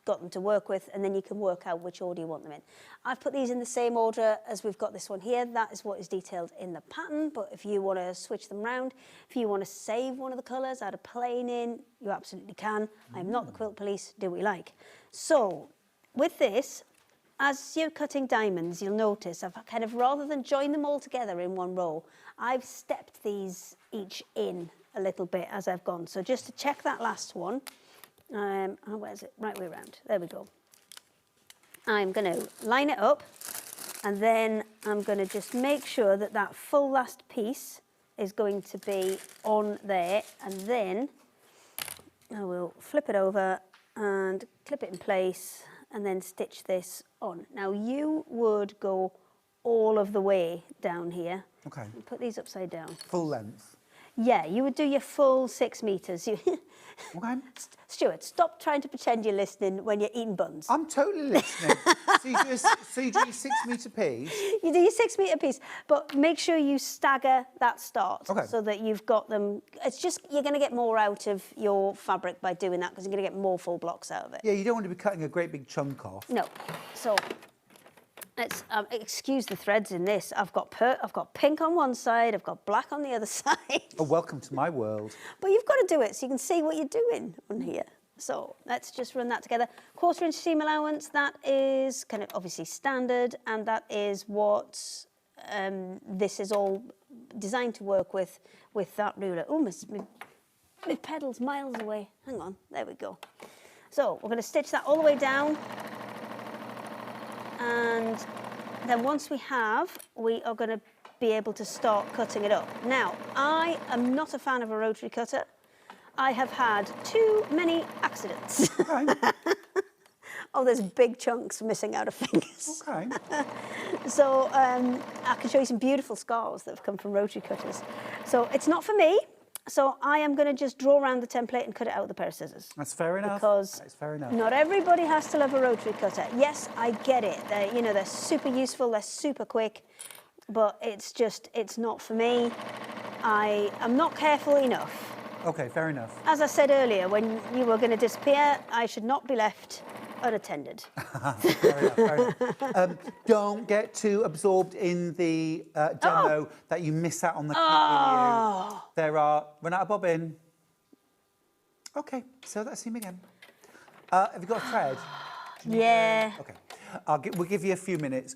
got them to work with, and then you can work out which order you want them in. I've put these in the same order as we've got this one here. That is what is detailed in the pattern, but if you want to switch them round, if you want to save one of the colours, add a plain in, you absolutely can. I'm not the quilt police, do what you like. So with this, as you're cutting diamonds, you'll notice I've kind of, rather than join them all together in one row, I've stepped these each in a little bit as I've gone. So just to check that last one, where's it? Right way around. There we go. I'm going to line it up, and then I'm going to just make sure that that full last piece is going to be on there, and then I will flip it over and clip it in place, and then stitch this on. Now you would go all of the way down here. Okay. And put these upside down. Full length. Yeah, you would do your full 6 metres. Okay. Stuart, stop trying to pretend you're listening when you're eating buns. I'm totally listening. So you do your 6 metre piece? You do your 6 metre piece, but make sure you stagger that start, okay, so that you've got them. It's just, you're going to get more out of your fabric by doing that, because you're going to get more full blocks out of it. Yeah, you don't want to be cutting a great big chunk off. No. So let's excuse the threads in this. I've got pink on one side, I've got black on the other side. Oh, welcome to my world. But you've got to do it so you can see what you're doing on here. So let's just run that together. 1/4 inch seam allowance, that is kind of obviously standard, and that is what this is all designed to work with that ruler. Oh, my pedal's miles away. Hang on, there we go. So we're going to stitch that all the way down. And then once we are going to be able to start cutting it up. Now, I am not a fan of a rotary cutter. I have had too many accidents. Okay. Oh, there's big chunks missing out of fingers. Okay. So I can show you some beautiful scars that have come from rotary cutters. So it's not for me. So I am going to just draw around the template and cut it out with a pair of scissors. That's fair enough. Because that's fair enough. Not everybody has to love a rotary cutter. Yes, I get it. They're super useful, they're super quick, but it's not for me. I am not careful enough. Okay, fair enough. As I said earlier, when you were going to disappear, I should not be left unattended. Fair enough, fair enough. Don't get too absorbed in the demo that you miss out on the continue. There are, run out of bobbin. Okay, sew that seam again. Have you got a thread? Yeah. Okay, we'll give you a few minutes.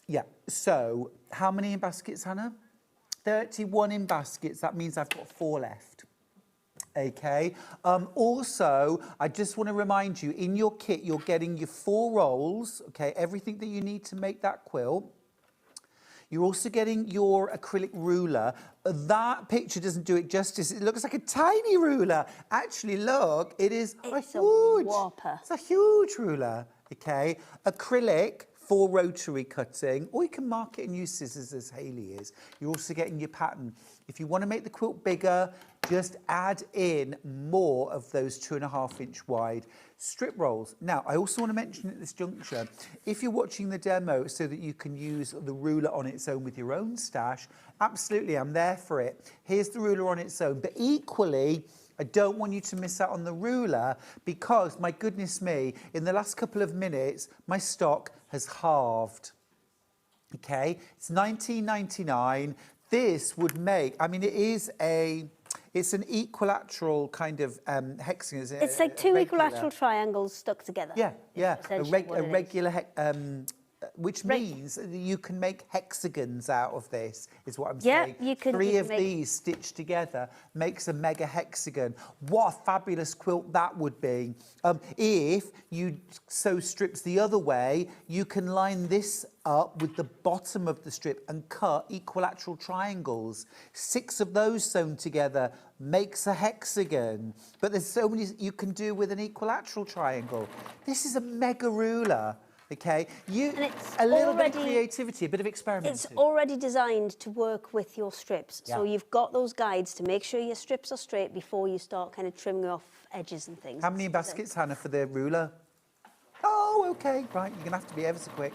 Yeah, so how many in baskets, Hannah? 31 in baskets, that means I've got 4 left. Okay. Also, I just want to remind you, in your kit, you're getting your 4 rolls, okay, everything that you need to make that quilt. You're also getting your acrylic ruler. That picture doesn't do it justice. It looks like a tiny ruler. Actually, look, it's a huge whopper. It's a huge ruler, okay? Acrylic for rotary cutting, or you can mark it and use scissors as Hayley is. You're also getting your pattern. If you want to make the quilt bigger, just add in more of those 2.5 inch wide strip rolls. Now, I also want to mention at this juncture, if you're watching the demo so that you can use the ruler on its own with your own stash, absolutely, I'm there for it. Here's the ruler on its own, but equally, I don't want you to miss out on the ruler because, my goodness me, in the last couple of minutes, my stock has halved. Okay, it's $19.99. This would make, I mean, it is a It's an equilateral kind of hexagon. Isn't it? It's like two equilateral triangles stuck together. Yeah, yeah. A essentially what it is. regular, which means that you can make hexagons out of this, is what I'm saying. you can. Three you of can these stitched together makes a mega hexagon. What a fabulous quilt that would be. If you sew strips the other way, you can line this up with the bottom of the strip and cut equilateral triangles. 6 of those sewn together makes a hexagon. But there's so many you can do with an equilateral triangle. This is a mega ruler. Okay, a little bit of creativity, a bit of experimenting. It's already designed to work with your strips. So you've got those guides to make sure your strips are straight before you start kind of trimming off edges and things. How many baskets, Hannah, for the ruler? Oh, okay, right, you're going to have to be ever so quick.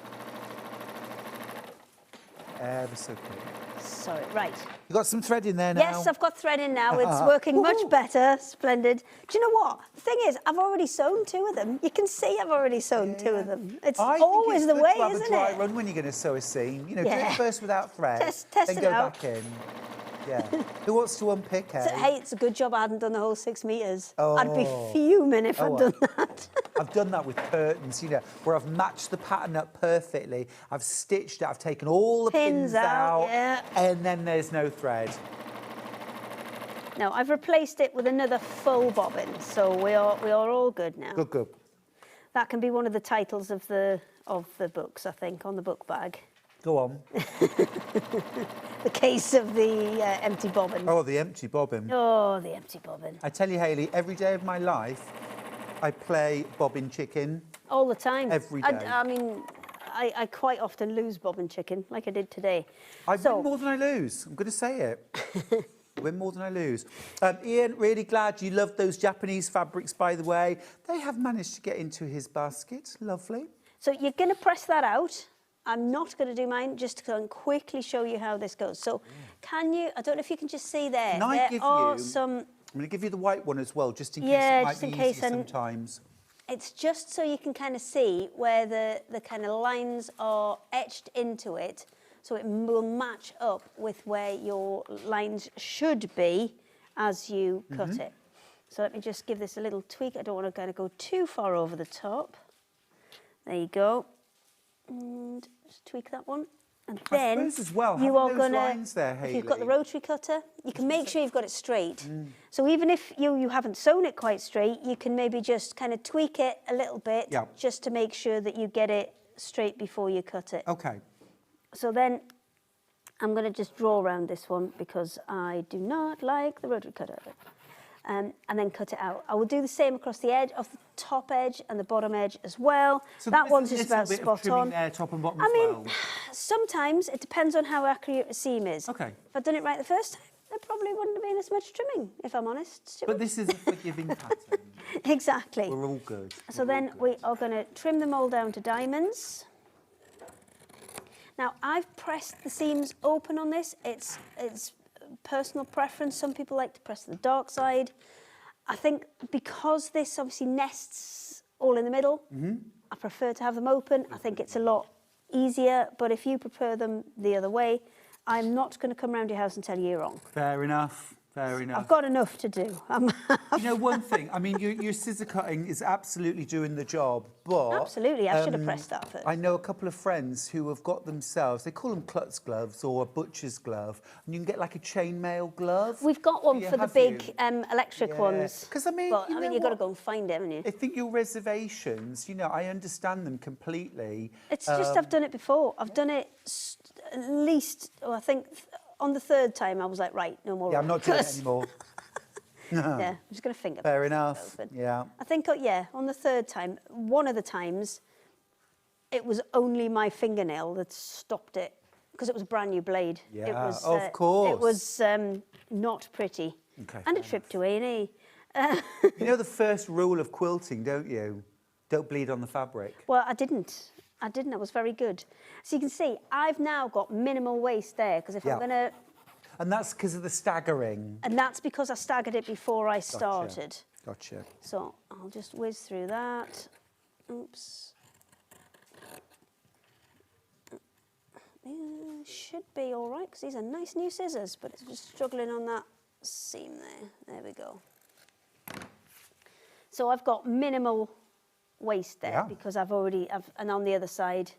Ever so quick. Sorry, right. You got some thread in there now? Yes, I've got thread in now. It's working much better. Splendid. Do you know what? The thing is, I've already sewn 2 of them. You can see I've already sewn 2 of them. It's always the way, isn't it? I think it's good to have a dry run when you're going to sew a seam. You know, do it first without thread, Test then it go out. back in. Yeah. Who wants to unpick, eh? Hey, it's a good job I hadn't done the whole 6 metres. I'd be fuming if I'd done that. I've done that with curtains, you know, where I've matched the pattern up perfectly. I've stitched it, I've taken all the pins out, and then there's no thread. No, I've replaced it with another full bobbin, so we are all good now. Good, good. That can be one of the titles of the books, I think, on the book bag. Go on. The case of the empty bobbin. Oh, the empty bobbin. Oh, the empty bobbin. I tell you, Hayley, every day of my life, I play bobbin chicken. All the time. Every day. I mean, I quite often lose bobbin chicken, like I did today. I win more than I lose. I'm going to say it. I win more than I lose. Ian, really glad you loved those Japanese fabrics, by the way. They have managed to get into his basket. Lovely. So you're going to press that out. I'm not going to do mine, just to quickly show you how this goes. So can you, I don't know if you can just see there. Can I give you, some... I'm going to give you the white one as well, just in case Yeah, it might just in be case, easy and sometimes. It's just so you can kind of see where the kind of lines are etched into it, so it will match up with where your lines should be as you cut it. So let me just give this a little tweak. I don't want to kind of go too far over the top. There you go. And just tweak that one. And then I suppose as well, you are those going lines there, to, if you've got the Hayley. rotary cutter, you can make sure you've got it straight. So even if you haven't sewn it quite straight, you can maybe just kind of tweak it a little bit just to make sure that you get it straight before you cut it. Okay. So then I'm going to just draw around this one because I do not like the rotary cutter. And then cut it out. I will do the same across the edge of the top edge and the bottom edge as well. So that one's just a about bit of spot trimming on. there, top and bottom I as mean, well. sometimes it depends on how accurate a seam is. Okay. If I'd done it right the first time, there probably wouldn't have been as much trimming, if I'm honest. Stuart. But this is a forgiving pattern. Exactly. We're all good. So then we are going to trim them all down to diamonds. Now, I've pressed the seams open on this. It's personal preference. Some people like to press the dark side. I think because this obviously nests all in the middle, I prefer to have them open. I think it's a lot easier, but if you prefer them the other way, I'm not going to come round your house and tell you you're wrong. Fair enough. Fair enough. I've got enough to do. You know, one thing, I mean, your scissor cutting is absolutely doing the job, but... Absolutely, I should have pressed that first. I know a couple of friends who have got themselves, they call them klutz gloves or a butcher's glove, and you can get like a chainmail glove. We've got one Yeah, for the have big you? electric ones. Because, I mean, But, you know you've got to what? go and find them, haven't you? I think your reservations, you know, I understand them completely. It's just I've done it before. I've done it at least, I think on the 3rd time I was like, right, no more. Yeah, I'm not doing it anymore. Yeah, I'm just going to finger. Fair enough, yeah. I think, yeah, on the 3rd time, one of the times, it was only my fingernail that stopped it because it was a brand new blade. Yeah, it was, of course. It was not pretty. Okay, and a trip to A&E. You know the first rule of quilting, don't you? Don't bleed on the fabric. Well, I didn't. I was very good. So you can see, I've now got minimal waste there because if I'm going to... And that's because of the staggering. And that's because I staggered it before I started. Gotcha. So I'll just whiz through that. Oops. Should be all right because these are nice new scissors, but it's just struggling on that seam there. There we go. So I've got minimal waste there because and on the other side,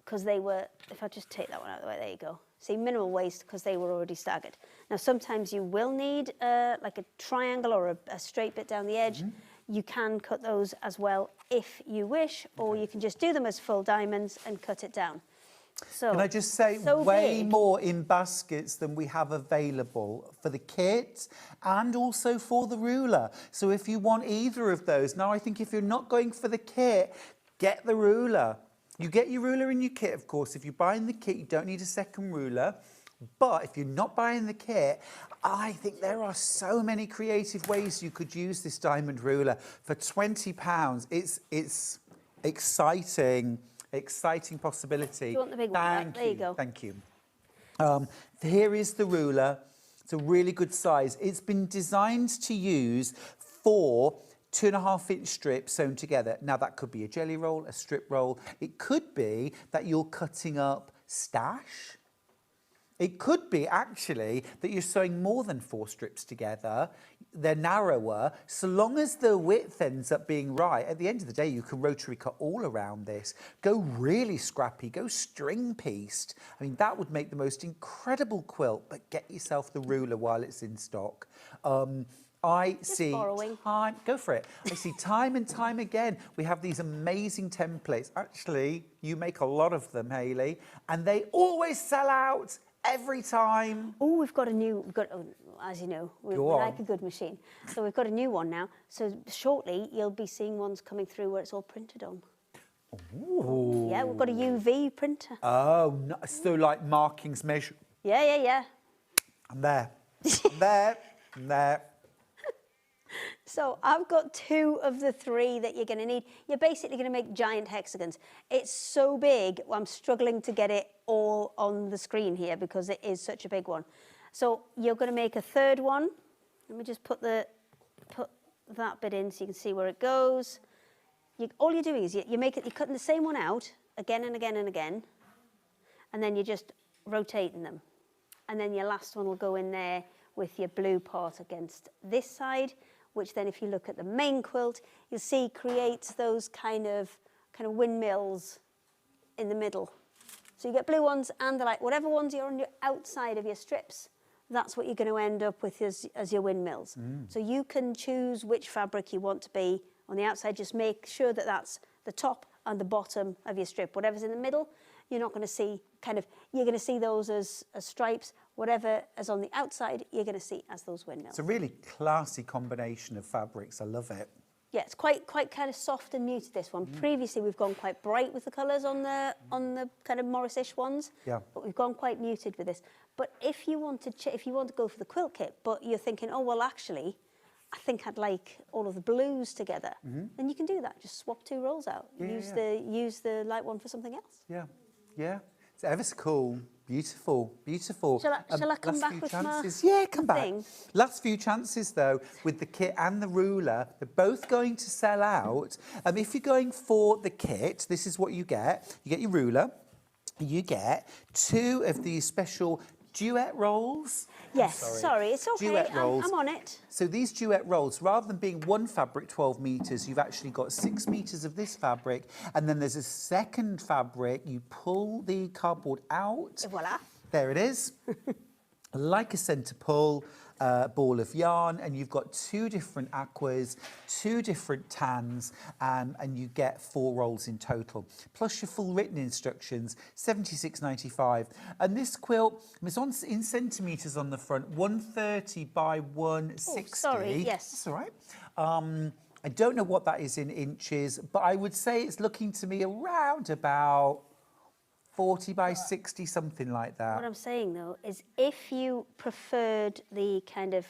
because they were, if I just take that one out of the way, there you go. See, minimal waste because they were already staggered. Now, sometimes you will need like a triangle or a straight bit down the edge. You can cut those as well if you wish, or you can just do them as full diamonds and cut it down. So, can I just say, way more in baskets than we have available for the kit and also for the ruler. So if you want either of those, now I think if you're not going for the kit, get the ruler. You get your ruler in your kit, of course. If you're buying the kit, you don't need a second ruler. But if you're not buying the kit, I think there are so many creative ways you could use this diamond ruler. For £20, it's exciting. Exciting possibility. Do you want the big one? There you go. Thank you. Here is the ruler. It's a really good size. It's been designed to use 4 2.5-inch strips sewn together. Now that could be a jelly roll, a strip roll. It could be that you're cutting up stash. It could be actually that you're sewing more than 4 strips together. They're narrower. So long as the width ends up being right, at the end of the day, you can rotary cut all around this. Go really scrappy, go string pieced. I mean, that would make the most incredible quilt, but get yourself the ruler while it's in stock. I see time, go for it. I see time and time again, we have these amazing templates. Actually, you make a lot of them, Hayley, and they always sell out. Every time. Oh, we've got, as you know, we like a good machine. So we've got a new one now. So shortly, you'll be seeing ones coming through where it's all printed on. Ooh. Yeah, we've got a UV printer. Oh, no, so like markings measure. Yeah. I'm there. I'm there. I'm there. So I've got 2 of the 3 that you're going to need. You're basically going to make giant hexagons. It's so big, I'm struggling to get it all on the screen here because it is such a big one. So you're going to make a 3rd one. Let me just put that bit in so you can see where it goes. All you're doing is you're cutting the same one out again and again and again, and then you're just rotating them. And then your last one will go in there with your blue part against this side, which then if you look at the main quilt, you'll see creates those kind of windmills in the middle. So you get blue ones and whatever ones you're on your outside of your strips, that's what you're going to end up with as your windmills. So you can choose which fabric you want to be on the outside. Just make sure that that's the top and the bottom of your strip. Whatever's in the middle, you're not going to see you're going to see those as stripes. Whatever is on the outside, you're going to see as those windmills. It's a really classy combination of fabrics. I love it. Yeah, it's quite kind of soft and muted, this one. Previously, we've gone quite bright with the colours on the kind of Morris-ish ones. Yeah. But we've gone quite muted with this. But if you want to go for the quilt kit, but you're thinking, oh well, actually, I think I'd like all of the blues together, then you can do that. Just swap 2 rolls out. Use the light one for something else. Yeah. It's ever so cool. Beautiful. Shall I come back with chances? my Yeah, come back. thing? Last few chances, though, with the kit and the ruler. They're both going to sell out. If you're going for the kit, this is what you get. You get your ruler. You get 2 of these special duet rolls. Yes, sorry, it's okay. Duet rolls. I'm on it. So these duet rolls, rather than being one fabric, 12 metres, you've actually got 6 metres of this fabric, and then there's a second fabric. You pull the cardboard out. Et voila. There it is. Like a centre pull ball of yarn, and you've got 2 different aquas, 2 different tans, and you get 4 rolls in total. Plus your full written instructions, £76.95. And this quilt is in centimetres on the front, 130 by 160. Oh, sorry, yes. That's all right. I don't know what that is in inches, but I would say it's looking to me around about 40 by 60, something like that. What I'm saying, though, is if you preferred the kind of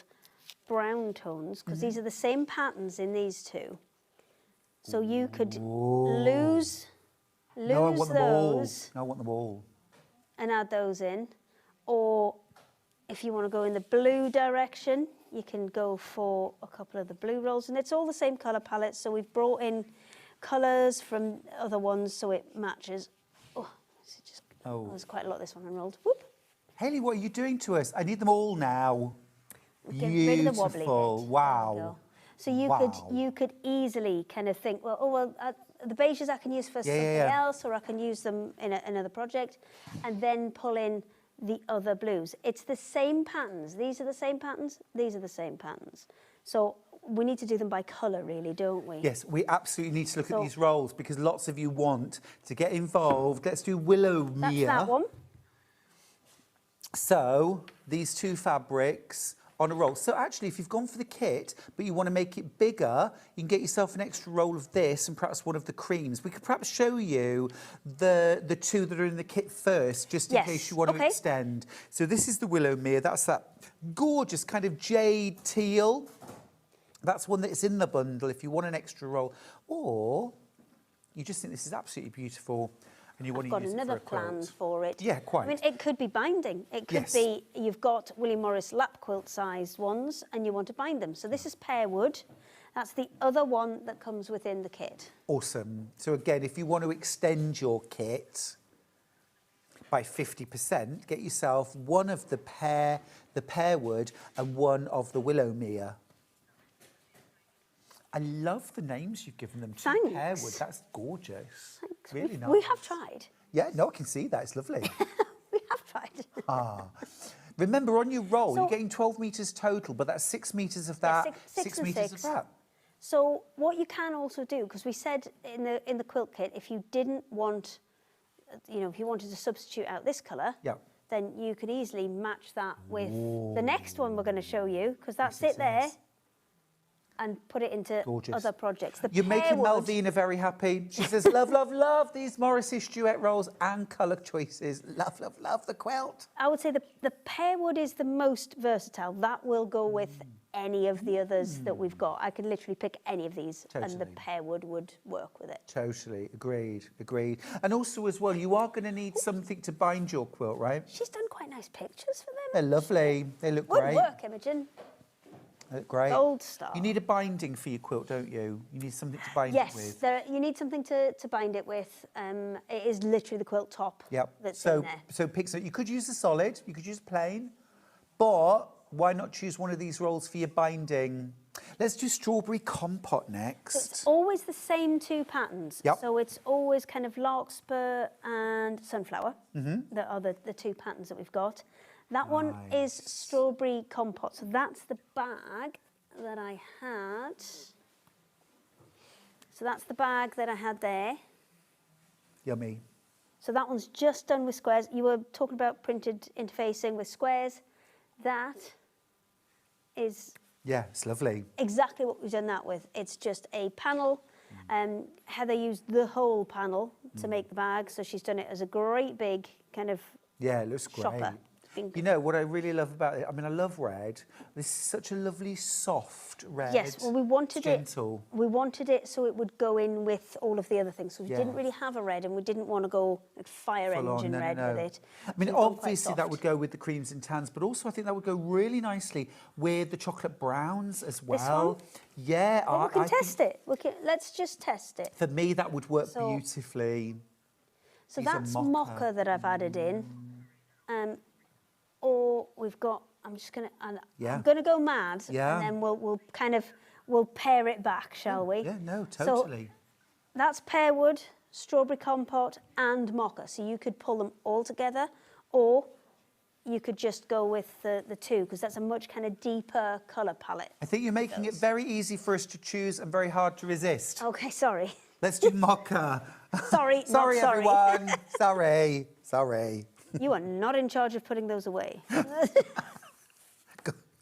brown tones, because these are the same patterns in these 2, so you could lose No, I want them all. those No, I want them all. and add those in. Or if you want to go in the blue direction, you can go for a couple of the blue rolls. And it's all the same colour palette, so we've brought in colours from other ones so it matches. There's quite a lot of this one unrolled. Whoop. Hayley, what are you doing to us? I need them all now. Get rid of the wobbly bit. Beautiful. There you Wow. go. So you Wow. could easily kind of think, well, the beiges I can use for something else, or I can use them in another project, and then pull in the other blues. It's the same patterns. These are the same patterns. These are the same patterns. So we need to do them by colour, really, don't we? Yes, we absolutely need to look at these rolls because lots of you want to get involved. Let's do Willowmere. That's that one. So these two fabrics on a roll. So actually, if you've gone for the kit, but you want to make it bigger, you can get yourself an extra roll of this and perhaps one of the creams. We could perhaps show you the two that are in the kit first, just in case you want to extend. So this is the Willowmere. That's that gorgeous kind of jade teal. That's one that is in the bundle if you want an extra roll. Or you just think this is absolutely beautiful. And you want to use it for a quilt. I've got another plan for it. Yeah, quite. I mean, it could be binding. It could be you've got William Morris lap quilt sized ones and you want to bind them. So this is pear wood. That's the other one that comes within the kit. Awesome. So again, if you want to extend your kit by 50%, get yourself one of the pear wood and one of the Willowmere. I love the names you've given them. Thanks. Pear wood, that's gorgeous. Thanks. Really nice. We have tried. Yeah, no, I can see that. It's lovely. We have tried. Remember, on your roll, you're getting 12 metres total, but that's 6 metres of that, six metres of that. So what you can also do, because we said in the quilt kit, if you didn't want, if you wanted to substitute out this colour, then you could easily match that with the next one we're going to show you, because that's it there. And put it into other projects. You're making Malvina very happy. She says, love, love, love these Morrissey duet rolls and colour choices. Love, love, love the quilt. I would say the pear wood is the most versatile. That will go with any of the others that we've got. I could literally pick any of these and the pear wood would work with it. Totally, agreed. And also as well, you are going to need something to bind your quilt, right? She's done quite nice pictures for them. They're lovely. They look great. Would work, Imogen. Great. Gold star. You need a binding for your quilt, don't you? You need something to bind it with. Yes, you need something to bind it with. It is literally the quilt top that's in there. So pick something. You could use a solid, you could use plain, but why not choose one of these rolls for your binding? Let's do strawberry compote next. So it's always the same two patterns. So it's always kind of larkspur and sunflower that are the two patterns that we've got. That one is strawberry compote. So that's the bag that I had. So that's the bag that I had there. Yummy. So that one's just done with squares. You were talking about printed interfacing with squares. That is... Yeah, it's lovely. Exactly what we've done that with. It's just a panel. Heather used the whole panel to make the bag. So she's done it as a great big kind of it looks shopper. great. You know, what I really love about it, I mean, I love red. This is such a lovely, soft red. Yes, well, we wanted gentle. We wanted it so it would go in with all of the other things. So we didn't really have a red, and we didn't want to go like fire engine red with it. I mean, obviously that would go with the creams and tans, but also I think that would go really nicely with the chocolate browns as well. This one? Yeah, well, we can test it. Let's just test it. For me, that would work beautifully. So that's mocha that I've added in. Or we've got, I'm going to go mad, and then we'll pair it back, shall we? Yeah, no, totally. So that's pear wood, strawberry compote, and mocha. So you could pull them all together, or you could just go with the two, because that's a much kind of deeper colour palette. I think you're making it very easy for us to choose and very hard to resist. Okay, sorry. Let's do mocha. Sorry, sorry, everyone. Sorry. You are not in charge of putting those away.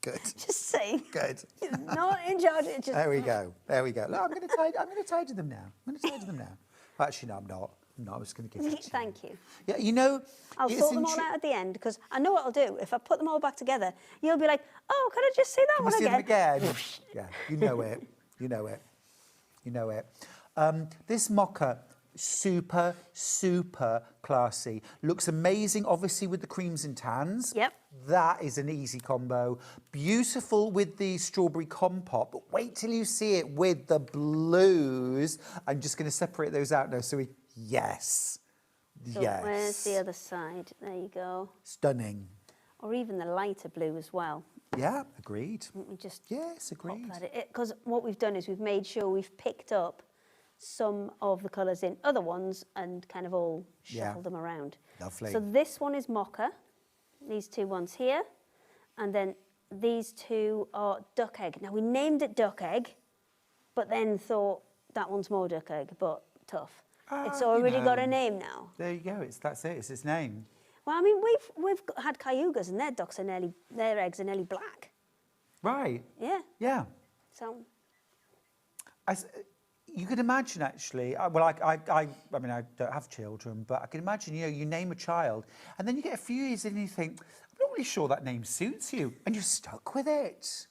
Good. Just saying. Good. You're not in charge. There we go. Look, I'm going to tidy them now. Actually, no, I'm not. No, I was going to give it to you. Thank you. Yeah, you know... I'll sort them all out at the end, because I know what I'll do. If I put them all back together, you'll be like, oh, can I just see that one again? Can I see them again? Yeah, you know it. This mocha... super classy. Looks amazing, obviously, with the creams and tans. Yep. That is an easy combo. Beautiful with the strawberry compote, but wait till you see it with the blues. I'm just going to separate those out now. So where's the other side? There you go. Stunning. or even the lighter blue as well. Yeah, agreed. Let me just Yes, agreed. Because what we've done is we've made sure we've picked up some of the colours in other ones and kind of all shuffled them around. Lovely. So this one is mocha, these two ones here, and then these two are duck egg. Now we named it duck egg, but then thought that one's more duck egg, but tough. It's already got a name now. There you go. That's it. It's its name. Well, I mean, we've had cayugas and their ducks are their eggs are nearly black. Right. Yeah. Yeah. So. You could imagine, actually. I mean, I don't have children, but I can imagine. You name a child, and then you get a few years in, and you think, I'm not really sure that name suits you, and you're stuck with it.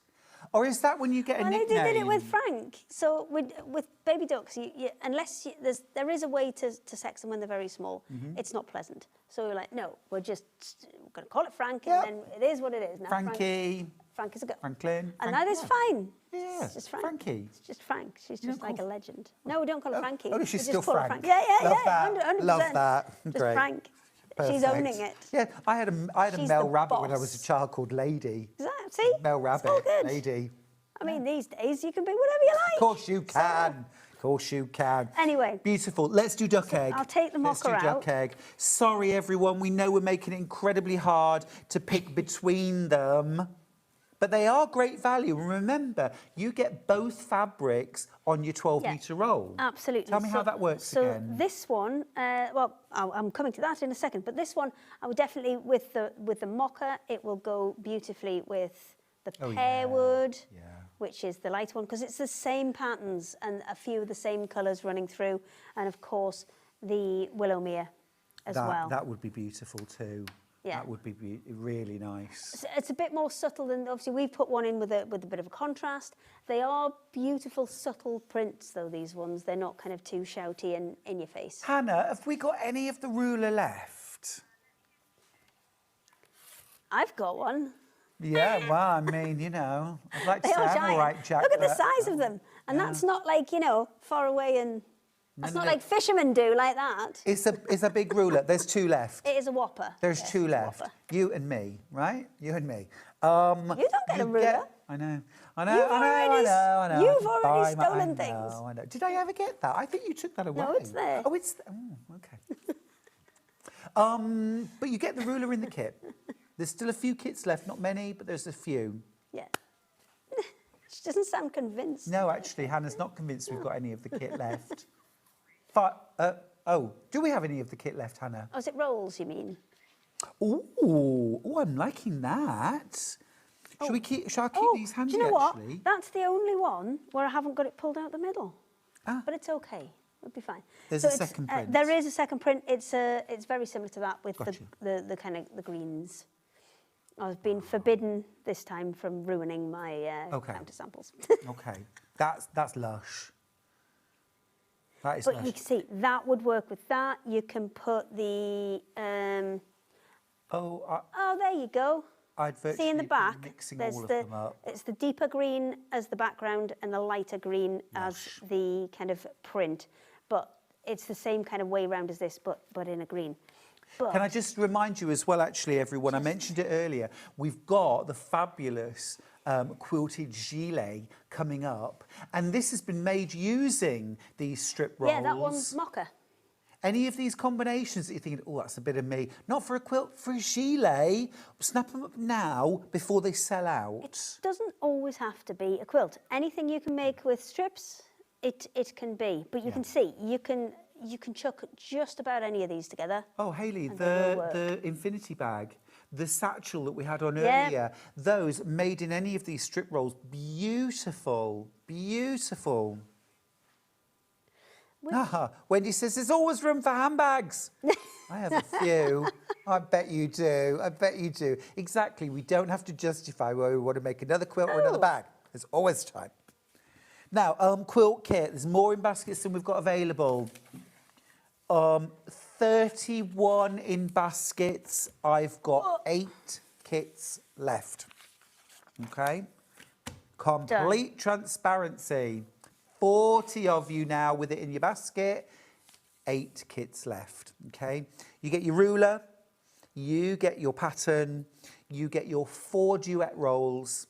Or is that when you get a nickname? They did it with Frank. So with baby ducks, unless there is a way to sex them when they're very small, it's not pleasant. So we're like, no, we're going to call it Frank, and then it is what it is. Now, Frankie. Frank is a girl. Franklin. And that is fine. Yeah. It's just Frank. Frankie. It's just Frank. She's just like a legend. No, we don't call her Frankie. Oh, she's We still just call her Frank. Yeah, Love that. 100%. Love that. Just Great. Frank. She's Perfect. owning it. Yeah, I had a She's male the rabbit when I was boss. a child called Lady. See? Male It's rabbit, all good. Lady. I mean, these days you can be whatever you like. Of course you can. Of course you can. Anyway. Beautiful. Let's do duck egg. I'll take the mocha Let's do out. duck egg. Sorry, everyone. We know we're making it incredibly hard to pick between them. But they are great value. And remember, you get both fabrics on your 12-metre roll. Absolutely. Tell me how that works again. So this one, well, I'm coming to that in a second. But this one, I would definitely, with the mocha, it will go beautifully with the pearwood, which is the light one, because it's the same patterns and a few of the same colours running through. And, of course, the Willowmere as well. That would be beautiful too. Yeah. That would be really nice. It's a bit more subtle than, obviously, we put one in with a bit of a contrast. They are beautiful, subtle prints, though, these ones. They're not kind of too shouty and in your face. Hannah, have we got any of the ruler left? I've got one. Yeah, well, I mean, I'd like to They say are I'm giant. all right, Jack. Look at the but- size of them. And that's not like, far away and... That's No, not no. like fishermen do, like that. It's a big ruler. There's two left. It is a whopper. There's Yes, two it's a left. whopper. You and me, right? You and me. You don't get a ruler. I know. You've already Buy stolen I things. know. Did I ever get that? I think you took that away. No, it's there. Oh, it's okay. But you get the ruler in the kit. There's still a few kits left, not many, but there's a few. Yeah. She doesn't sound convinced. No, actually, Hannah's not convinced we've got any of the kit left. Do we have any of the kit left, Hannah? Oh, is it rolls, you mean? Ooh, I'm liking that. Shall I keep these handy, do you know what? actually? That's the only one where I haven't got it pulled out the middle. But it's okay. It'll be fine. There's So a it's, second print. There is a second print. It's very similar to that with Gotcha. the kind of the greens. I've been forbidden this time from ruining my counter samples. Okay, that's lush. That is But lush. you can see that would work with that. You can put the there you go. I'd virtually See in the be back, mixing there's all of the them up. it's the deeper green as the background and the lighter green as the kind of print, but it's the same kind of way round as this, but in a green. But Can I just remind you as well, actually, everyone, I mentioned it earlier, we've got the fabulous quilted gilet coming up, and this has been made using these strip rolls. yeah, that one's mocha. Any of these combinations that you're thinking, oh, that's a bit of me, not for a quilt, for a gilet, snap them up now before they sell out. It doesn't always have to be a quilt. Anything you can make with strips, it can be. But you can see, you can chuck just about any of these together. Oh, Hayley, and they will work. the infinity bag, the satchel that we had on Yeah. earlier, those made in any of these strip rolls, beautiful, beautiful. Wendy says there's always room for handbags. I have a few. I bet you do. I bet you do. Exactly. We don't have to justify why we want to make another quilt or another bag. There's always time. Now, quilt kit. There's more in baskets than we've got available. 31 in baskets. I've got 8 kits left. Okay. Complete transparency. 40 of you now with it in your basket. 8 kits left. Okay. You get your ruler. You get your pattern. you get your 4 duet rolls.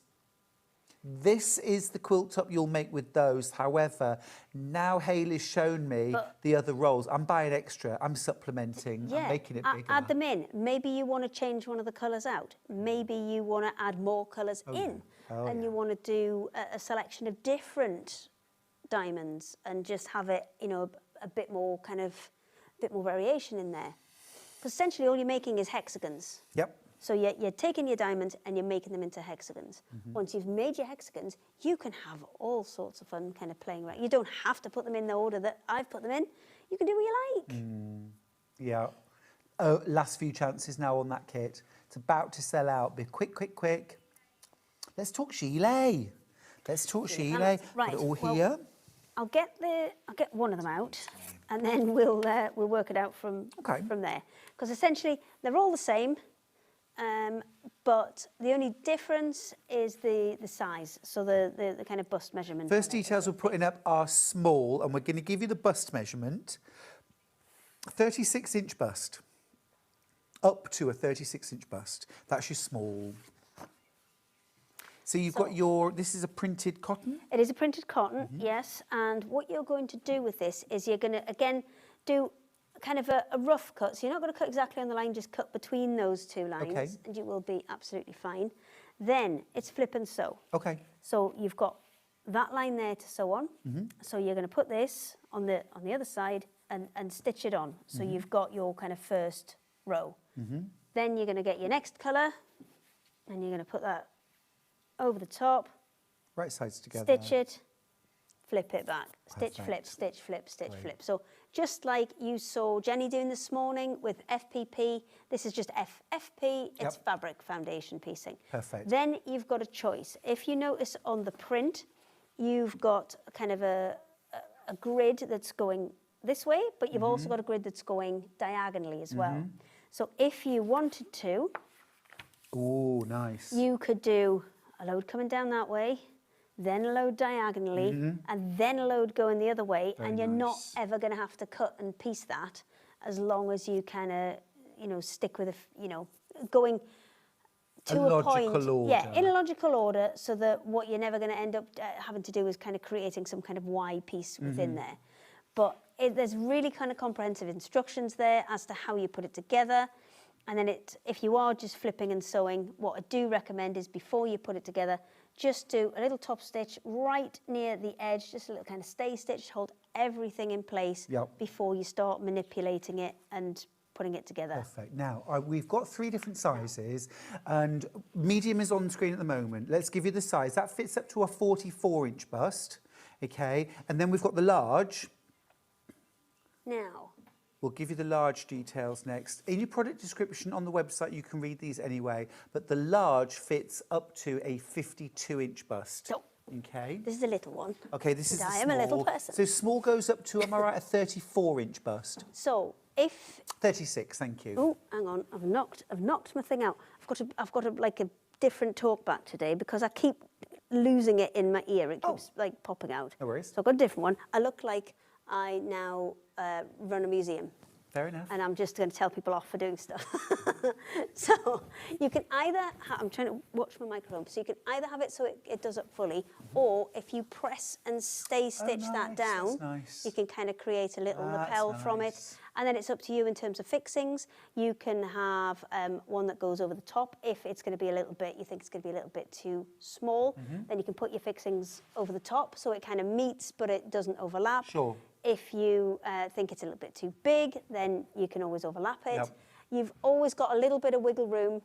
This is the quilt top you'll make with those. However, now Hayley's shown me the other rolls. I'm buying extra. I'm supplementing. Yeah, I'm making it bigger. add them in. Maybe you want to change one of the colours out. Maybe you want to add more colours in. And you want to do a selection of different diamonds and just have it, you know, a bit more variation in there. Because essentially all you're making is hexagons. Yep. So you're taking your diamonds and you're making them into hexagons. Once you've made your hexagons, you can have all sorts of fun kind of playing around. You don't have to put them in the order that I've put them in. You can do what you like. Yeah. Oh, last few chances now on that kit. It's about to sell out. Be quick, quick, quick. Let's talk Sheila. Let's talk Sheila. Right. Put it all well, here. I'll get one of them out, and then we'll work it out from there. Because essentially they're all the same. But the only difference is the size, so the kind of bust measurement. First details we're putting up are small, and we're going to give you the bust measurement. 36-inch bust. Up to a 36-inch bust. That's your small. So you've got your, this is a printed cotton? It is a printed cotton, yes. And what you're going to do with this is you're going to, again, do kind of a rough cut. So you're not going to cut exactly on the line, just cut between those two lines, and you will be absolutely fine. Then it's flip and sew. Okay. So you've got that line there to sew on. So you're going to put this on the other side and stitch it on. So you've got your kind of first row. Then you're going to get your next colour, and you're going to put that over the top. Right sides together. Stitch it, flip it back. Stitch, flip, stitch, flip, stitch, flip. So just like you saw Jenny doing this morning with FPP, this is just FFP, it's fabric foundation piecing. Perfect. Then you've got a choice. If you notice on the print, you've got kind of a grid that's going this way, but you've also got a grid that's going diagonally as well. So if you wanted to, oh, nice. you could do a load coming down that way, then a load diagonally, and then a load going the other way, and you're not ever going to have to cut and piece that, as long as you kind of, you know, stick with going to a point, in a logical order, so that what you're never going to end up having to do is kind of creating some kind of Y piece within there. But there's really kind of comprehensive instructions there as to how you put it together. And then if you are just flipping and sewing, what I do recommend is before you put it together, just do a little top stitch right near the edge, just a little kind of stay stitch, hold everything in place before you start manipulating it and putting it together. Perfect. Now, we've got 3 different sizes, and medium is on screen at the moment. Let's give you the size. That fits up to a 44-inch bust, okay? And then we've got the large. Now, we'll give you the large details next. In your product description on the website, you can read these anyway, but the large fits up to a 52-inch bust. So, okay. This is a little one. Okay, this is I small. am a little person. So small goes up to, am I right, a 34-inch bust? So if 36, thank you. Oh, hang on, I've knocked my thing out. I've got like a different talk back today because I keep losing it in my ear. It keeps like popping out. No worries. So I've got a different one. I look like I now run a museum. Fair enough. And I'm just going to tell people off for doing stuff. So you can either, I'm trying to watch my microphone, so you can either have it so it does it fully, or if you press and stay stitch that down, you can kind of create a little lapel from it. And then it's up to you in terms of fixings. You can have one that goes over the top. If it's going to be a little bit, you think it's going to be a little bit too small, then you can put your fixings over the top so it kind of meets, but it doesn't overlap. Sure. If you think it's a little bit too big, then you can always overlap it. You've always got a little bit of wiggle room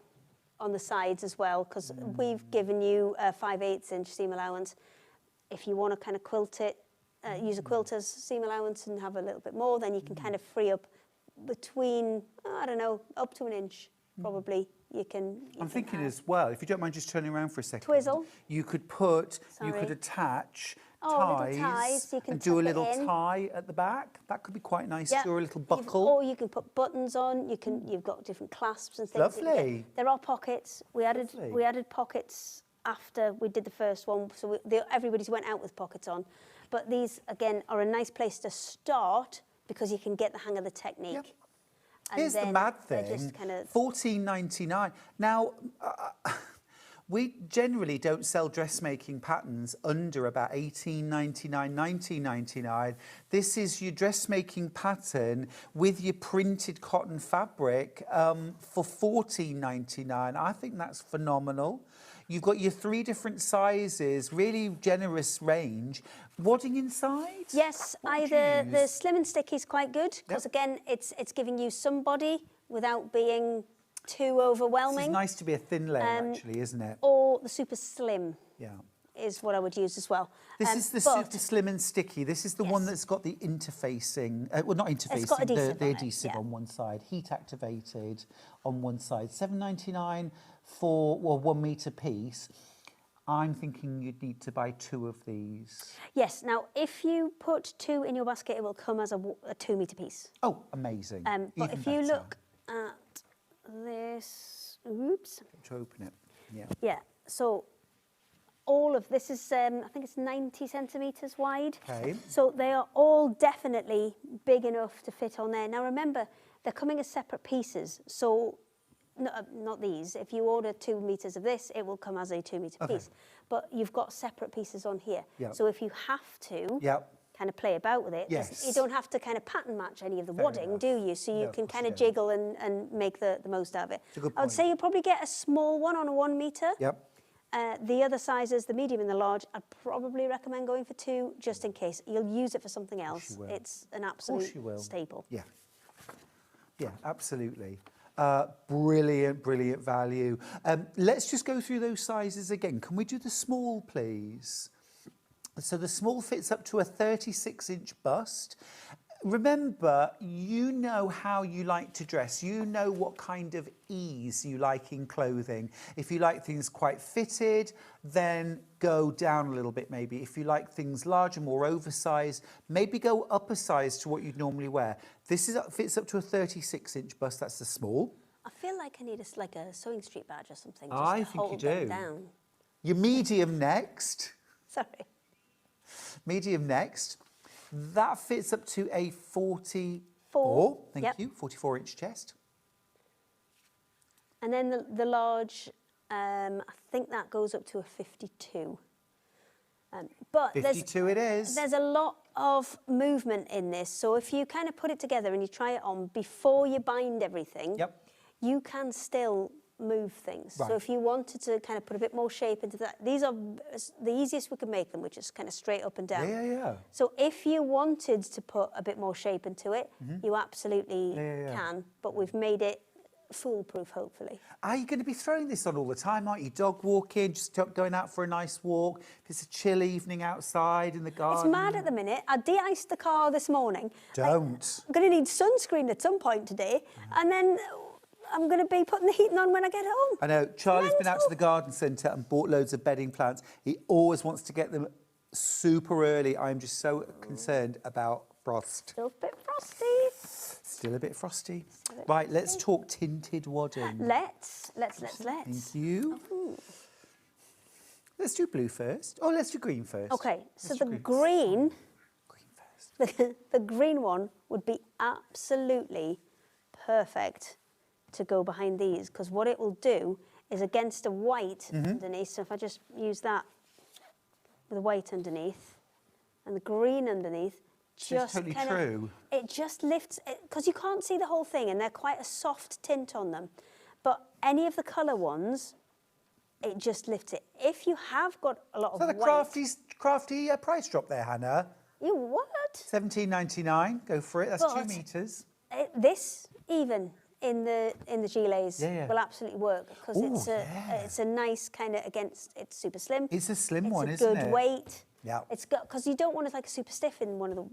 on the sides as well, because we've given you a 5/8-inch seam allowance. If you want to kind of quilt it, use a quilter's seam allowance and have a little bit more, then you can kind of free up between, I don't know, up to an inch, probably. I'm thinking as well, if you don't mind just turning around for a second. Twizzle. You could attach ties, so you can and do a little tie at the back. That could be quite nice, or a little buckle. Or you can put buttons on. You've got different clasps and things. Lovely. There are pockets. We added pockets after we did the first one, so everybody's went out with pockets on. But these again are a nice place to start because you can get the hang of the technique. And Here's the then mad they're thing, just kind of $14.99. Now, we generally don't sell dressmaking patterns under about $18.99, $19.99. This is your dressmaking pattern with your printed cotton fabric for $14.99. I think that's phenomenal. You've got your 3 different sizes, really generous range. Wadding inside? Yes, either the slim and sticky is quite good because again, it's giving you some body without being too overwhelming. It's nice to be a thin layer, actually, isn't it? Or the super slim. Yeah. Is what I would use as well. This is the super slim and sticky. This is the one that's got the interfacing, well, not interfacing, it's got adhesive the on it, adhesive yeah. on one side, heat activated on one side. $7.99 for a 1 metre piece. I'm thinking you'd need to buy 2 of these. Yes, now if you put 2 in your basket, it will come as a 2 metre piece. Oh, amazing. But if you look at this, oops. To open it, yeah. Yeah, so all of this is, I think it's 90 centimetres wide. Okay. So they are all definitely big enough to fit on there. Now remember, they're coming as separate pieces. So, no, not these. If you order 2 metres of this, it will come as a 2 metre piece. But you've got separate pieces on here. Yep. So if you have to kind of play about with it, you don't have to kind of pattern match any of the wadding, do you? So you can kind of jiggle and make the most out of it. I would say you'll probably get a small one on a 1 metre. Yep. The other sizes, the medium and the large, I'd probably recommend going for 2 just in case. You'll use it for something else. It's an absolute staple. Yeah. Yeah, absolutely. Brilliant, brilliant value. Let's just go through those sizes again. Can we do the small, please? So the small fits up to a 36-inch bust. Remember, you know how you like to dress. You know what kind of ease you like in clothing. If you like things quite fitted, then go down a little bit maybe. If you like things larger, more oversized, maybe go up a size to what you'd normally wear. This fits up to a 36-inch bust. That's the small. I feel like I need like a Sewing Street badge or something. I just to think you hold do. them down. Your medium next. Sorry. Medium next. That fits up to a 44. Thank you. 44-inch chest. And then the large, I think that goes up to a 52. But 52 it is. There's a lot of movement in this. So if you kind of put it together and you try it on before you bind everything, you can still move things. Right. So if you wanted to kind of put a bit more shape into that, these are the easiest we can make them, which is kind of straight up and down. Yeah. So if you wanted to put a bit more shape into it, you absolutely can, but we've made it foolproof, hopefully. Are you going to be throwing this on all the time, aren't you? Dog walking, just going out for a nice walk. If it's a chill evening outside in the garden. It's mad at the minute. I de-iced the car this morning. Don't. I'm going to need sunscreen at some point today, and then I'm going to be putting the heating on when I get home. I know. Charlie's been out to the garden centre and bought loads of bedding plants. He always wants to get them super early. I'm just so concerned about frost. Still a bit frosty. Still a bit frosty. Right, let's talk tinted wadding. Let's. Thank you. Oh. Let's do blue first. Oh, let's do green first. Okay, so the green first. The green one would be absolutely perfect to go behind these, because what it will do is against a white underneath, so if I just use that with the white underneath and the green underneath, just totally kind true. of, it just lifts it, because you can't see the whole thing and they're quite a soft tint on them, but any of the colour ones, it just lifts it. If you have got a lot of white... Is that a crafty price drop there, Hannah? You what? $17.99, go for it, that's 2 metres. This even in the gilets will absolutely work, because it's a nice kind of it's super slim. It's a slim one, isn't it? It's a good weight. Yeah. It's got, because you don't want it like super stiff in one of the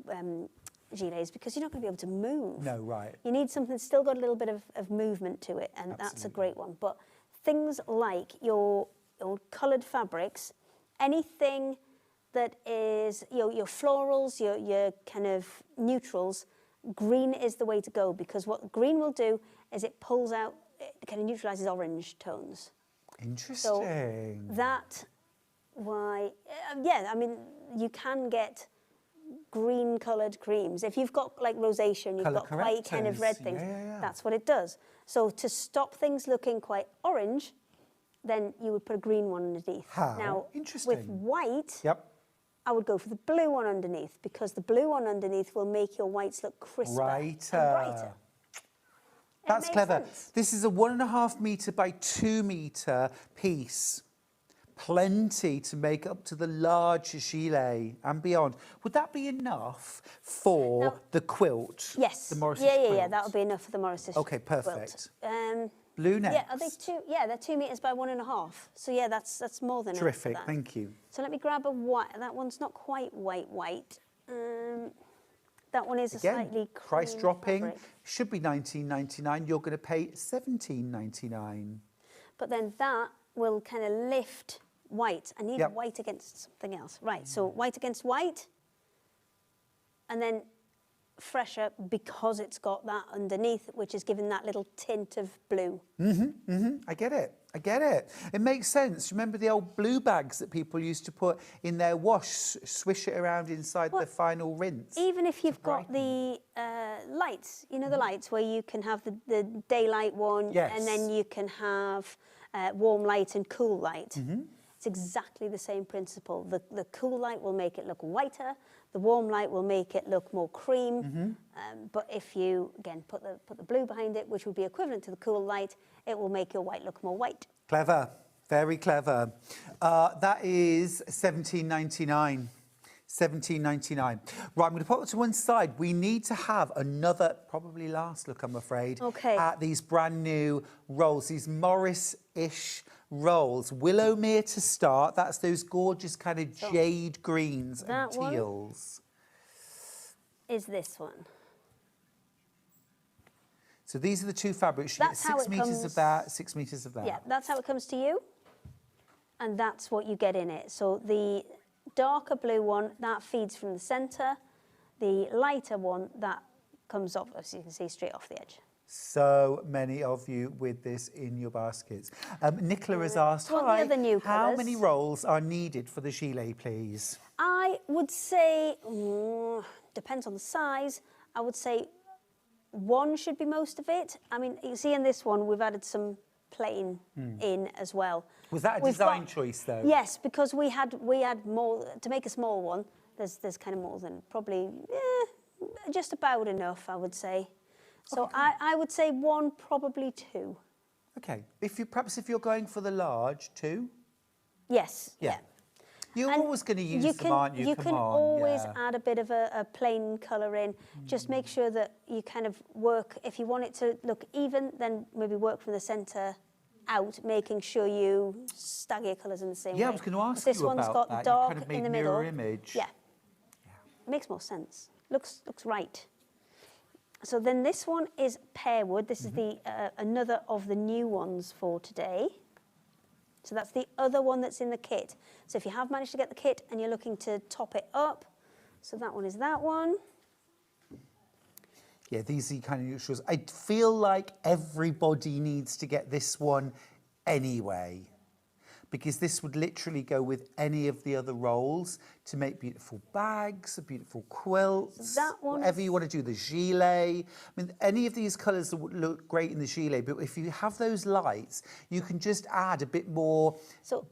gilets, because you're not going to be able to move. No, right. You need something that's still got a little bit of movement to it, and that's a great one. But things like your coloured fabrics, anything that is your florals, your kind of neutrals, green is the way to go, because what green will do is it pulls out, it kind of neutralises orange tones. Interesting. So I mean, you can get green green-coloured creams. If you've got like rosacea and you've Colour got quite kind of red correctors. things, Yeah. that's what it does. So to stop things looking quite orange, then you would put a green one underneath. How Now, interesting. with white, Yep. I would go for the blue one underneath, because the blue one underneath will make your whites look crisper Brighter. and brighter. That's makes clever. sense. This is a 1.5 metre by 2 metre piece. Plenty to make up to the large gilet and beyond. Would that be enough for Now- the quilt? Yes. The Morris's yeah, quilt? that would be enough for the Morris's Okay, quilt. perfect. Um, Blue next. Yeah, are they two? Yeah, they're 2 metres by 1.5. So yeah, that's more than Terrific, enough for that. thank you. So let me grab a white. That one's not quite white. That one is a Again, slightly price cream dropping. fabric. Should be $19.99. You're going to pay $17.99. But then that will kind of lift white. I need Yep. white against something else. Right, so white against white. And then fresher because it's got that underneath, which is giving that little tint of blue. I get it. I get it. It makes sense. Remember the old blue bags that people used to put in their wash, swish it around inside the final rinse? Even if you've got the lights, you know the lights where you can have the daylight one, Yes. and then you can have warm light and cool light. It's exactly the same principle. The cool light will make it look whiter, the warm light will make it look more cream. But if you, again, put the blue behind it, which would be equivalent to the cool light, it will make your white look more white. Clever. Very clever. That is $17.99. $17.99. Right, I'm going to put it to one side. We need to have another, probably last look, I'm afraid, Okay. at these brand new rolls, these Morris-ish rolls. Willowmere to start. That's those gorgeous kind of jade greens and that one? teals. Is this one. So these are the two fabrics. You That's get how 6 it metres comes- of that, 6 metres of that. Yeah, that's how it comes to you. And that's what you get in it. So the darker blue one, that feeds from the centre. The lighter one, that comes off, as you can see, straight off the edge. So many of you with this in your baskets. Nicola has asked, What are the other new how colours? many rolls are needed for the gilet, please? I would say, depends on the size, I would say one should be most of it. I mean, you see in this one, we've added some plain in as well. Was that a We've design got- choice, though? Yes, because we had more, to make a small one, there's kind of more than probably, just about enough, I would say. So I would say one, probably two. Okay. Perhaps if you're going for the large, 2? Yes. Yeah. You're And always going to use you them, can, aren't you? You Come can on, always yeah. add a bit of a plain colour in. Just make sure that you kind of work, if you want it to look even, then maybe work from the centre out, making sure you stagger your colours in the same way. Yeah, I was going to ask This you one's about got that. You dark kind of in made the middle. mirror image. Yeah. It makes more sense. Looks right. So then this one is pear wood. This is the another of the new ones for today. So that's the other one that's in the kit. So if you have managed to get the kit and you're looking to top it up, so that one is that one. Yeah, these are kind of neutrals. I feel like everybody needs to get this one anyway, because this would literally go with any of the other rolls to make beautiful bags, beautiful quilts, That one- whatever you want to do, the gilet. I mean, any of these colours would look great in the gilet, but if you have those lights, you can just add a bit more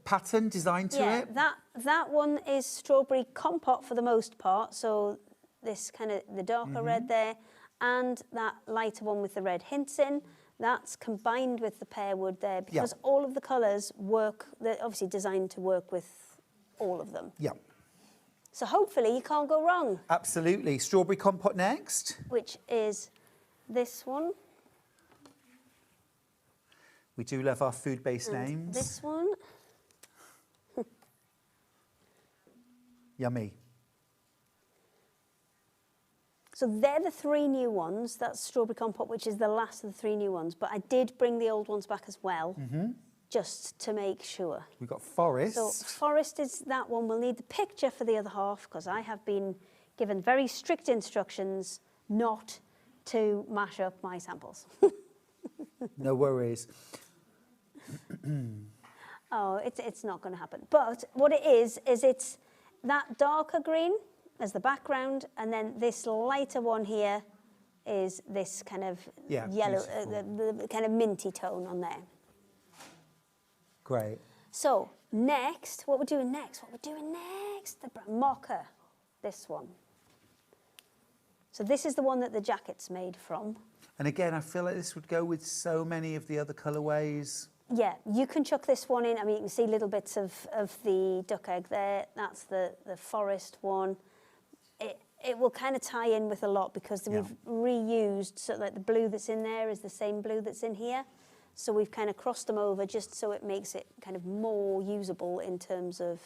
pattern design to Yeah, it. that one is strawberry compote for the most part. So this kind of the darker red there, and that lighter one with the red hints in. That's combined with the pear wood there because all of the colours work. They're obviously designed to work with all of them. Yeah, So hopefully you can't go wrong. absolutely. Strawberry compote next. Which is this one. We do love our food-based and names. This one. Yummy. So they're the 3 new ones. That's strawberry compote, which is the last of the 3 new ones. But I did bring the old ones back as well, just to make sure. We've got forest. So forest is that one. We'll need the picture for the other half because I have been given very strict instructions not to mash up my samples. No worries. Oh, it's not going to happen. But what it is it's that darker green, as the background, and then this lighter one here is this kind of yellow, the kind of minty tone on there. Great. So next, what we're doing next? The mocha, this one. So this is the one that the jacket's made from. And again, I feel like this would go with so many of the other colourways. Yeah, you can chuck this one in. I mean, you can see little bits of the duck egg there. That's the forest one. It will kind of tie in with a lot because we've reused, so like the blue that's in there is the same blue that's in here. So we've kind of crossed them over just so it makes it kind of more usable in terms of...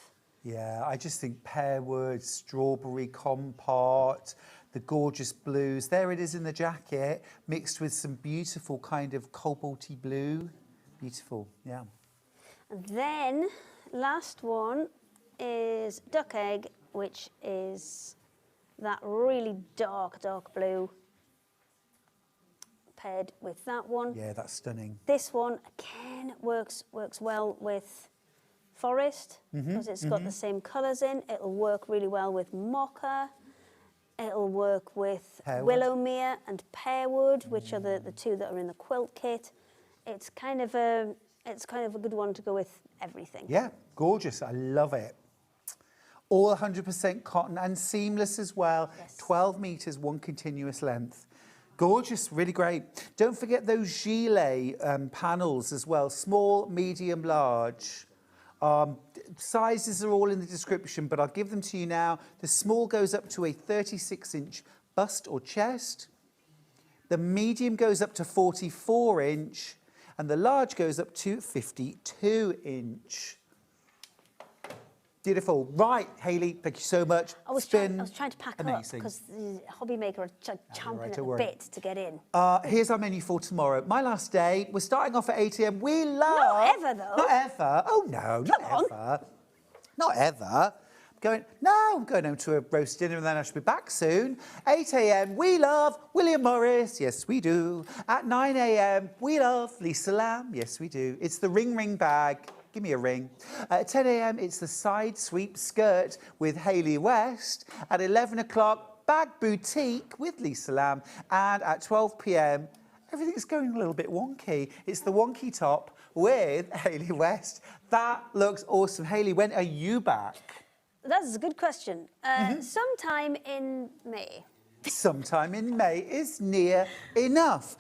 Yeah, I just think pearwood, strawberry compote, the gorgeous blues. There it is in the jacket, mixed with some beautiful kind of cobalty blue. Beautiful, yeah. And then last one is duck egg, which is that really dark blue paired with that one. Yeah, that's stunning. This one again works well with forest because it's got the same colours in. It'll work really well with mocha. It'll work with willowmere and pearwood, which are the two that are in the quilt kit. It's kind of a good one to go with everything. Yeah, gorgeous. I love it. All 100% cotton and seamless as well. Yes. 12 metres, one continuous length. Gorgeous, really great. Don't forget those gilet panels as well. Small, medium, large. Sizes are all in the description, but I'll give them to you now. The small goes up to a 36-inch bust or chest. The medium goes up to 44-inch. And the large goes up to 52-inch. Beautiful. Right, Hayley, thank you so much. I was trying to pack amazing. up because the hobby maker are chomping at the bit to get in. Here's our menu for tomorrow. My last day. We're starting off at 8 a.m. We love... Not ever, though. Not ever. Oh, no, not ever. Not ever. I'm going home to a roast dinner and then I should be back soon. 8 a.m. we love William Morris. Yes, we do. At 9 a.m. we love Lisa Lamb. Yes, we do. It's the ring bag. Give me a ring. At 10 a.m. it's the side sweep skirt with Hayley West. At 11 o'clock, bag boutique with Lisa Lamb. And at 12 p.m, everything's going a little bit wonky. It's the wonky top with Hayley West. That looks awesome. Hayley, when are you back? That's a good question. Sometime in May. Sometime in May is near enough.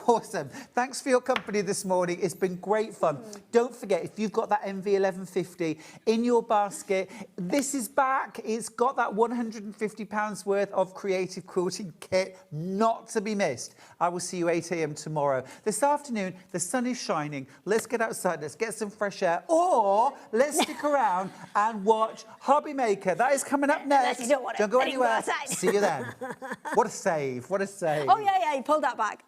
Awesome. Thanks for your company this morning. It's been great fun. Don't forget, if you've got that MV1150 in your basket, this is back. It's got that £150 worth of creative quilting kit, not to be missed. I will see you 8 a.m. tomorrow. This afternoon, the sun is shining. Let's get outside. Let's get some fresh air. Or let's stick around and watch Hobby Maker. That is coming up next. Don't go anywhere. See you then. What a save, what a save. Oh, yeah, he pulled that back.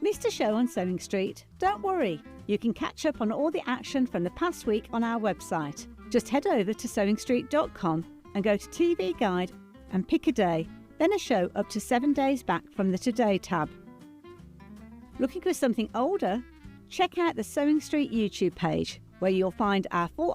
Missed a show on Sewing Street? Don't worry, you can catch up on all the action from the past week on our website. Just head over to sewingstreet.com and go to TV Guide and pick a day, then a show up to 7 days back from the Today tab. Looking for something older? Check out the Sewing Street YouTube page, where you'll find our full